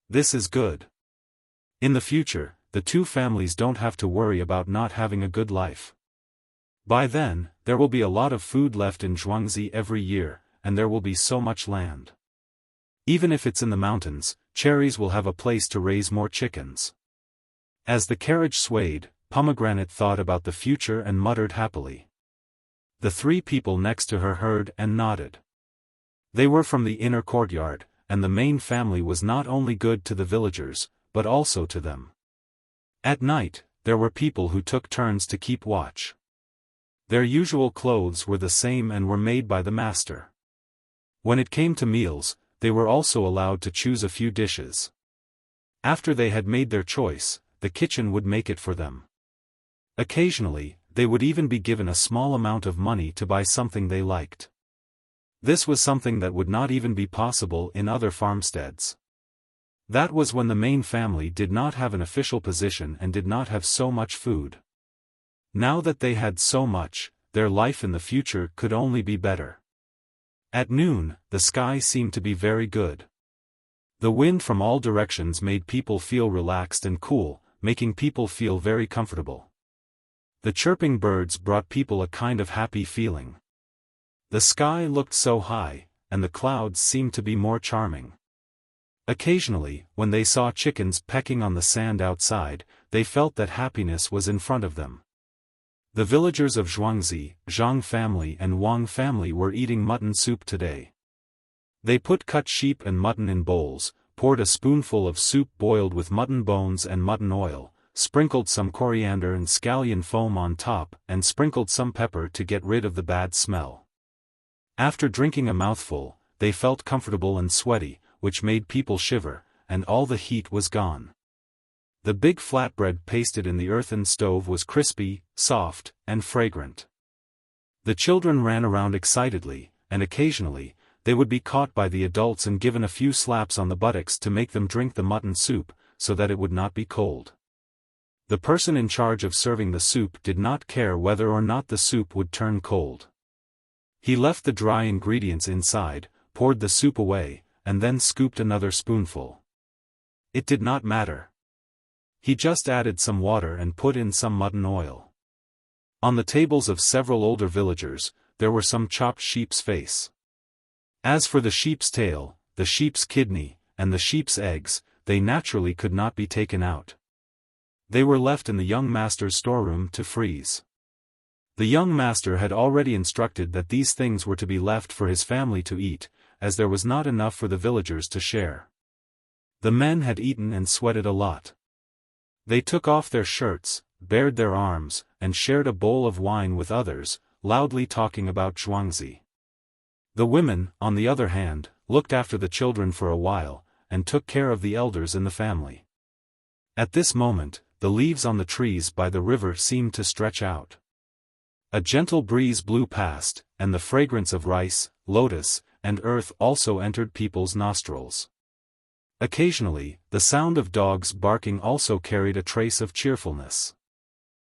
[SPEAKER 1] This is good. In the future, the 2 families don't have to worry about not having a good life. By then, there will be a lot of food left in Zhuangzi every year, and there will be so much land. Even if it's in the mountains, cherries will have a place to raise more chickens. As the carriage swayed, Pomegranate thought about the future and muttered happily. The 3 people next to her heard and nodded. They were from the inner courtyard, and the main family was not only good to the villagers, but also to them. At night, there were people who took turns to keep watch. Their usual clothes were the same and were made by the master. When it came to meals, they were also allowed to choose a few dishes. After they had made their choice, the kitchen would make it for them. Occasionally, they would even be given a small amount of money to buy something they liked. This was something that would not even be possible in other farmsteads. That was when the main family did not have an official position and did not have so much food. Now that they had so much, their life in the future could only be better. At noon, the sky seemed to be very good. The wind from all directions made people feel relaxed and cool, making people feel very comfortable. The chirping birds brought people a kind of happy feeling. The sky looked so high, and the clouds seemed to be more charming. Occasionally, when they saw chickens pecking on the sand outside, they felt that happiness was in front of them. The villagers of Zhuangzi, Zhang family and Wang family were eating mutton soup today. They put cut sheep and mutton in bowls, poured a spoonful of soup boiled with mutton bones and mutton oil, sprinkled some coriander and scallion foam on top, and sprinkled some pepper to get rid of the bad smell. After drinking a mouthful, they felt comfortable and sweaty, which made people shiver, and all the heat was gone. The big flatbread pasted in the earthen stove was crispy, soft, and fragrant. The children ran around excitedly, and occasionally, they would be caught by the adults and given a few slaps on the buttocks to make them drink the mutton soup, so that it would not be cold. The person in charge of serving the soup did not care whether or not the soup would turn cold. He left the dry ingredients inside, poured the soup away, and then scooped another spoonful. It did not matter. He just added some water and put in some mutton oil. On the tables of several older villagers, there were some chopped sheep's face. As for the sheep's tail, the sheep's kidney, and the sheep's eggs, they naturally could not be taken out. They were left in the young master's storeroom to freeze. The young master had already instructed that these things were to be left for his family to eat, as there was not enough for the villagers to share. The men had eaten and sweated a lot. They took off their shirts, bared their arms, and shared a bowl of wine with others, loudly talking about Zhuangzi. The women, on the other hand, looked after the children for a while, and took care of the elders in the family. At this moment, the leaves on the trees by the river seemed to stretch out. A gentle breeze blew past, and the fragrance of rice, lotus, and earth also entered people's nostrils. Occasionally, the sound of dogs barking also carried a trace of cheerfulness.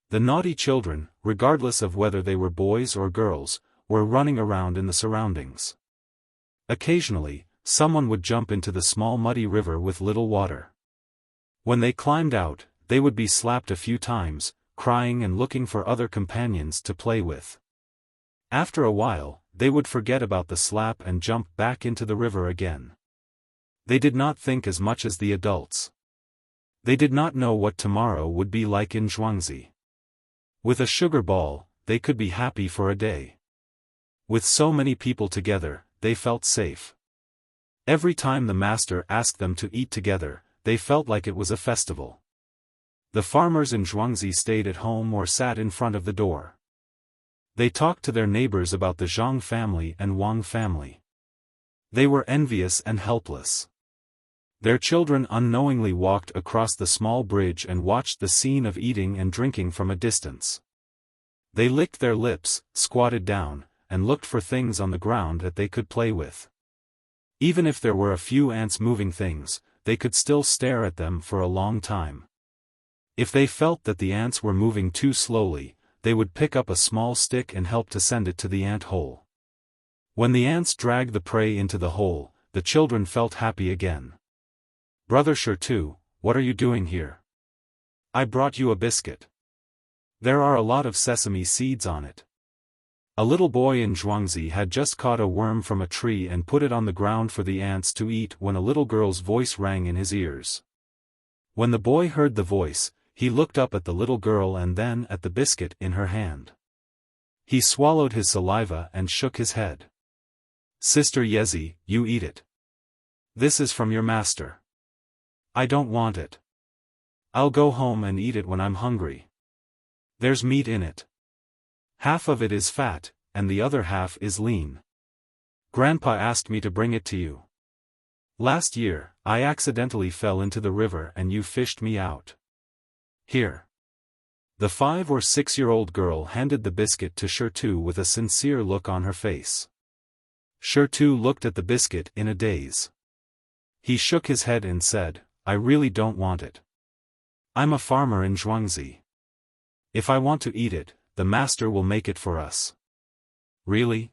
[SPEAKER 1] The naughty children, regardless of whether they were boys or girls, were running around in the surroundings. Occasionally, someone would jump into the small muddy river with little water. When they climbed out, they would be slapped a few times, crying and looking for other companions to play with. After a while, they would forget about the slap and jump back into the river again. They did not think as much as the adults. They did not know what tomorrow would be like in Zhuangzi. With a sugar ball, they could be happy for a day. With so many people together, they felt safe. Every time the master asked them to eat together, they felt like it was a festival. The farmers in Zhuangzi stayed at home or sat in front of the door. They talked to their neighbors about the Zhang family and Wang family. They were envious and helpless. Their children unknowingly walked across the small bridge and watched the scene of eating and drinking from a distance. They licked their lips, squatted down, and looked for things on the ground that they could play with. Even if there were a few ants moving things, they could still stare at them for a long time. If they felt that the ants were moving too slowly, they would pick up a small stick and help to send it to the ant hole. When the ants dragged the prey into the hole, the children felt happy again. "Brother Shirtu, what are you doing here? I brought you a biscuit. There are a lot of sesame seeds on it." A little boy in Zhuangzi had just caught a worm from a tree and put it on the ground for the ants to eat when a little girl's voice rang in his ears. When the boy heard the voice, he looked up at the little girl and then at the biscuit in her hand. He swallowed his saliva and shook his head. "Sister Yezi, you eat it. This is from your master." "I don't want it. I'll go home and eat it when I'm hungry. There's meat in it. Half of it is fat, and the other half is lean. Grandpa asked me to bring it to you. Last year, I accidentally fell into the river and you fished me out. Here." The 5 or 6-year-old girl handed the biscuit to Shirtu with a sincere look on her face. Shirtu looked at the biscuit in a daze. He shook his head and said, "I really don't want it. I'm a farmer in Zhuangzi. If I want to eat it, the master will make it for us." "Really?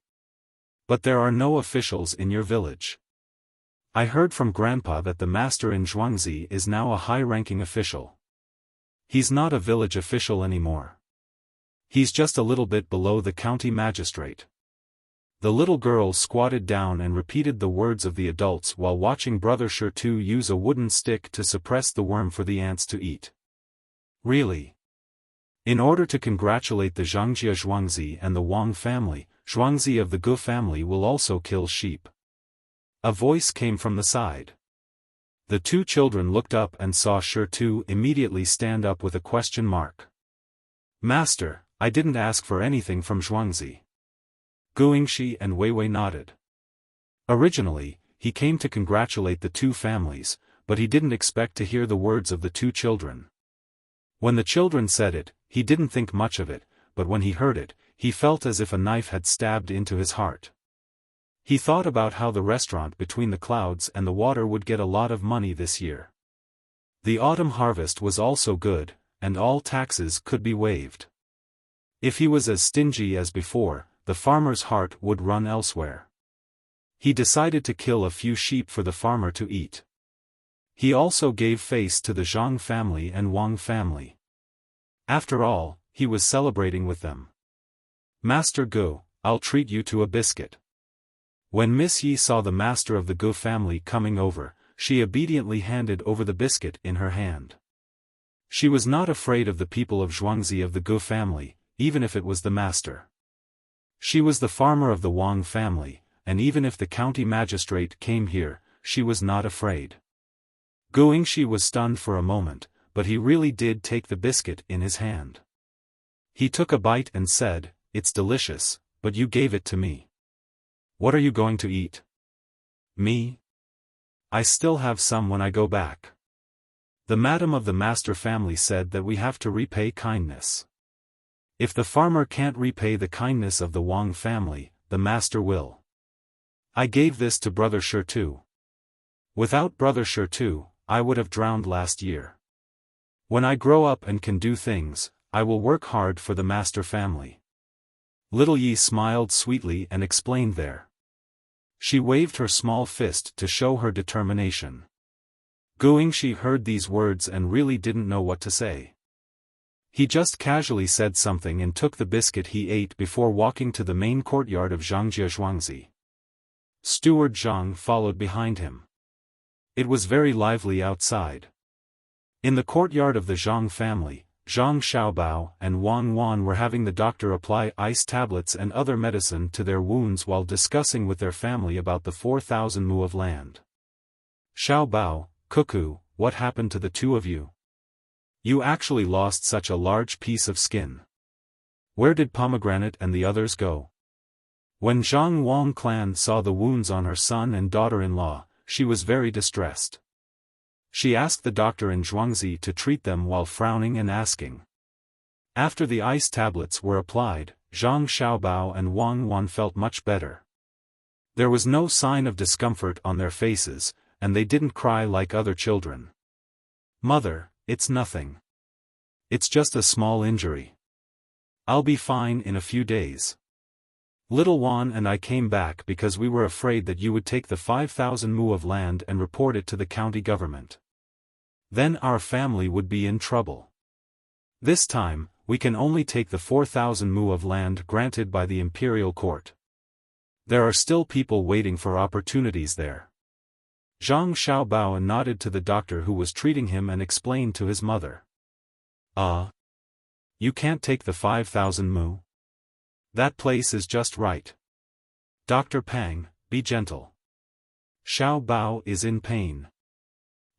[SPEAKER 1] But there are no officials in your village. I heard from Grandpa that the master in Zhuangzi is now a high-ranking official. He's not a village official anymore. He's just a little bit below the county magistrate." The little girl squatted down and repeated the words of the adults while watching Brother Shirtu use a wooden stick to suppress the worm for the ants to eat. "Really? In order to congratulate the Zhangjia Zhuangzi and the Wang family, Zhuangzi of the Gu family will also kill sheep." A voice came from the side. The 2 children looked up and saw Shirtu immediately stand up with a question mark. "Master, I didn't ask for anything from Zhuangzi." Guingxi and Weiwei nodded. Originally, he came to congratulate the 2 families, but he didn't expect to hear the words of the 2 children. When the children said it, he didn't think much of it, but when he heard it, he felt as if a knife had stabbed into his heart. He thought about how the restaurant between the clouds and the water would get a lot of money this year. The autumn harvest was also good, and all taxes could be waived. If he was as stingy as before, the farmer's heart would run elsewhere. He decided to kill a few sheep for the farmer to eat. He also gave face to the Zhang family and Wang family. After all, he was celebrating with them. "Master Gu, I'll treat you to a biscuit." When Miss Yi saw the master of the Gu family coming over, she obediently handed over the biscuit in her hand. She was not afraid of the people of Zhuangzi of the Gu family, even if it was the master. She was the farmer of the Wang family, and even if the county magistrate came here, she was not afraid. Guingxi was stunned for a moment, but he really did take the biscuit in his hand. He took a bite and said, "It's delicious, but you gave it to me. What are you going to eat?" "Me? I still have some when I go back." The madam of the master family said that we have to repay kindness. If the farmer can't repay the kindness of the Wang family, the master will. I gave this to Brother Shirtu. Without Brother Shirtu, I would have drowned last year. When I grow up and can do things, I will work hard for the master family. Little Yi smiled sweetly and explained there. She waved her small fist to show her determination. Guingxi heard these words and really didn't know what to say. He just casually said something and took the biscuit he ate before walking to the main courtyard of Zhangjie Zhuangzi. Steward Zhang followed behind him. It was very lively outside. In the courtyard of the Zhang family, Zhang Xiaobao and Wang Wan were having the doctor apply ice tablets and other medicine to their wounds while discussing with their family about the 4,000 mu of land. Xiaobao, Cuckoo, what happened to the two of you? You actually lost such a large piece of skin. Where did Pomegranate and the others go? When Zhang Wang clan saw the wounds on her son and daughter-in-law, she was very distressed. She asked the doctor in Zhuangzi to treat them while frowning and asking. After the ice tablets were applied, Zhang Xiaobao and Wang Wan felt much better. There was no sign of discomfort on their faces, and they didn't cry like other children. Mother, it's nothing. It's just a small injury. I'll be fine in a few days. Little Wan and I came back because we were afraid that you would take the 5,000 mu of land and report it to the county government. Then our family would be in trouble. This time, we can only take the 4,000 mu of land granted by the imperial court. There are still people waiting for opportunities there. Zhang Xiaobao nodded to the doctor who was treating him and explained to his mother. You can't take the 5,000 mu? That place is just right. Dr. Pang, be gentle. Xiaobao is in pain.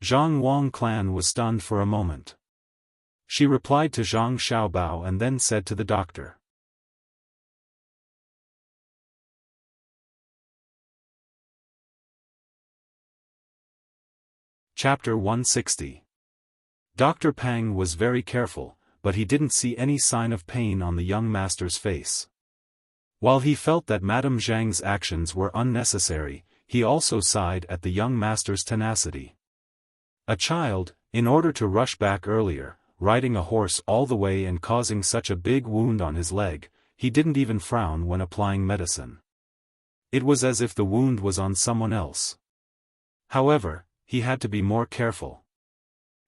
[SPEAKER 1] Zhang Wang clan was stunned for a moment. She replied to Zhang Xiaobao and then said to the doctor. Chapter 160. Dr. Pang was very careful, but he didn't see any sign of pain on the young master's face. While he felt that Madame Zhang's actions were unnecessary, he also sighed at the young master's tenacity. A child, in order to rush back earlier, riding a horse all the way and causing such a big wound on his leg, he didn't even frown when applying medicine. It was as if the wound was on someone else. However, he had to be more careful.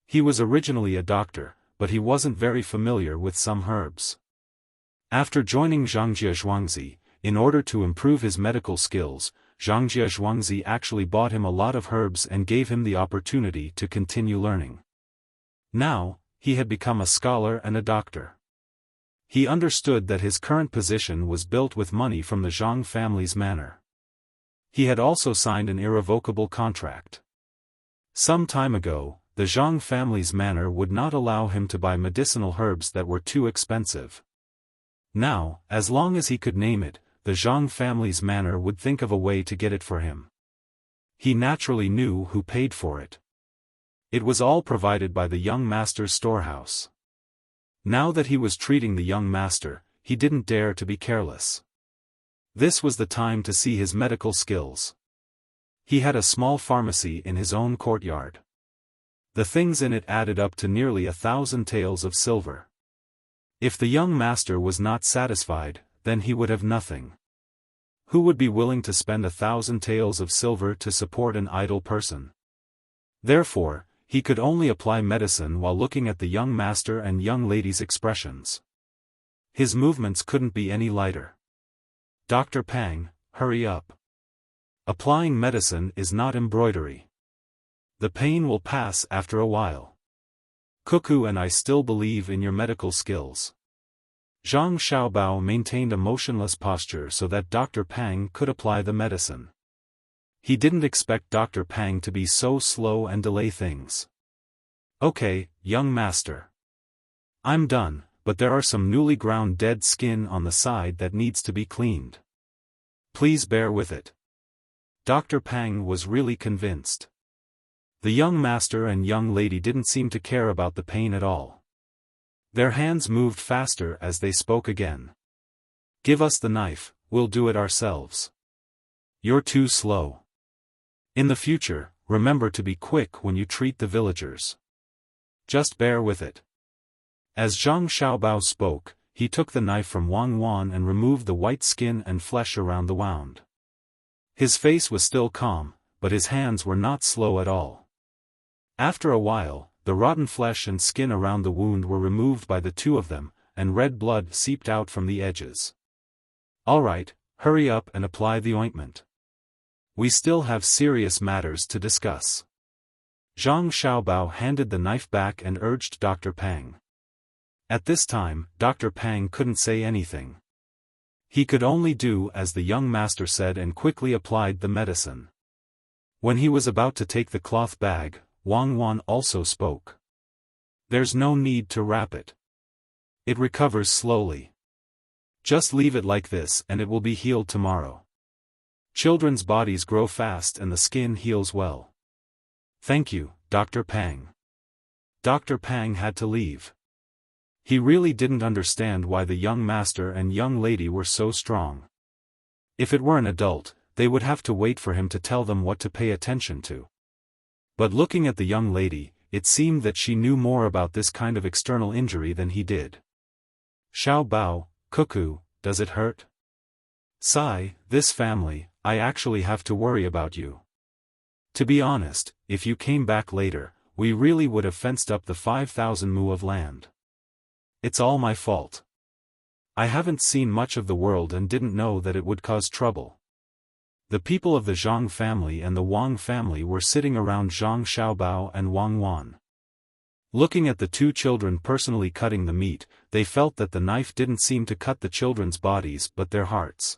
[SPEAKER 1] He was originally a doctor, but he wasn't very familiar with some herbs. After joining Zhangjie Zhuangzi, in order to improve his medical skills, Zhangjie Zhuangzi actually bought him a lot of herbs and gave him the opportunity to continue learning. Now, he had become a scholar and a doctor. He understood that his current position was built with money from the Zhang family's manor. He had also signed an irrevocable contract. Some time ago, the Zhang family's manor would not allow him to buy medicinal herbs that were too expensive. Now, as long as he could name it, the Zhang family's manor would think of a way to get it for him. He naturally knew who paid for it. It was all provided by the young master's storehouse. Now that he was treating the young master, he didn't dare to be careless. This was the time to see his medical skills. He had a small pharmacy in his own courtyard. The things in it added up to nearly 1,000 taels of silver. If the young master was not satisfied, then he would have nothing. Who would be willing to spend 1,000 taels of silver to support an idle person? Therefore, he could only apply medicine while looking at the young master and young lady's expressions. His movements couldn't be any lighter. Dr. Pang, hurry up. Applying medicine is not embroidery. The pain will pass after a while. Cuckoo and I still believe in your medical skills. Zhang Xiaobao maintained a motionless posture so that Dr. Pang could apply the medicine. He didn't expect Dr. Pang to be so slow and delay things. Okay, young master. I'm done, but there are some newly ground dead skin on the side that needs to be cleaned. Please bear with it. Dr. Pang was really convinced. The young master and young lady didn't seem to care about the pain at all. Their hands moved faster as they spoke again. Give us the knife, we'll do it ourselves. You're too slow. In the future, remember to be quick when you treat the villagers. Just bear with it. As Zhang Xiaobao spoke, he took the knife from Wang Wan and removed the white skin and flesh around the wound. His face was still calm, but his hands were not slow at all. After a while, the rotten flesh and skin around the wound were removed by the two of them, and red blood seeped out from the edges. "All right, hurry up and apply the ointment. We still have serious matters to discuss." Zhang Xiaobao handed the knife back and urged Dr. Pang. At this time, Dr. Pang couldn't say anything. He could only do as the young master said and quickly applied the medicine. When he was about to take the cloth bag, Wang Wan also spoke. "There's no need to wrap it. It recovers slowly. Just leave it like this and it will be healed tomorrow. Children's bodies grow fast and the skin heals well." "Thank you, Dr. Pang." Dr. Pang had to leave. He really didn't understand why the young master and young lady were so strong. If it were an adult, they would have to wait for him to tell them what to pay attention to. But looking at the young lady, it seemed that she knew more about this kind of external injury than he did. "Xiaobao, cuckoo, does it hurt?" "Sigh, this family, I actually have to worry about you. To be honest, if you came back later, we really would have fenced up the 5,000 mu of land. It's all my fault. I haven't seen much of the world and didn't know that it would cause trouble." The people of the Zhang family and the Wang family were sitting around Zhang Xiaobao and Wang Wan. Looking at the two children personally cutting the meat, they felt that the knife didn't seem to cut the children's bodies but their hearts.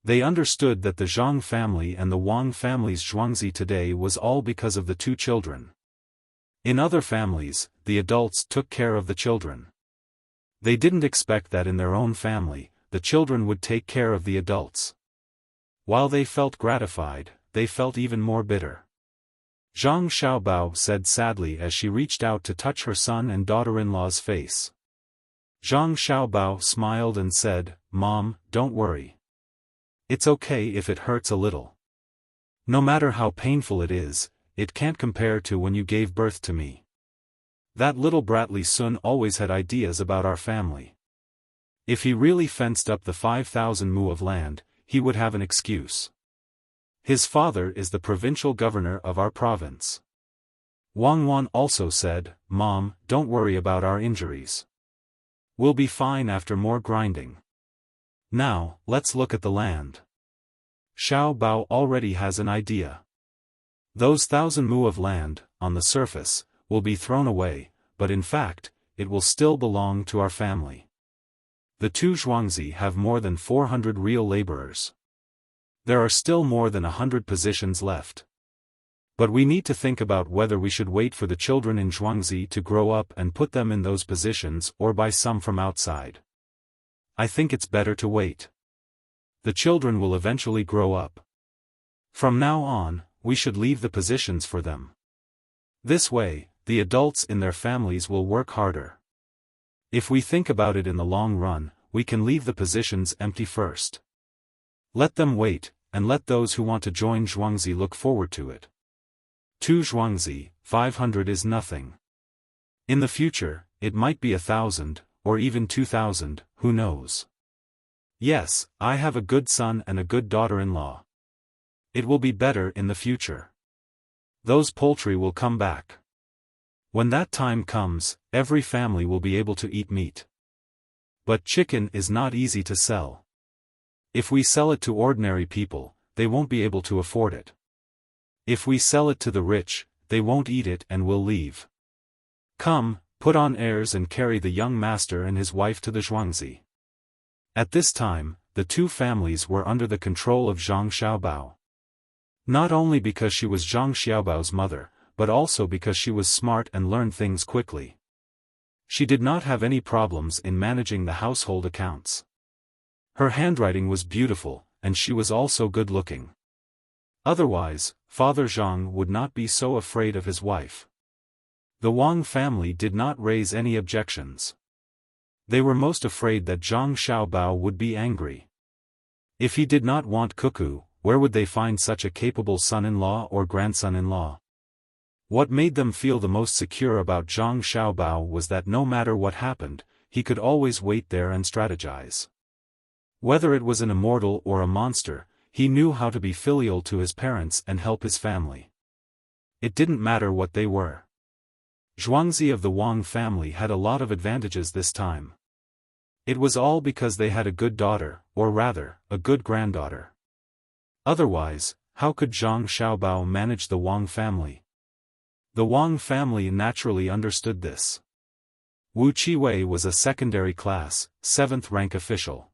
[SPEAKER 1] They understood that the Zhang family and the Wang family's zhuangzi today was all because of the two children. In other families, the adults took care of the children. They didn't expect that in their own family, the children would take care of the adults. While they felt gratified, they felt even more bitter. Zhang Xiaobao said sadly as she reached out to touch her son and daughter-in-law's face. Zhang Xiaobao smiled and said, "Mom, don't worry. It's okay if it hurts a little. No matter how painful it is, it can't compare to when you gave birth to me. That little bratly Sun always had ideas about our family. If he really fenced up the 5,000 mu of land, he would have an excuse. His father is the provincial governor of our province." Wang Wan also said, "Mom, don't worry about our injuries. We'll be fine after more grinding. Now, let's look at the land." Xiao Bao already has an idea. Those 1,000 mu of land, on the surface, will be thrown away, but in fact, it will still belong to our family. The two zhuangzi have more than 400 real laborers. There are still more than 100 positions left. But we need to think about whether we should wait for the children in zhuangzi to grow up and put them in those positions or buy some from outside. I think it's better to wait. The children will eventually grow up. From now on, we should leave the positions for them. This way, the adults in their families will work harder. If we think about it in the long run, we can leave the positions empty first. Let them wait, and let those who want to join zhuangzi look forward to it. 2 zhuangzi, 500 is nothing. In the future, it might be 1,000, or even 2,000, who knows. Yes, I have a good son and a good daughter-in-law. It will be better in the future. Those poultry will come back. When that time comes, every family will be able to eat meat. But chicken is not easy to sell. If we sell it to ordinary people, they won't be able to afford it. If we sell it to the rich, they won't eat it and will leave. Come, put on airs and carry the young master and his wife to the zhuangzi. At this time, the two families were under the control of Zhang Xiaobao. Not only because she was Zhang Xiaobao's mother, but also because she was smart and learned things quickly. She did not have any problems in managing the household accounts. Her handwriting was beautiful, and she was also good-looking. Otherwise, Father Zhang would not be so afraid of his wife. The Wang family did not raise any objections. They were most afraid that Zhang Xiaobao would be angry. If he did not want cuckoo, where would they find such a capable son-in-law or grandson-in-law? What made them feel the most secure about Zhang Xiaobao was that no matter what happened, he could always wait there and strategize. Whether it was an immortal or a monster, he knew how to be filial to his parents and help his family. It didn't matter what they were. Zhuangzi of the Wang family had a lot of advantages this time. It was all because they had a good daughter, or rather, a good granddaughter. Otherwise, how could Zhang Xiaobao manage the Wang family? The Wang family naturally understood this. Wu Qiwei was a secondary class, 7th rank official.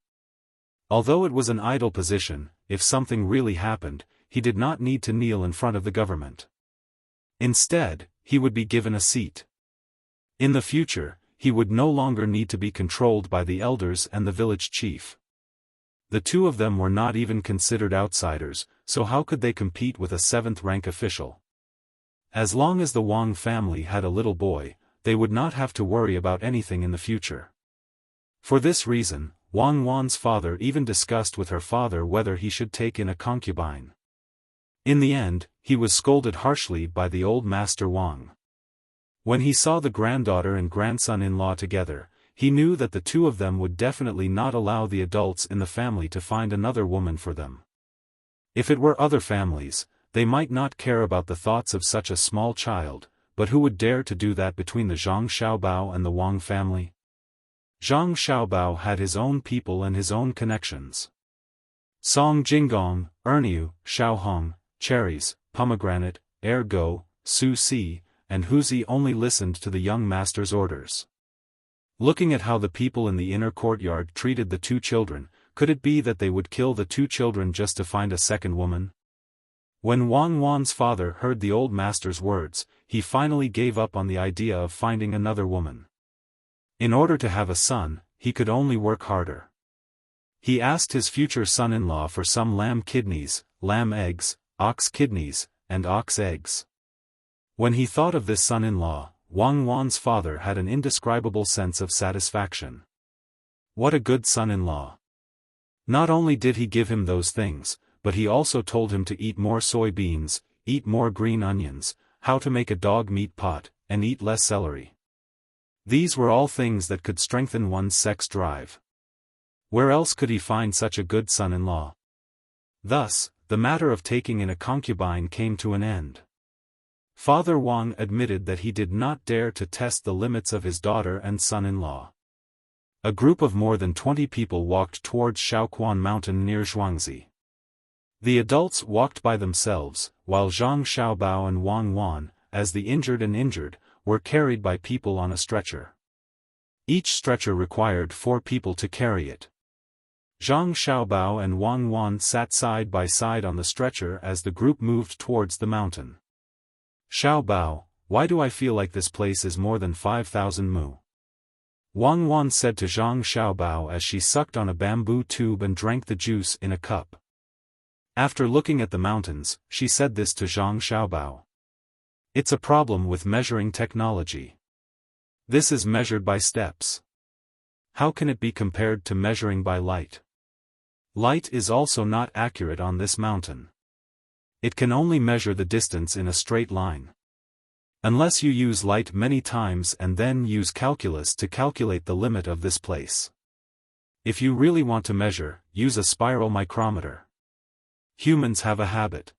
[SPEAKER 1] Although it was an idle position, if something really happened, he did not need to kneel in front of the government. Instead, he would be given a seat. In the future, he would no longer need to be controlled by the elders and the village chief. The two of them were not even considered outsiders, so how could they compete with a 7th rank official? As long as the Wang family had a little boy, they would not have to worry about anything in the future. For this reason, Wang Wan's father even discussed with her father whether he should take in a concubine. In the end, he was scolded harshly by the old master Wang. When he saw the granddaughter and grandson-in-law together, he knew that the two of them would definitely not allow the adults in the family to find another woman for them. If it were other families, they might not care about the thoughts of such a small child, but who would dare to do that between the Zhang Xiaobao and the Wang family? Zhang Xiaobao had his own people and his own connections. Song Jinggong, Erniu, Xiaohong, cherries, pomegranate, ergo, Su Si, and Huzi only listened to the young master's orders. Looking at how the people in the inner courtyard treated the two children, could it be that they would kill the two children just to find a second woman? When Wang Wan's father heard the old master's words, he finally gave up on the idea of finding another woman. In order to have a son, he could only work harder. He asked his future son-in-law for some lamb kidneys, lamb eggs, ox kidneys, and ox eggs. When he thought of this son-in-law, Wang Wan's father had an indescribable sense of satisfaction. What a good son-in-law. Not only did he give him those things, but he also told him to eat more soybeans, eat more green onions, how to make a dog meat pot, and eat less celery. These were all things that could strengthen one's sex drive. Where else could he find such a good son-in-law? Thus, the matter of taking in a concubine came to an end. Father Wang admitted that he did not dare to test the limits of his daughter and son-in-law. A group of more than 20 people walked towards Shaoquan Mountain near Zhuangzi. The adults walked by themselves, while Zhang Xiaobao and Wang Wan, as the injured, were carried by people on a stretcher. Each stretcher required 4 people to carry it. Zhang Xiaobao and Wang Wan sat side by side on the stretcher as the group moved towards the mountain. Xiaobao, why do I feel like this place is more than 5,000 mu? Wang Wan said to Zhang Xiaobao as she sucked on a bamboo tube and drank the juice in a cup. After looking at the mountains, she said this to Zhang Xiaobao. It's a problem with measuring technology. This is measured by steps. How can it be compared to measuring by light? Light is also not accurate on this mountain. It can only measure the distance in a straight line. Unless you use light many times and then use calculus to calculate the limit of this place. If you really want to measure, use a spiral micrometer. Humans have a habit.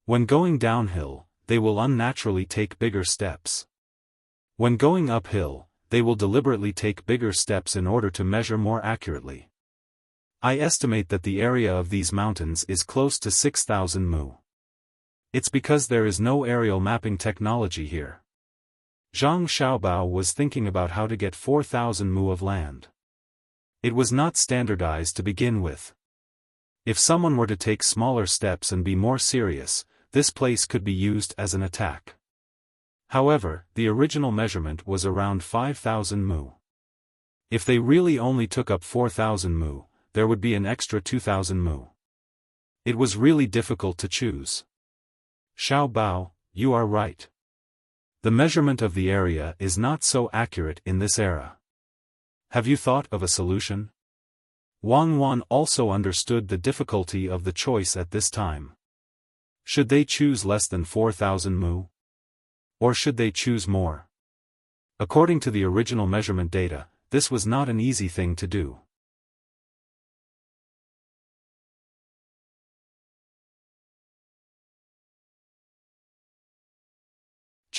[SPEAKER 1] When going downhill, they will unnaturally take bigger steps. When going uphill, they will deliberately take bigger steps in order to measure more accurately. I estimate that the area of these mountains is close to 6,000 mu. It's because there is no aerial mapping technology here. Zhang Xiaobao was thinking about how to get 4,000 mu of land. It was not standardized to begin with. If someone were to take smaller steps and be more serious, this place could be used as an attack. However, the original measurement was around 5,000 mu. If they really only took up 4,000 mu, there would be an extra 2,000 mu. It was really difficult to choose. Xiaobao, you are right. The measurement of the area is not so accurate in this era. Have you thought of a solution? Wang Wan also understood the difficulty of the choice at this time. Should they choose less than 4,000 mu? Or should they choose more? According to the original measurement data, this was not an easy thing to do.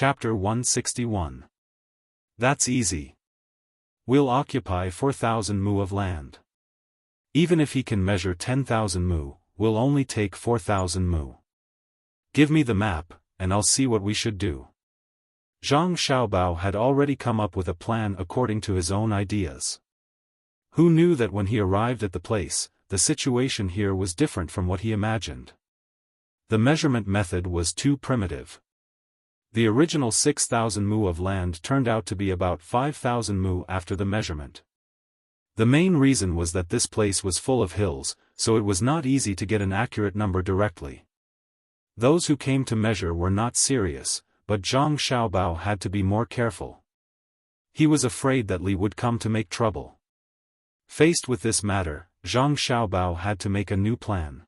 [SPEAKER 1] Chapter 161. That's easy. We'll occupy 4,000 mu of land. Even if he can measure 10,000 mu, we'll only take 4,000 mu. Give me the map, and I'll see what we should do. Zhang Xiaobao had already come up with a plan according to his own ideas. Who knew that when he arrived at the place, the situation here was different from what he imagined? The measurement method was too primitive. The original 6,000 mu of land turned out to be about 5,000 mu after the measurement. The main reason was that this place was full of hills, so it was not easy to get an accurate number directly. Those who came to measure were not serious, but Zhang Xiaobao had to be more careful. He was afraid that Li would come to make trouble. Faced with this matter, Zhang Xiaobao had to make a new plan.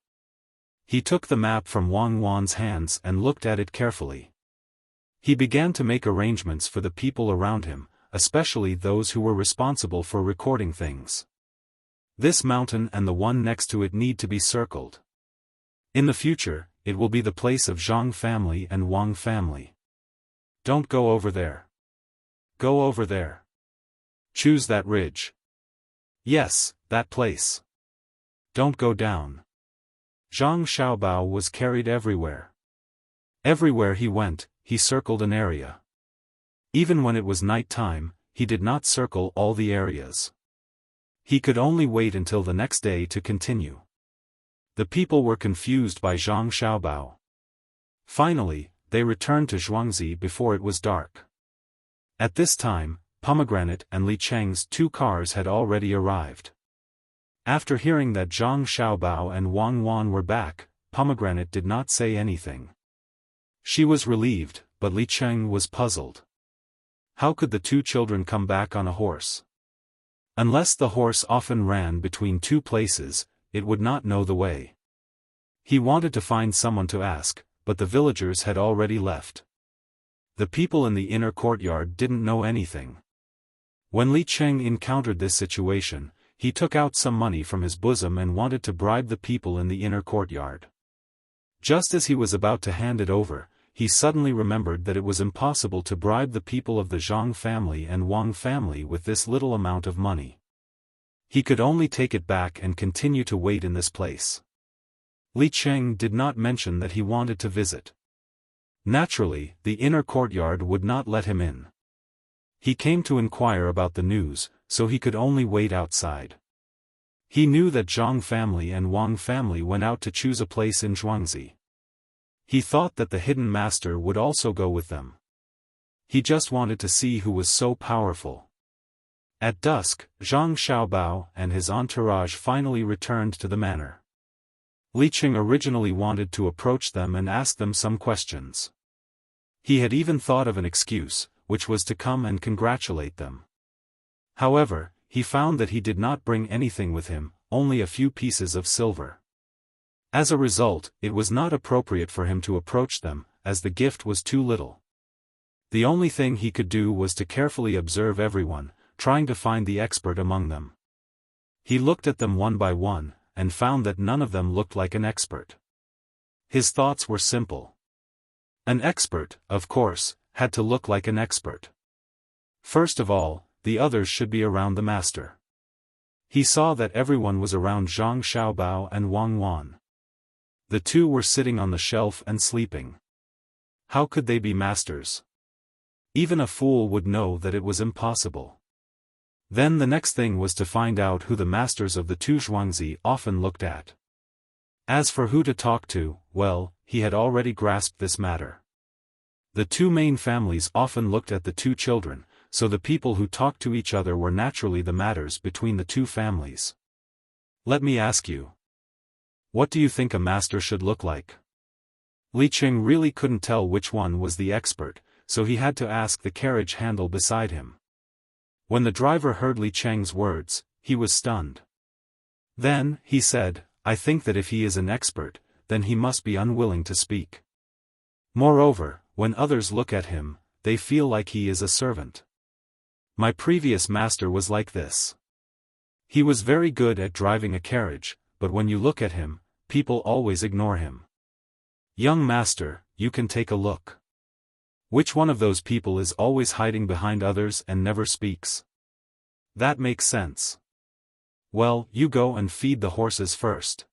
[SPEAKER 1] He took the map from Wang Wan's hands and looked at it carefully. He began to make arrangements for the people around him, especially those who were responsible for recording things. This mountain and the one next to it need to be circled. In the future, it will be the place of Zhang family and Wang family. Don't go over there. Go over there. Choose that ridge. Yes, that place. Don't go down. Zhang Xiaobao was carried everywhere. Everywhere he went, he circled an area. Even when it was night time, he did not circle all the areas. He could only wait until the next day to continue. The people were confused by Zhang Xiaobao. Finally, they returned to Zhuangzi before it was dark. At this time, Pomegranate and Li Cheng's 2 cars had already arrived. After hearing that Zhang Xiaobao and Wang Wan were back, Pomegranate did not say anything. She was relieved, but Li Cheng was puzzled. How could the 2 children come back on a horse? Unless the horse often ran between 2 places, it would not know the way. He wanted to find someone to ask, but the villagers had already left. The people in the inner courtyard didn't know anything. When Li Cheng encountered this situation, he took out some money from his bosom and wanted to bribe the people in the inner courtyard. Just as he was about to hand it over, he suddenly remembered that it was impossible to bribe the people of the Zhang family and Wang family with this little amount of money. He could only take it back and continue to wait in this place. Li Cheng did not mention that he wanted to visit. Naturally, the inner courtyard would not let him in. He came to inquire about the news, so he could only wait outside. He knew that Zhang family and Wang family went out to choose a place in Zhuangzi. He thought that the hidden master would also go with them. He just wanted to see who was so powerful. At dusk, Zhang Xiaobao and his entourage finally returned to the manor. Li Cheng originally wanted to approach them and ask them some questions. He had even thought of an excuse, which was to come and congratulate them. However, he found that he did not bring anything with him, only a few pieces of silver. As a result, it was not appropriate for him to approach them, as the gift was too little. The only thing he could do was to carefully observe everyone, trying to find the expert among them. He looked at them one by one, and found that none of them looked like an expert. His thoughts were simple. An expert, of course, had to look like an expert. First of all, the others should be around the master. He saw that everyone was around Zhang Xiaobao and Wang Wan. The 2 were sitting on the shelf and sleeping. How could they be masters? Even a fool would know that it was impossible. Then the next thing was to find out who the masters of the 2 Zhuangzi often looked at. As for who to talk to, well, he had already grasped this matter. The 2 main families often looked at the 2 children, so the people who talked to each other were naturally the matters between the 2 families. Let me ask you. What do you think a master should look like? Li Cheng really couldn't tell which one was the expert, so he had to ask the carriage handle beside him. When the driver heard Li Cheng's words, he was stunned. Then, he said, I think that if he is an expert, then he must be unwilling to speak. Moreover, when others look at him, they feel like he is a servant. My previous master was like this. He was very good at driving a carriage, but when you look at him, people always ignore him. Young master, you can take a look. Which one of those people is always hiding behind others and never speaks? That makes sense. Well, you go and feed the horses first.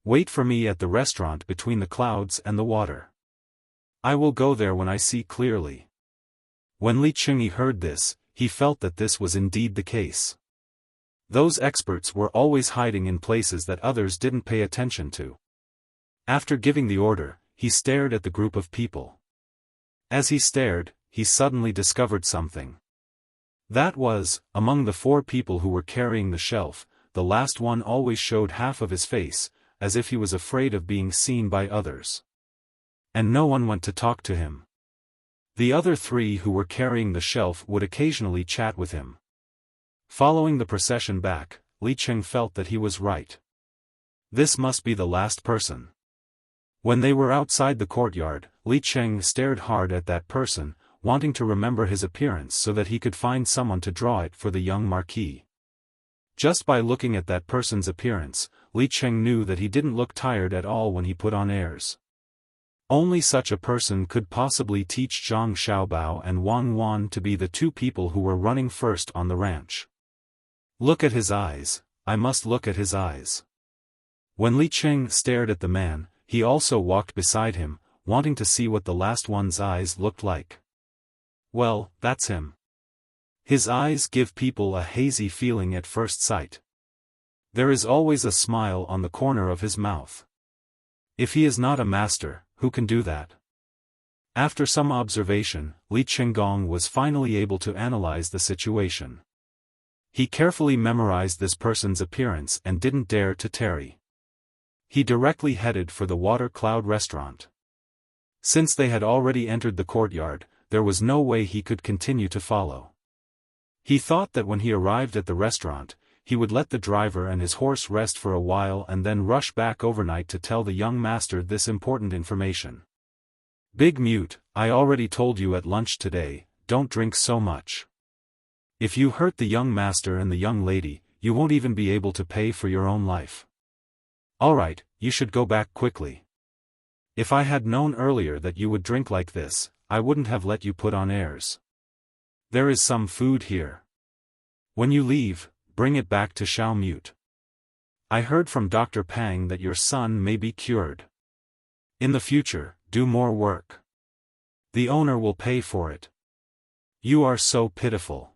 [SPEAKER 1] Wait for me at the restaurant between the clouds and the water. I will go there when I see clearly. When Li Chunyi heard this, he felt that this was indeed the case. Those experts were always hiding in places that others didn't pay attention to. After giving the order, he stared at the group of people. As he stared, he suddenly discovered something. That was, among the 4 people who were carrying the shelf, the last one always showed half of his face, as if he was afraid of being seen by others. And no one went to talk to him. The other 3 who were carrying the shelf would occasionally chat with him. Following the procession back, Li Cheng felt that he was right. This must be the last person. When they were outside the courtyard, Li Cheng stared hard at that person, wanting to remember his appearance so that he could find someone to draw it for the young marquis. Just by looking at that person's appearance, Li Cheng knew that he didn't look tired at all when he put on airs. Only such a person could possibly teach Zhang Xiaobao and Wang Wan to be the 2 people who were running first on the ranch. Look at his eyes, I must look at his eyes. When Li Cheng stared at the man, he also walked beside him, wanting to see what the last one's eyes looked like. Well, that's him. His eyes give people a hazy feeling at first sight. There is always a smile on the corner of his mouth. If he is not a master, who can do that? After some observation, Li Chenggong was finally able to analyze the situation. He carefully memorized this person's appearance and didn't dare to tarry. He directly headed for the Water Cloud restaurant. Since they had already entered the courtyard, there was no way he could continue to follow. He thought that when he arrived at the restaurant, he would let the driver and his horse rest for a while and then rush back overnight to tell the young master this important information. Big Mute, I already told you at lunch today, don't drink so much. If you hurt the young master and the young lady, you won't even be able to pay for your own life. Alright, you should go back quickly. If I had known earlier that you would drink like this, I wouldn't have let you put on airs. There is some food here. When you leave, bring it back to Xiao Mute. I heard from Dr. Pang that your son may be cured. In the future, do more work. The owner will pay for it. You are so pitiful.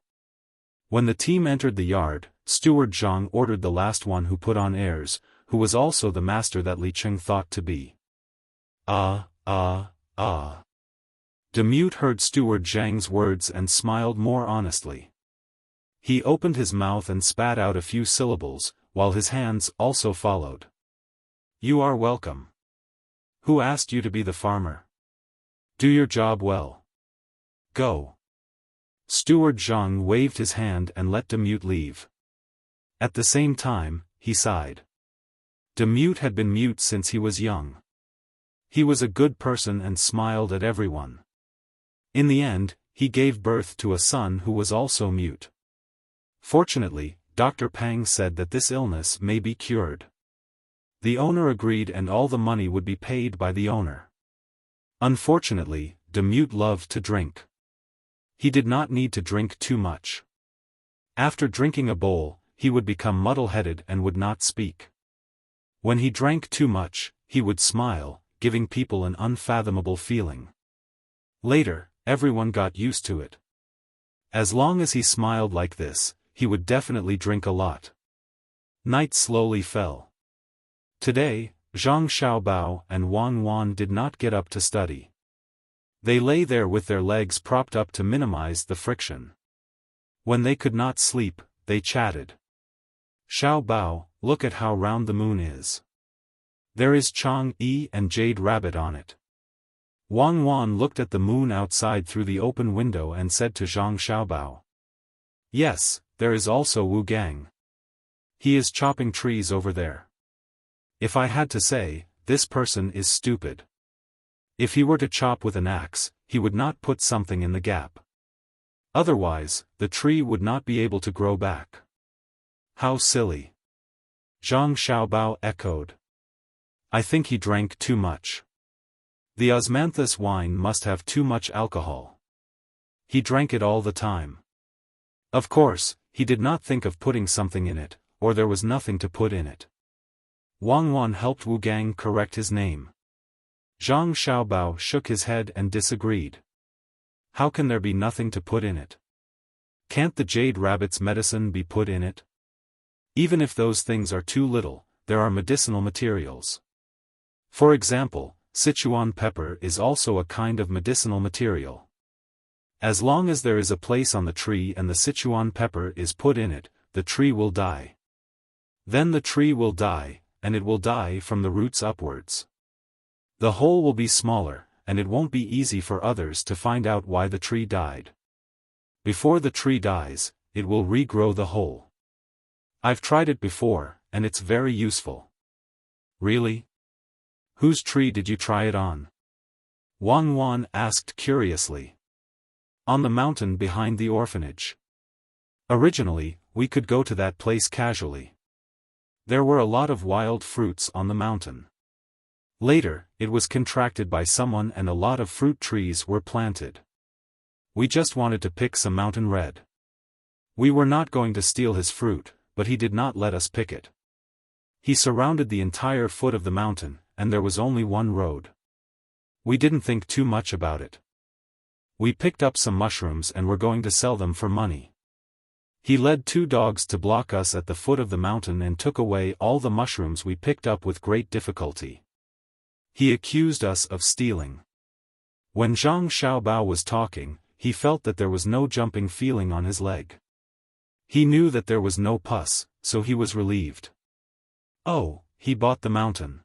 [SPEAKER 1] When the team entered the yard, Steward Zhang ordered the last one who put on airs, who was also the master that Li Cheng thought to be. Demute heard Steward Zhang's words and smiled more honestly. He opened his mouth and spat out a few syllables, while his hands also followed. You are welcome. Who asked you to be the farmer? Do your job well. Go. Steward Zhang waved his hand and let Demute leave. At the same time, he sighed. Demute had been mute since he was young. He was a good person and smiled at everyone. In the end, he gave birth to a son who was also mute. Fortunately, Dr. Pang said that this illness may be cured. The owner agreed and all the money would be paid by the owner. Unfortunately, Demute loved to drink. He did not need to drink too much. After drinking a bowl, he would become muddle-headed and would not speak. When he drank too much, he would smile, giving people an unfathomable feeling. Later, everyone got used to it. As long as he smiled like this, he would definitely drink a lot. Night slowly fell. Today, Zhang Xiaobao and Wang Wan did not get up to study. They lay there with their legs propped up to minimize the friction. When they could not sleep, they chatted. Xiaobao, look at how round the moon is. There is Chang'e and Jade Rabbit on it. Wang Wan looked at the moon outside through the open window and said to Zhang Xiaobao. Yes, there is also Wu Gang. He is chopping trees over there. If I had to say, this person is stupid. If he were to chop with an axe, he would not put something in the gap. Otherwise, the tree would not be able to grow back. How silly. Zhang Xiaobao echoed. I think he drank too much. The osmanthus wine must have too much alcohol. He drank it all the time. Of course, he did not think of putting something in it, or there was nothing to put in it. Wang Wan helped Wu Gang correct his name. Zhang Xiaobao shook his head and disagreed. How can there be nothing to put in it? Can't the jade rabbit's medicine be put in it? Even if those things are too little, there are medicinal materials. For example, Sichuan pepper is also a kind of medicinal material. As long as there is a place on the tree and the Sichuan pepper is put in it, the tree will die. Then the tree will die, and it will die from the roots upwards. The hole will be smaller, and it won't be easy for others to find out why the tree died. Before the tree dies, it will regrow the hole. I've tried it before, and it's very useful. Really? Whose tree did you try it on? Wang Wan asked curiously. On the mountain behind the orphanage. Originally, we could go to that place casually. There were a lot of wild fruits on the mountain. Later, it was contracted by someone and a lot of fruit trees were planted. We just wanted to pick some mountain red. We were not going to steal his fruit, but he did not let us pick it. He surrounded the entire foot of the mountain, and there was only one road. We didn't think too much about it. We picked up some mushrooms and were going to sell them for money. He led 2 dogs to block us at the foot of the mountain and took away all the mushrooms we picked up with great difficulty. He accused us of stealing. When Zhang Xiaobao was talking, he felt that there was no jumping feeling on his leg. He knew that there was no pus, so he was relieved. Oh, he bought the mountain.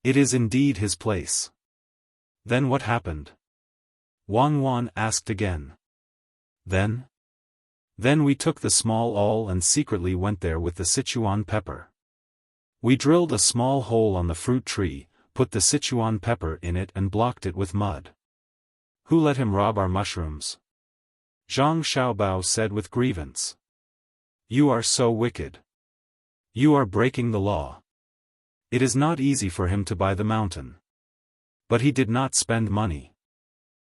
[SPEAKER 1] It is indeed his place. Then what happened? Wang Wan asked again. Then we took the small awl and secretly went there with the Sichuan pepper. We drilled a small hole on the fruit tree, put the Sichuan pepper in it and blocked it with mud. Who let him rob our mushrooms? Zhang Xiaobao said with grievance. You are so wicked. You are breaking the law. It is not easy for him to buy the mountain. But he did not spend money.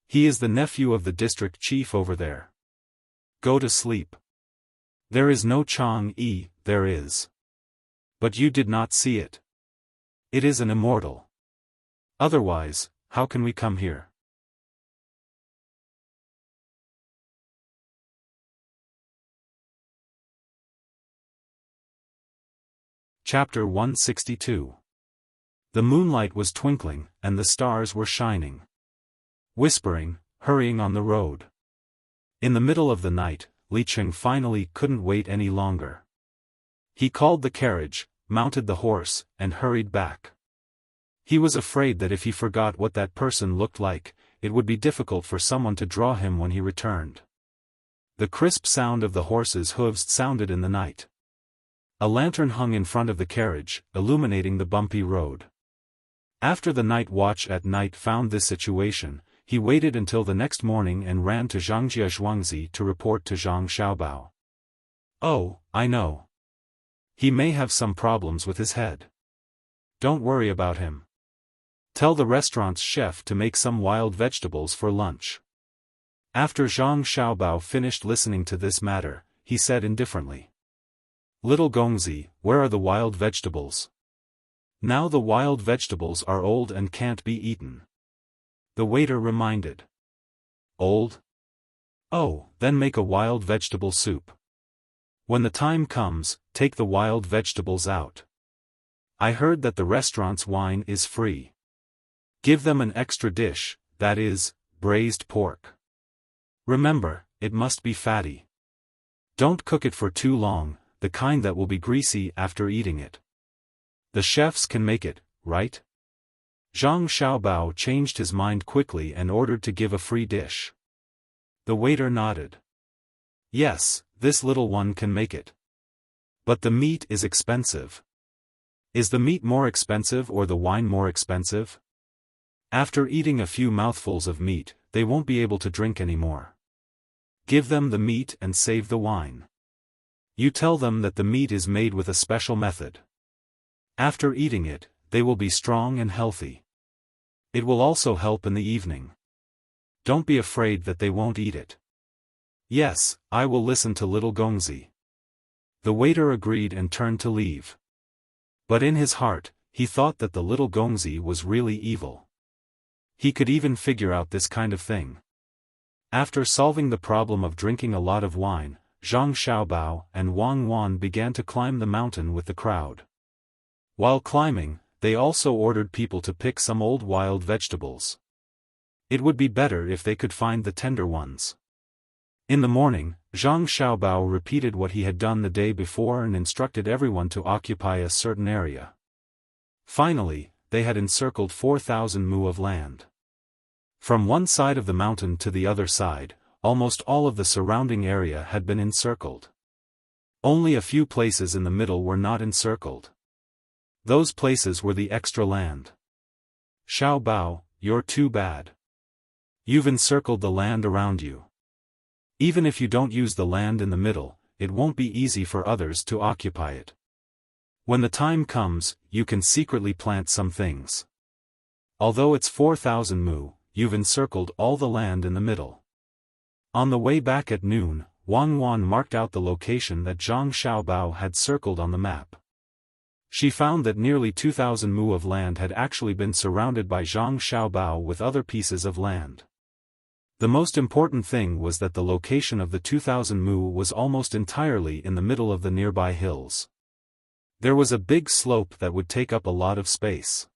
[SPEAKER 1] He is the nephew of the district chief over there. Go to sleep. There is no Chang'e, there is. But you did not see it. It is an immortal. Otherwise, how can we come here? Chapter 162. The moonlight was twinkling, and the stars were shining. Whispering, hurrying on the road. In the middle of the night, Li Cheng finally couldn't wait any longer. He called the carriage, mounted the horse, and hurried back. He was afraid that if he forgot what that person looked like, it would be difficult for someone to draw him when he returned. The crisp sound of the horse's hooves sounded in the night. A lantern hung in front of the carriage, illuminating the bumpy road. After the night watch at night found this situation, he waited until the next morning and ran to Zhangjia Zhuangzi to report to Zhang Xiaobao. Oh, I know. He may have some problems with his head. Don't worry about him. Tell the restaurant's chef to make some wild vegetables for lunch. After Zhang Xiaobao finished listening to this matter, he said indifferently. Little Gongzi, where are the wild vegetables? Now the wild vegetables are old and can't be eaten. The waiter reminded. Old? Oh, then make a wild vegetable soup. When the time comes, take the wild vegetables out. I heard that the restaurant's wine is free. Give them an extra dish, that is, braised pork. Remember, it must be fatty. Don't cook it for too long, the kind that will be greasy after eating it. The chefs can make it, right? Zhang Xiaobao changed his mind quickly and ordered to give a free dish. The waiter nodded. Yes, this little one can make it. But the meat is expensive. Is the meat more expensive or the wine more expensive? After eating a few mouthfuls of meat, they won't be able to drink anymore. Give them the meat and save the wine. You tell them that the meat is made with a special method. After eating it, they will be strong and healthy. It will also help in the evening. Don't be afraid that they won't eat it. Yes, I will listen to little Gongzi. The waiter agreed and turned to leave. But in his heart, he thought that the little Gongzi was really evil. He could even figure out this kind of thing. After solving the problem of drinking a lot of wine, Zhang Xiaobao and Wang Wan began to climb the mountain with the crowd. While climbing, they also ordered people to pick some old wild vegetables. It would be better if they could find the tender ones. In the morning, Zhang Xiaobao repeated what he had done the day before and instructed everyone to occupy a certain area. Finally, they had encircled 4,000 mu of land. From one side of the mountain to the other side, almost all of the surrounding area had been encircled. Only a few places in the middle were not encircled. Those places were the extra land. Xiaobao, you're too bad. You've encircled the land around you. Even if you don't use the land in the middle, it won't be easy for others to occupy it. When the time comes, you can secretly plant some things. Although it's 4,000 mu, you've encircled all the land in the middle. On the way back at noon, Wang Wan marked out the location that Zhang Xiaobao had circled on the map. She found that nearly 2,000 mu of land had actually been surrounded by Zhang Xiaobao with other pieces of land. The most important thing was that the location of the 2,000 mu was almost entirely in the middle of the nearby hills. There was a big slope that would take up a lot of space.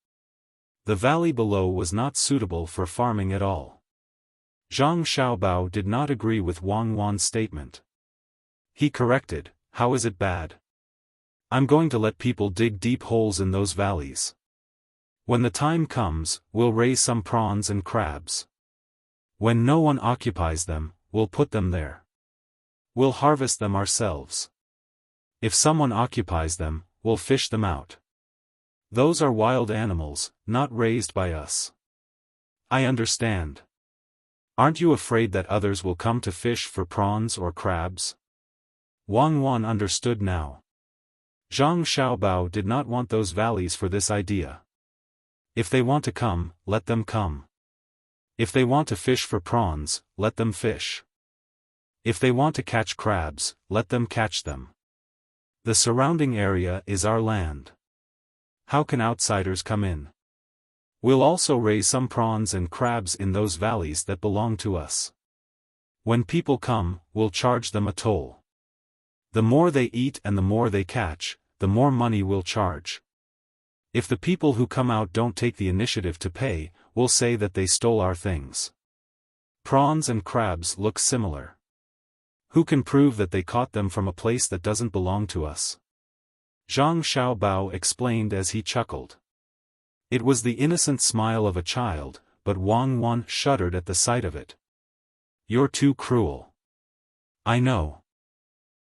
[SPEAKER 1] The valley below was not suitable for farming at all. Zhang Xiaobao did not agree with Wang Wan's statement. He corrected, "How is it bad? I'm going to let people dig deep holes in those valleys. When the time comes, we'll raise some prawns and crabs. When no one occupies them, we'll put them there. We'll harvest them ourselves. If someone occupies them, we'll fish them out. Those are wild animals, not raised by us." "I understand. Aren't you afraid that others will come to fish for prawns or crabs?" Wang Wan understood now. Zhang Xiaobao did not want those valleys for this idea. If they want to come, let them come. If they want to fish for prawns, let them fish. If they want to catch crabs, let them catch them. The surrounding area is our land. How can outsiders come in? We'll also raise some prawns and crabs in those valleys that belong to us. When people come, we'll charge them a toll. The more they eat and the more they catch, the more money we'll charge. If the people who come out don't take the initiative to pay, we'll say that they stole our things. Prawns and crabs look similar. Who can prove that they caught them from a place that doesn't belong to us?" Zhang Xiaobao explained as he chuckled. It was the innocent smile of a child, but Wang Wan shuddered at the sight of it. "You're too cruel." "I know.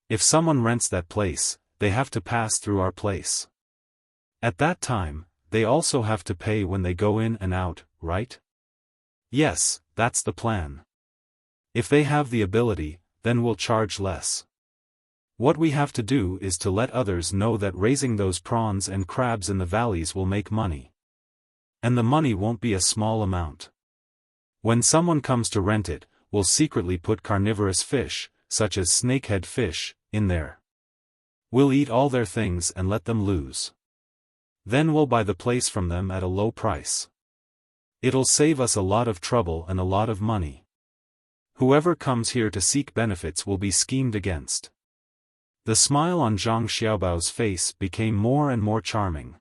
[SPEAKER 1] If someone rents that place, they have to pass through our place. At that time, they also have to pay when they go in and out, right?" "Yes, that's the plan. If they have the ability, then we'll charge less. What we have to do is to let others know that raising those prawns and crabs in the valleys will make money. And the money won't be a small amount. When someone comes to rent it, we'll secretly put carnivorous fish, such as snakehead fish, in there. We'll eat all their things and let them lose. Then we'll buy the place from them at a low price. It'll save us a lot of trouble and a lot of money. Whoever comes here to seek benefits will be schemed against." The smile on Zhang Xiaobao's face became more and more charming.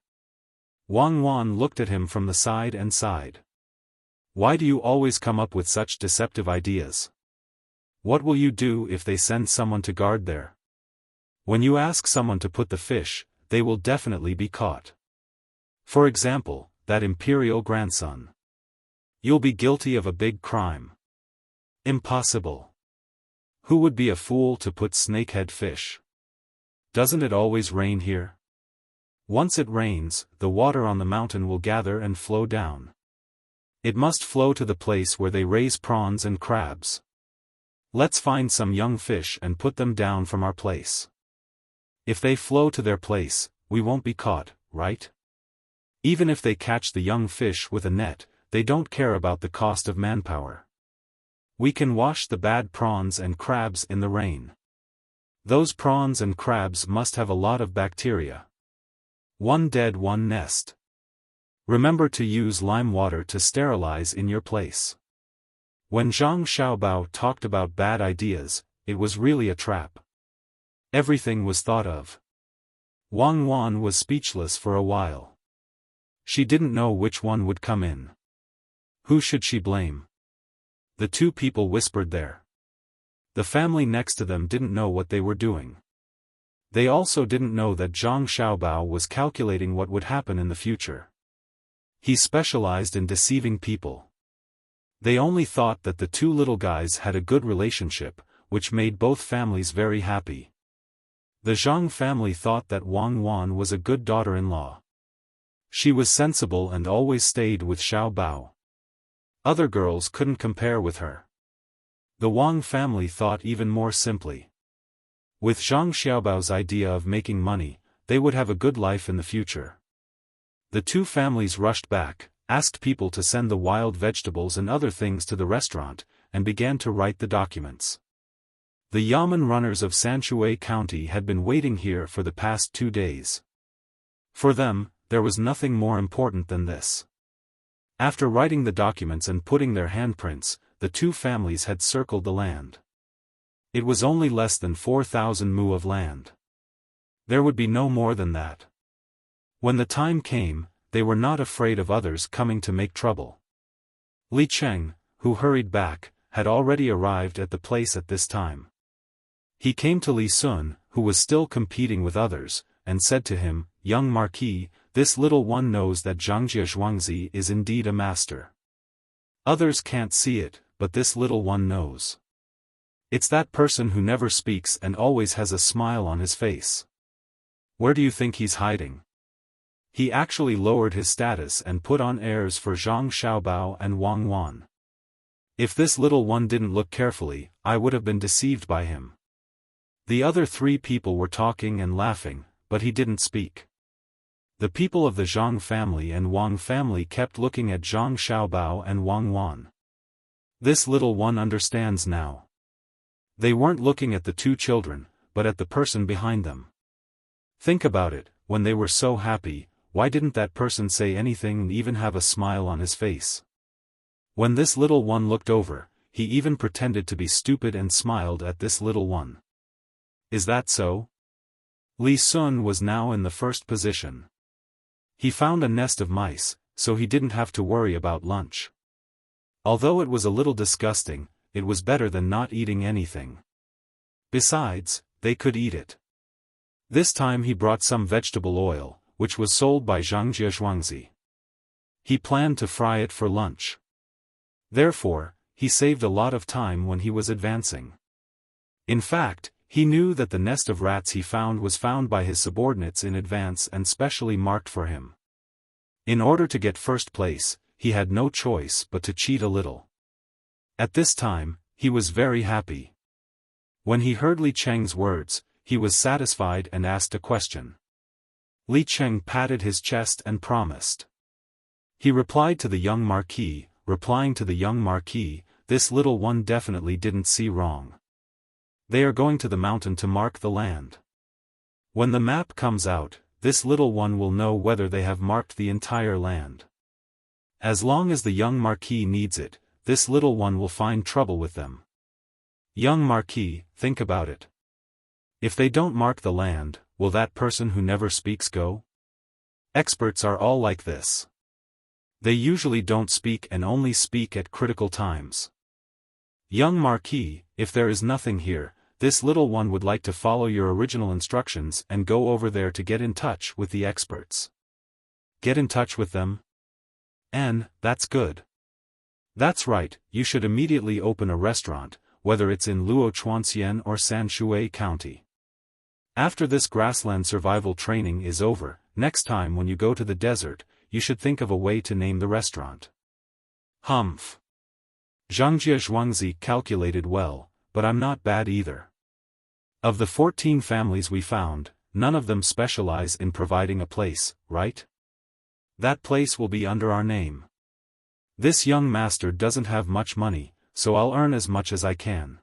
[SPEAKER 1] Wang Wan looked at him from the side and sighed. "Why do you always come up with such deceptive ideas? What will you do if they send someone to guard there? When you ask someone to put the fish, they will definitely be caught. For example, that imperial grandson. You'll be guilty of a big crime." "Impossible. Who would be a fool to put snakehead fish? Doesn't it always rain here? Once it rains, the water on the mountain will gather and flow down. It must flow to the place where they raise prawns and crabs. Let's find some young fish and put them down from our place. If they flow to their place, we won't be caught, right? Even if they catch the young fish with a net, they don't care about the cost of manpower. We can wash the bad prawns and crabs in the rain. Those prawns and crabs must have a lot of bacteria. One dead, one nest. Remember to use lime water to sterilize in your place. When Zhang Xiaobao talked about bad ideas, it was really a trap. Everything was thought of. Wang Wan was speechless for a while. She didn't know which one would come in. Who should she blame? The two people whispered there. The family next to them didn't know what they were doing. They also didn't know that Zhang Xiaobao was calculating what would happen in the future. He specialized in deceiving people. They only thought that the two little guys had a good relationship, which made both families very happy. The Zhang family thought that Wang Wan was a good daughter-in-law. She was sensible and always stayed with Xiaobao. Other girls couldn't compare with her. The Wang family thought even more simply. With Zhang Xiaobao's idea of making money, they would have a good life in the future. The two families rushed back, asked people to send the wild vegetables and other things to the restaurant, and began to write the documents. The yamen runners of Sanshui County had been waiting here for the past 2 days. For them, there was nothing more important than this. After writing the documents and putting their handprints, the two families had circled the land. It was only less than 4,000 mu of land. There would be no more than that. When the time came, they were not afraid of others coming to make trouble. Li Cheng, who hurried back, had already arrived at the place at this time. He came to Li Sun, who was still competing with others, and said to him, "Young Marquis, this little one knows that Zhangjie Zhuangzi is indeed a master. Others can't see it, but this little one knows. It's that person who never speaks and always has a smile on his face. Where do you think he's hiding?" He actually lowered his status and put on airs for Zhang Xiaobao and Wang Wan. If this little one didn't look carefully, I would have been deceived by him. The other three people were talking and laughing, but he didn't speak. The people of the Zhang family and Wang family kept looking at Zhang Xiaobao and Wang Wan. This little one understands now. They weren't looking at the two children, but at the person behind them. Think about it, when they were so happy, why didn't that person say anything and even have a smile on his face? When this little one looked over, he even pretended to be stupid and smiled at this little one. Is that so? Li Sun was now in the first position. He found a nest of mice, so he didn't have to worry about lunch. Although it was a little disgusting, it was better than not eating anything. Besides, they could eat it. This time he brought some vegetable oil, which was sold by Zhangjie Zhuangzi. He planned to fry it for lunch. Therefore, he saved a lot of time when he was advancing. In fact, he knew that the nest of rats he found was found by his subordinates in advance and specially marked for him. In order to get first place, he had no choice but to cheat a little. At this time, he was very happy. When he heard Li Cheng's words, he was satisfied and asked a question. Li Cheng patted his chest and promised. He replied to the young marquis, this little one definitely didn't see wrong. They are going to the mountain to mark the land. When the map comes out, this little one will know whether they have marked the entire land. As long as the young marquis needs it, this little one will find trouble with them. Young marquis, think about it. If they don't mark the land, will that person who never speaks go? Experts are all like this. They usually don't speak and only speak at critical times. Young marquis, if there is nothing here, this little one would like to follow your original instructions and go over there to get in touch with the experts. Get in touch with them? That's good. That's right, you should immediately open a restaurant, whether it's in Luochuanxian or Sanshui County. After this grassland survival training is over, next time when you go to the desert, you should think of a way to name the restaurant. Humph. Zhangjie Zhuangzi calculated well, but I'm not bad either. Of the 14 families we found, none of them specialize in providing a place, right? That place will be under our name. This young master doesn't have much money, so I'll earn as much as I can.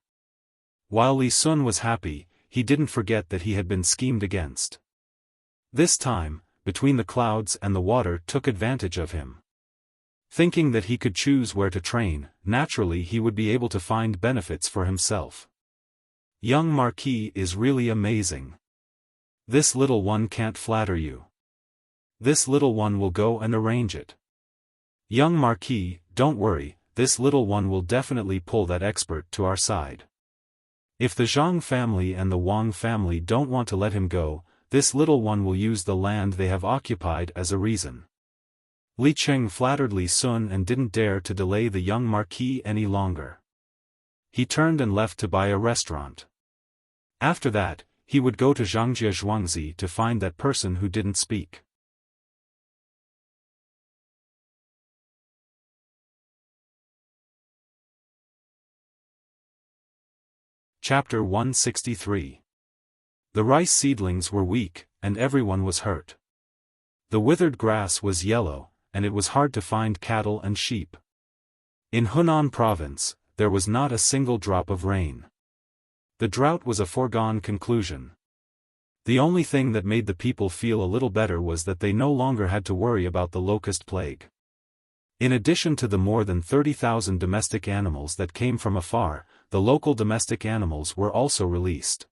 [SPEAKER 1] While Li Sun was happy, he didn't forget that he had been schemed against. This time, between the clouds and the water took advantage of him. Thinking that he could choose where to train, naturally he would be able to find benefits for himself. Young Marquis is really amazing. This little one can't flatter you. This little one will go and arrange it. Young Marquis, don't worry, this little one will definitely pull that expert to our side. If the Zhang family and the Wang family don't want to let him go, this little one will use the land they have occupied as a reason. Li Cheng flattered Li Sun and didn't dare to delay the young Marquis any longer. He turned and left to buy a restaurant. After that, he would go to Zhangjie Zhuangzi to find that person who didn't speak. Chapter 163. The rice seedlings were weak, and everyone was hurt. The withered grass was yellow, and it was hard to find cattle and sheep. In Hunan province, there was not a single drop of rain. The drought was a foregone conclusion. The only thing that made the people feel a little better was that they no longer had to worry about the locust plague. In addition to the more than 30,000 domestic animals that came from afar, the local domestic animals were also released.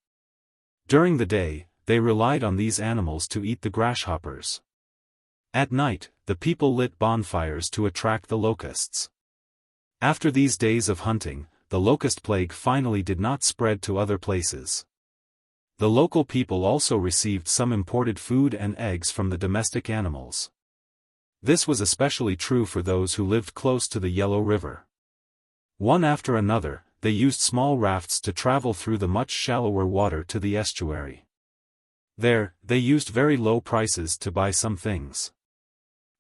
[SPEAKER 1] During the day, they relied on these animals to eat the grasshoppers. At night, the people lit bonfires to attract the locusts. After these days of hunting, the locust plague finally did not spread to other places. The local people also received some imported food and eggs from the domestic animals. This was especially true for those who lived close to the Yellow River. One after another, they used small rafts to travel through the much shallower water to the estuary. There, they used very low prices to buy some things.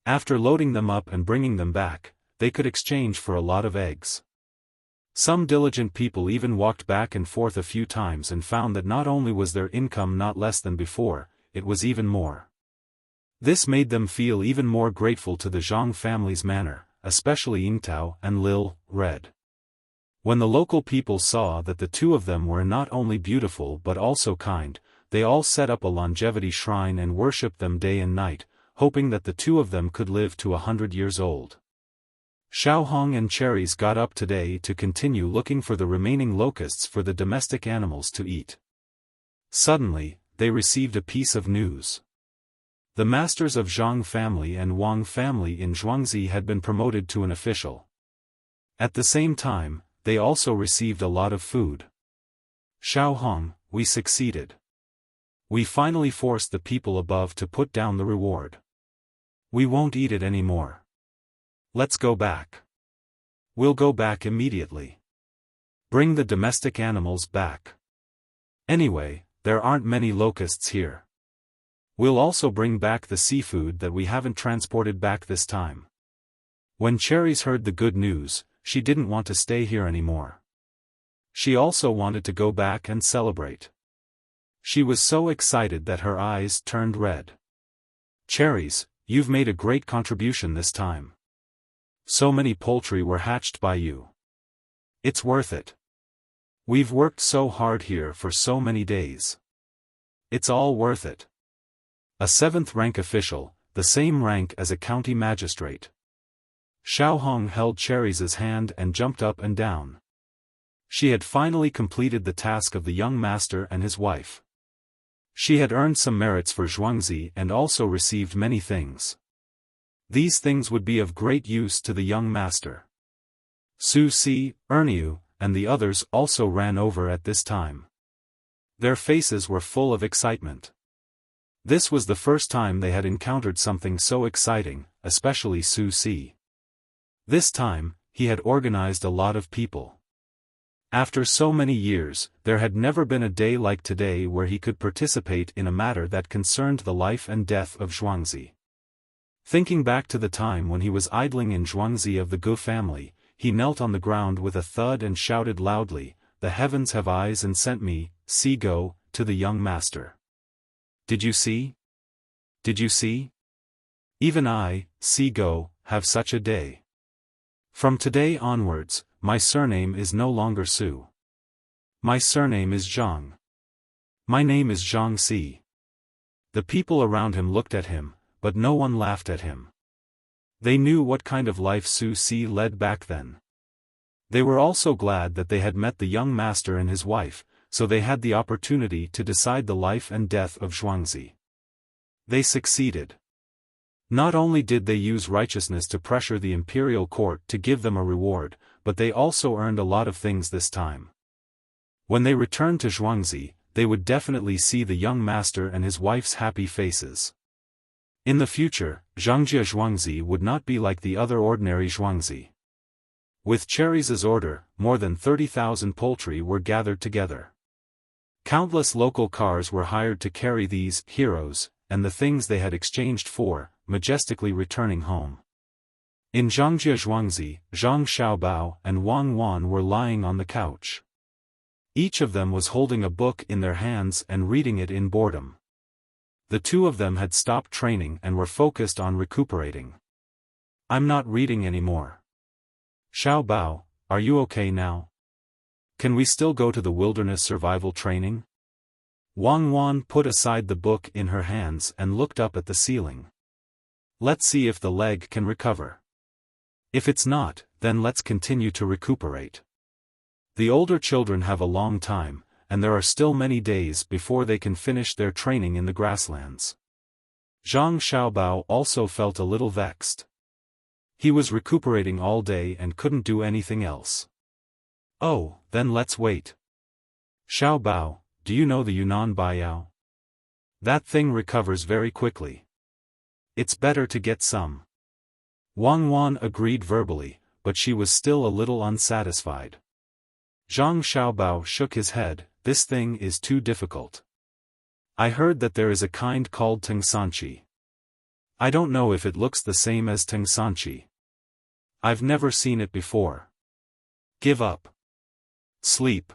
[SPEAKER 1] After loading them up and bringing them back, they could exchange for a lot of eggs. Some diligent people even walked back and forth a few times and found that not only was their income not less than before, it was even more. This made them feel even more grateful to the Zhang family's manner, especially Yingtao and Lil Red. When the local people saw that the two of them were not only beautiful but also kind, they all set up a longevity shrine and worshipped them day and night, hoping that the two of them could live to 100 years old. Xiaofan and Cherries got up today to continue looking for the remaining locusts for the domestic animals to eat. Suddenly, they received a piece of news. The masters of Zhang family and Wang family in Zhuangzi had been promoted to an official. At the same time, they also received a lot of food. Xiaofan, we succeeded. We finally forced the people above to put down the reward. We won't eat it anymore. Let's go back. We'll go back immediately. Bring the domestic animals back. Anyway, there aren't many locusts here. We'll also bring back the seafood that we haven't transported back this time. When Cherries heard the good news, she didn't want to stay here anymore. She also wanted to go back and celebrate. She was so excited that her eyes turned red. Cherries, you've made a great contribution this time. So many poultry were hatched by you. It's worth it. We've worked so hard here for so many days. It's all worth it. A 7th rank official, the same rank as a county magistrate. Xiaofan held Cherries' hand and jumped up and down. She had finally completed the task of the young master and his wife. She had earned some merits for Zhuangzi and also received many things. These things would be of great use to the young master. Su Si, Erniu, and the others also ran over at this time. Their faces were full of excitement. This was the first time they had encountered something so exciting, especially Su Si. This time, he had organized a lot of people. After so many years, there had never been a day like today where he could participate in a matter that concerned the life and death of Zhuangzi. Thinking back to the time when he was idling in Zhuangzi of the Gu family, he knelt on the ground with a thud and shouted loudly, "The heavens have eyes and sent me, see go," to the young master. Did you see? Did you see? Even I, see go, have such a day. From today onwards, my surname is no longer Su. My surname is Zhang. My name is Zhang Si. The people around him looked at him, but no one laughed at him. They knew what kind of life Su Si led back then. They were also glad that they had met the young master and his wife, so they had the opportunity to decide the life and death of Zhuangzi. They succeeded. Not only did they use righteousness to pressure the imperial court to give them a reward, but they also earned a lot of things this time. When they returned to Zhuangzi, they would definitely see the young master and his wife's happy faces. In the future, Zhangjia Zhuangzi would not be like the other ordinary Zhuangzi. With Cherries' order, more than 30,000 poultry were gathered together. Countless local cars were hired to carry these heroes, and the things they had exchanged for, majestically returning home. In Zhangjia Zhuangzi, Zhang Xiaobao and Wang Wan were lying on the couch. Each of them was holding a book in their hands and reading it in boredom. The two of them had stopped training and were focused on recuperating. I'm not reading anymore. Xiaobao, are you okay now? Can we still go to the wilderness survival training? Wang Wan put aside the book in her hands and looked up at the ceiling. Let's see if the leg can recover. If it's not, then let's continue to recuperate. The older children have a long time, and there are still many days before they can finish their training in the grasslands. Zhang Xiaobao also felt a little vexed. He was recuperating all day and couldn't do anything else. Oh, then let's wait. Xiaobao, do you know the Yunnan Baiyao? That thing recovers very quickly. It's better to get some. Wang Wan agreed verbally, but she was still a little unsatisfied. Zhang Xiaobao shook his head. This thing is too difficult. I heard that there is a kind called Tang Sanchi. I don't know if it looks the same as Tang Sanchi. I've never seen it before. Give up. Sleep.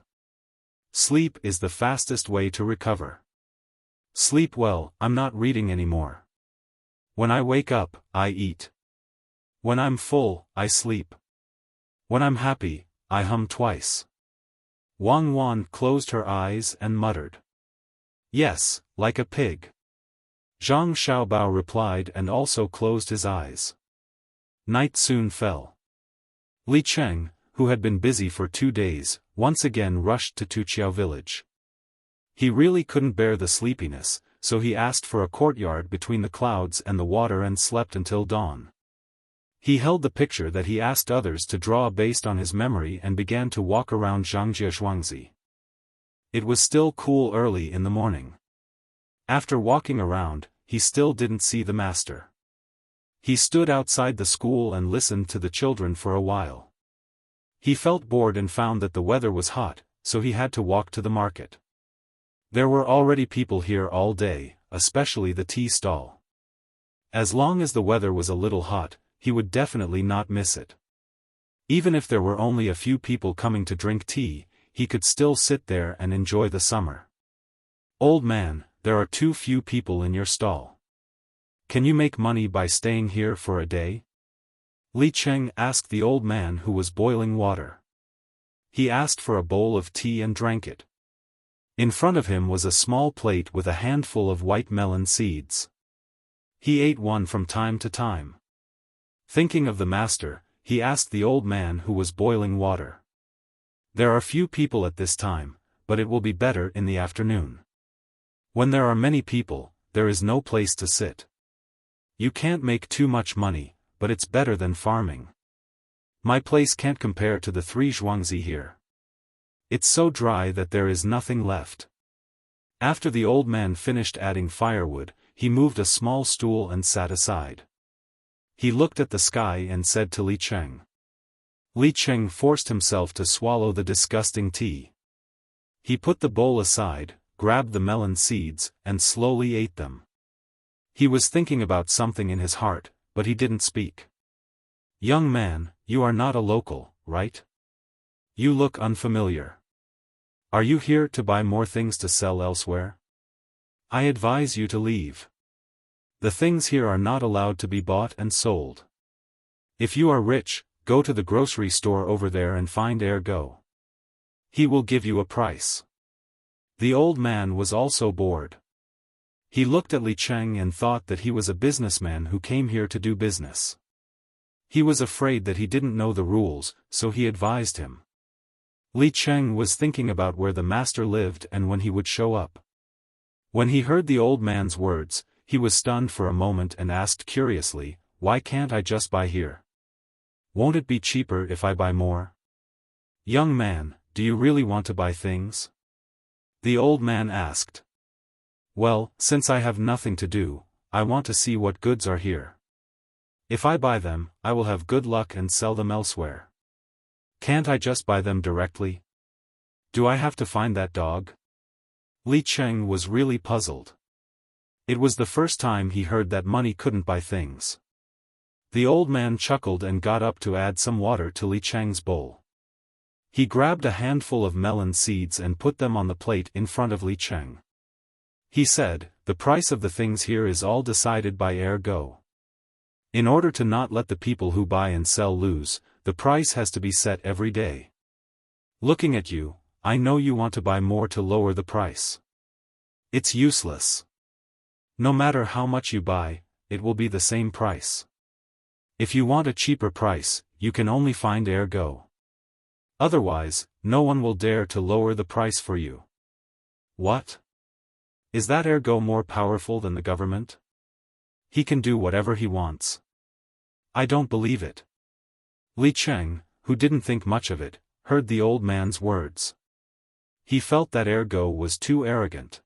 [SPEAKER 1] Sleep is the fastest way to recover. Sleep well. I'm not reading anymore. When I wake up, I eat. When I'm full, I sleep. When I'm happy, I hum twice. Wang Wan closed her eyes and muttered. Yes, like a pig. Zhang Xiaobao replied and also closed his eyes. Night soon fell. Li Cheng, who had been busy for 2 days, once again rushed to Tuqiao village. He really couldn't bear the sleepiness, so he asked for a courtyard between the clouds and the water and slept until dawn. He held the picture that he asked others to draw based on his memory and began to walk around Zhangjia Zhuangzi. It was still cool early in the morning. After walking around, he still didn't see the master. He stood outside the school and listened to the children for a while. He felt bored and found that the weather was hot, so he had to walk to the market. There were already people here all day, especially the tea stall. As long as the weather was a little hot, he would definitely not miss it. Even if there were only a few people coming to drink tea, he could still sit there and enjoy the summer. Old man, there are too few people in your stall. Can you make money by staying here for a day? Li Cheng asked the old man who was boiling water. He asked for a bowl of tea and drank it. In front of him was a small plate with a handful of white melon seeds. He ate one from time to time. Thinking of the master, he asked the old man who was boiling water. There are few people at this time, but it will be better in the afternoon. When there are many people, there is no place to sit. You can't make too much money, but it's better than farming. My place can't compare to the 3 Zhuangzi here. It's so dry that there is nothing left. After the old man finished adding firewood, he moved a small stool and sat aside. He looked at the sky and said to Li Cheng. Li Cheng forced himself to swallow the disgusting tea. He put the bowl aside, grabbed the melon seeds, and slowly ate them. He was thinking about something in his heart, but he didn't speak. Young man, you are not a local, right? You look unfamiliar. Are you here to buy more things to sell elsewhere? I advise you to leave. The things here are not allowed to be bought and sold. If you are rich, go to the grocery store over there and find Ergo. He will give you a price. The old man was also bored. He looked at Li Cheng and thought that he was a businessman who came here to do business. He was afraid that he didn't know the rules, so he advised him. Li Cheng was thinking about where the master lived and when he would show up. When he heard the old man's words, he was stunned for a moment and asked curiously, "Why can't I just buy here? Won't it be cheaper if I buy more?" "Young man, do you really want to buy things?" the old man asked. "Well, since I have nothing to do, I want to see what goods are here. If I buy them, I will have good luck and sell them elsewhere. Can't I just buy them directly? Do I have to find that dog?" Li Cheng was really puzzled. It was the first time he heard that money couldn't buy things. The old man chuckled and got up to add some water to Li Cheng's bowl. He grabbed a handful of melon seeds and put them on the plate in front of Li Cheng. He said, "The price of the things here is all decided by Ergo. In order to not let the people who buy and sell lose, the price has to be set every day. Looking at you, I know you want to buy more to lower the price. It's useless. No matter how much you buy, it will be the same price. If you want a cheaper price, you can only find Ergo. Otherwise, no one will dare to lower the price for you." "What? Is that Ergo more powerful than the government? He can do whatever he wants." "I don't believe it." Li Cheng, who didn't think much of it, heard the old man's words. He felt that Ergo was too arrogant.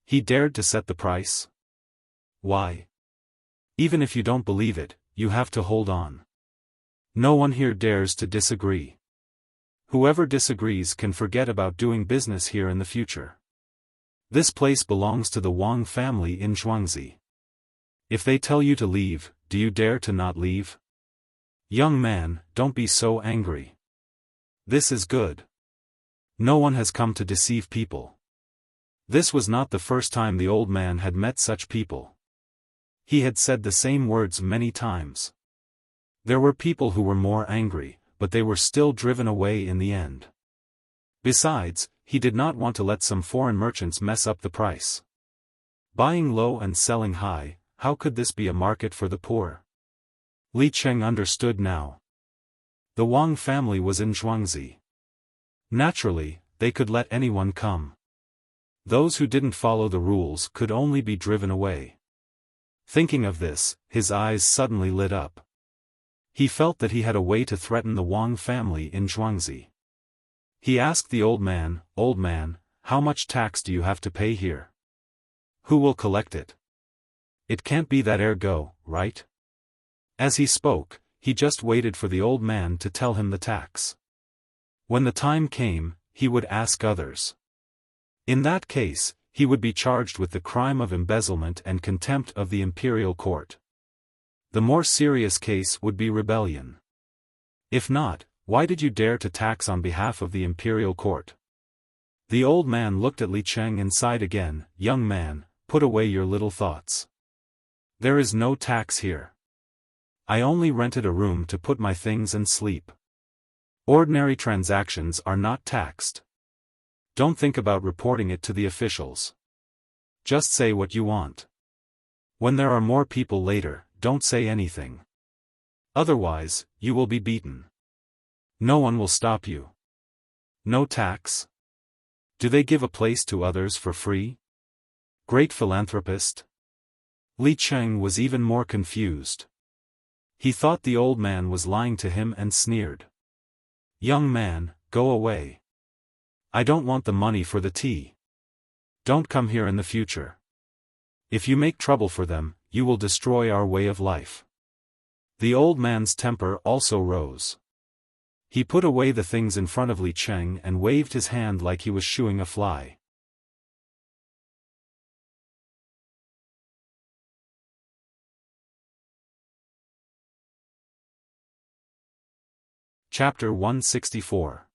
[SPEAKER 1] He dared to set the price? Why? Even if you don't believe it, you have to hold on. No one here dares to disagree. Whoever disagrees can forget about doing business here in the future. This place belongs to the Wang family in Zhuangzi. If they tell you to leave, do you dare to not leave? Young man, don't be so angry. This is good. No one has come to deceive people. This was not the first time the old man had met such people. He had said the same words many times. There were people who were more angry, but they were still driven away in the end. Besides, he did not want to let some foreign merchants mess up the price. Buying low and selling high, how could this be a market for the poor? Li Cheng understood now. The Wang family was in Zhuangzi. Naturally, they could let anyone come. Those who didn't follow the rules could only be driven away. Thinking of this, his eyes suddenly lit up. He felt that he had a way to threaten the Wang family in Zhuangzi. He asked the old man, "Old man, how much tax do you have to pay here? Who will collect it? It can't be that Ergo, right?" As he spoke, he just waited for the old man to tell him the tax. When the time came, he would ask others. In that case, he would be charged with the crime of embezzlement and contempt of the imperial court. The more serious case would be rebellion. If not, why did you dare to tax on behalf of the imperial court? The old man looked at Li Cheng and sighed again. "Young man, put away your little thoughts. There is no tax here. I only rented a room to put my things and sleep. Ordinary transactions are not taxed. Don't think about reporting it to the officials. Just say what you want. When there are more people later, don't say anything. Otherwise, you will be beaten. No one will stop you. No tax? Do they give a place to others for free? Great philanthropist?" Li Cheng was even more confused. He thought the old man was lying to him and sneered. "Young man, go away. I don't want the money for the tea. Don't come here in the future. If you make trouble for them, you will destroy our way of life." The old man's temper also rose. He put away the things in front of Li Cheng and waved his hand like he was shooing a fly. Chapter 164.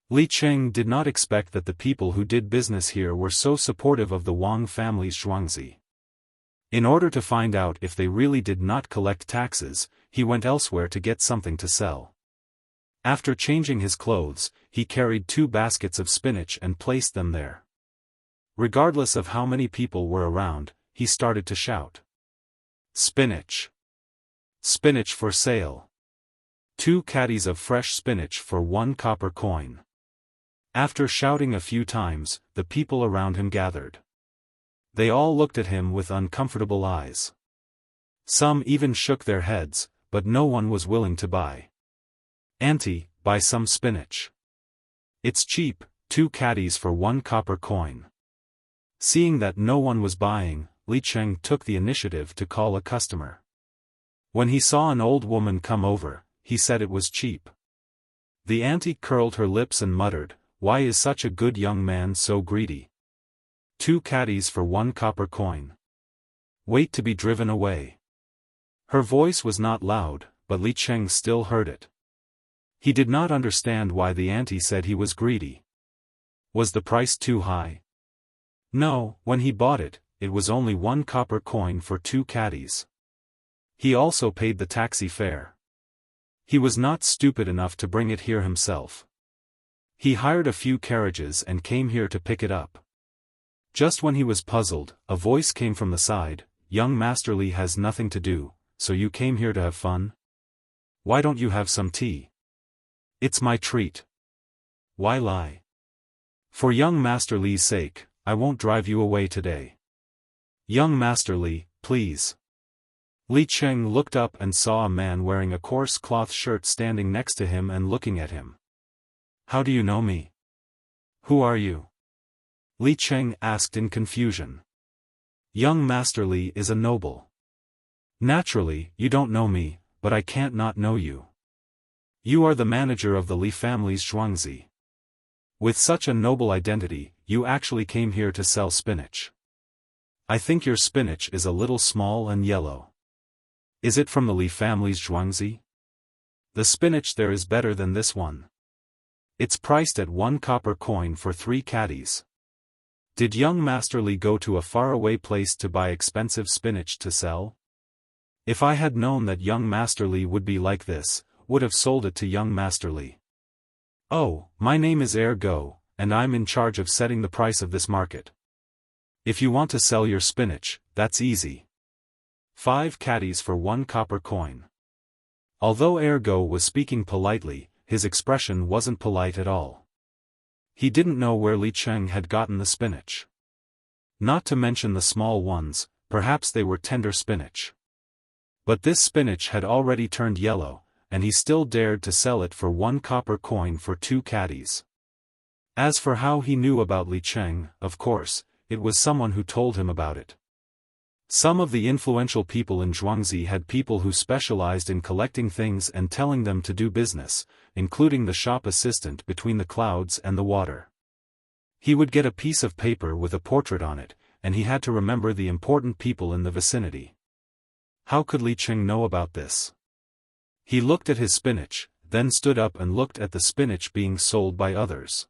[SPEAKER 1] Li Cheng did not expect that the people who did business here were so supportive of the Wang family's Zhuangzi. In order to find out if they really did not collect taxes, he went elsewhere to get something to sell. After changing his clothes, he carried 2 baskets of spinach and placed them there. Regardless of how many people were around, he started to shout. Spinach! Spinach for sale! 2 caddies of fresh spinach for 1 copper coin. After shouting a few times, the people around him gathered. They all looked at him with uncomfortable eyes. Some even shook their heads, but no one was willing to buy. Auntie, buy some spinach. It's cheap, 2 caddies for 1 copper coin. Seeing that no one was buying, Li Cheng took the initiative to call a customer. When he saw an old woman come over, he said it was cheap. The auntie curled her lips and muttered, "Why is such a good young man so greedy? 2 caddies for 1 copper coin. Wait to be driven away." Her voice was not loud, but Li Cheng still heard it. He did not understand why the auntie said he was greedy. Was the price too high? No, when he bought it, it was only 1 copper coin for 2 caddies. He also paid the taxi fare. He was not stupid enough to bring it here himself. He hired a few carriages and came here to pick it up. Just when he was puzzled, a voice came from the side, "Young Master Li has nothing to do, so you came here to have fun? Why don't you have some tea? It's my treat." Why lie? For young Master Li's sake, I won't drive you away today. Young Master Li, please. Li Cheng looked up and saw a man wearing a coarse cloth shirt standing next to him and looking at him. How do you know me? Who are you? Li Cheng asked in confusion. Young Master Li is a noble. Naturally, you don't know me, but I can't not know you. You are the manager of the Li family's Zhuangzi. With such a noble identity, you actually came here to sell spinach. I think your spinach is a little small and yellow. Is it from the Li family's Zhuangzi? The spinach there is better than this one. It's priced at 1 copper coin for 3 caddies. Did young Master Li go to a faraway place to buy expensive spinach to sell? If I had known that young Master Li would be like this, would have sold it to young Master Li. Oh, my name is Go, and I'm in charge of setting the price of this market. If you want to sell your spinach, that's easy. 5 caddies for 1 copper coin. Although Go was speaking politely, his expression wasn't polite at all. He didn't know where Li Cheng had gotten the spinach. Not to mention the small ones, perhaps they were tender spinach. But this spinach had already turned yellow, and he still dared to sell it for 1 copper coin for 2 caddies. As for how he knew about Li Cheng, of course, it was someone who told him about it. Some of the influential people in Zhuangzi had people who specialized in collecting things and telling them to do business, including the shop assistant between the clouds and the water. He would get a piece of paper with a portrait on it, and he had to remember the important people in the vicinity. How could Li Cheng know about this? He looked at his spinach, then stood up and looked at the spinach being sold by others.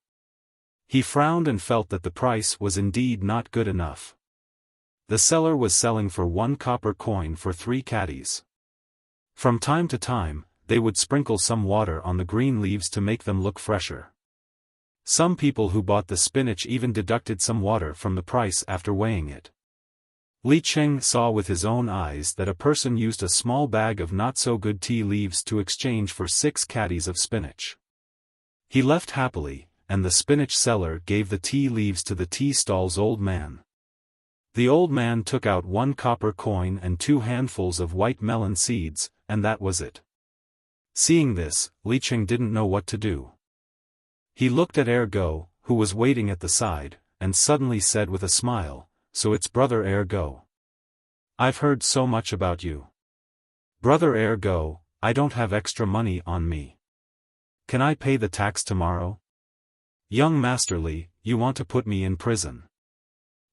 [SPEAKER 1] He frowned and felt that the price was indeed not good enough. The seller was selling for 1 copper coin for 3 caddies. From time to time, they would sprinkle some water on the green leaves to make them look fresher. Some people who bought the spinach even deducted some water from the price after weighing it. Li Cheng saw with his own eyes that a person used a small bag of not-so-good tea leaves to exchange for 6 caddies of spinach. He left happily, and the spinach seller gave the tea leaves to the tea stall's old man. The old man took out 1 copper coin and 2 handfuls of white melon seeds, and that was it. Seeing this, Li Cheng didn't know what to do. He looked at Go, who was waiting at the side, and suddenly said with a smile, "So it's Brother Go. I've heard so much about you. Brother Go, I don't have extra money on me. Can I pay the tax tomorrow? Young Master Li, you want to put me in prison.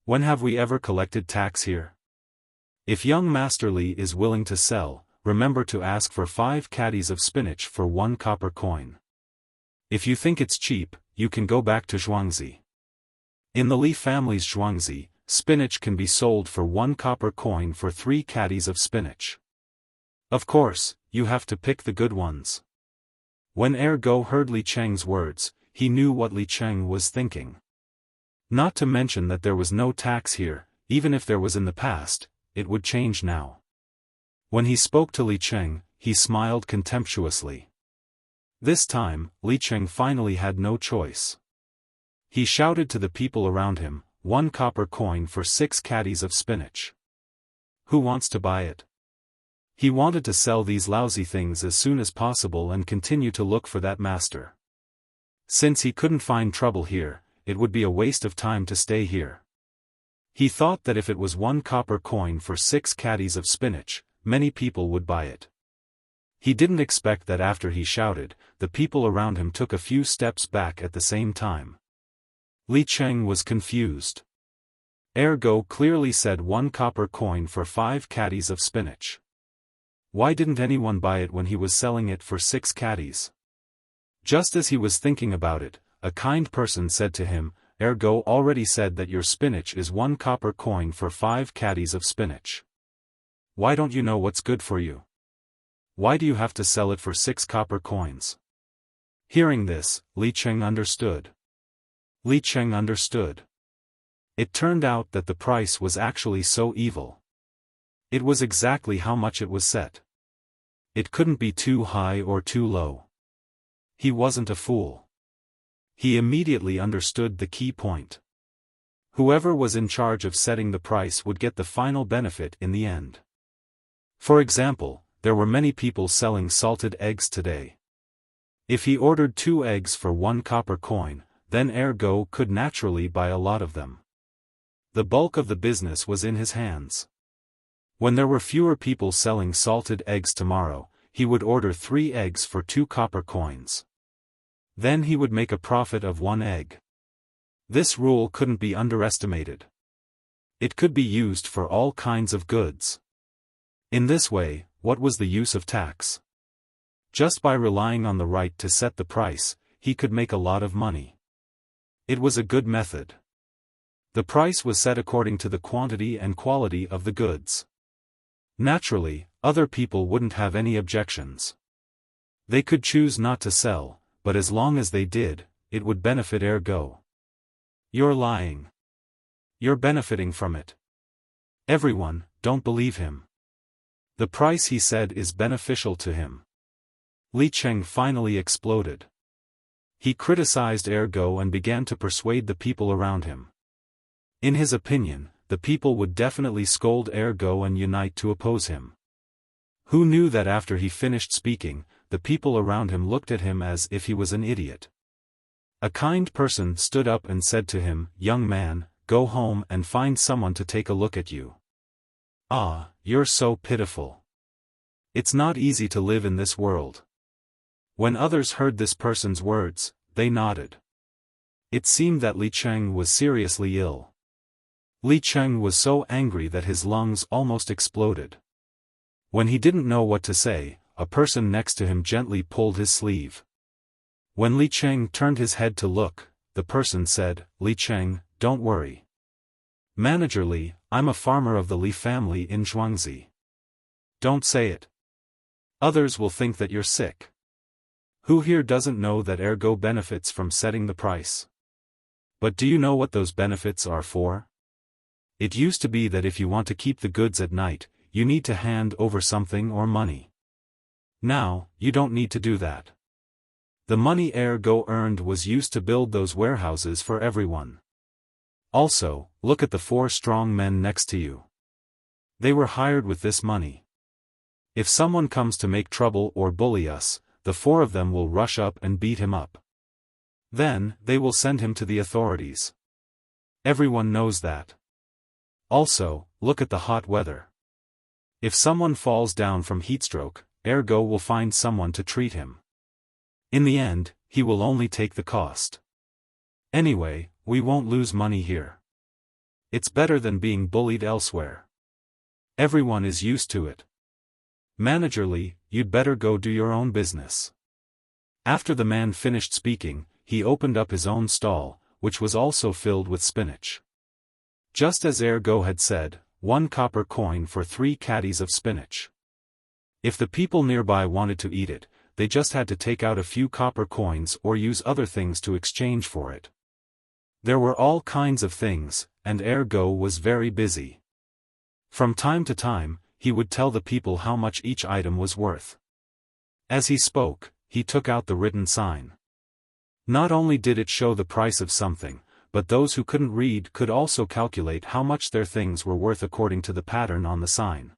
[SPEAKER 1] When have we ever collected tax here? If young Master Li is willing to sell, remember to ask for 5 caddies of spinach for 1 copper coin. If you think it's cheap, you can go back to Zhuangzi. In the Li family's Zhuangzi, spinach can be sold for 1 copper coin for 3 caddies of spinach. Of course, you have to pick the good ones. When Ergo heard Li Cheng's words, he knew what Li Cheng was thinking. Not to mention that there was no tax here, even if there was in the past, it would change now. When he spoke to Li Cheng, he smiled contemptuously. This time, Li Cheng finally had no choice. He shouted to the people around him, 1 copper coin for 6 caddies of spinach. Who wants to buy it? He wanted to sell these lousy things as soon as possible and continue to look for that master. Since he couldn't find trouble here, it would be a waste of time to stay here. He thought that if it was 1 copper coin for 6 caddies of spinach, many people would buy it. He didn't expect that after he shouted, the people around him took a few steps back at the same time. Li Cheng was confused. Ergo clearly said 1 copper coin for 5 caddies of spinach. Why didn't anyone buy it when he was selling it for 6 caddies? Just as he was thinking about it, a kind person said to him, Ergo already said that your spinach is 1 copper coin for 5 caddies of spinach. Why don't you know what's good for you? Why do you have to sell it for 6 copper coins? Hearing this, Li Cheng understood. Li Cheng understood. It turned out that the price was actually so evil. It was exactly how much it was set. It couldn't be too high or too low. He wasn't a fool. He immediately understood the key point. Whoever was in charge of setting the price would get the final benefit in the end. For example, there were many people selling salted eggs today. If he ordered 2 eggs for 1 copper coin, then Ergo could naturally buy a lot of them. The bulk of the business was in his hands. When there were fewer people selling salted eggs tomorrow, he would order 3 eggs for 2 copper coins. Then he would make a profit of 1 egg. This rule couldn't be underestimated. It could be used for all kinds of goods. In this way, what was the use of tax? Just by relying on the right to set the price, he could make a lot of money. It was a good method. The price was set according to the quantity and quality of the goods. Naturally, other people wouldn't have any objections. They could choose not to sell, but as long as they did, it would benefit Ergo. You're lying. You're benefiting from it. Everyone, don't believe him. The price he said is beneficial to him. Li Cheng finally exploded. He criticized Ergo and began to persuade the people around him. In his opinion, the people would definitely scold Ergo and unite to oppose him. Who knew that after he finished speaking, the people around him looked at him as if he was an idiot. A kind person stood up and said to him, "Young man, go home and find someone to take a look at you. Ah, you're so pitiful. It's not easy to live in this world." When others heard this person's words, they nodded. It seemed that Li Cheng was seriously ill. Li Cheng was so angry that his lungs almost exploded. When he didn't know what to say, a person next to him gently pulled his sleeve. When Li Cheng turned his head to look, the person said, "Li Cheng, don't worry. Manager Li, I'm a farmer of the Li family in Zhuangzi. Don't say it. Others will think that you're sick. Who here doesn't know that Ergo benefits from setting the price? But do you know what those benefits are for? It used to be that if you want to keep the goods at night, you need to hand over something or money. Now, you don't need to do that. The money Ergo earned was used to build those warehouses for everyone. Also, look at the 4 strong men next to you. They were hired with this money. If someone comes to make trouble or bully us, the 4 of them will rush up and beat him up. Then, they will send him to the authorities. Everyone knows that. Also, look at the hot weather. If someone falls down from heatstroke, Ergo will find someone to treat him. In the end, he will only take the cost. Anyway, we won't lose money here. It's better than being bullied elsewhere. Everyone is used to it. Manager Li, you'd better go do your own business." After the man finished speaking, he opened up his own stall, which was also filled with spinach. Just as Ergo had said, 1 copper coin for 3 caddies of spinach. If the people nearby wanted to eat it, they just had to take out a few copper coins or use other things to exchange for it. There were all kinds of things, and Ergo was very busy. From time to time, he would tell the people how much each item was worth. As he spoke, he took out the written sign. Not only did it show the price of something, but those who couldn't read could also calculate how much their things were worth according to the pattern on the sign.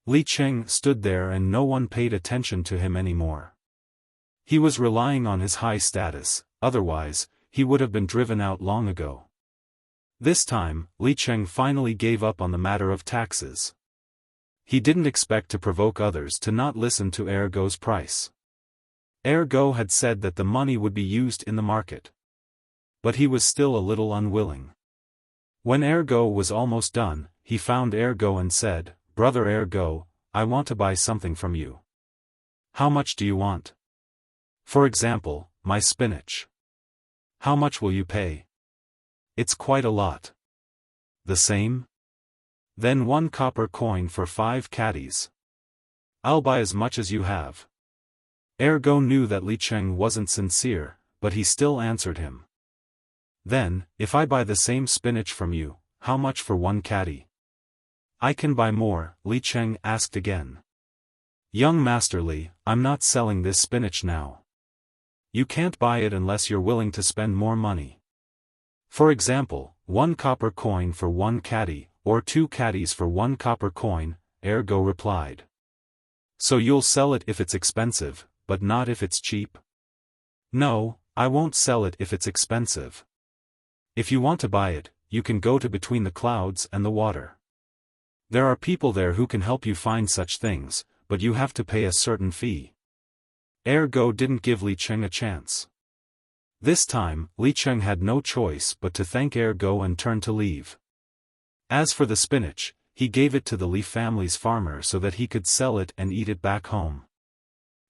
[SPEAKER 1] Li Cheng stood there and no one paid attention to him anymore. He was relying on his high status, otherwise, he would have been driven out long ago. This time, Li Cheng finally gave up on the matter of taxes. He didn't expect to provoke others to not listen to Ergo's price. Ergo had said that the money would be used in the market. But he was still a little unwilling. When Ergo was almost done, he found Ergo and said, "Brother Ergo, I want to buy something from you. How much do you want? For example, my spinach. How much will you pay?" "It's quite a lot." "The same? Then 1 copper coin for 5 caddies. I'll buy as much as you have." Ergo knew that Li Cheng wasn't sincere, but he still answered him. "Then, if I buy the same spinach from you, how much for 1 caddy?" "I can buy more," Li Cheng asked again. "Young Master Li, I'm not selling this spinach now. You can't buy it unless you're willing to spend more money. For example, 1 copper coin for 1 caddy, or 2 caddies for 1 copper coin," Ergo replied. "So you'll sell it if it's expensive, but not if it's cheap?" "No, I won't sell it if it's expensive. If you want to buy it, you can go to between the clouds and the water. There are people there who can help you find such things, but you have to pay a certain fee." Ergo didn't give Li Cheng a chance. This time, Li Cheng had no choice but to thank Ergo and turn to leave. As for the spinach, he gave it to the Li family's farmer so that he could sell it and eat it back home.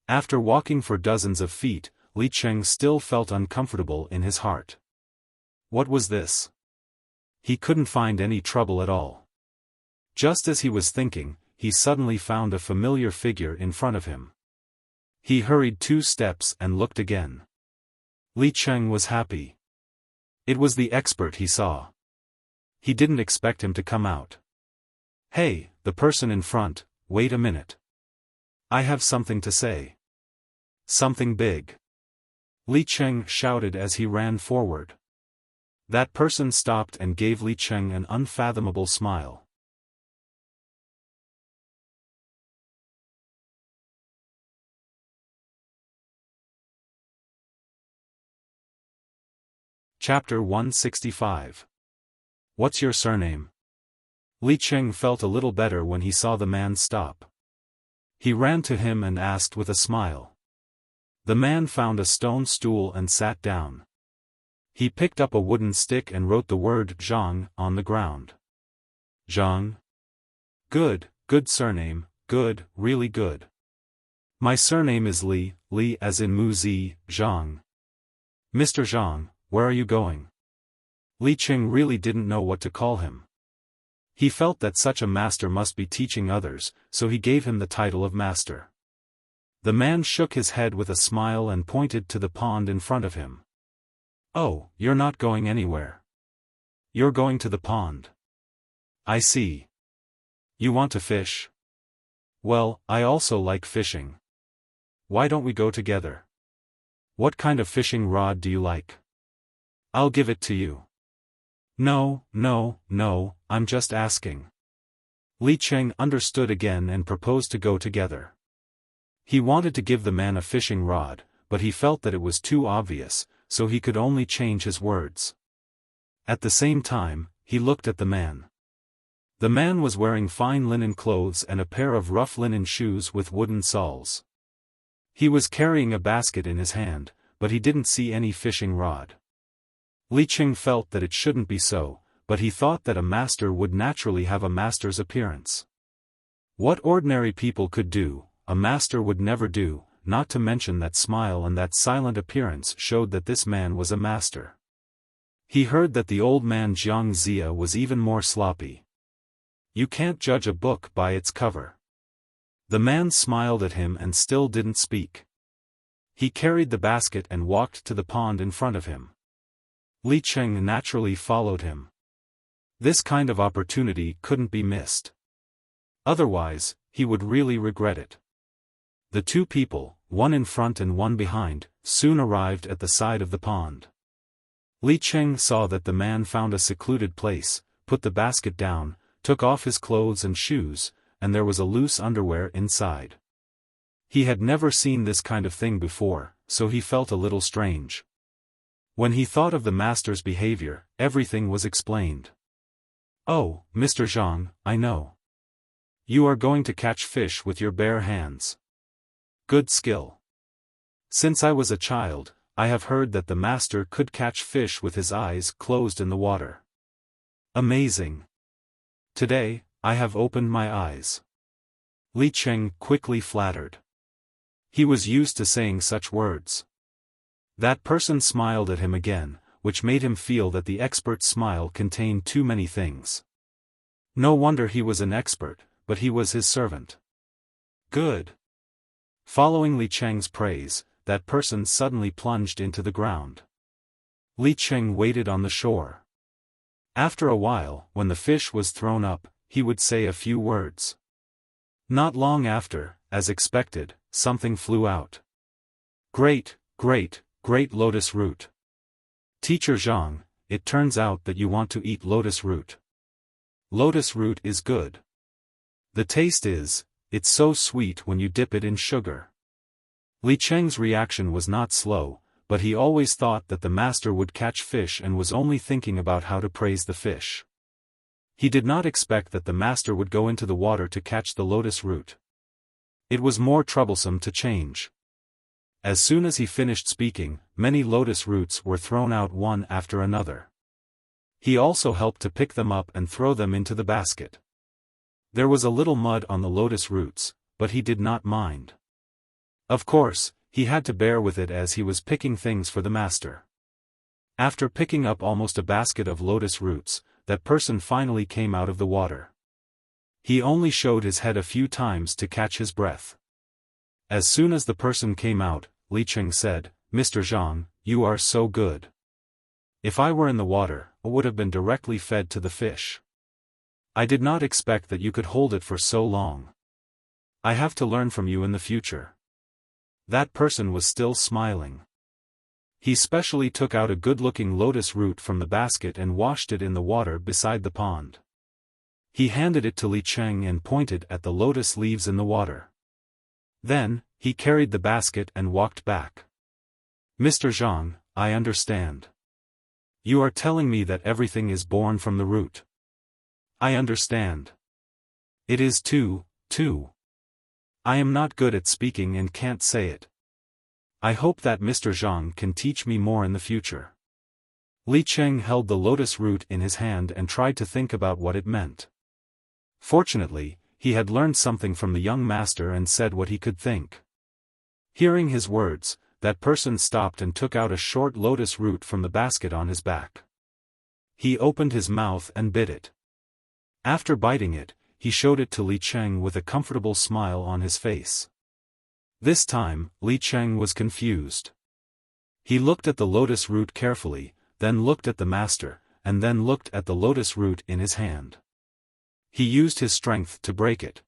[SPEAKER 1] After walking for dozens of feet, Li Cheng still felt uncomfortable in his heart. What was this? He couldn't find any trouble at all. Just as he was thinking, he suddenly found a familiar figure in front of him. He hurried 2 steps and looked again. Li Cheng was happy. It was the expert he saw. He didn't expect him to come out. "Hey, the person in front, wait a minute. I have something to say." "Something big?" Li Cheng shouted as he ran forward. That person stopped and gave Li Cheng an unfathomable smile. Chapter 165. What's your surname? Li Cheng felt a little better when he saw the man stop. He ran to him and asked with a smile. The man found a stone stool and sat down. He picked up a wooden stick and wrote the word Zhang on the ground. "Zhang? Good, good surname, good, really good. My surname is Li, Li as in Mu-zi, Zhang. Mr. Zhang, where are you going?" Li Cheng really didn't know what to call him. He felt that such a master must be teaching others, so he gave him the title of master. The man shook his head with a smile and pointed to the pond in front of him. "Oh, you're not going anywhere. You're going to the pond. I see. You want to fish? Well, I also like fishing. Why don't we go together? What kind of fishing rod do you like? I'll give it to you." "No, no, no, I'm just asking." Li Cheng understood again and proposed to go together. He wanted to give the man a fishing rod, but he felt that it was too obvious, so he could only change his words. At the same time, he looked at the man. The man was wearing fine linen clothes and a pair of rough linen shoes with wooden soles. He was carrying a basket in his hand, but he didn't see any fishing rod. Li Cheng felt that it shouldn't be so, but he thought that a master would naturally have a master's appearance. What ordinary people could do, a master would never do, not to mention that smile and that silent appearance showed that this man was a master. He heard that the old man Jiang Zia was even more sloppy. You can't judge a book by its cover. The man smiled at him and still didn't speak. He carried the basket and walked to the pond in front of him. Li Cheng naturally followed him. This kind of opportunity couldn't be missed. Otherwise, he would really regret it. The two people, one in front and one behind, soon arrived at the side of the pond. Li Cheng saw that the man found a secluded place, put the basket down, took off his clothes and shoes, and there was a loose underwear inside. He had never seen this kind of thing before, so he felt a little strange. When he thought of the master's behavior, everything was explained. Oh, Mr. Zhang, I know. You are going to catch fish with your bare hands. Good skill. Since I was a child, I have heard that the master could catch fish with his eyes closed in the water. Amazing. Today, I have opened my eyes. Li Cheng quickly flattered. He was used to saying such words. That person smiled at him again, which made him feel that the expert's smile contained too many things. No wonder he was an expert, but he was his servant. Good. Following Li Cheng's praise, that person suddenly plunged into the ground. Li Cheng waited on the shore. After a while, when the fish was thrown up, he would say a few words. Not long after, as expected, something flew out. Great, great, great lotus root. Teacher Zhang, it turns out that you want to eat lotus root. Lotus root is good. The taste is, it's so sweet when you dip it in sugar. Li Cheng's reaction was not slow, but he always thought that the master would catch fish and was only thinking about how to praise the fish. He did not expect that the master would go into the water to catch the lotus root. It was more troublesome to change. As soon as he finished speaking, many lotus roots were thrown out one after another. He also helped to pick them up and throw them into the basket. There was a little mud on the lotus roots, but he did not mind. Of course, he had to bear with it as he was picking things for the master. After picking up almost a basket of lotus roots, that person finally came out of the water. He only showed his head a few times to catch his breath. As soon as the person came out, Li Cheng said, Mr. Zhang, you are so good. If I were in the water, I would have been directly fed to the fish. I did not expect that you could hold it for so long. I have to learn from you in the future. That person was still smiling. He specially took out a good-looking lotus root from the basket and washed it in the water beside the pond. He handed it to Li Cheng and pointed at the lotus leaves in the water. Then, he carried the basket and walked back. Mr. Zhang, I understand. You are telling me that everything is born from the root. I understand. It is too. I am not good at speaking and can't say it. I hope that Mr. Zhang can teach me more in the future. Li Cheng held the lotus root in his hand and tried to think about what it meant. Fortunately, he had learned something from the young master and said what he could think. Hearing his words, that person stopped and took out a short lotus root from the basket on his back. He opened his mouth and bit it. After biting it, he showed it to Li Cheng with a comfortable smile on his face. This time, Li Cheng was confused. He looked at the lotus root carefully, then looked at the master, and then looked at the lotus root in his hand. He used his strength to break it.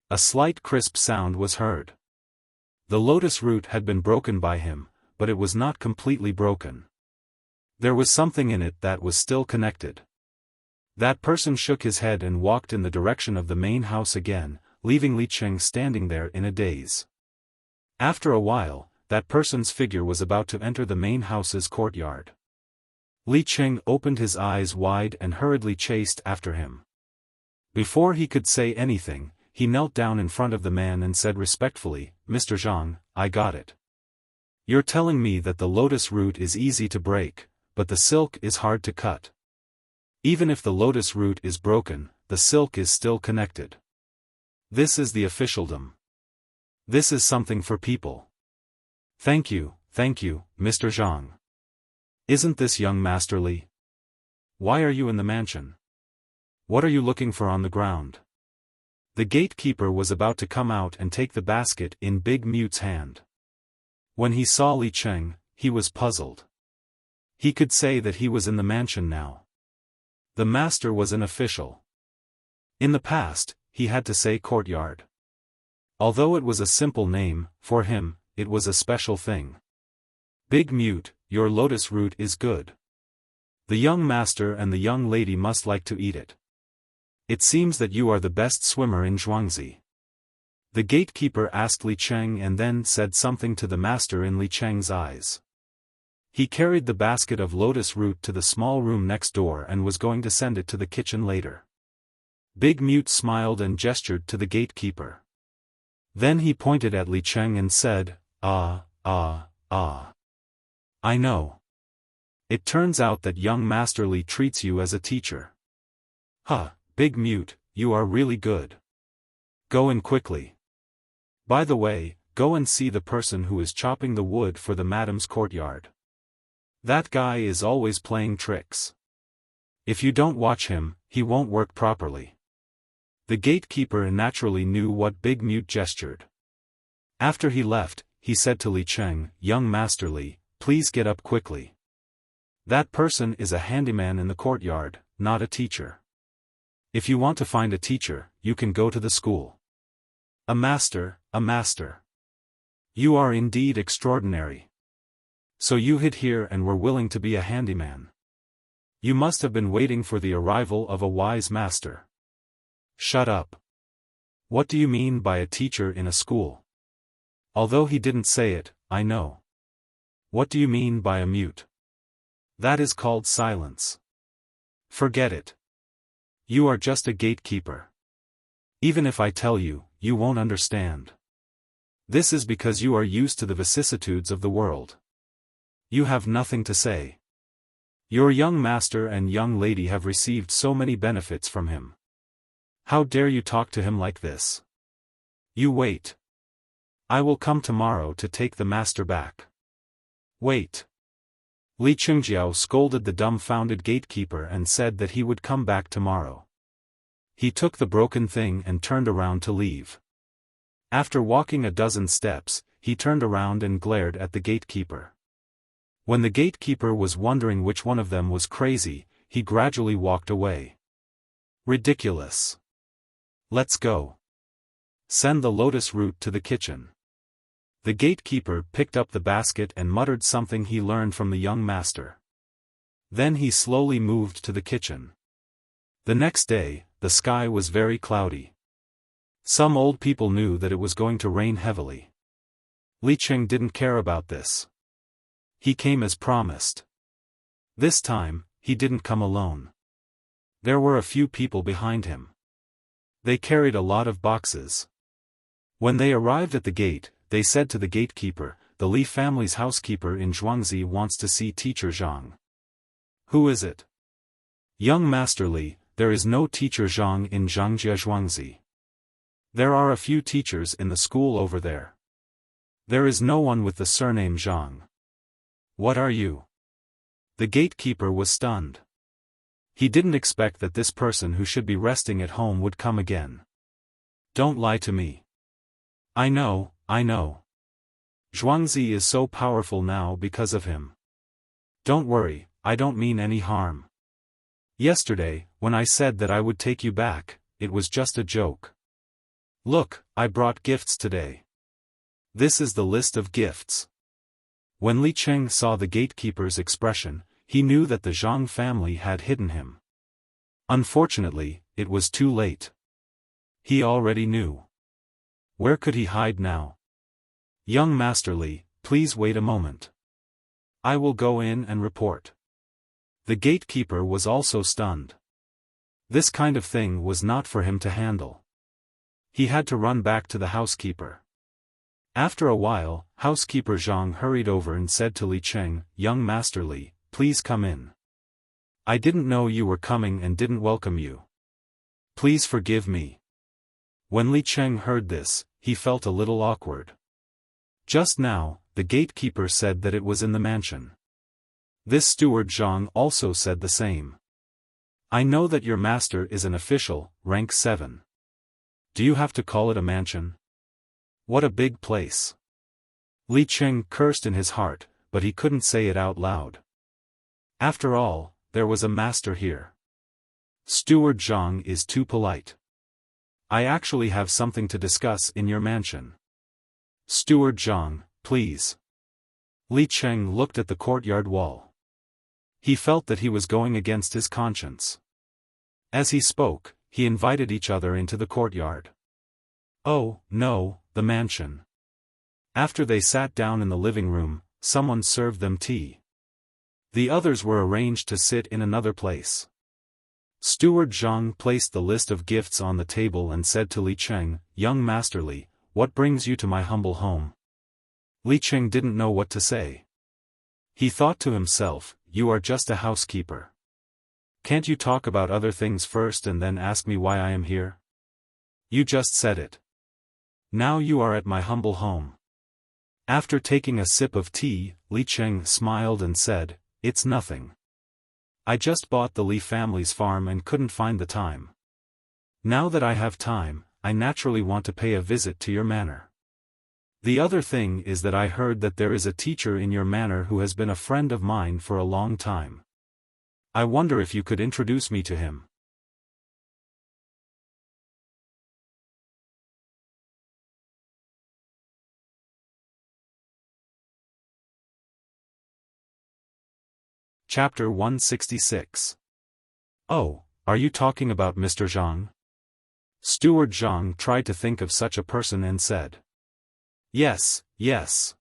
[SPEAKER 1] A slight crisp sound was heard. The lotus root had been broken by him, but it was not completely broken. There was something in it that was still connected. That person shook his head and walked in the direction of the main house again, leaving Li Cheng standing there in a daze. After a while, that person's figure was about to enter the main house's courtyard. Li Cheng opened his eyes wide and hurriedly chased after him. Before he could say anything, he knelt down in front of the man and said respectfully, Mr. Zhang, I got it. You're telling me that the lotus root is easy to break, but the silk is hard to cut. Even if the lotus root is broken, the silk is still connected. This is the officialdom. This is something for people. Thank you, Mr. Zhang. Isn't this young Master Li? Why are you in the mansion? What are you looking for on the ground? The gatekeeper was about to come out and take the basket in Big Mute's hand. When he saw Li Cheng, he was puzzled. He could say that he was in the mansion now. The master was an official. In the past, he had to say courtyard. Although it was a simple name, for him, it was a special thing. Big Mute, your lotus root is good. The young master and the young lady must like to eat it. It seems that you are the best swimmer in Zhuangzi. The gatekeeper asked Li Cheng and then said something to the master in Li Cheng's eyes. He carried the basket of lotus root to the small room next door and was going to send it to the kitchen later. Big Mute smiled and gestured to the gatekeeper. Then he pointed at Li Cheng and said, "Ah. I know. It turns out that young Master Li treats you as a teacher. Huh, Big Mute, you are really good. Go in quickly. By the way, go and see the person who is chopping the wood for the madam's courtyard. That guy is always playing tricks. If you don't watch him, he won't work properly." The gatekeeper naturally knew what Big Mute gestured. After he left, he said to Li Cheng, "Young Master Li, please get up quickly. That person is a handyman in the courtyard, not a teacher. If you want to find a teacher, you can go to the school." A master. You are indeed extraordinary. So you hid here and were willing to be a handyman. You must have been waiting for the arrival of a wise master. Shut up. What do you mean by a teacher in a school? Although he didn't say it, I know. What do you mean by a mute? That is called silence. Forget it. You are just a gatekeeper. Even if I tell you, you won't understand. This is because you are used to the vicissitudes of the world. You have nothing to say. Your young master and young lady have received so many benefits from him. How dare you talk to him like this? You wait. I will come tomorrow to take the master back. Wait. Li Chengjiao scolded the dumbfounded gatekeeper and said that he would come back tomorrow. He took the broken thing and turned around to leave. After walking a dozen steps, he turned around and glared at the gatekeeper. When the gatekeeper was wondering which one of them was crazy, he gradually walked away. Ridiculous. Let's go. Send the lotus root to the kitchen. The gatekeeper picked up the basket and muttered something he learned from the young master. Then he slowly moved to the kitchen. The next day, the sky was very cloudy. Some old people knew that it was going to rain heavily. Li Cheng didn't care about this. He came as promised. This time, he didn't come alone. There were a few people behind him. They carried a lot of boxes. When they arrived at the gate, they said to the gatekeeper, "The Li family's housekeeper in Zhuangzi wants to see Teacher Zhang." "Who is it?" "Young Master Li, there is no Teacher Zhang in Zhangjia Zhuangzi. There are a few teachers in the school over there. There is no one with the surname Zhang." "What are you?" The gatekeeper was stunned. He didn't expect that this person who should be resting at home would come again. "Don't lie to me. I know. Zhuangzi is so powerful now because of him. Don't worry, I don't mean any harm. Yesterday, when I said that I would take you back, it was just a joke. Look, I brought gifts today. This is the list of gifts." When Li Cheng saw the gatekeeper's expression, he knew that the Zhang family had hidden him. Unfortunately, it was too late. He already knew. Where could he hide now? "Young Master Li, please wait a moment. I will go in and report." The gatekeeper was also stunned. This kind of thing was not for him to handle. He had to run back to the housekeeper. After a while, housekeeper Zhang hurried over and said to Li Cheng, "Young Master Li, please come in. I didn't know you were coming and didn't welcome you. Please forgive me." When Li Cheng heard this, he felt a little awkward. Just now, the gatekeeper said that it was in the mansion. This steward Zhang also said the same. I know that your master is an official, rank 7. Do you have to call it a mansion? What a big place. Li Cheng cursed in his heart, but he couldn't say it out loud. After all, there was a master here. Steward Zhang is too polite. I actually have something to discuss in your mansion. Steward Zhang, please. Li Cheng looked at the courtyard wall. He felt that he was going against his conscience. As he spoke, he invited each other into the courtyard. Oh, no, the mansion. After they sat down in the living room, someone served them tea. The others were arranged to sit in another place. Steward Zhang placed the list of gifts on the table and said to Li Cheng, "Young Master Li, what brings you to my humble home?" Li Cheng didn't know what to say. He thought to himself, "You are just a housekeeper. Can't you talk about other things first and then ask me why I am here? You just said it. Now you are at my humble home." After taking a sip of tea, Li Cheng smiled and said, "It's nothing. I just bought the Li family's farm and couldn't find the time. Now that I have time, I naturally want to pay a visit to your manor. The other thing is that I heard that there is a teacher in your manor who has been a friend of mine for a long time. I wonder if you could introduce me to him." Chapter 166. Oh, are you talking about Mr. Zhang? Steward Zhang tried to think of such a person and said. Yes, yes.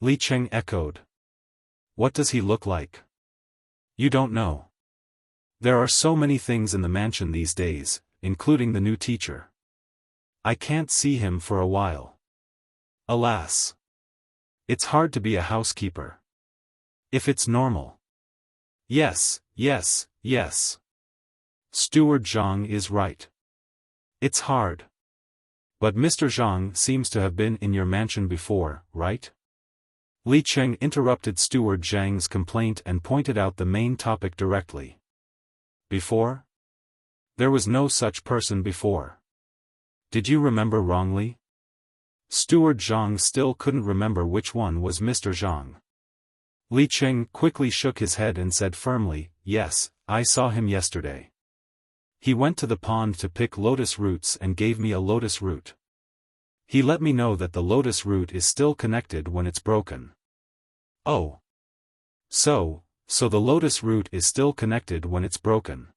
[SPEAKER 1] Li Cheng echoed. What does he look like? You don't know. There are so many things in the mansion these days, including the new teacher. I can't see him for a while. Alas. It's hard to be a housekeeper. If it's normal. Yes, yes, yes. Steward Zhang is right. It's hard. But Mr. Zhang seems to have been in your mansion before, right? Li Cheng interrupted Steward Zhang's complaint and pointed out the main topic directly. Before? There was no such person before. Did you remember wrongly? Steward Zhang still couldn't remember which one was Mr. Zhang. Li Cheng quickly shook his head and said firmly, "Yes, I saw him yesterday. He went to the pond to pick lotus roots and gave me a lotus root. He let me know that the lotus root is still connected when it's broken." Oh. So the lotus root is still connected when it's broken.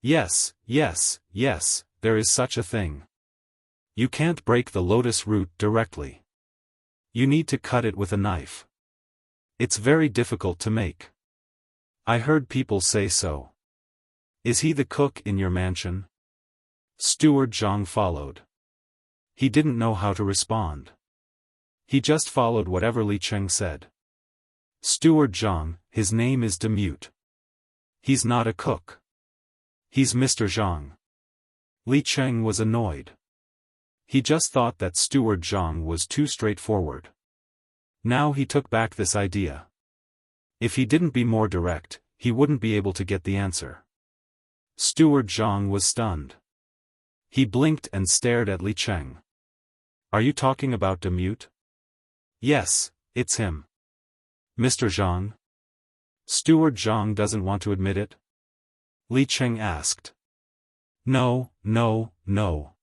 [SPEAKER 1] Yes, yes, yes, there is such a thing. You can't break the lotus root directly. You need to cut it with a knife. It's very difficult to make. I heard people say so. Is he the cook in your mansion? Steward Zhang followed. He didn't know how to respond. He just followed whatever Li Cheng said. Steward Zhang, his name is Demute. He's not a cook. He's Mr. Zhang. Li Cheng was annoyed. He just thought that Steward Zhang was too straightforward. Now he took back this idea. If he didn't be more direct, he wouldn't be able to get the answer. Steward Zhang was stunned. He blinked and stared at Li Cheng. Are you talking about Demute? Yes, it's him. Mr. Zhang? Steward Zhang doesn't want to admit it? Li Cheng asked. No, no, no.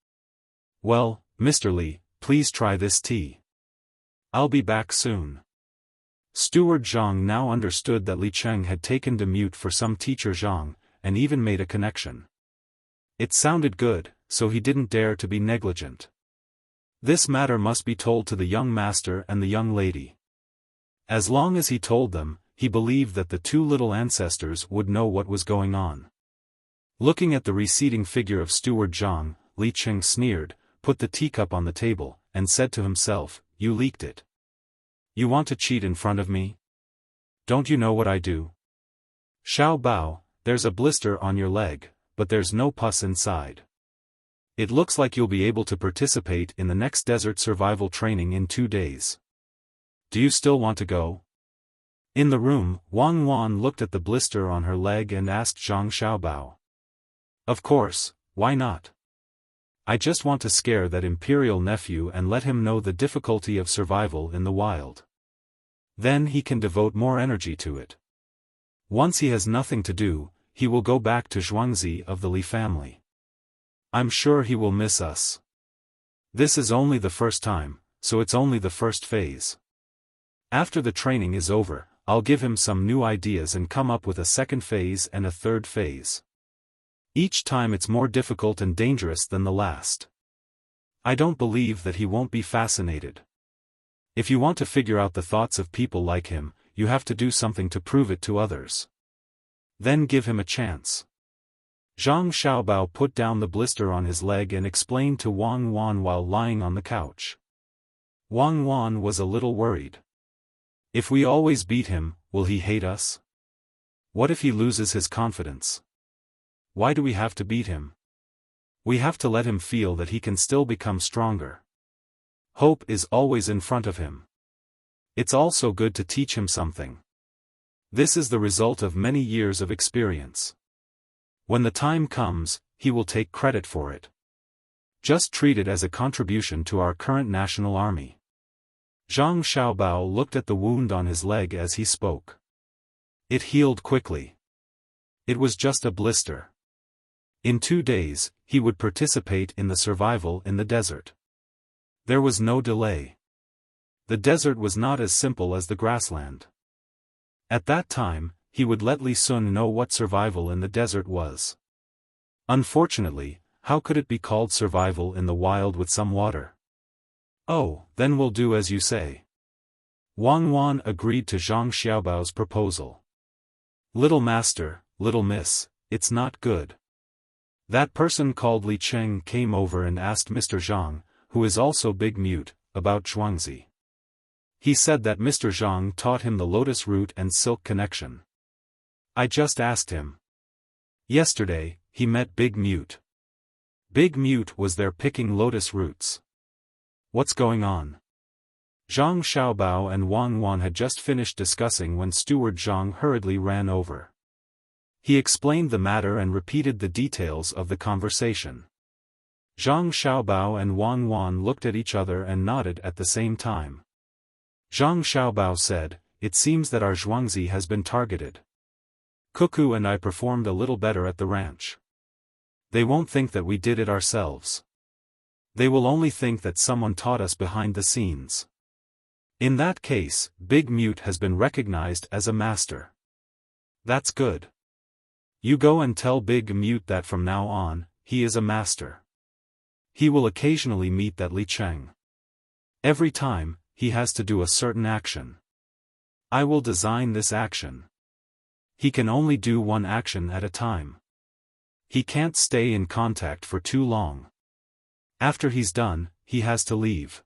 [SPEAKER 1] Well, Mr. Li, please try this tea. I'll be back soon. Steward Zhang now understood that Li Cheng had taken Demute for some teacher Zhang, and even made a connection. It sounded good, so he didn't dare to be negligent. This matter must be told to the young master and the young lady. As long as he told them, he believed that the two little ancestors would know what was going on. Looking at the receding figure of Steward Zhang, Li Cheng sneered, put the teacup on the table, and said to himself, "You leaked it. You want to cheat in front of me? Don't you know what I do? Xiao Bao, there's a blister on your leg, but there's no pus inside. It looks like you'll be able to participate in the next desert survival training in 2 days. Do you still want to go?" In the room, Wang Wan looked at the blister on her leg and asked Zhang Xiaobao. Of course, why not? I just want to scare that imperial nephew and let him know the difficulty of survival in the wild. Then he can devote more energy to it. Once he has nothing to do, he will go back to Zhuangzi of the Li family. I'm sure he will miss us. This is only the first time, so it's only the first phase. After the training is over, I'll give him some new ideas and come up with a second phase and a third phase. Each time it's more difficult and dangerous than the last. I don't believe that he won't be fascinated. If you want to figure out the thoughts of people like him, you have to do something to prove it to others. Then give him a chance. Zhang Xiaobao put down the blister on his leg and explained to Wang Wan while lying on the couch. Wang Wan was a little worried. If we always beat him, will he hate us? What if he loses his confidence? Why do we have to beat him? We have to let him feel that he can still become stronger. Hope is always in front of him. It's also good to teach him something. This is the result of many years of experience. When the time comes, he will take credit for it. Just treat it as a contribution to our current national army. Zhang Xiaobao looked at the wound on his leg as he spoke. It healed quickly. It was just a blister. In 2 days, he would participate in the survival in the desert. There was no delay. The desert was not as simple as the grassland. At that time, he would let Li Sun know what survival in the desert was. Unfortunately, how could it be called survival in the wild with some water? Oh, then we'll do as you say. Wang Wan agreed to Zhang Xiaobao's proposal. Little master, little miss, it's not good. That person called Li Cheng came over and asked Mr. Zhang, who is also Big Mute, about Zhuangzi. He said that Mr. Zhang taught him the lotus root and silk connection. I just asked him. Yesterday, he met Big Mute. Big Mute was there picking lotus roots. What's going on? Zhang Xiaobao and Wang Wan had just finished discussing when Steward Zhang hurriedly ran over. He explained the matter and repeated the details of the conversation. Zhang Xiaobao and Wang Wan looked at each other and nodded at the same time. Zhang Xiaobao said, "It seems that our Zhuangzi has been targeted. Cuckoo and I performed a little better at the ranch. They won't think that we did it ourselves. They will only think that someone taught us behind the scenes. In that case, Big Mute has been recognized as a master. That's good. You go and tell Big Mute that from now on, he is a master. He will occasionally meet that Li Cheng. Every time, he has to do a certain action. I will design this action. He can only do one action at a time. He can't stay in contact for too long. After he's done, he has to leave.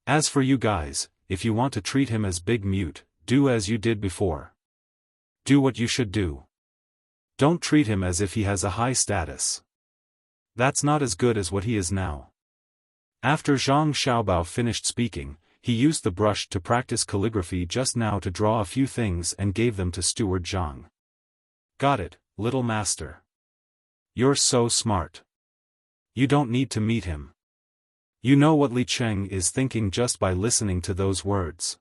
[SPEAKER 1] As for you guys, if you want to treat him as Big Mute, do as you did before. Do what you should do. Don't treat him as if he has a high status. That's not as good as what he is now." After Zhang Xiaobao finished speaking, he used the brush to practice calligraphy just now to draw a few things and gave them to Steward Zhang. "Got it, little master. You're so smart. You don't need to meet him. You know what Li Cheng is thinking just by listening to those words."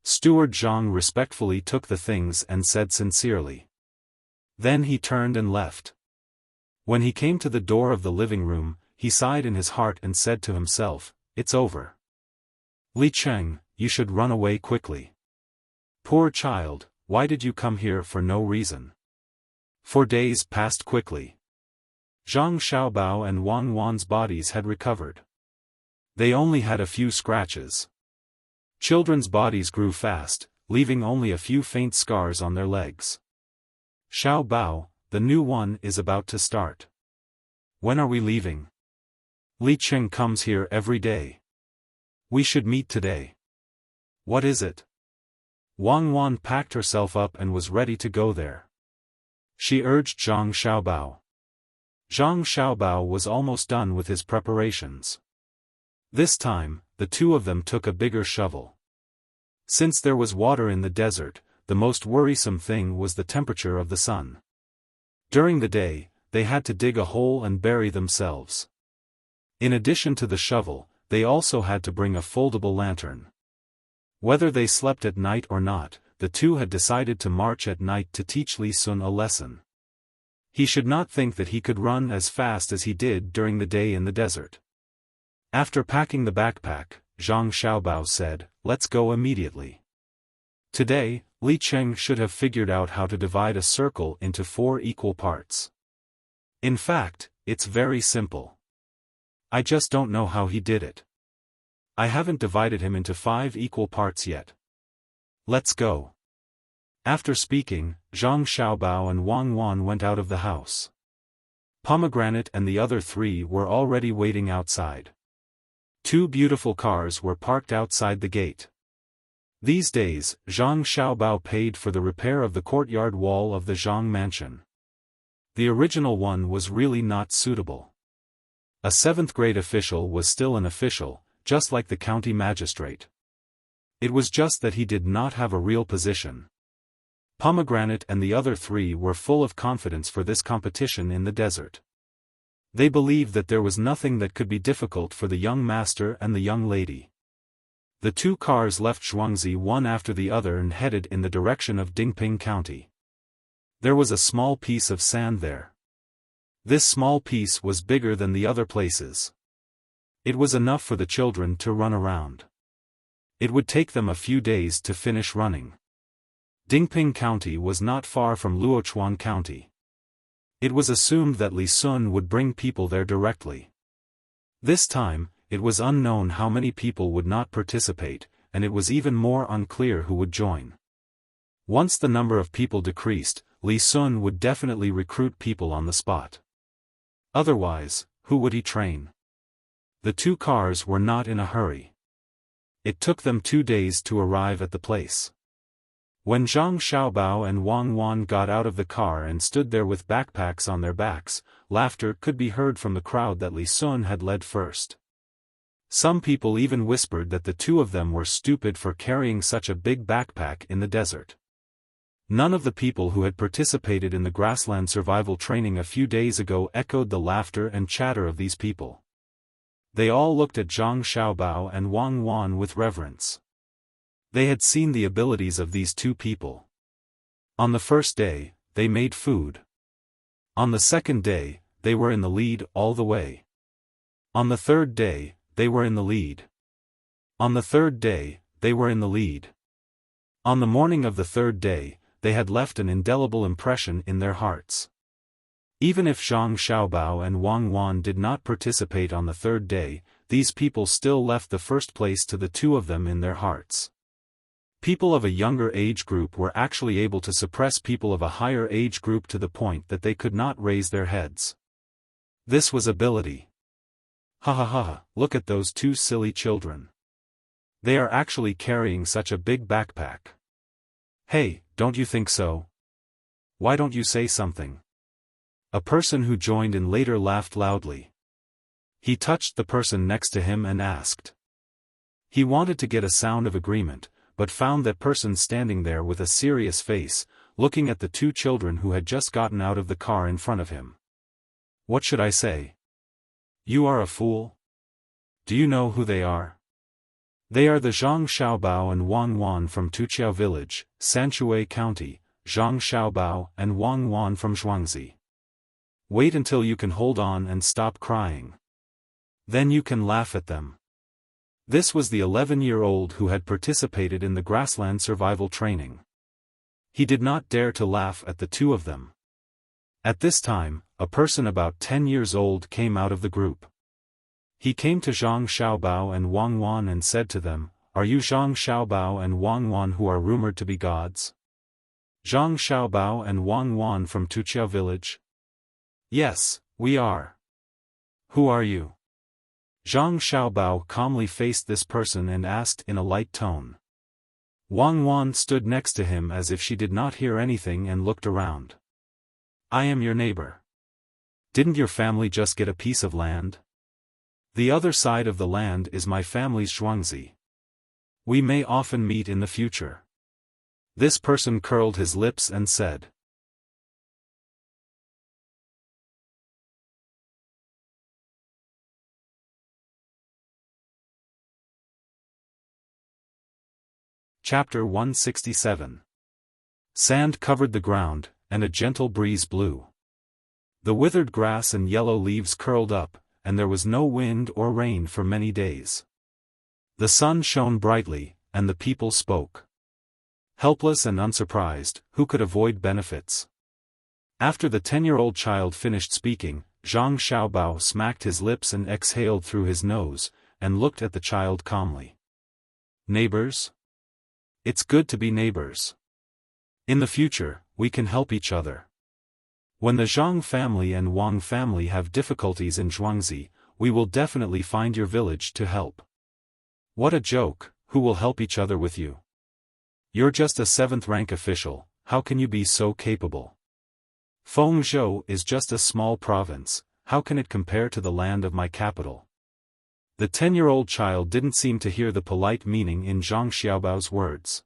[SPEAKER 1] Steward Zhang respectfully took the things and said sincerely. Then he turned and left. When he came to the door of the living room, he sighed in his heart and said to himself, "It's over. Li Cheng, you should run away quickly. Poor child, why did you come here for no reason?" 4 days passed quickly. Zhang Xiaobao and Wang Wan's bodies had recovered. They only had a few scratches. Children's bodies grew fast, leaving only a few faint scars on their legs. "Xiaobao, the new one is about to start. When are we leaving? Li Cheng comes here every day. We should meet today." "What is it?" Wang Wan packed herself up and was ready to go there. She urged Zhang Xiaobao. Zhang Xiaobao was almost done with his preparations. This time, the two of them took a bigger shovel. Since there was water in the desert, the most worrisome thing was the temperature of the sun. During the day, they had to dig a hole and bury themselves. In addition to the shovel, they also had to bring a foldable lantern. Whether they slept at night or not, the two had decided to march at night to teach Li Sun a lesson. He should not think that he could run as fast as he did during the day in the desert. After packing the backpack, Zhang Xiaobao said, "Let's go immediately." Today, Li Cheng should have figured out how to divide a circle into 4 equal parts. In fact, it's very simple. I just don't know how he did it. I haven't divided him into 5 equal parts yet. Let's go. After speaking, Zhang Xiaobao and Wang Wan went out of the house. Pomegranate and the other 3 were already waiting outside. 2 beautiful cars were parked outside the gate. These days, Zhang Xiaobao paid for the repair of the courtyard wall of the Zhang mansion. The original one was really not suitable. A 7th-grade official was still an official, just like the county magistrate. It was just that he did not have a real position. Pomegranate and the other 3 were full of confidence for this competition in the desert. They believed that there was nothing that could be difficult for the young master and the young lady. The 2 cars left Zhuangzi one after the other and headed in the direction of Dingping County. There was a small piece of sand there. This small piece was bigger than the other places. It was enough for the children to run around. It would take them a few days to finish running. Dingping County was not far from Luochuan County. It was assumed that Li Sun would bring people there directly. This time, it was unknown how many people would not participate, and it was even more unclear who would join. Once the number of people decreased, Li Sun would definitely recruit people on the spot. Otherwise, who would he train? The 2 cars were not in a hurry. It took them 2 days to arrive at the place. When Zhang Xiaobao and Wang Wan got out of the car and stood there with backpacks on their backs, laughter could be heard from the crowd that Li Sun had led first. Some people even whispered that the 2 of them were stupid for carrying such a big backpack in the desert. None of the people who had participated in the grassland survival training a few days ago echoed the laughter and chatter of these people. They all looked at Zhang Xiaobao and Wang Wan with reverence. They had seen the abilities of these 2 people. On the first day, they made food. On the second day, they were in the lead all the way. On the third day, they were in the lead. On the third day, they were in the lead. On the morning of the third day, they had left an indelible impression in their hearts. Even if Zhang Xiaobao and Wang Wan did not participate on the third day, these people still left the first place to the 2 of them in their hearts. People of a younger age group were actually able to suppress people of a higher age group to the point that they could not raise their heads. This was ability. Ha ha ha, look at those 2 silly children. They are actually carrying such a big backpack. Hey, don't you think so? Why don't you say something? A person who joined in later laughed loudly. He touched the person next to him and asked. He wanted to get a sound of agreement, but found that person standing there with a serious face, looking at the 2 children who had just gotten out of the car in front of him. What should I say? You are a fool? Do you know who they are? They are the Zhang Xiaobao and Wang Wan from Tuqiao Village, Sanshui County, Zhang Xiaobao and Wang Wan from Zhuangzi. Wait until you can hold on and stop crying. Then you can laugh at them. This was the 11-year-old who had participated in the grassland survival training. He did not dare to laugh at the 2 of them. At this time, a person about 10 years old came out of the group. He came to Zhang Xiaobao and Wang Wan and said to them, "Are you Zhang Xiaobao and Wang Wan who are rumored to be gods?" Zhang Xiaobao and Wang Wan from Tuqiao Village? Yes, we are. Who are you? Zhang Xiaobao calmly faced this person and asked in a light tone. Wang Wan stood next to him as if she did not hear anything and looked around. I am your neighbor. Didn't your family just get a piece of land? The other side of the land is my family's Zhuangzi. We may often meet in the future. This person curled his lips and said. Chapter 167. Sand covered the ground, and a gentle breeze blew. The withered grass and yellow leaves curled up, and there was no wind or rain for many days. The sun shone brightly, and the people spoke. Helpless and unsurprised, who could avoid benefits? After the 10-year-old child finished speaking, Zhang Xiaobao smacked his lips and exhaled through his nose, and looked at the child calmly. Neighbors? It's good to be neighbors. In the future, we can help each other. When the Zhang family and Wang family have difficulties in Zhuangzi, we will definitely find your village to help. What a joke, who will help each other with you? You're just a 7th-rank official, how can you be so capable? Fengzhou is just a small province, how can it compare to the land of my capital? The 10-year-old child didn't seem to hear the polite meaning in Zhang Xiaobao's words.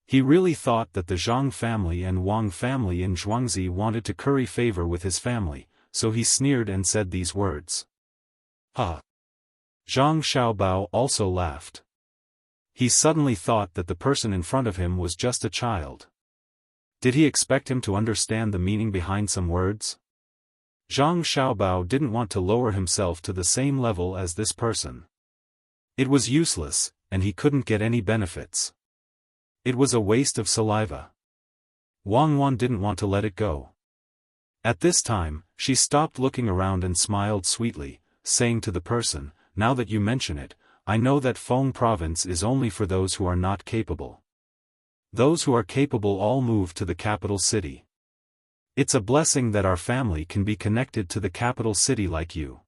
[SPEAKER 1] He really thought that the Zhang family and Wang family in Zhuangzi wanted to curry favor with his family, so he sneered and said these words. Ha! Zhang Xiaobao also laughed. He suddenly thought that the person in front of him was just a child. Did he expect him to understand the meaning behind some words? Zhang Xiaobao didn't want to lower himself to the same level as this person. It was useless, and he couldn't get any benefits. It was a waste of saliva. Wang Wan didn't want to let it go. At this time, she stopped looking around and smiled sweetly, saying to the person, "Now that you mention it, I know that Feng province is only for those who are not capable. Those who are capable all move to the capital city. It's a blessing that our family can be connected to the capital city like you.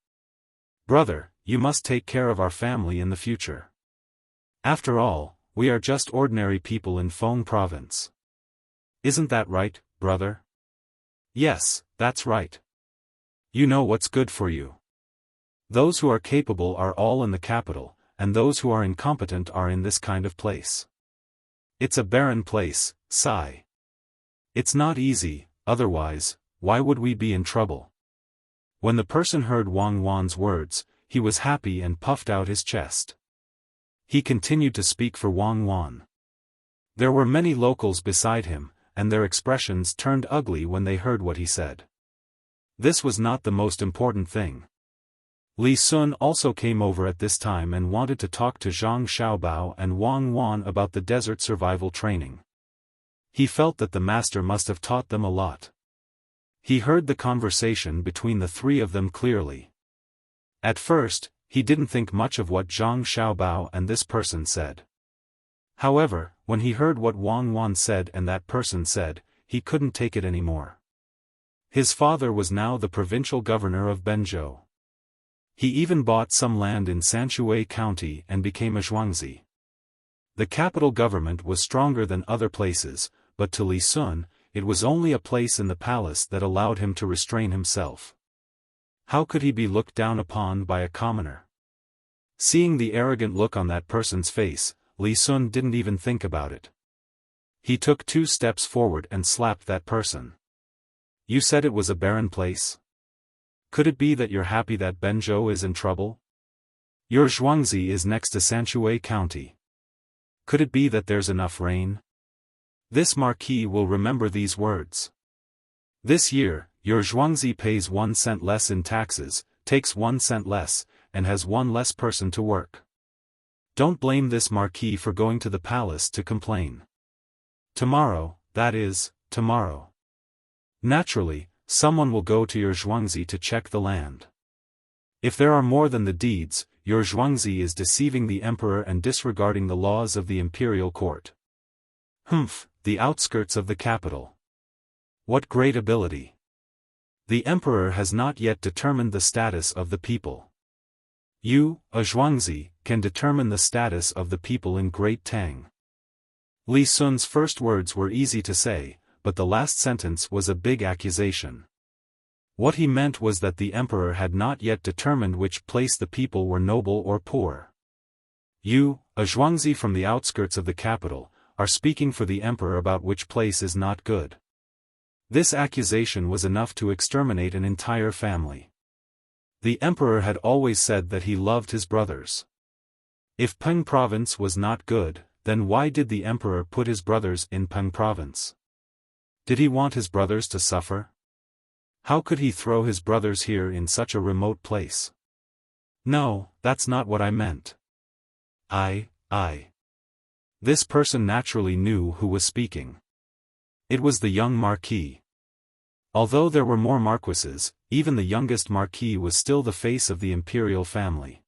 [SPEAKER 1] Brother, you must take care of our family in the future. After all, we are just ordinary people in Feng province. Isn't that right, brother?" "Yes, that's right. You know what's good for you. Those who are capable are all in the capital, and those who are incompetent are in this kind of place. It's a barren place, sigh. It's not easy, otherwise, why would we be in trouble?" When the person heard Wang Wan's words, he was happy and puffed out his chest. He continued to speak for Wang Wan. There were many locals beside him, and their expressions turned ugly when they heard what he said. This was not the most important thing. Li Sun also came over at this time and wanted to talk to Zhang Xiaobao and Wang Wan about the desert survival training. He felt that the master must have taught them a lot. He heard the conversation between the three of them clearly. At first, he didn't think much of what Zhang Xiaobao and this person said. However, when he heard what Wang Wan said and that person said, he couldn't take it anymore. His father was now the provincial governor of Benzhou. He even bought some land in Sanshui County and became a Zhuangzi. The capital government was stronger than other places, but to Li Sun, it was only a place in the palace that allowed him to restrain himself. How could he be looked down upon by a commoner? Seeing the arrogant look on that person's face, Li Sun didn't even think about it. He took 2 steps forward and slapped that person. "You said it was a barren place? Could it be that you're happy that Benzhou is in trouble? Your Zhuangzi is next to Sanshui County. Could it be that there's enough rain? This marquis will remember these words. This year, your Zhuangzi pays 1 cent less in taxes, takes 1 cent less, and has 1 less person to work. Don't blame this marquis for going to the palace to complain. Tomorrow, that is, tomorrow. Naturally, someone will go to your Zhuangzi to check the land. If there are more than the deeds, your Zhuangzi is deceiving the emperor and disregarding the laws of the imperial court. Humph, the outskirts of the capital. What great ability. The emperor has not yet determined the status of the people. You, a Zhuangzi, can determine the status of the people in Great Tang. Li Sun's first words were easy to say, but the last sentence was a big accusation. What he meant was that the emperor had not yet determined which place the people were noble or poor. You, a Zhuangzi from the outskirts of the capital, are speaking for the emperor about which place is not good. This accusation was enough to exterminate an entire family. The emperor had always said that he loved his brothers. If Peng province was not good, then why did the emperor put his brothers in Peng province? Did he want his brothers to suffer? How could he throw his brothers here in such a remote place? No, that's not what I meant. I. This person naturally knew who was speaking. It was the young marquis. Although there were more marquises, even the youngest marquis was still the face of the imperial family.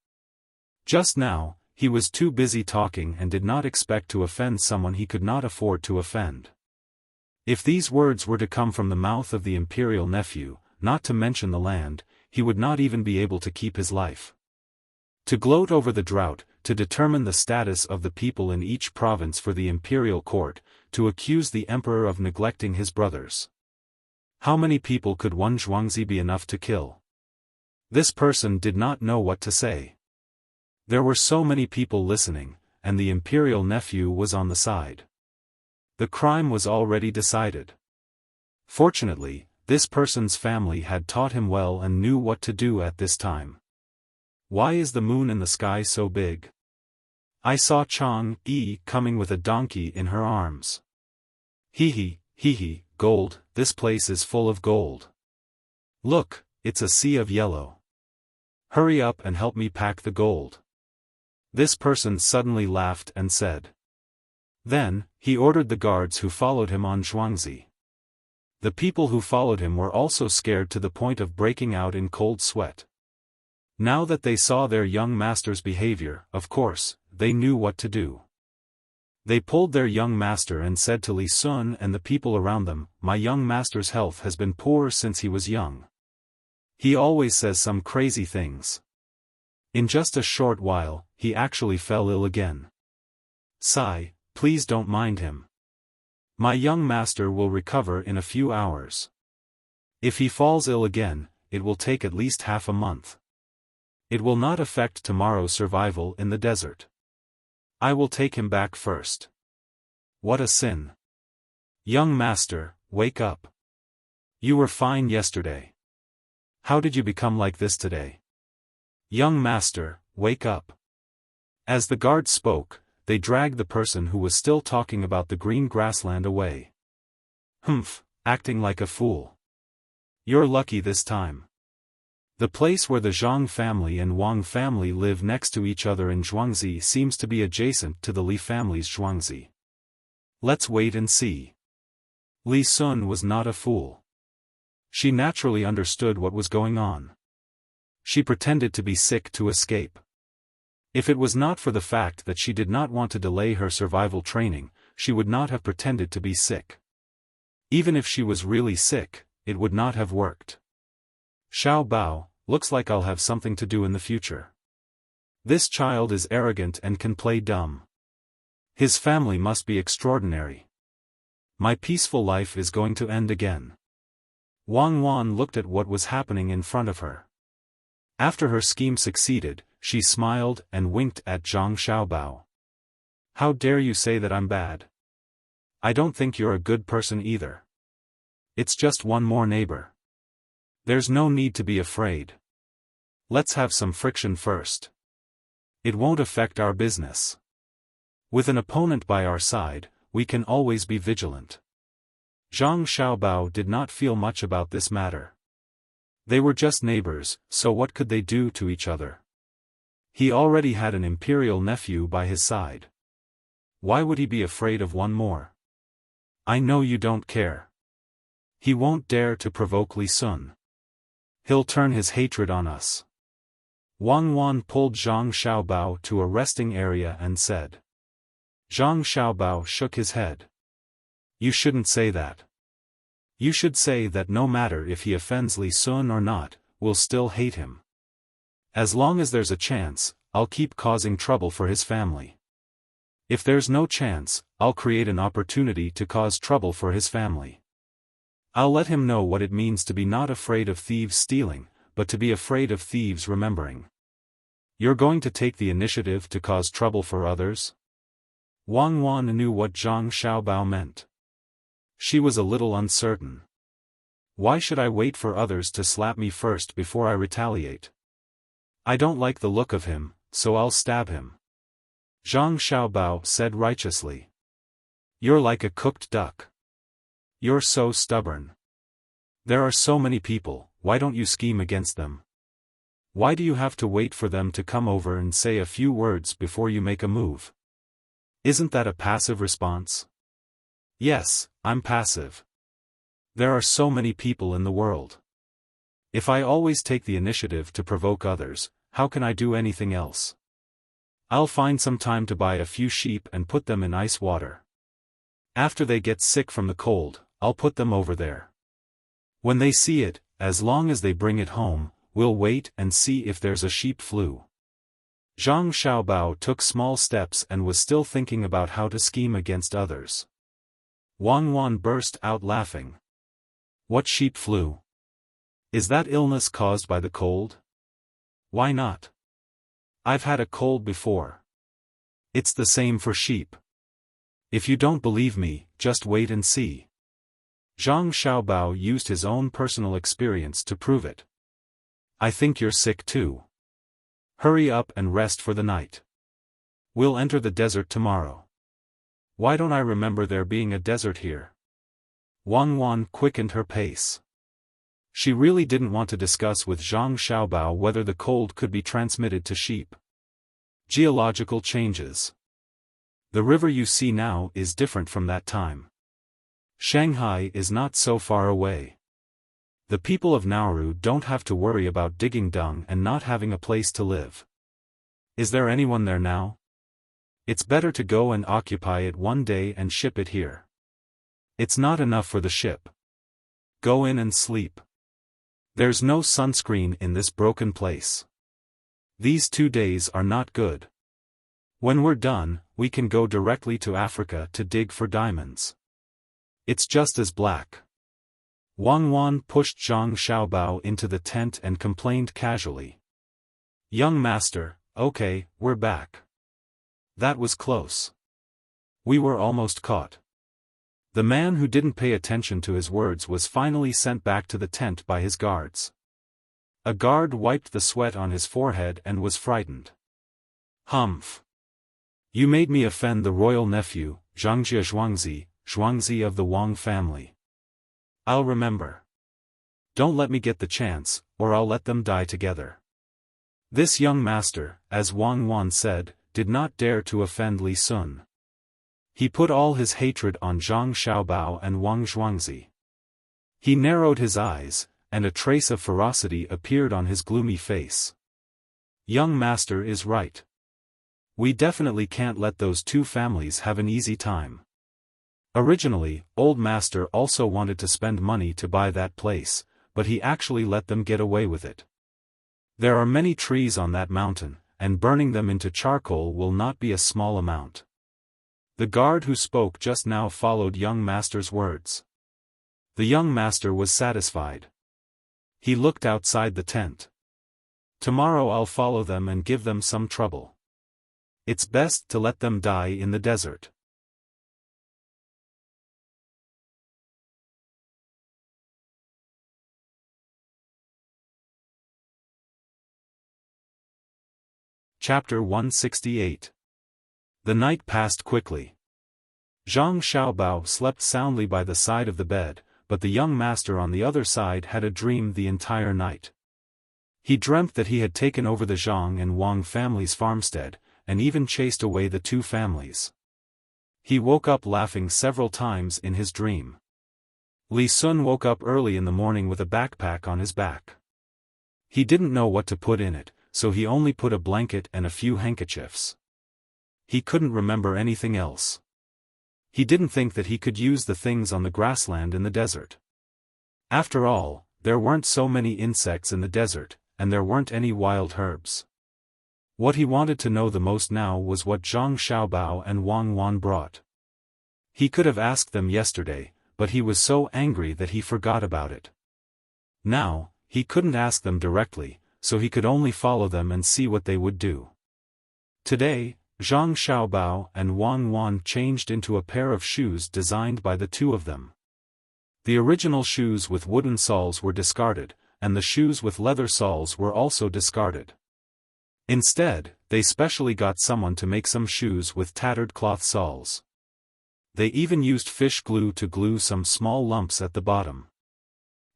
[SPEAKER 1] Just now, he was too busy talking and did not expect to offend someone he could not afford to offend. If these words were to come from the mouth of the imperial nephew, not to mention the land, he would not even be able to keep his life. To gloat over the drought, to determine the status of the people in each province for the imperial court, to accuse the emperor of neglecting his brothers. How many people could one Zhuangzi be enough to kill? This person did not know what to say. There were so many people listening, and the imperial nephew was on the side. The crime was already decided. Fortunately, this person's family had taught him well and knew what to do at this time. Why is the moon in the sky so big? I saw Chang-yi coming with a donkey in her arms. Hee hee, gold, this place is full of gold. Look, it's a sea of yellow. Hurry up and help me pack the gold. This person suddenly laughed and said. Then, he ordered the guards who followed him on Zhuangzi. The people who followed him were also scared to the point of breaking out in cold sweat. Now that they saw their young master's behavior, of course, they knew what to do. They pulled their young master and said to Li Sun and the people around them, "My young master's health has been poor since he was young. He always says some crazy things. In just a short while, he actually fell ill again. Sai, please don't mind him. My young master will recover in a few hours. If he falls ill again, it will take at least half a month. It will not affect tomorrow's survival in the desert. I will take him back first." What a sin. Young master, wake up. You were fine yesterday. How did you become like this today? Young master, wake up. As the guards spoke, they dragged the person who was still talking about the green grassland away. Humph, acting like a fool. You're lucky this time. The place where the Zhang family and Wang family live next to each other in Zhuangzi seems to be adjacent to the Li family's Zhuangzi. Let's wait and see. Li Sun was not a fool. She naturally understood what was going on. She pretended to be sick to escape. If it was not for the fact that she did not want to delay her survival training, she would not have pretended to be sick. Even if she was really sick, it would not have worked. Xiao Bao, looks like I'll have something to do in the future. This child is arrogant and can play dumb. His family must be extraordinary. My peaceful life is going to end again. Wang Wan looked at what was happening in front of her. After her scheme succeeded, she smiled and winked at Zhang Xiaobao. How dare you say that I'm bad? I don't think you're a good person either. It's just one more neighbor. There's no need to be afraid. Let's have some friction first. It won't affect our business. With an opponent by our side, we can always be vigilant. Zhang Xiaobao did not feel much about this matter. They were just neighbors, so what could they do to each other? He already had an imperial nephew by his side. Why would he be afraid of one more? I know you don't care. He won't dare to provoke Li Sun. He'll turn his hatred on us. Wang Wan pulled Zhang Xiaobao to a resting area and said. Zhang Xiaobao shook his head. You shouldn't say that. You should say that no matter if he offends Li Sun or not, we'll still hate him. As long as there's a chance, I'll keep causing trouble for his family. If there's no chance, I'll create an opportunity to cause trouble for his family. I'll let him know what it means to be not afraid of thieves stealing, but to be afraid of thieves remembering. You're going to take the initiative to cause trouble for others? Wang Wan knew what Zhang Xiaobao meant. She was a little uncertain. Why should I wait for others to slap me first before I retaliate? I don't like the look of him, so I'll stab him. Zhang Xiaobao said righteously. You're like a cooked duck. You're so stubborn. There are so many people, why don't you scheme against them? Why do you have to wait for them to come over and say a few words before you make a move? Isn't that a passive response? Yes, I'm passive. There are so many people in the world. If I always take the initiative to provoke others, how can I do anything else? I'll find some time to buy a few sheep and put them in ice water. After they get sick from the cold, I'll put them over there. When they see it, as long as they bring it home, we'll wait and see if there's a sheep flu. Zhang Xiaobao took small steps and was still thinking about how to scheme against others. Wang Wan burst out laughing. What sheep flu? Is that illness caused by the cold? Why not? I've had a cold before. It's the same for sheep. If you don't believe me, just wait and see. Zhang Xiaobao used his own personal experience to prove it. I think you're sick too. Hurry up and rest for the night. We'll enter the desert tomorrow. Why don't I remember there being a desert here? Wang Wan quickened her pace. She really didn't want to discuss with Zhang Xiaobao whether the cold could be transmitted to sheep. Geological changes. The river you see now is different from that time. Shanghai is not so far away. The people of Nauru don't have to worry about digging dung and not having a place to live. Is there anyone there now? It's better to go and occupy it one day and ship it here. It's not enough for the ship. Go in and sleep. There's no sunscreen in this broken place. These 2 days are not good. When we're done, we can go directly to Africa to dig for diamonds. It's just as black. Wang Wan pushed Zhang Xiaobao into the tent and complained casually. Young master, okay, we're back. That was close. We were almost caught. The man who didn't pay attention to his words was finally sent back to the tent by his guards. A guard wiped the sweat on his forehead and was frightened. Humph. You made me offend the royal nephew, Zhangjie Zhuangzi of the Wang family. I'll remember. Don't let me get the chance, or I'll let them die together. This young master, as Wang Wan said, did not dare to offend Li Sun. He put all his hatred on Zhang Xiaobao and Wang Zhuangzi. He narrowed his eyes, and a trace of ferocity appeared on his gloomy face. Young master is right. We definitely can't let those two families have an easy time. Originally, old master also wanted to spend money to buy that place, but he actually let them get away with it. There are many trees on that mountain, and burning them into charcoal will not be a small amount. The guard who spoke just now followed young master's words. The young master was satisfied. He looked outside the tent. Tomorrow I'll follow them and give them some trouble. It's best to let them die in the desert. Chapter 168. The night passed quickly. Zhang Xiaobao slept soundly by the side of the bed, but the young master on the other side had a dream the entire night. He dreamt that he had taken over the Zhang and Wang families' farmstead, and even chased away the two families. He woke up laughing several times in his dream. Li Sun woke up early in the morning with a backpack on his back. He didn't know what to put in it, so he only put a blanket and a few handkerchiefs. He couldn't remember anything else. He didn't think that he could use the things on the grassland in the desert. After all, there weren't so many insects in the desert, and there weren't any wild herbs. What he wanted to know the most now was what Zhang Xiaobao and Wang Wan brought. He could have asked them yesterday, but he was so angry that he forgot about it. Now, he couldn't ask them directly, so he could only follow them and see what they would do. Today, Zhang Xiaobao and Wang Wan changed into a pair of shoes designed by the two of them. The original shoes with wooden soles were discarded, and the shoes with leather soles were also discarded. Instead, they specially got someone to make some shoes with tattered cloth soles. They even used fish glue to glue some small lumps at the bottom.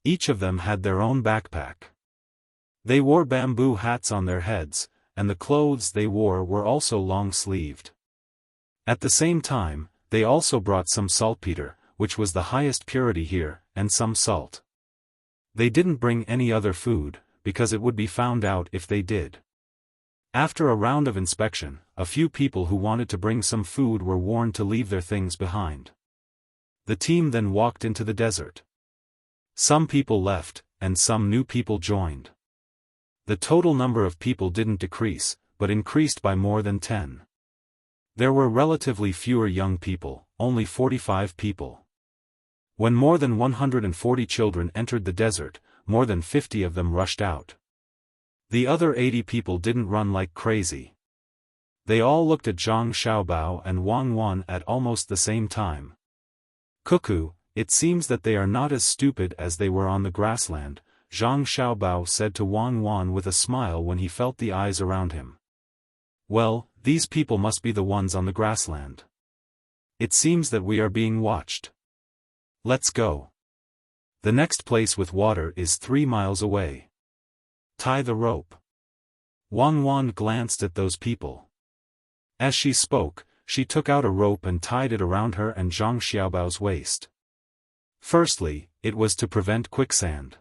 [SPEAKER 1] Each of them had their own backpack. They wore bamboo hats on their heads, and the clothes they wore were also long-sleeved. At the same time, they also brought some saltpeter, which was the highest purity here, and some salt. They didn't bring any other food, because it would be found out if they did. After a round of inspection, a few people who wanted to bring some food were warned to leave their things behind. The team then walked into the desert. Some people left, and some new people joined. The total number of people didn't decrease, but increased by more than 10. There were relatively fewer young people, only 45 people. When more than 140 children entered the desert, more than 50 of them rushed out. The other 80 people didn't run like crazy. They all looked at Zhang Xiaobao and Wang Wan at almost the same time. Cuckoo, it seems that they are not as stupid as they were on the grassland, Zhang Xiaobao said to Wang Wan with a smile when he felt the eyes around him. Well, these people must be the ones on the grassland. It seems that we are being watched. Let's go. The next place with water is 3 miles away. Tie the rope. Wang Wan glanced at those people. As she spoke, she took out a rope and tied it around her and Zhang Xiaobao's waist. Firstly, it was to prevent quicksand.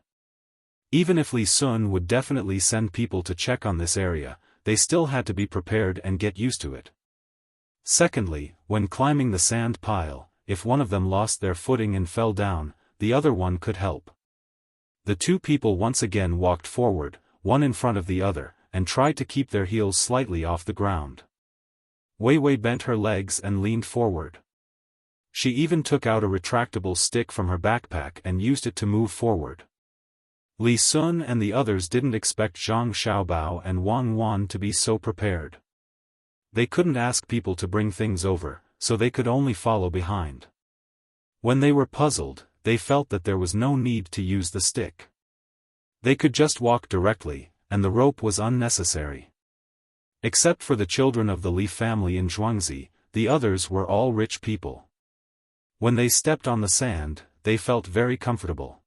[SPEAKER 1] Even if Li Sun would definitely send people to check on this area, they still had to be prepared and get used to it. Secondly, when climbing the sand pile, if one of them lost their footing and fell down, the other one could help. The two people once again walked forward, one in front of the other, and tried to keep their heels slightly off the ground. Wei Wei bent her legs and leaned forward. She even took out a retractable stick from her backpack and used it to move forward. Li Sun and the others didn't expect Zhang Xiaobao and Wang Wan to be so prepared. They couldn't ask people to bring things over, so they could only follow behind. When they were puzzled, they felt that there was no need to use the stick. They could just walk directly, and the rope was unnecessary. Except for the children of the Li family in Zhuangzi, the others were all rich people. When they stepped on the sand, they felt very comfortable.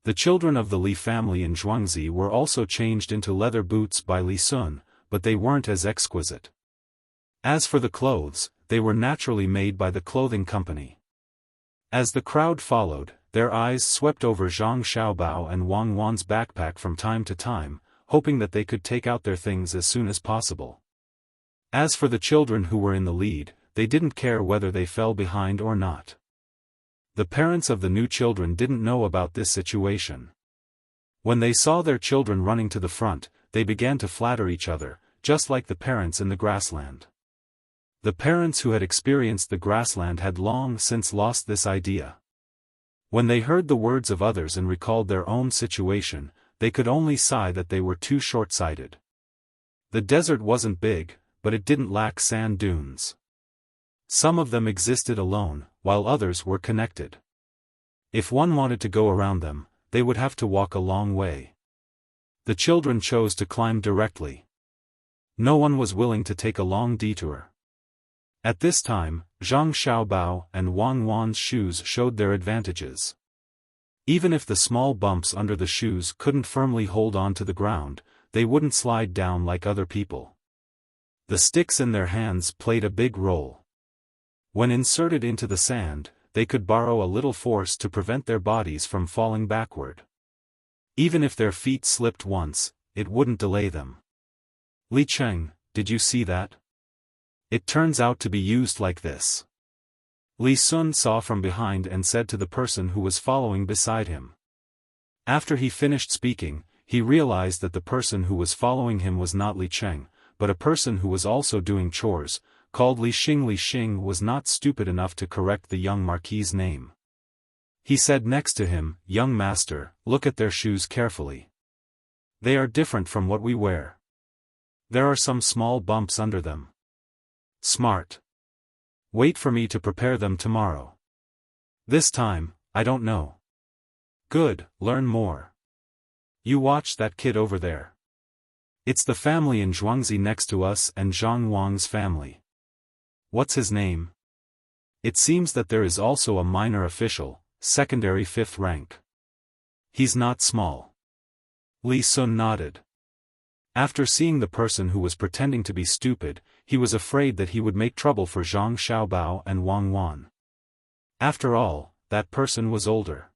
[SPEAKER 1] The children of the Li family in Zhuangzi were also changed into leather boots by Li Sun, but they weren't as exquisite. As for the clothes, they were naturally made by the clothing company. As the crowd followed, their eyes swept over Zhang Xiaobao and Wang Wan's backpack from time to time, hoping that they could take out their things as soon as possible. As for the children who were in the lead, they didn't care whether they fell behind or not. The parents of the new children didn't know about this situation. When they saw their children running to the front, they began to flatter each other, just like the parents in the grassland. The parents who had experienced the grassland had long since lost this idea. When they heard the words of others and recalled their own situation, they could only sigh that they were too short-sighted. The desert wasn't big, but it didn't lack sand dunes. Some of them existed alone, while others were connected. If one wanted to go around them, they would have to walk a long way. The children chose to climb directly. No one was willing to take a long detour. At this time, Zhang Xiaobao and Wang Wan's shoes showed their advantages. Even if the small bumps under the shoes couldn't firmly hold on to the ground, they wouldn't slide down like other people. The sticks in their hands played a big role. When inserted into the sand, they could borrow a little force to prevent their bodies from falling backward. Even if their feet slipped once, it wouldn't delay them. Li Cheng, did you see that? It turns out to be used like this. Li Sun saw from behind and said to the person who was following beside him. After he finished speaking, he realized that the person who was following him was not Li Cheng, but a person who was also doing chores, called Li Xing. Li Xing was not stupid enough to correct the young marquis's name. He said next to him, "Young master, look at their shoes carefully. They are different from what we wear. There are some small bumps under them. Smart. Wait for me to prepare them tomorrow. This time, I don't know. Good, learn more. You watch that kid over there. It's the family in Zhuangzi next to us and Zhang Wang's family. What's his name? It seems that there is also a minor official, secondary 5th rank. He's not small. Li Sun nodded. After seeing the person who was pretending to be stupid, he was afraid that he would make trouble for Zhang Xiaobao and Wang Wan. After all, that person was older.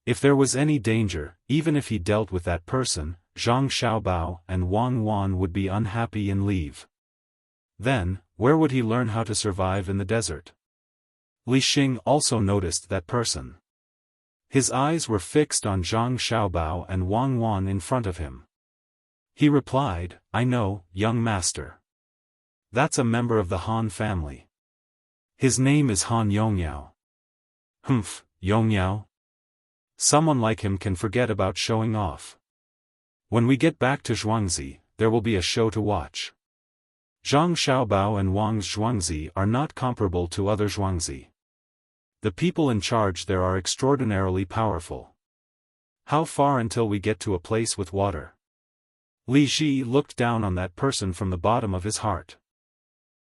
[SPEAKER 1] If there was any danger, even if he dealt with that person, Zhang Xiaobao and Wang Wan would be unhappy and leave. Then, where would he learn how to survive in the desert? Li Xing also noticed that person. His eyes were fixed on Zhang Xiaobao and Wang Wan in front of him. He replied, I know, young master. That's a member of the Han family. His name is Han Yongyao. Humph, Yongyao? Someone like him can forget about showing off. When we get back to Zhuangzi, there will be a show to watch. Zhang Xiaobao and Wang's Zhuangzi are not comparable to other Zhuangzi. The people in charge there are extraordinarily powerful. How far until we get to a place with water? Li Ji looked down on that person from the bottom of his heart.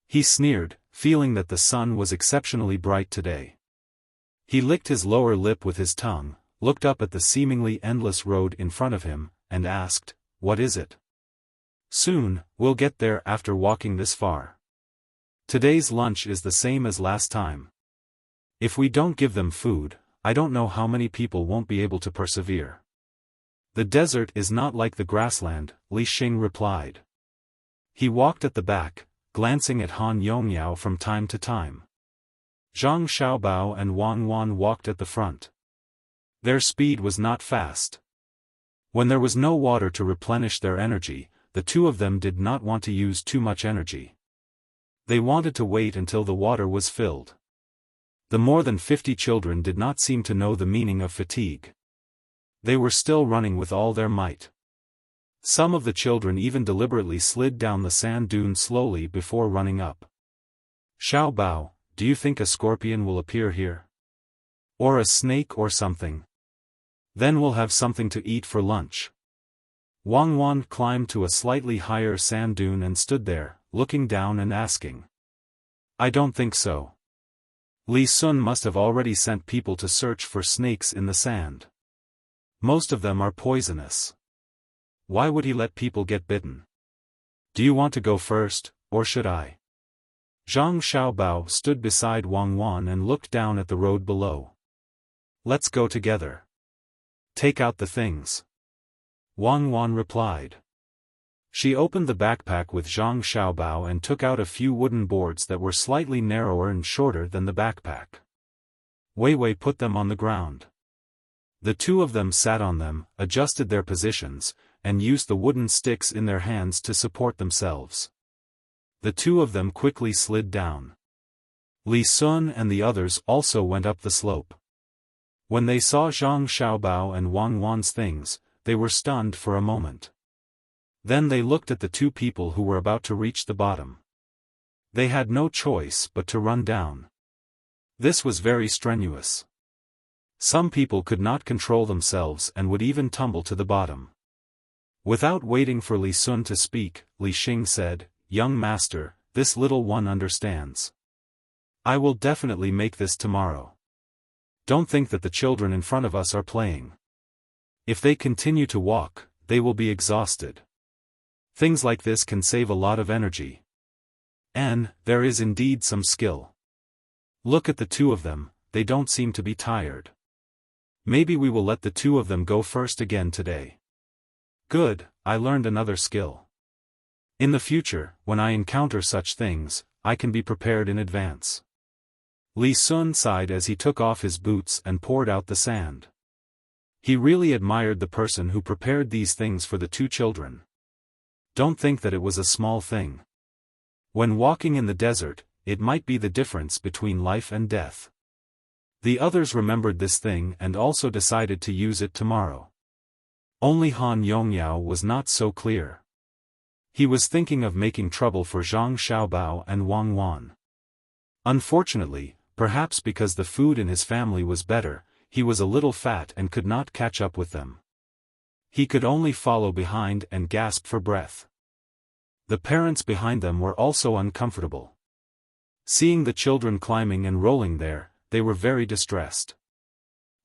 [SPEAKER 1] He sneered, feeling that the sun was exceptionally bright today. He licked his lower lip with his tongue, looked up at the seemingly endless road in front of him, and asked, What is it? Soon, we'll get there after walking this far. Today's lunch is the same as last time. If we don't give them food, I don't know how many people won't be able to persevere. The desert is not like the grassland, Li Xing replied. He walked at the back, glancing at Han Yongyao from time to time. Zhang Xiaobao and Wang Wan walked at the front. Their speed was not fast. When there was no water to replenish their energy, the two of them did not want to use too much energy. They wanted to wait until the water was filled. The more than 50 children did not seem to know the meaning of fatigue. They were still running with all their might. Some of the children even deliberately slid down the sand dune slowly before running up. Xiaobao, do you think a scorpion will appear here? Or a snake or something? Then we'll have something to eat for lunch. Wang Wan climbed to a slightly higher sand dune and stood there, looking down and asking. I don't think so. Li Sun must have already sent people to search for snakes in the sand. Most of them are poisonous. Why would he let people get bitten? Do you want to go first, or should I? Zhang Xiaobao stood beside Wang Wan and looked down at the road below. Let's go together. Take out the things. Wang Wan replied. She opened the backpack with Zhang Xiaobao and took out a few wooden boards that were slightly narrower and shorter than the backpack. Wei Wei put them on the ground. The two of them sat on them, adjusted their positions, and used the wooden sticks in their hands to support themselves. The two of them quickly slid down. Li Sun and the others also went up the slope. When they saw Zhang Xiaobao and Wang Wan's things, they were stunned for a moment. Then they looked at the two people who were about to reach the bottom. They had no choice but to run down. This was very strenuous. Some people could not control themselves and would even tumble to the bottom. Without waiting for Li Sun to speak, Li Xing said, Young master, this little one understands. I will definitely make this tomorrow. Don't think that the children in front of us are playing. If they continue to walk, they will be exhausted. Things like this can save a lot of energy. And, there is indeed some skill. Look at the two of them, they don't seem to be tired. Maybe we will let the two of them go first again today. Good, I learned another skill. In the future, when I encounter such things, I can be prepared in advance. Li Sun sighed as he took off his boots and poured out the sand. He really admired the person who prepared these things for the two children. Don't think that it was a small thing. When walking in the desert, it might be the difference between life and death. The others remembered this thing and also decided to use it tomorrow. Only Han Yongyao was not so clear. He was thinking of making trouble for Zhang Xiaobao and Wang Wan. Unfortunately, perhaps because the food in his family was better, he was a little fat and could not catch up with them. He could only follow behind and gasp for breath. The parents behind them were also uncomfortable. Seeing the children climbing and rolling there, they were very distressed.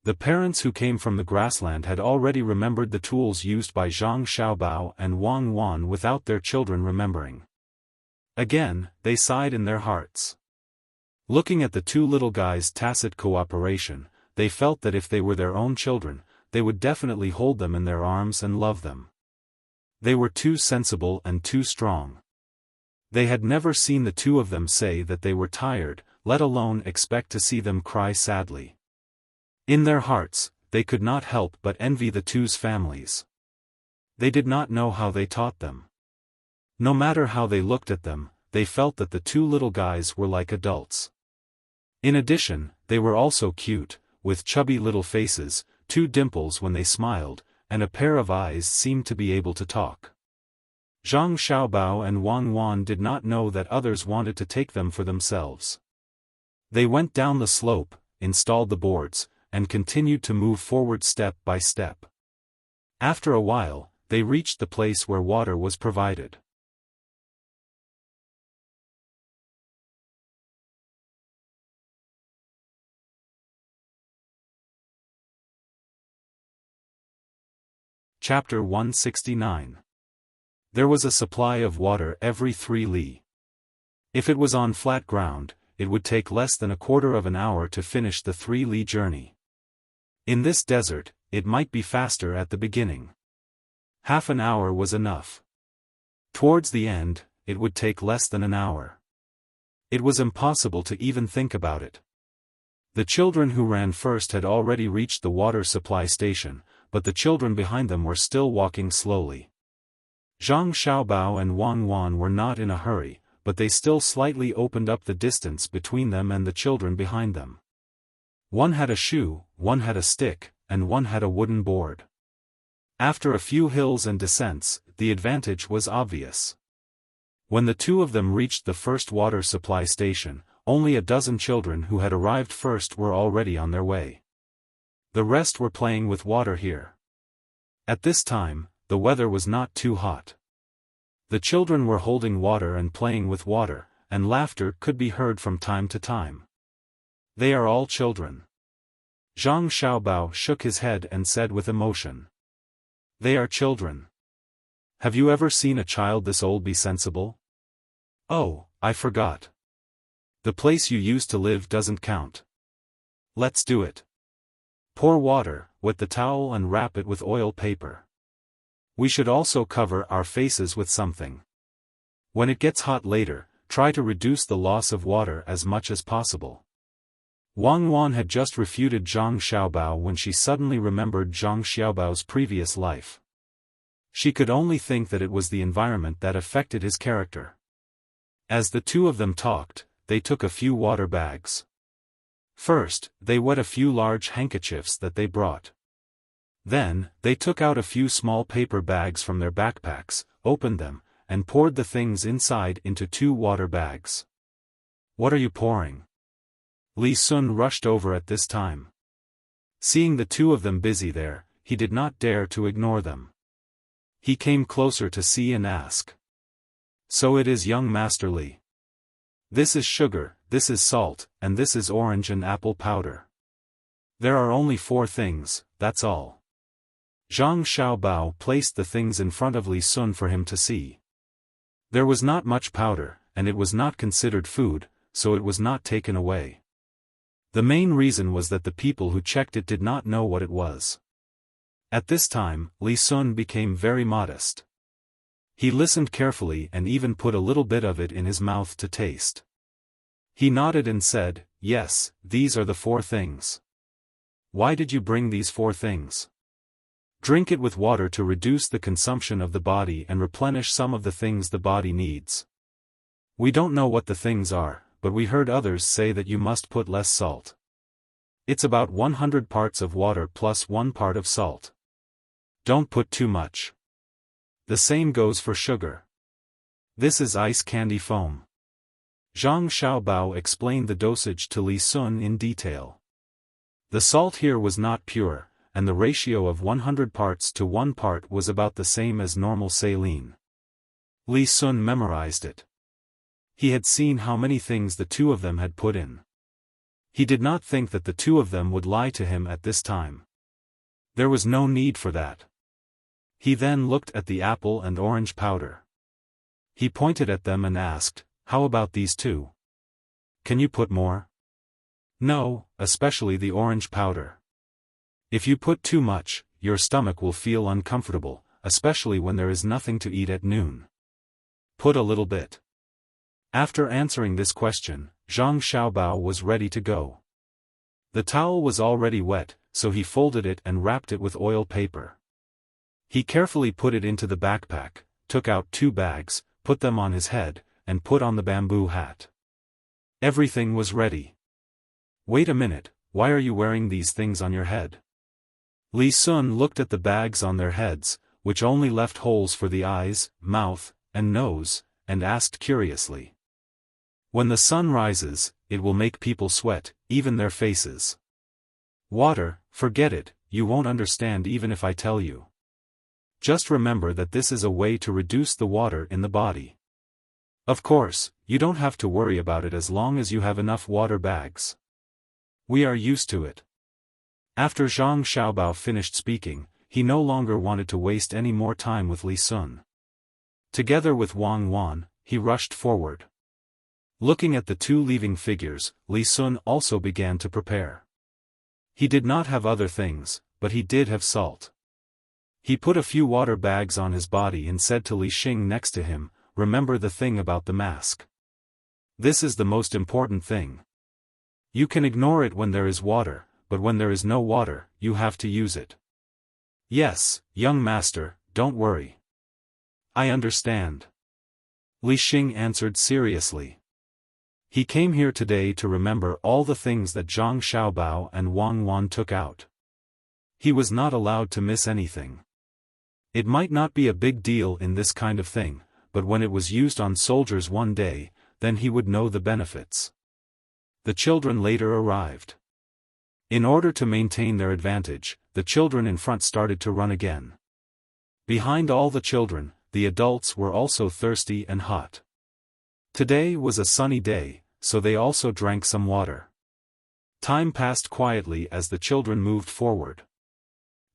[SPEAKER 1] The parents who came from the grassland had already remembered the tools used by Zhang Xiaobao and Wang Wan without their children remembering. Again, they sighed in their hearts. Looking at the two little guys' tacit cooperation, they felt that if they were their own children, they would definitely hold them in their arms and love them. They were too sensible and too strong. They had never seen the two of them say that they were tired, let alone expect to see them cry sadly. In their hearts, they could not help but envy the two's families. They did not know how they taught them. No matter how they looked at them, they felt that the two little guys were like adults. In addition, they were also cute, with chubby little faces, two dimples when they smiled, and a pair of eyes seemed to be able to talk. Zhang Xiaobao and Wang Wan did not know that others wanted to take them for themselves. They went down the slope, installed the boards, and continued to move forward step by step. After a while, they reached the place where water was provided. Chapter 169. There was a supply of water every 3 li. If it was on flat ground, it would take less than a quarter of an hour to finish the 3 li journey. In this desert, it might be faster at the beginning. Half an hour was enough. Towards the end, it would take less than an hour. It was impossible to even think about it. The children who ran first had already reached the water supply station, but the children behind them were still walking slowly. Zhang Xiaobao and Wang Wan were not in a hurry, but they still slightly opened up the distance between them and the children behind them. One had a shoe, one had a stick, and one had a wooden board. After a few hills and descents, the advantage was obvious. When the two of them reached the first water supply station, only a dozen children who had arrived first were already on their way. The rest were playing with water here. At this time, the weather was not too hot. The children were holding water and playing with water, and laughter could be heard from time to time. They are all children. Zhang Xiaobao shook his head and said with emotion. They are children. Have you ever seen a child this old be sensible? Oh, I forgot. The place you used to live doesn't count. Let's do it. Pour water, wet the towel and wrap it with oil paper. We should also cover our faces with something. When it gets hot later, try to reduce the loss of water as much as possible. Wang Wan had just refuted Zhang Xiaobao when she suddenly remembered Zhang Xiaobao's previous life. She could only think that it was the environment that affected his character. As the two of them talked, they took a few water bags. First, they wet a few large handkerchiefs that they brought. Then, they took out a few small paper bags from their backpacks, opened them, and poured the things inside into 2 water bags. What are you pouring? Li Sun rushed over at this time. Seeing the two of them busy there, he did not dare to ignore them. He came closer to see and ask. So it is, young Master Li. This is sugar, this is salt, and this is orange and apple powder. There are only 4 things, that's all. Zhang Xiaobao placed the things in front of Li Sun for him to see. There was not much powder, and it was not considered food, so it was not taken away. The main reason was that the people who checked it did not know what it was. At this time, Li Sun became very modest. He listened carefully and even put a little bit of it in his mouth to taste. He nodded and said, "Yes, these are the 4 things." "Why did you bring these 4 things?" "Drink it with water to reduce the consumption of the body and replenish some of the things the body needs." "We don't know what the things are, but we heard others say that you must put less salt. It's about 100 parts of water plus 1 part of salt." Don't put too much. The same goes for sugar. This is ice candy foam. Zhang Xiaobao explained the dosage to Li Sun in detail. The salt here was not pure, and the ratio of 100 parts to 1 part was about the same as normal saline. Li Sun memorized it. He had seen how many things the two of them had put in. He did not think that the two of them would lie to him at this time. There was no need for that. He then looked at the apple and orange powder. He pointed at them and asked, "How about these two? Can you put more?" "No, especially the orange powder. If you put too much, your stomach will feel uncomfortable, especially when there is nothing to eat at noon. Put a little bit." After answering this question, Zhang Xiaobao was ready to go. The towel was already wet, so he folded it and wrapped it with oil paper. He carefully put it into the backpack, took out 2 bags, put them on his head, and put on the bamboo hat. Everything was ready. "Wait a minute, why are you wearing these things on your head?" Li Sun looked at the bags on their heads, which only left holes for the eyes, mouth, and nose, and asked curiously. "When the sun rises, it will make people sweat, even their faces." "Water, forget it, you won't understand even if I tell you. Just remember that this is a way to reduce the water in the body. Of course, you don't have to worry about it as long as you have enough water bags. We are used to it." After Zhang Xiaobao finished speaking, he no longer wanted to waste any more time with Li Sun. Together with Wang Wan, he rushed forward. Looking at the two leaving figures, Li Sun also began to prepare. He did not have other things, but he did have salt. He put a few water bags on his body and said to Li Xing next to him, "Remember the thing about the mask. This is the most important thing. You can ignore it when there is water, but when there is no water, you have to use it." "Yes, young master, don't worry. I understand." Li Xing answered seriously. He came here today to remember all the things that Zhang Xiaobao and Wang Wan took out. He was not allowed to miss anything. It might not be a big deal in this kind of thing, but when it was used on soldiers one day, then he would know the benefits. The children later arrived. In order to maintain their advantage, the children in front started to run again. Behind all the children, the adults were also thirsty and hot. Today was a sunny day, so they also drank some water. Time passed quietly as the children moved forward.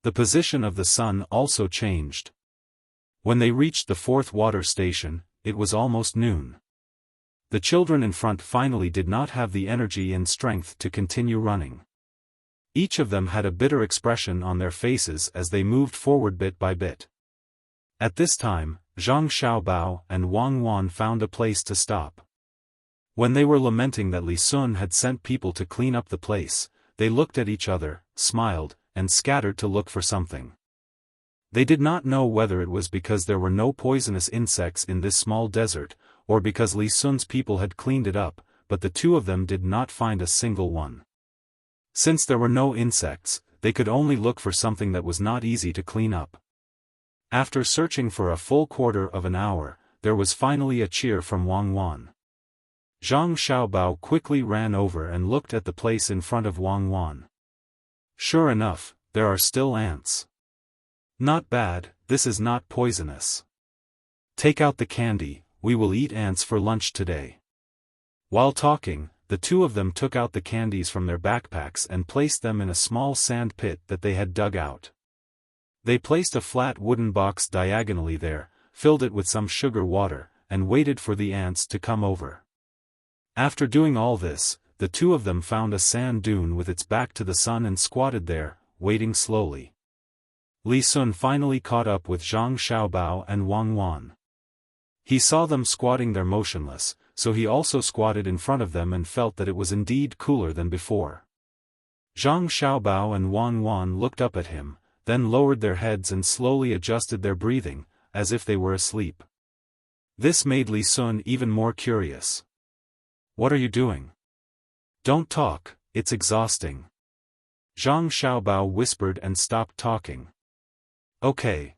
[SPEAKER 1] The position of the sun also changed. When they reached the 4th water station, it was almost noon. The children in front finally did not have the energy and strength to continue running. Each of them had a bitter expression on their faces as they moved forward bit by bit. At this time, Zhang Xiaobao and Wang Wan found a place to stop. When they were lamenting that Li Sun had sent people to clean up the place, they looked at each other, smiled, and scattered to look for something. They did not know whether it was because there were no poisonous insects in this small desert, or because Li Sun's people had cleaned it up, but the two of them did not find a single one. Since there were no insects, they could only look for something that was not easy to clean up. After searching for a full quarter of an hour, there was finally a cheer from Wang Wan. Zhang Xiaobao quickly ran over and looked at the place in front of Wang Wan. Sure enough, there are still ants. Not bad, this is not poisonous. Take out the candy, we will eat ants for lunch today. While talking, the two of them took out the candies from their backpacks and placed them in a small sand pit that they had dug out. They placed a flat wooden box diagonally there, filled it with some sugar water, and waited for the ants to come over. After doing all this, the two of them found a sand dune with its back to the sun and squatted there, waiting slowly. Li Sun finally caught up with Zhang Xiaobao and Wang Wan. He saw them squatting there motionless, so he also squatted in front of them and felt that it was indeed cooler than before. Zhang Xiaobao and Wang Wan looked up at him, then lowered their heads and slowly adjusted their breathing, as if they were asleep. This made Li Sun even more curious. What are you doing? Don't talk, it's exhausting. Zhang Xiaobao whispered and stopped talking. Okay.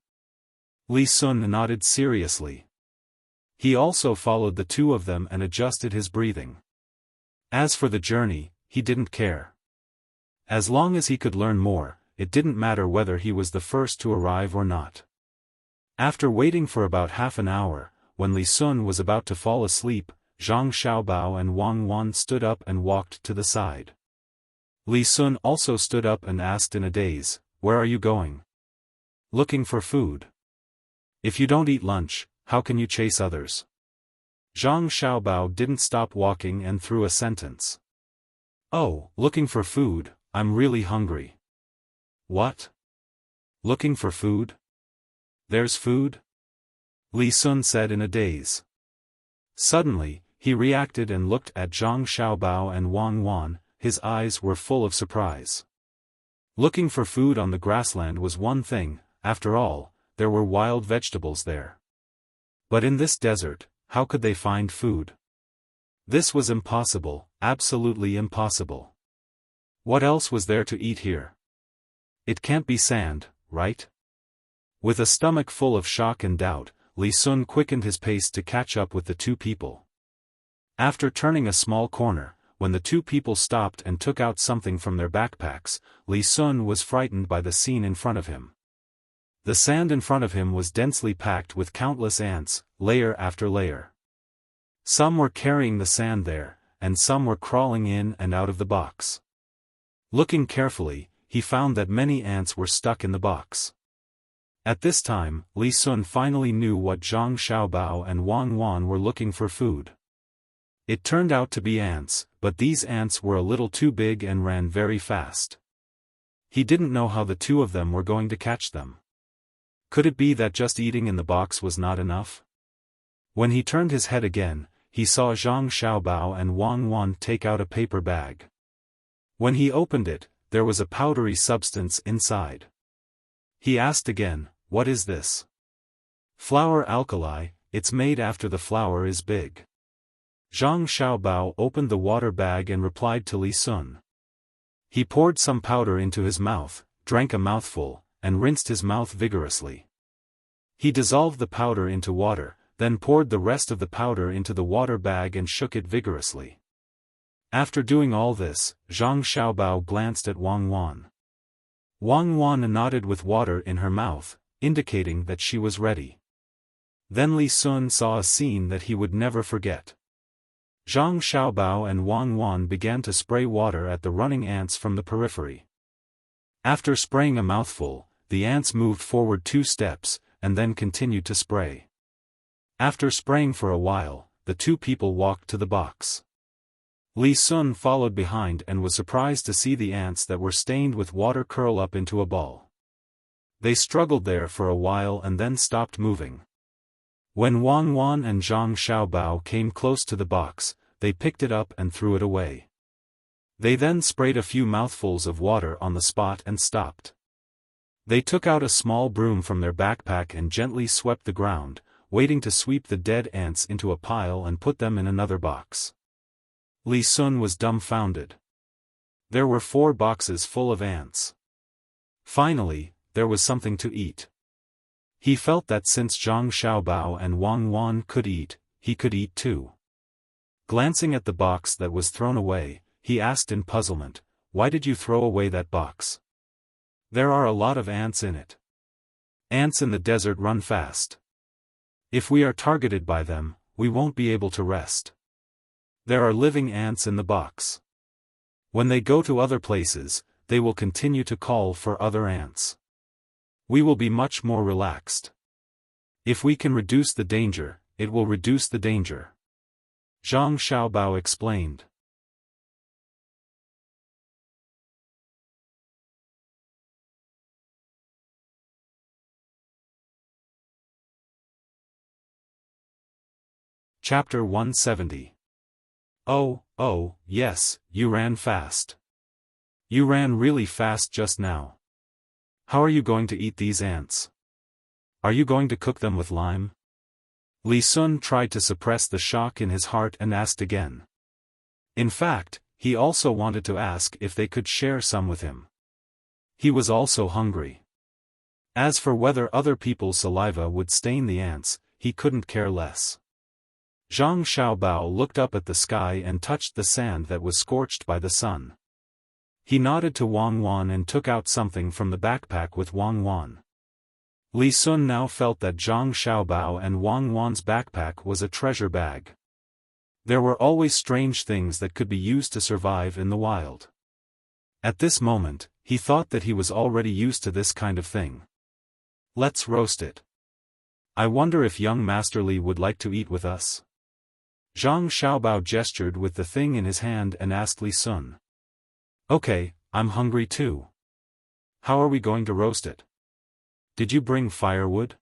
[SPEAKER 1] Li Sun nodded seriously. He also followed the two of them and adjusted his breathing. As for the journey, he didn't care. As long as he could learn more, it didn't matter whether he was the first to arrive or not. After waiting for about half an hour, when Li Sun was about to fall asleep, Zhang Xiaobao and Wang Wan stood up and walked to the side. Li Sun also stood up and asked in a daze, "Where are you going?" "Looking for food." "If you don't eat lunch, how can you chase others?" Zhang Xiaobao didn't stop walking and threw a sentence. "Oh, looking for food, I'm really hungry." "What? Looking for food? There's food?" Li Sun said in a daze. Suddenly, he reacted and looked at Zhang Xiaobao and Wang Wan. His eyes were full of surprise. Looking for food on the grassland was one thing, after all, there were wild vegetables there. But in this desert, how could they find food? This was impossible, absolutely impossible. What else was there to eat here? It can't be sand, right? With a stomach full of shock and doubt, Li Sun quickened his pace to catch up with the two people. After turning a small corner, when the two people stopped and took out something from their backpacks, Li Sun was frightened by the scene in front of him. The sand in front of him was densely packed with countless ants, layer after layer. Some were carrying the sand there, and some were crawling in and out of the box. Looking carefully, he found that many ants were stuck in the box. At this time, Li Sun finally knew what Zhang Xiaobao and Wang Wan were looking for food. It turned out to be ants, but these ants were a little too big and ran very fast. He didn't know how the two of them were going to catch them. Could it be that just eating in the box was not enough? When he turned his head again, he saw Zhang Xiaobao and Wang Wan take out a paper bag. When he opened it, there was a powdery substance inside. He asked again, "What is this?" "Flour alkali, it's made after the flour is big." Zhang Xiaobao opened the water bag and replied to Li Sun. He poured some powder into his mouth, drank a mouthful, and rinsed his mouth vigorously. He dissolved the powder into water, then poured the rest of the powder into the water bag and shook it vigorously. After doing all this, Zhang Xiaobao glanced at Wang Wan. Wang Wan nodded with water in her mouth, indicating that she was ready. Then Li Sun saw a scene that he would never forget. Zhang Xiaobao and Wang Wan began to spray water at the running ants from the periphery. After spraying a mouthful, the ants moved forward 2 steps, and then continued to spray. After spraying for a while, the two people walked to the box. Li Sun followed behind and was surprised to see the ants that were stained with water curl up into a ball. They struggled there for a while and then stopped moving. When Wang Wan and Zhang Xiaobao came close to the box, they picked it up and threw it away. They then sprayed a few mouthfuls of water on the spot and stopped. They took out a small broom from their backpack and gently swept the ground, waiting to sweep the dead ants into a pile and put them in another box. Li Sun was dumbfounded. There were 4 boxes full of ants. Finally, there was something to eat. He felt that since Zhang Xiaobao and Wang Wan could eat, he could eat too. Glancing at the box that was thrown away, he asked in puzzlement, "Why did you throw away that box?" "There are a lot of ants in it. Ants in the desert run fast. If we are targeted by them, we won't be able to rest. There are living ants in the box. When they go to other places, they will continue to call for other ants. We will be much more relaxed. If we can reduce the danger, it will reduce the danger," Zhang Xiaobao explained. Chapter 170. Oh, yes, you ran fast. You ran really fast just now. How are you going to eat these ants? Are you going to cook them with lime? Li Sun tried to suppress the shock in his heart and asked again. In fact, he also wanted to ask if they could share some with him. He was also hungry. As for whether other people's saliva would stain the ants, he couldn't care less. Zhang Xiaobao looked up at the sky and touched the sand that was scorched by the sun. He nodded to Wang Wan and took out something from the backpack with Wang Wan. Li Sun now felt that Zhang Xiaobao and Wang Wan's backpack was a treasure bag. There were always strange things that could be used to survive in the wild. At this moment, he thought that he was already used to this kind of thing. Let's roast it. I wonder if young Master Li would like to eat with us. Zhang Xiaobao gestured with the thing in his hand and asked Li Sun. Okay, I'm hungry too. How are we going to roast it? Did you bring firewood?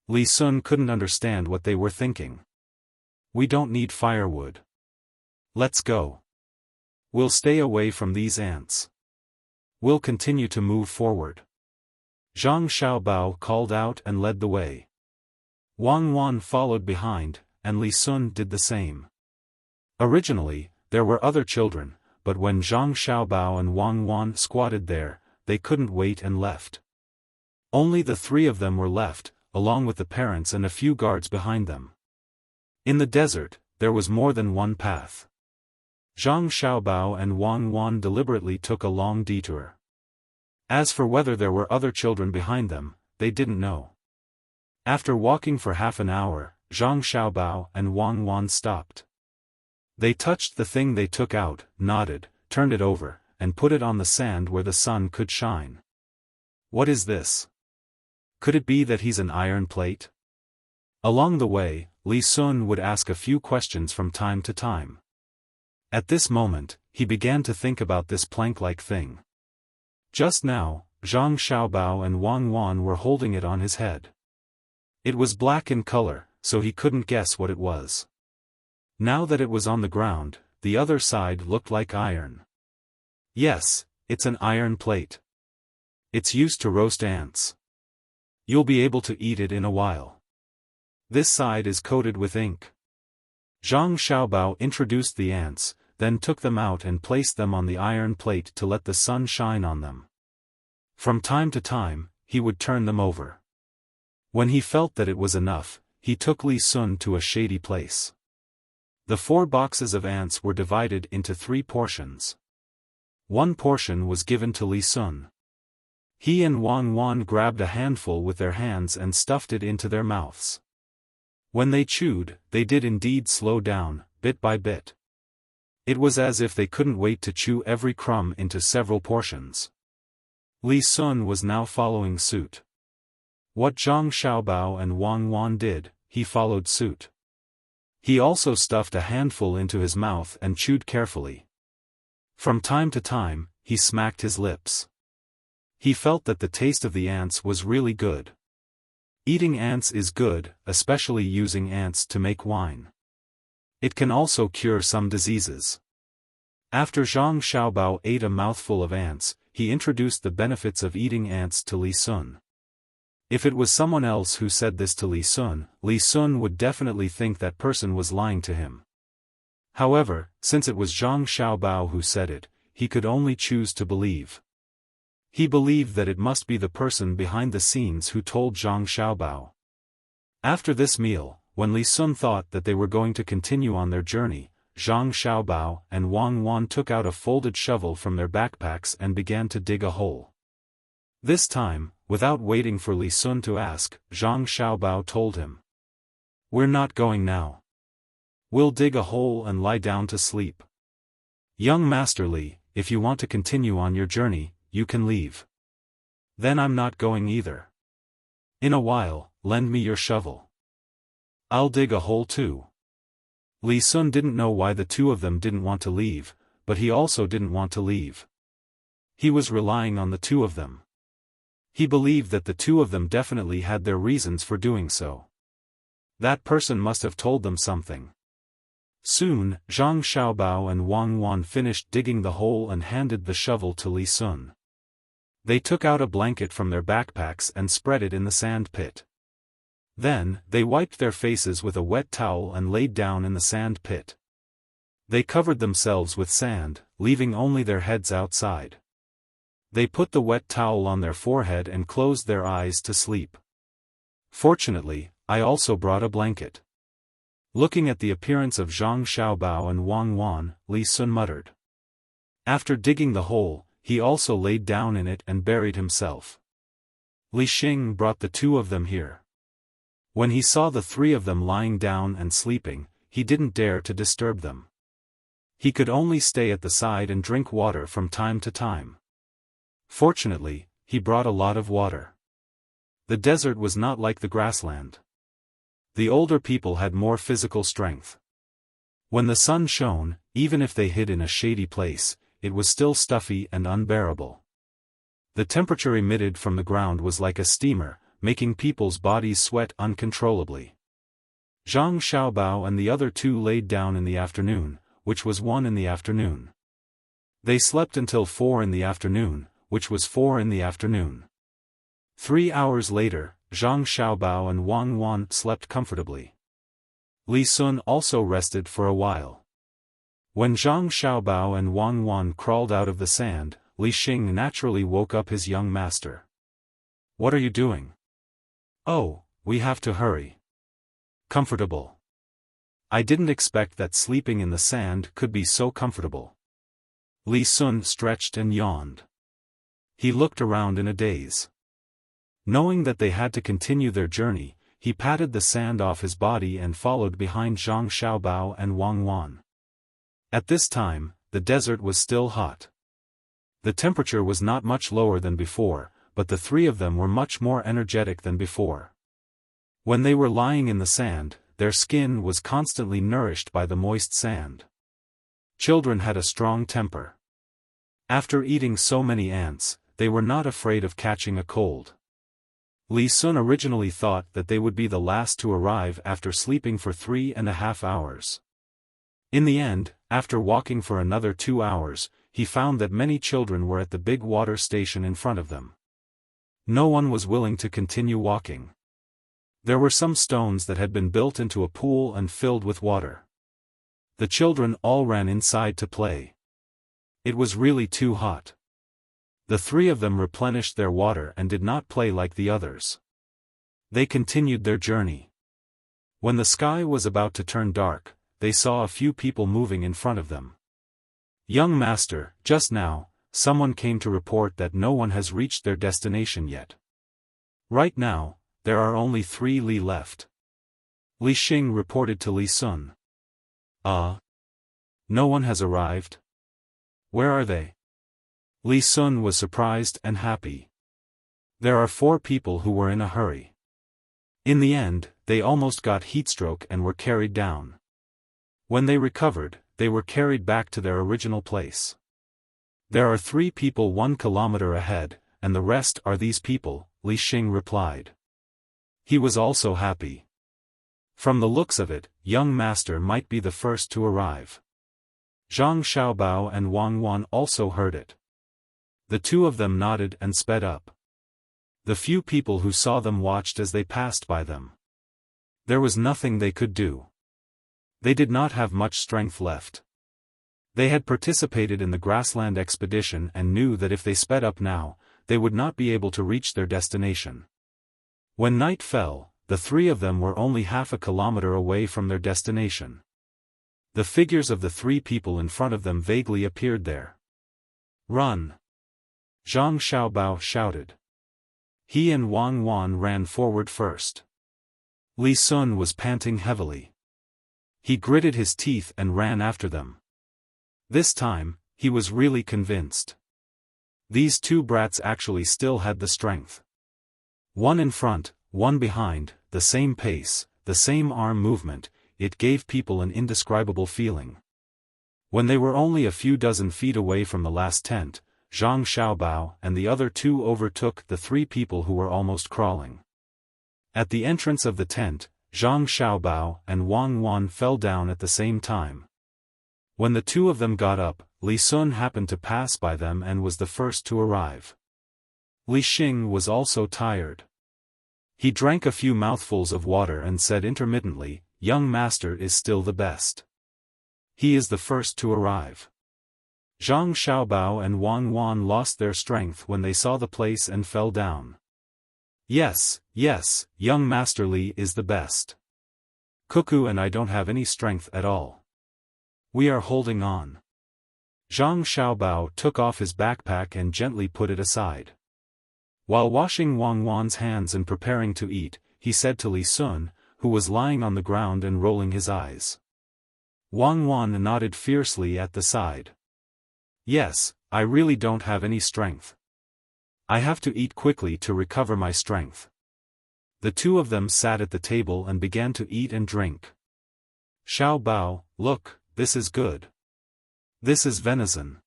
[SPEAKER 1] Li Sun couldn't understand what they were thinking. We don't need firewood. Let's go. We'll stay away from these ants. We'll continue to move forward. Zhang Xiaobao called out and led the way. Wang Wan followed behind, and Li Sun did the same. Originally, there were other children, but when Zhang Xiaobao and Wang Wan squatted there, they couldn't wait and left. Only the three of them were left, along with the parents and a few guards behind them. In the desert, there was more than one path. Zhang Xiaobao and Wang Wan deliberately took a long detour. As for whether there were other children behind them, they didn't know. After walking for half an hour, Zhang Xiaobao and Wang Wan stopped. They touched the thing they took out, nodded, turned it over, and put it on the sand where the sun could shine. What is this? Could it be that he's an iron plate? Along the way, Li Sun would ask a few questions from time to time. At this moment, he began to think about this plank-like thing. Just now, Zhang Xiaobao and Wang Wan were holding it on his head. It was black in color, so he couldn't guess what it was. Now that it was on the ground, the other side looked like iron. Yes, it's an iron plate. It's used to roast ants. You'll be able to eat it in a while. This side is coated with ink. Zhang Xiaobao introduced the ants, then took them out and placed them on the iron plate to let the sun shine on them. From time to time, he would turn them over. When he felt that it was enough, he took Li Sun to a shady place. The 4 boxes of ants were divided into 3 portions. One portion was given to Li Sun. He and Wang Wan grabbed a handful with their hands and stuffed it into their mouths. When they chewed, they did indeed slow down, bit by bit. It was as if they couldn't wait to chew every crumb into several portions. Li Sun was now following suit. What Zhang Xiaobao and Wang Wan did, he followed suit. He also stuffed a handful into his mouth and chewed carefully. From time to time, he smacked his lips. He felt that the taste of the ants was really good. Eating ants is good, especially using ants to make wine. It can also cure some diseases. After Zhang Xiaobao ate a mouthful of ants, he introduced the benefits of eating ants to Li Sun. If it was someone else who said this to Li Sun would definitely think that person was lying to him. However, since it was Zhang Xiaobao who said it, he could only choose to believe. He believed that it must be the person behind the scenes who told Zhang Xiaobao. After this meal, when Li Sun thought that they were going to continue on their journey, Zhang Xiaobao and Wang Wan took out a folded shovel from their backpacks and began to dig a hole. This time, without waiting for Li Sun to ask, Zhang Xiaobao told him. "We're not going now. We'll dig a hole and lie down to sleep. Young Master Li, if you want to continue on your journey, you can leave. Then I'm not going either. In a while, lend me your shovel. I'll dig a hole too." Li Sun didn't know why the two of them didn't want to leave, but he also didn't want to leave. He was relying on the two of them. He believed that the two of them definitely had their reasons for doing so. That person must have told them something. Soon, Zhang Xiaobao and Wang Wan finished digging the hole and handed the shovel to Li Sun. They took out a blanket from their backpacks and spread it in the sand pit. Then, they wiped their faces with a wet towel and laid down in the sand pit. They covered themselves with sand, leaving only their heads outside. They put the wet towel on their forehead and closed their eyes to sleep. Fortunately, I also brought a blanket. Looking at the appearance of Zhang Xiaobao and Wang Wan, Li Sun muttered. After digging the hole, he also laid down in it and buried himself. Li Xing brought the two of them here. When he saw the three of them lying down and sleeping, he didn't dare to disturb them. He could only stay at the side and drink water from time to time. Fortunately, he brought a lot of water. The desert was not like the grassland. The older people had more physical strength. When the sun shone, even if they hid in a shady place, it was still stuffy and unbearable. The temperature emitted from the ground was like a steamer, making people's bodies sweat uncontrollably. Zhang Xiaobao and the other two laid down in the afternoon, which was 1 in the afternoon. They slept until 4 in the afternoon, which was 4 in the afternoon. 3 hours later, Zhang Xiaobao and Wang Wan slept comfortably. Li Sun also rested for a while. When Zhang Xiaobao and Wang Wan crawled out of the sand, Li Xing naturally woke up his young master. "What are you doing?" "Oh, we have to hurry." "Comfortable." "I didn't expect that sleeping in the sand could be so comfortable." Li Sun stretched and yawned. He looked around in a daze. Knowing that they had to continue their journey, he patted the sand off his body and followed behind Zhang Xiaobao and Wang Wan. At this time, the desert was still hot. The temperature was not much lower than before, but the three of them were much more energetic than before. When they were lying in the sand, their skin was constantly nourished by the moist sand. Children had a strong temper. After eating so many ants, they were not afraid of catching a cold. Li Sun originally thought that they would be the last to arrive after sleeping for 3.5 hours. In the end, after walking for another 2 hours, he found that many children were at the big water station in front of them. No one was willing to continue walking. There were some stones that had been built into a pool and filled with water. The children all ran inside to play. It was really too hot. The three of them replenished their water and did not play like the others. They continued their journey. When the sky was about to turn dark, they saw a few people moving in front of them. "Young master, just now, someone came to report that no one has reached their destination yet. Right now, there are only 3 li left." Li Xing reported to Li Sun. No one has arrived? Where are they?" Li Sun was surprised and happy. There are 4 people who were in a hurry. In the end, they almost got heatstroke and were carried down. When they recovered, they were carried back to their original place. "There are 3 people 1 kilometer ahead, and the rest are these people," Li Xing replied. He was also happy. From the looks of it, young master might be the first to arrive. Zhang Xiaobao and Wang Wan also heard it. The two of them nodded and sped up. The few people who saw them watched as they passed by them. There was nothing they could do. They did not have much strength left. They had participated in the grassland expedition and knew that if they sped up now, they would not be able to reach their destination. When night fell, the 3 of them were only half a kilometer away from their destination. The figures of the 3 people in front of them vaguely appeared there. "Run!" Zhang Xiaobao shouted. He and Wang Wan ran forward first. Li Sun was panting heavily. He gritted his teeth and ran after them. This time, he was really convinced. These 2 brats actually still had the strength. One in front, one behind, the same pace, the same arm movement, it gave people an indescribable feeling. When they were only a few dozen feet away from the last tent, Zhang Xiaobao and the other 2 overtook the 3 people who were almost crawling. At the entrance of the tent, Zhang Xiaobao and Wang Wan fell down at the same time. When the 2 of them got up, Li Sun happened to pass by them and was the first to arrive. Li Xing was also tired. He drank a few mouthfuls of water and said intermittently, "Young master is still the best. He is the first to arrive." Zhang Xiaobao and Wang Wan lost their strength when they saw the place and fell down. Yes, yes, young Master Li is the best. Cuckoo and I don't have any strength at all. We are holding on. Zhang Xiaobao took off his backpack and gently put it aside. While washing Wang Wan's hands and preparing to eat, he said to Li Sun, who was lying on the ground and rolling his eyes. Wang Wan nodded fiercely at the side. Yes, I really don't have any strength. I have to eat quickly to recover my strength. The two of them sat at the table and began to eat and drink. Xiaobao, look, this is good. This is venison.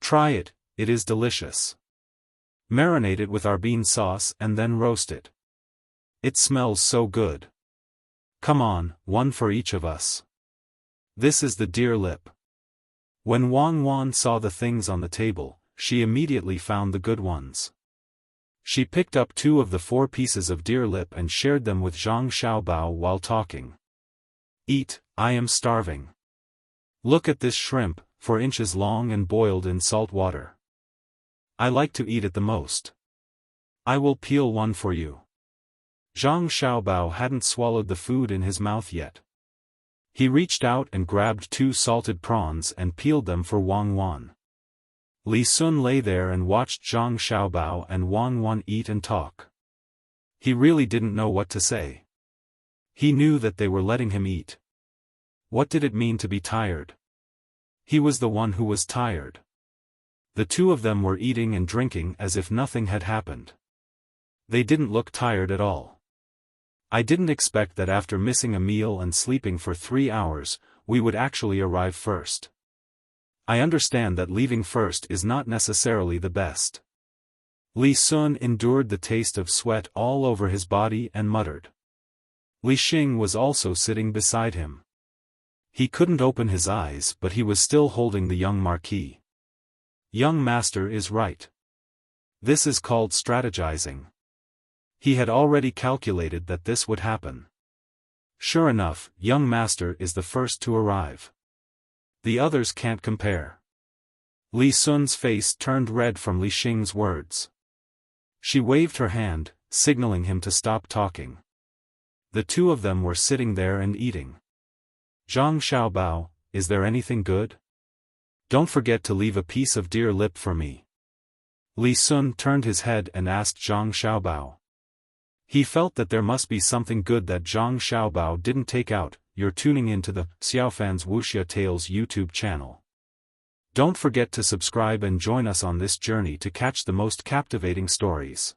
[SPEAKER 1] Try it, it is delicious. Marinate it with our bean sauce and then roast it. It smells so good. Come on, one for each of us. This is the deer lip. When Wang Wan saw the things on the table, she immediately found the good ones. She picked up 2 of the 4 pieces of deer lip and shared them with Zhang Xiaobao while talking. Eat, I am starving. Look at this shrimp, 4 inches long and boiled in salt water. I like to eat it the most. I will peel one for you. Zhang Xiaobao hadn't swallowed the food in his mouth yet. He reached out and grabbed 2 salted prawns and peeled them for Wang Wan. Li Sun lay there and watched Zhang Xiaobao and Wang Wan eat and talk. He really didn't know what to say. He knew that they were letting him eat. What did it mean to be tired? He was the one who was tired. The two of them were eating and drinking as if nothing had happened. They didn't look tired at all. I didn't expect that after missing a meal and sleeping for 3 hours, we would actually arrive first. I understand that leaving first is not necessarily the best. Li Sun endured the taste of sweat all over his body and muttered. Li Xing was also sitting beside him. He couldn't open his eyes but he was still holding the young marquis. Young master is right. This is called strategizing. He had already calculated that this would happen. Sure enough, young master is the first to arrive. The others can't compare. Li Sun's face turned red from Li Xing's words. She waved her hand, signaling him to stop talking. The two of them were sitting there and eating. Zhang Xiaobao, is there anything good? Don't forget to leave a piece of deer lip for me. Li Sun turned his head and asked Zhang Xiaobao. He felt that there must be something good that Zhang Xiaobao didn't take out. You're tuning into the Xiaofan's Wuxia Tales YouTube channel. Don't forget to subscribe and join us on this journey to catch the most captivating stories.